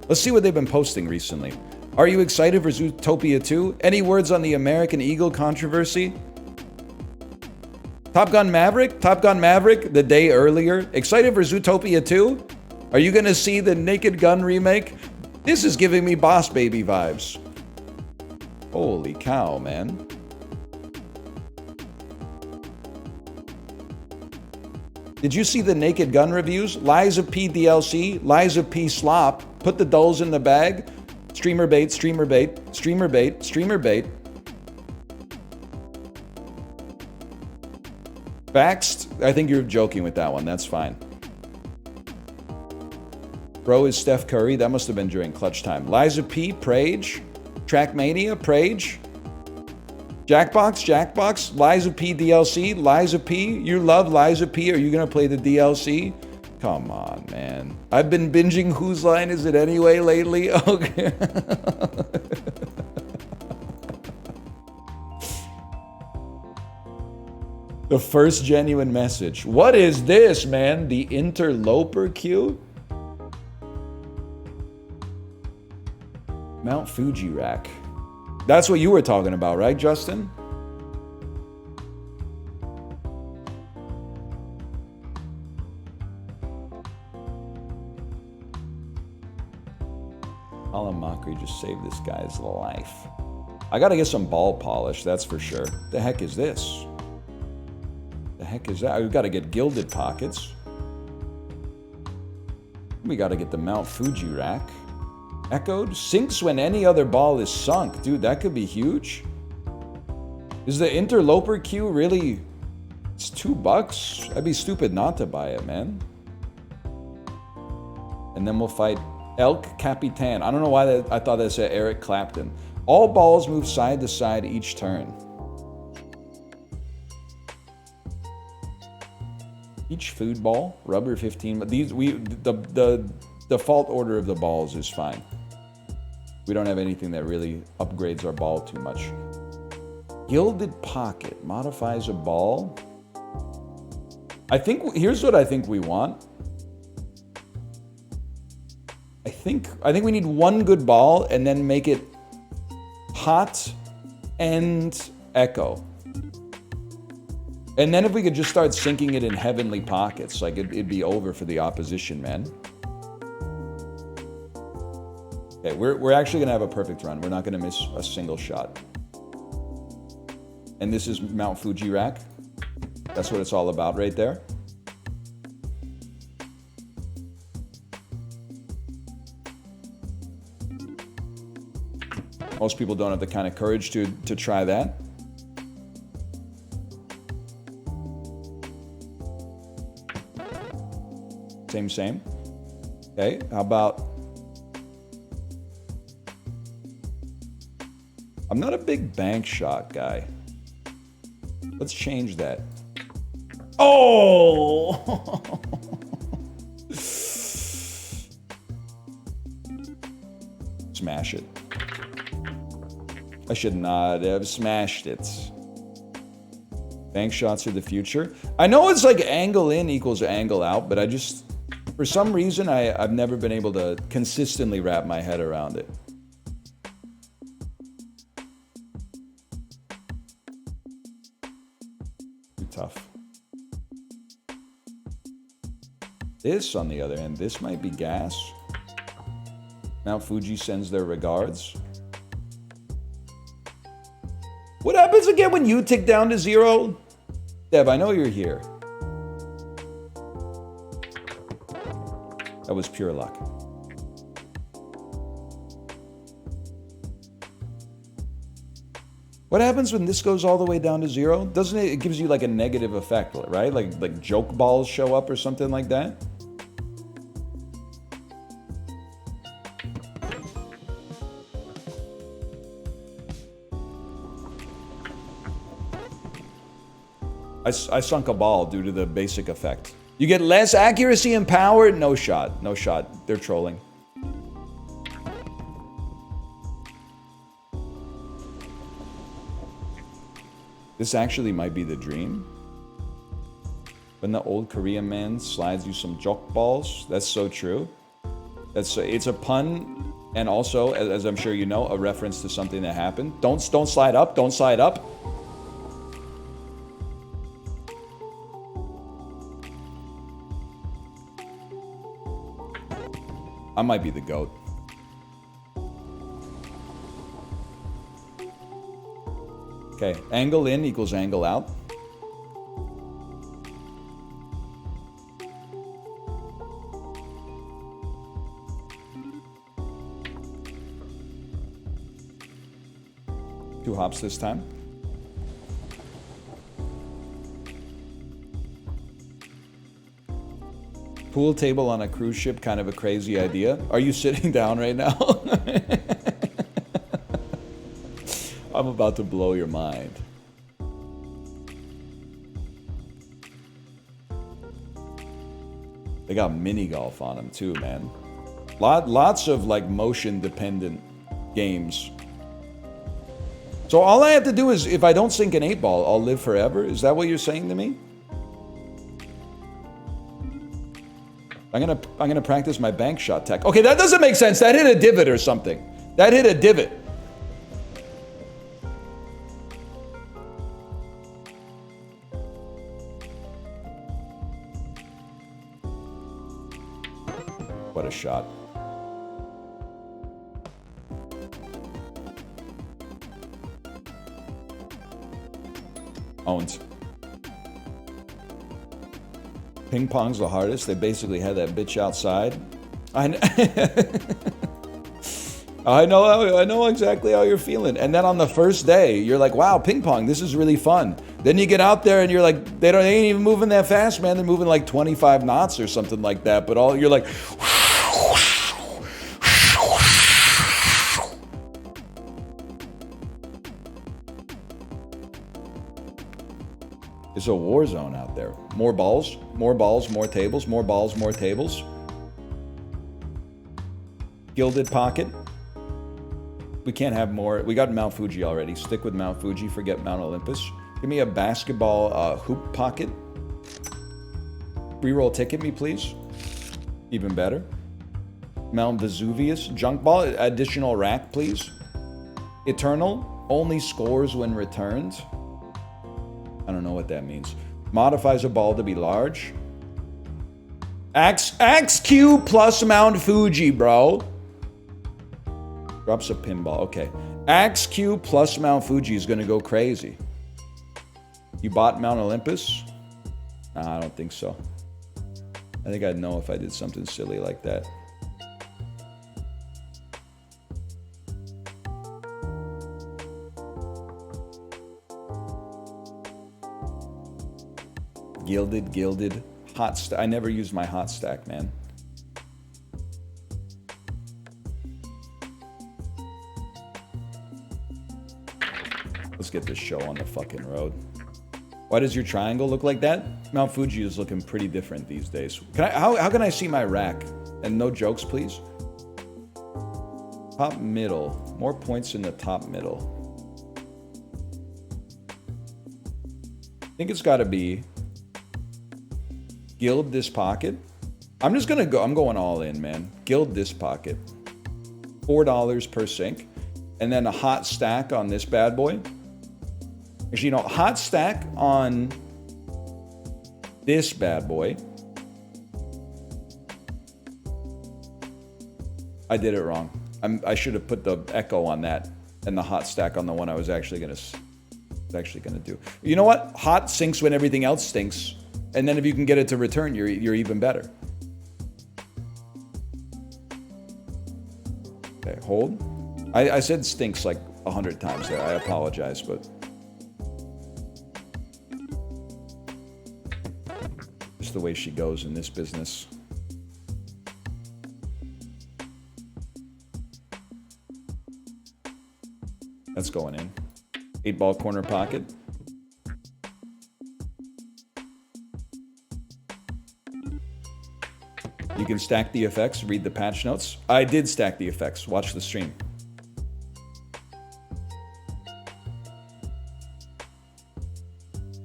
Let's see what they've been posting recently. Are you excited for Zootopia 2? Any words on the American Eagle controversy? Top Gun Maverick, the day earlier. Excited for Zootopia 2? Are you gonna see the Naked Gun remake? This is giving me Boss Baby vibes. Holy cow, man. Did you see the Naked Gun reviews? Liza P DLC, Liza P slop, put the dulls in the bag. Streamer bait, streamer bait, streamer bait, streamer bait. Vaxxed? I think you're joking with that one. That's fine. Bro is Steph Curry. That must have been during clutch time. Liza P, Prage. Trackmania, Prage. Jackbox. Liza P DLC. Liza P. You love Liza P. Are you going to play the DLC? Come on, man. I've been binging Whose Line Is It Anyway lately? Okay. The first genuine message. What is this, man? The interloper queue? Mount Fuji rack. That's what you were talking about, right, Justin? Alan Mockery just saved this guy's life. I gotta get some ball polish, that's for sure. The heck is this? The heck is that? We've got to get gilded pockets. We got to get the Mount Fuji rack. Echoed. Sinks when any other ball is sunk. Dude, that could be huge. Is the interloper queue really... It's $2? I'd be stupid not to buy it, man. And then we'll fight Elk Capitan. I don't know why I thought that said Eric Clapton. All balls move side to side each turn. Each food ball, rubber 15. But these the default order of the balls is fine. We don't have anything that really upgrades our ball too much. Gilded pocket modifies a ball. I think here's what I think we want. I think we need one good ball and then make it hot and echo. And then if we could just start sinking it in heavenly pockets, like it'd be over for the opposition, man. Okay, we're actually gonna have a perfect run. We're not gonna miss a single shot. And this is Mount Fuji rack. That's what it's all about right there. Most people don't have the kind of courage to try that. Same. Okay, how about... I'm not a big bank shot guy. Let's change that. Oh! Smash it. I should not have smashed it. Bank shots are the future. I know it's like angle in equals angle out, but for For some reason, I've never been able to consistently wrap my head around it. Too tough. This, on the other hand, this might be gas. Mount Fuji sends their regards. What happens again when you tick down to 0? Deb, I know you're here. That was pure luck. What happens when this goes all the way down to 0? Doesn't it? It gives you like a negative effect, right? Like joke balls show up or something like that. I sunk a ball due to the basic effect. You get less accuracy and power? No shot. No shot. They're trolling. This actually might be the dream. When the old Korean man slides you some joke balls. That's so true. It's a pun, and also, as I'm sure you know, a reference to something that happened. Don't slide up. Don't slide up. I might be the GOAT. Okay, angle in equals angle out. Two hops this time. Pool table on a cruise ship, kind of a crazy idea. Are you sitting down right now? I'm about to blow your mind. They got mini golf on them too, man. Lots of like motion dependent games. So all I have to do is, if I don't sink an 8-ball, I'll live forever? Is that what you're saying to me? I'm gonna practice my bank shot tech. Okay, that doesn't make sense. That hit a divot or something. That hit a divot. What a shot. Owns. Ping pong's the hardest. They basically had that bitch outside. I know exactly how you're feeling. And then on the first day, you're like, wow, ping pong, this is really fun. Then you get out there and you're like, they ain't even moving that fast, man. They're moving like 25 knots or something like that. But you're like, it's a war zone out there. More balls, more tables, more balls, more tables. Gilded pocket. We can't have more. We got Mount Fuji already. Stick with Mount Fuji, forget Mount Olympus. Give me a basketball hoop pocket. Reroll ticket me, please. Even better. Mount Vesuvius, junk ball, additional rack, please. Eternal, only scores when returned. I don't know what that means. Modifies a ball to be large. XQ plus Mount Fuji, bro. Drops a pinball. Okay. XQ plus Mount Fuji is going to go crazy. You bought Mount Olympus? Nah, I don't think so. I think I'd know if I did something silly like that. Gilded, hot stack. I never used my hot stack, man. Let's get this show on the fucking road. Why does your triangle look like that? Mount Fuji is looking pretty different these days. How can I see my rack? And no jokes, please. Top middle. More points in the top middle. I think it's got to be gild this pocket. I'm just gonna go. I'm going all in, man. Gild this pocket. $4 per sink. And then a hot stack on this bad boy. Actually, you know, hot stack on this bad boy. I did it wrong. I should have put the echo on that and the hot stack on the one I was actually gonna do. You know what? Hot sinks when everything else stinks, and then if you can get it to return, you're even better. Okay, hold. I said stinks like 100 times there. I apologize, but just the way she goes in this business. That's going in. 8-ball corner pocket. You can stack the effects, read the patch notes. I did stack the effects. Watch the stream.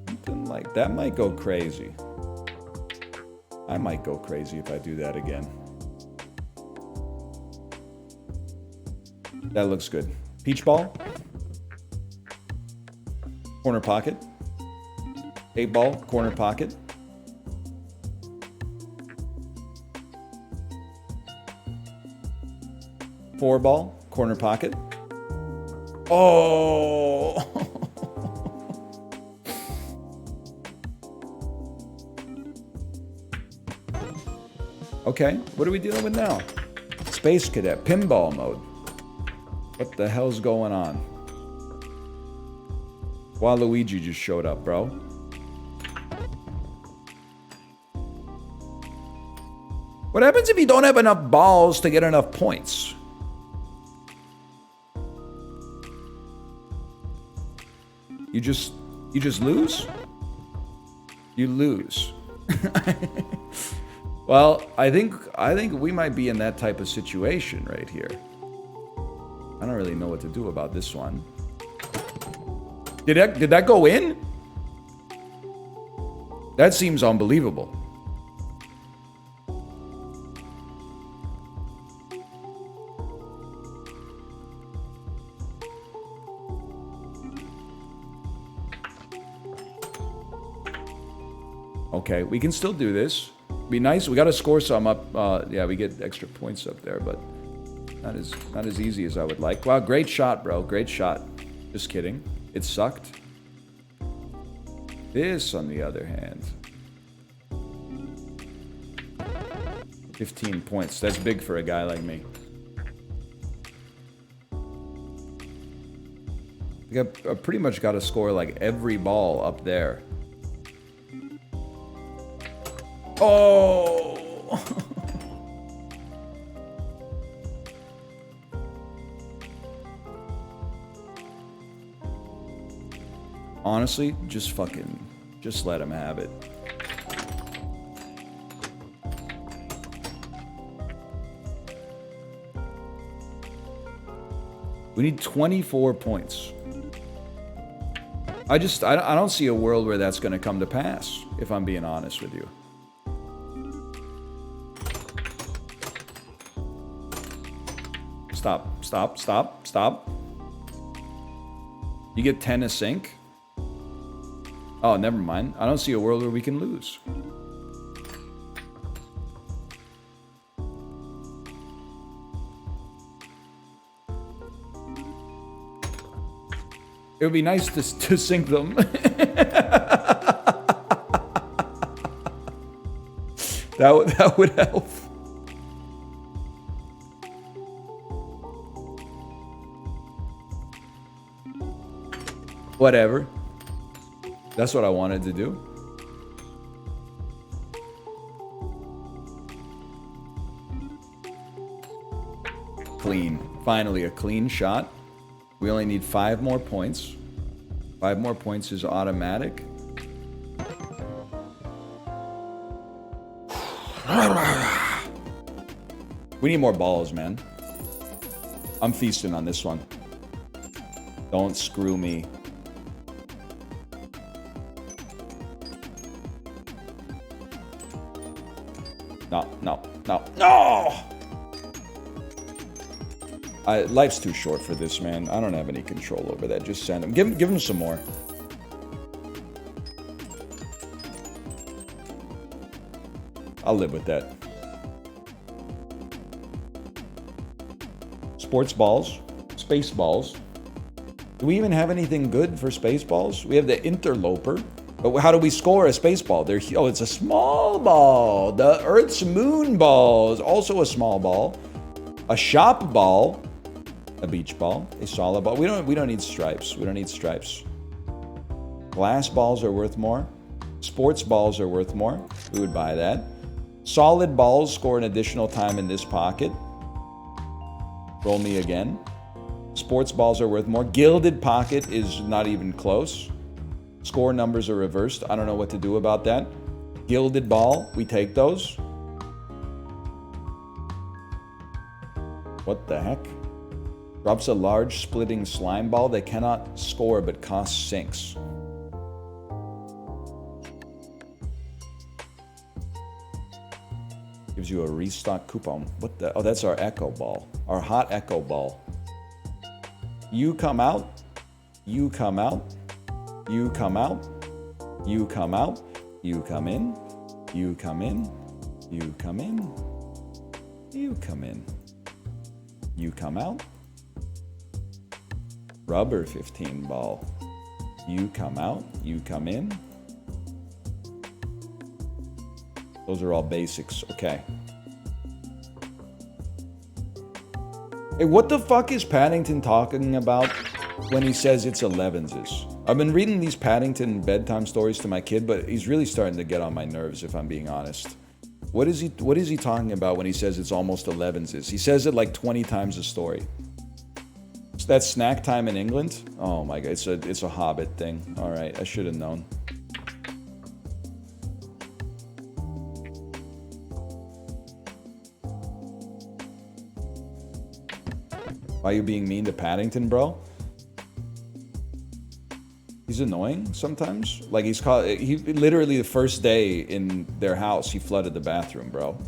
Something like that might go crazy. I might go crazy if I do that again. That looks good. Peach ball. Corner pocket. 8-ball, corner pocket. Four-ball, corner pocket. Oh! Okay, what are we dealing with now? Space Cadet, pinball mode. What the hell's going on? Waluigi just showed up, bro. What happens if you don't have enough balls to get enough points? You just lose? You lose. Well, I think we might be in that type of situation right here. I don't really know what to do about this one. Did that go in? That seems unbelievable. Okay, we can still do this. Be nice. We got to score some up. Yeah, we get extra points up there, but not as easy as I would like. Wow, great shot, bro. Great shot. Just kidding. It sucked. This, on the other hand, 15 points. That's big for a guy like me. I pretty much got to score like every ball up there. Oh! Honestly, just let him have it. We need 24 points. I don't see a world where that's going to come to pass, if I'm being honest with you. Stop, stop, stop, stop. You get 10 a sink? Oh, never mind. I don't see a world where we can lose. It would be nice to sink them. That would help. Whatever. That's what I wanted to do. Clean. Finally, a clean shot. We only need 5 more points. 5 more points is automatic. We need more balls, man. I'm feasting on this one. Don't screw me. No, no, no, no! Life's too short for this, man. I don't have any control over that. Just send him. Give him some more. I'll live with that. Sports balls. Space balls. Do we even have anything good for space balls? We have the interloper. But how do we score a space ball? Oh, it's a small ball. The Earth's moon ball is also a small ball. A shop ball. A beach ball. A solid ball. We don't need stripes. We don't need stripes. Glass balls are worth more. Sports balls are worth more. We would buy that. Solid balls score an additional time in this pocket. Roll me again. Sports balls are worth more. Gilded pocket is not even close. Score numbers are reversed. I don't know what to do about that. Gilded ball, we take those. What the heck? Drops a large splitting slime ball. They cannot score but cost sinks. Gives you a restock coupon. What the? Oh, that's our echo ball. Our hot echo ball. You come out. You come out. You come out. You come out. You come in. You come in. You come in. You come in. You come out. Rubber 15 ball. You come out. You come in. Those are all basics. Okay. Hey, what the fuck is Paddington talking about when he says it's 11s? I've been reading these Paddington bedtime stories to my kid, but he's really starting to get on my nerves, if I'm being honest. What is he talking about when he says it's almost 11s? He says it like 20 times a story. So that's snack time in England? Oh my god, it's a Hobbit thing. All right, I should have known. Why are you being mean to Paddington, bro? He's annoying sometimes. Like he literally the first day in their house, he flooded the bathroom, bro.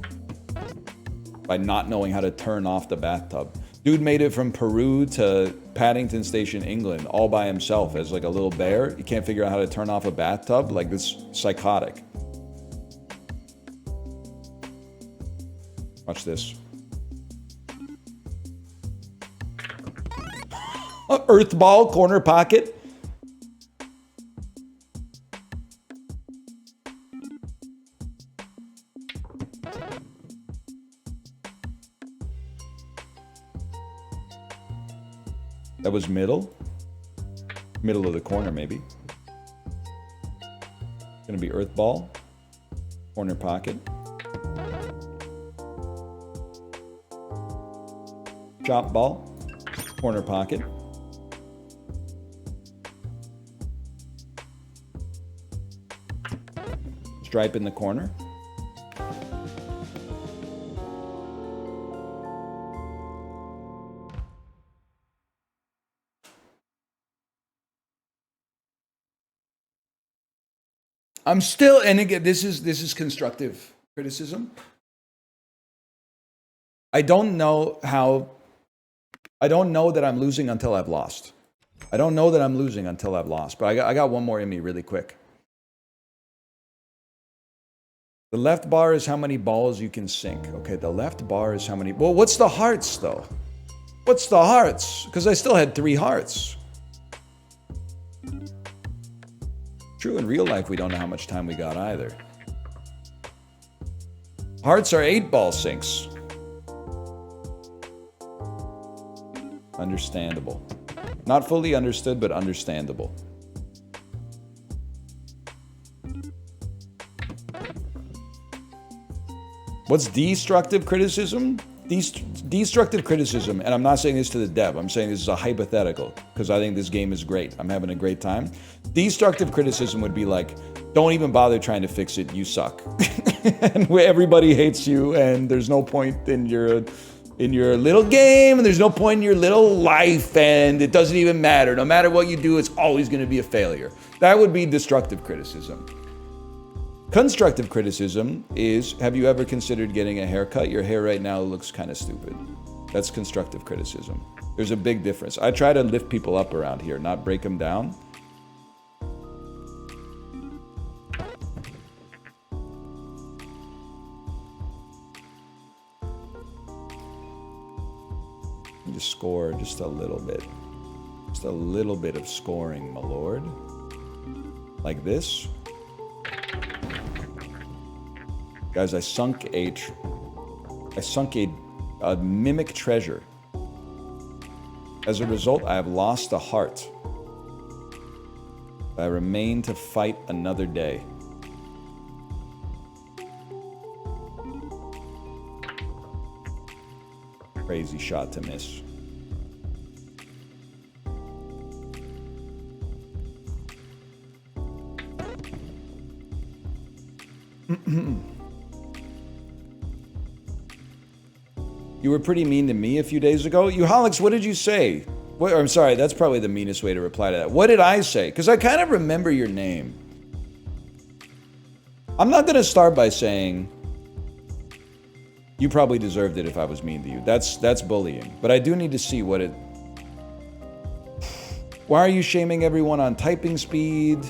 By not knowing how to turn off the bathtub. Dude made it from Peru to Paddington Station, England, all by himself as like a little bear. He can't figure out how to turn off a bathtub. Like, this psychotic. Watch this. Earth ball, corner pocket. That was middle. Middle of the corner, maybe. Gonna be earth ball. Corner pocket. Chop ball. Corner pocket. Stripe in the corner. I'm still, and again, this is constructive criticism. I don't know that I'm losing until I've lost. I don't know that I'm losing until I've lost, but I got one more in me really quick. The left bar is how many balls you can sink. Okay, the left bar is how many... Well, what's the hearts, though? What's the hearts? Because I still had 3 hearts. True, in real life, we don't know how much time we got either. Hearts are 8-ball sinks. Understandable. Not fully understood, but understandable. What's destructive criticism? Destructive criticism, and I'm not saying this to the dev, I'm saying this is a hypothetical, because I think this game is great. I'm having a great time. Destructive criticism would be like, don't even bother trying to fix it, you suck. And everybody hates you, and there's no point in your little game, and there's no point in your little life, and it doesn't even matter. No matter what you do, it's always going to be a failure. That would be destructive criticism. Constructive criticism is, have you ever considered getting a haircut? Your hair right now looks kind of stupid. That's constructive criticism. There's a big difference. I try to lift people up around here, not break them down. Just score just a little bit. Just a little bit of scoring, my lord. Like this. Guys, I sunk a mimic treasure. As a result, I have lost a heart. I remain to fight another day. Crazy shot to miss. You were pretty mean to me a few days ago. Euholics, what did you say? What, I'm sorry, that's probably the meanest way to reply to that. What did I say? Because I kind of remember your name. I'm not going to start by saying you probably deserved it if I was mean to you. That's bullying. But I do need to see what it... Why are you shaming everyone on typing speed?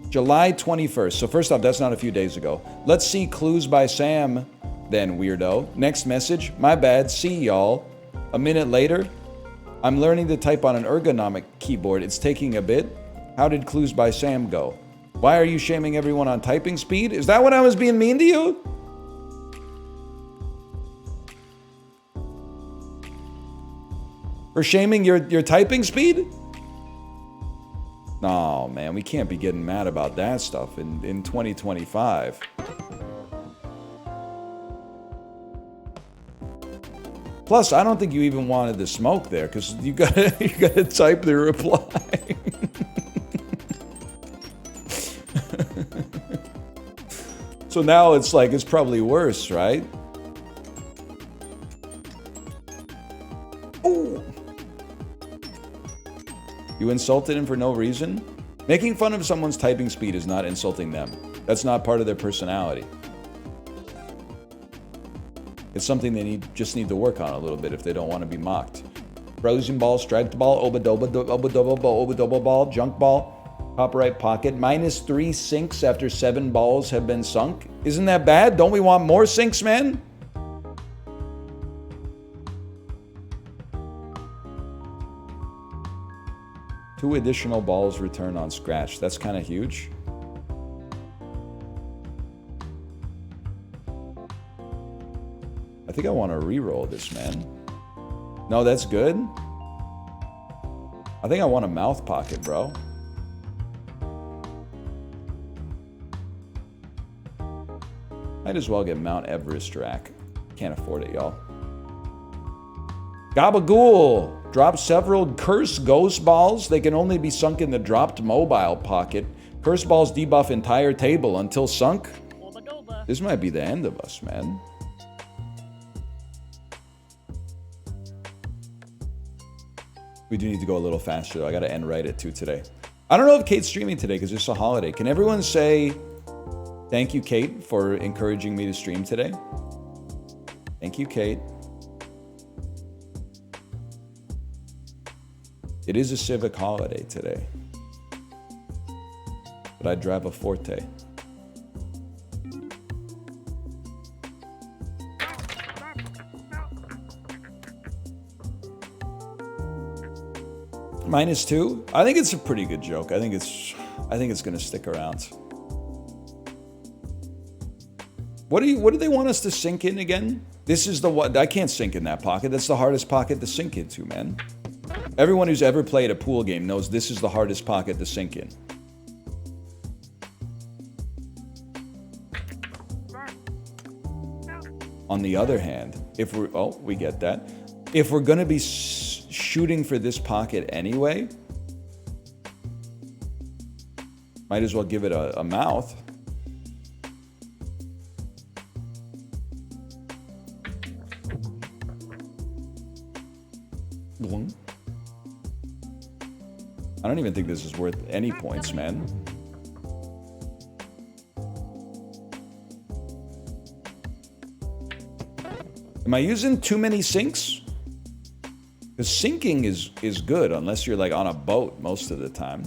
July 21st. So first off, that's not a few days ago. Let's see Clues by Sam, then, weirdo. Next message. My bad. See y'all. A minute later. I'm learning to type on an ergonomic keyboard. It's taking a bit. How did Clues by Sam go? Why are you shaming everyone on typing speed? Is that when I was being mean to you? For shaming your typing speed? No, man, we can't be getting mad about that stuff in 2025. Plus, I don't think you even wanted the smoke there, because you gotta type the reply. So now it's like, it's probably worse, right? Ooh. You insulted him for no reason? Making fun of someone's typing speed is not insulting them. That's not part of their personality. It's something they just need to work on a little bit if they don't want to be mocked. Frozen ball, striped ball, obadoba ball, junk ball, top right pocket. -3 sinks after 7 balls have been sunk. Isn't that bad? Don't we want more sinks, man? Two additional balls return on scratch. That's kind of huge. I think I want to re-roll this, man. No, that's good. I think I want a mouth pocket, bro. Might as well get Mount Everest rack. Can't afford it, y'all. Gabagool! Drop several curse ghost balls. They can only be sunk in the dropped mobile pocket. Curse balls debuff entire table until sunk. This might be the end of us, man. We do need to go a little faster, though. I gotta end right at 2 today. I don't know if Kate's streaming today because it's a holiday. Can everyone say thank you, Kate, for encouraging me to stream today? Thank you, Kate. It is a civic holiday today. But I drive a Forte. -2? I think it's a pretty good joke. I think it's gonna stick around. What do they want us to sink in again? This is the one I can't sink in that pocket. That's the hardest pocket to sink into, man. Everyone who's ever played a pool game knows this is the hardest pocket to sink in. On the other hand, if we're we get that. If we're gonna be shooting for this pocket anyway, might as well give it a mouth. I don't even think this is worth any points, man. Am I using too many sinks? Because sinking is good, unless you're like on a boat most of the time.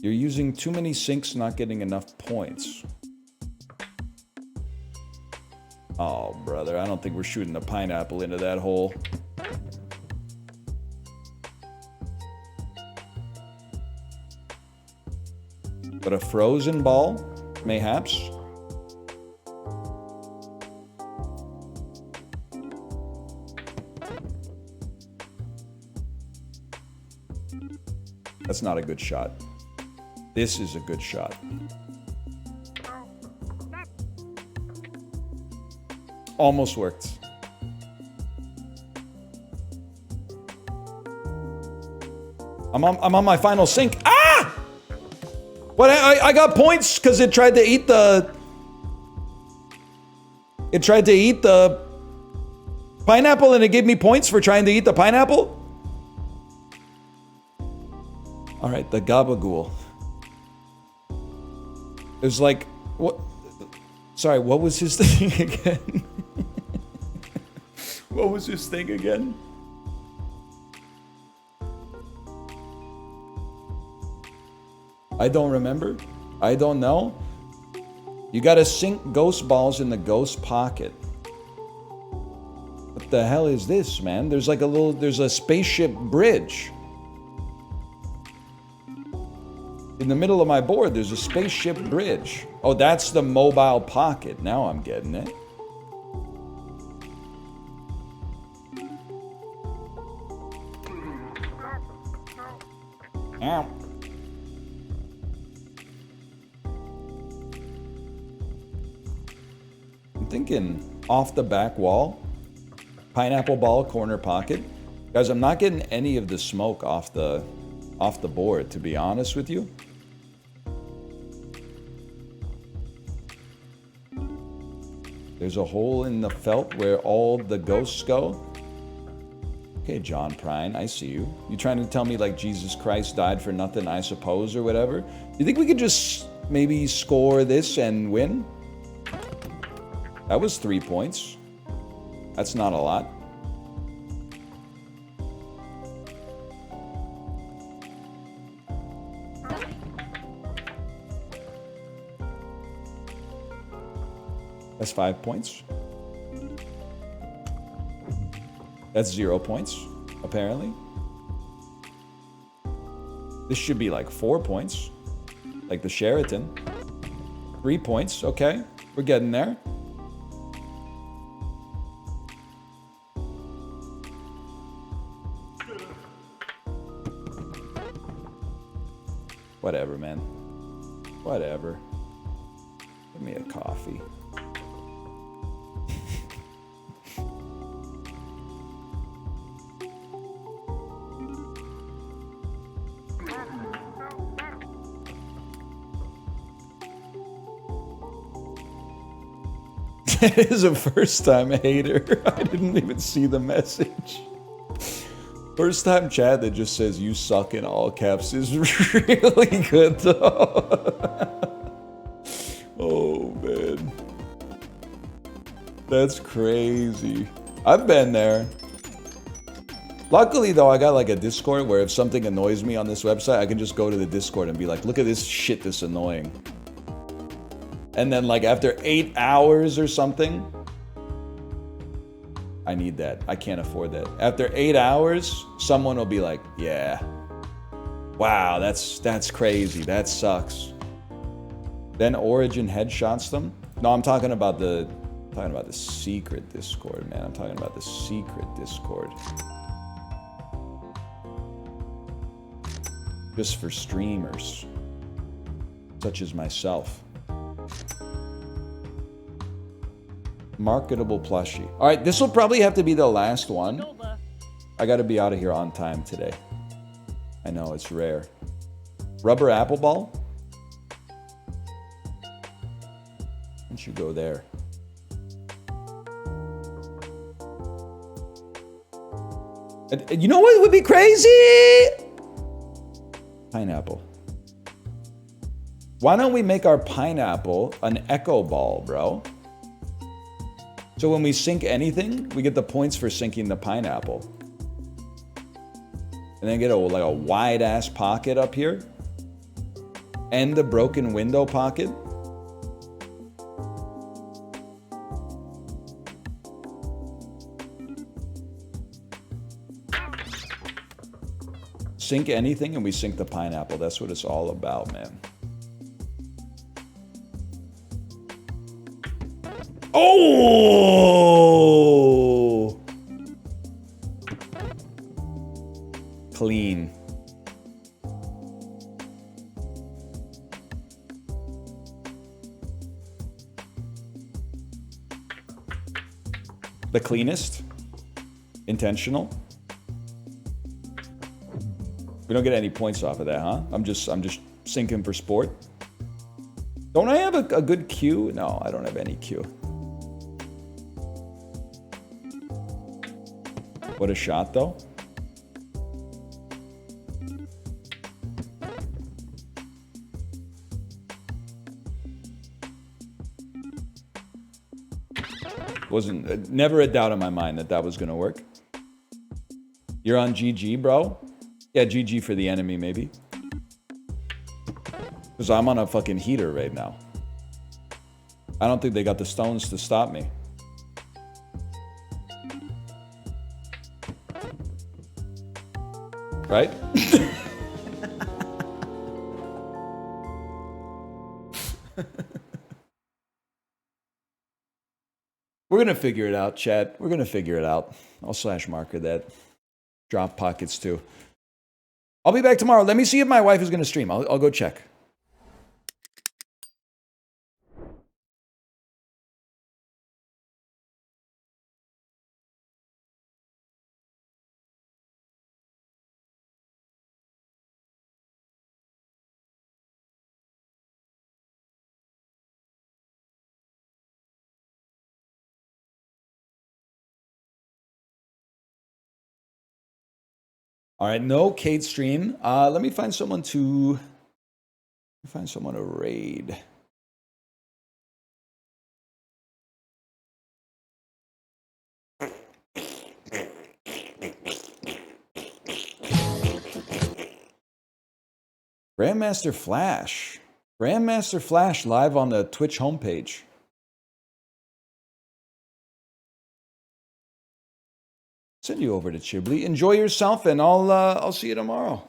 You're using too many sinks, not getting enough points. Oh, brother, I don't think we're shooting a pineapple into that hole. But a frozen ball, mayhaps. That's not a good shot. This is a good shot. Almost worked. I'm on my final sink. Ah! What? I got points because it tried to eat the... It tried to eat the pineapple and it gave me points for trying to eat the pineapple? Alright, the gabagool. It was like... What? Sorry, what was his thing again? What was his thing again? I don't remember. I don't know. You gotta sink ghost balls in the ghost pocket. What the hell is this, man? There's like a little... There's a spaceship bridge. In the middle of my board, there's a spaceship bridge. Oh, that's the mobile pocket. Now I'm getting it. Ow. I'm thinking off the back wall. Pineapple ball, corner pocket. Guys, I'm not getting any of the smoke off the board, to be honest with you. There's a hole in the felt where all the ghosts go. Okay, John Prine, I see you. You trying to tell me like Jesus Christ died for nothing, I suppose, or whatever? You think we could just maybe score this and win? That was 3 points. That's not a lot. That's 5 points. That's 0 points, apparently. This should be like 4 points. Like the Sheraton. 3 points, okay. We're getting there. Whatever, man. Whatever. Give me a coffee. It is a first-time hater. I didn't even see the message. First-time chat that just says "you suck" in all caps is really good, though. Oh man, that's crazy. I've been there. Luckily, though, I got like a Discord where if something annoys me on this website, I can just go to the Discord and be like, "Look at this shit that's annoying." And then like after 8 hours or something, I need that. I can't afford that. After 8 hours, someone will be like, yeah, wow, that's crazy. That sucks. Then Origin headshots them. No, I'm talking about the secret Discord, man. I'm talking about the secret Discord. Just for streamers, such as myself. Marketable plushie. All right, this will probably have to be the last one. I got to be out of here on time today. I know, it's rare. Rubber apple ball? Why don't you go there? You know what would be crazy? Pineapple. Why don't we make our pineapple an echo ball, bro? So when we sink anything, we get the points for sinking the pineapple. And then get like a wide ass pocket up here. And the broken window pocket. Sink anything and we sink the pineapple. That's what it's all about, man. Oh! Clean. The cleanest. Intentional. We don't get any points off of that, huh? I'm just sinking for sport. Don't I have a good cue? No, I don't have any cue. What a shot, though. Wasn't never a doubt in my mind that that was gonna work. You're on GG, bro? Yeah, GG for the enemy, maybe. Because I'm on a fucking heater right now. I don't think they got the stones to stop me. Right? We're gonna figure it out, chat. We're gonna figure it out. I'll slash marker that. Drop pockets too. I'll be back tomorrow. Let me see if my wife is gonna stream. I'll go check. All right, no Kate stream. Let me find someone to raid. Grandmaster Flash. Grandmaster Flash live on the Twitch homepage. Send you over to Chiblee. Enjoy yourself, and I'll see you tomorrow.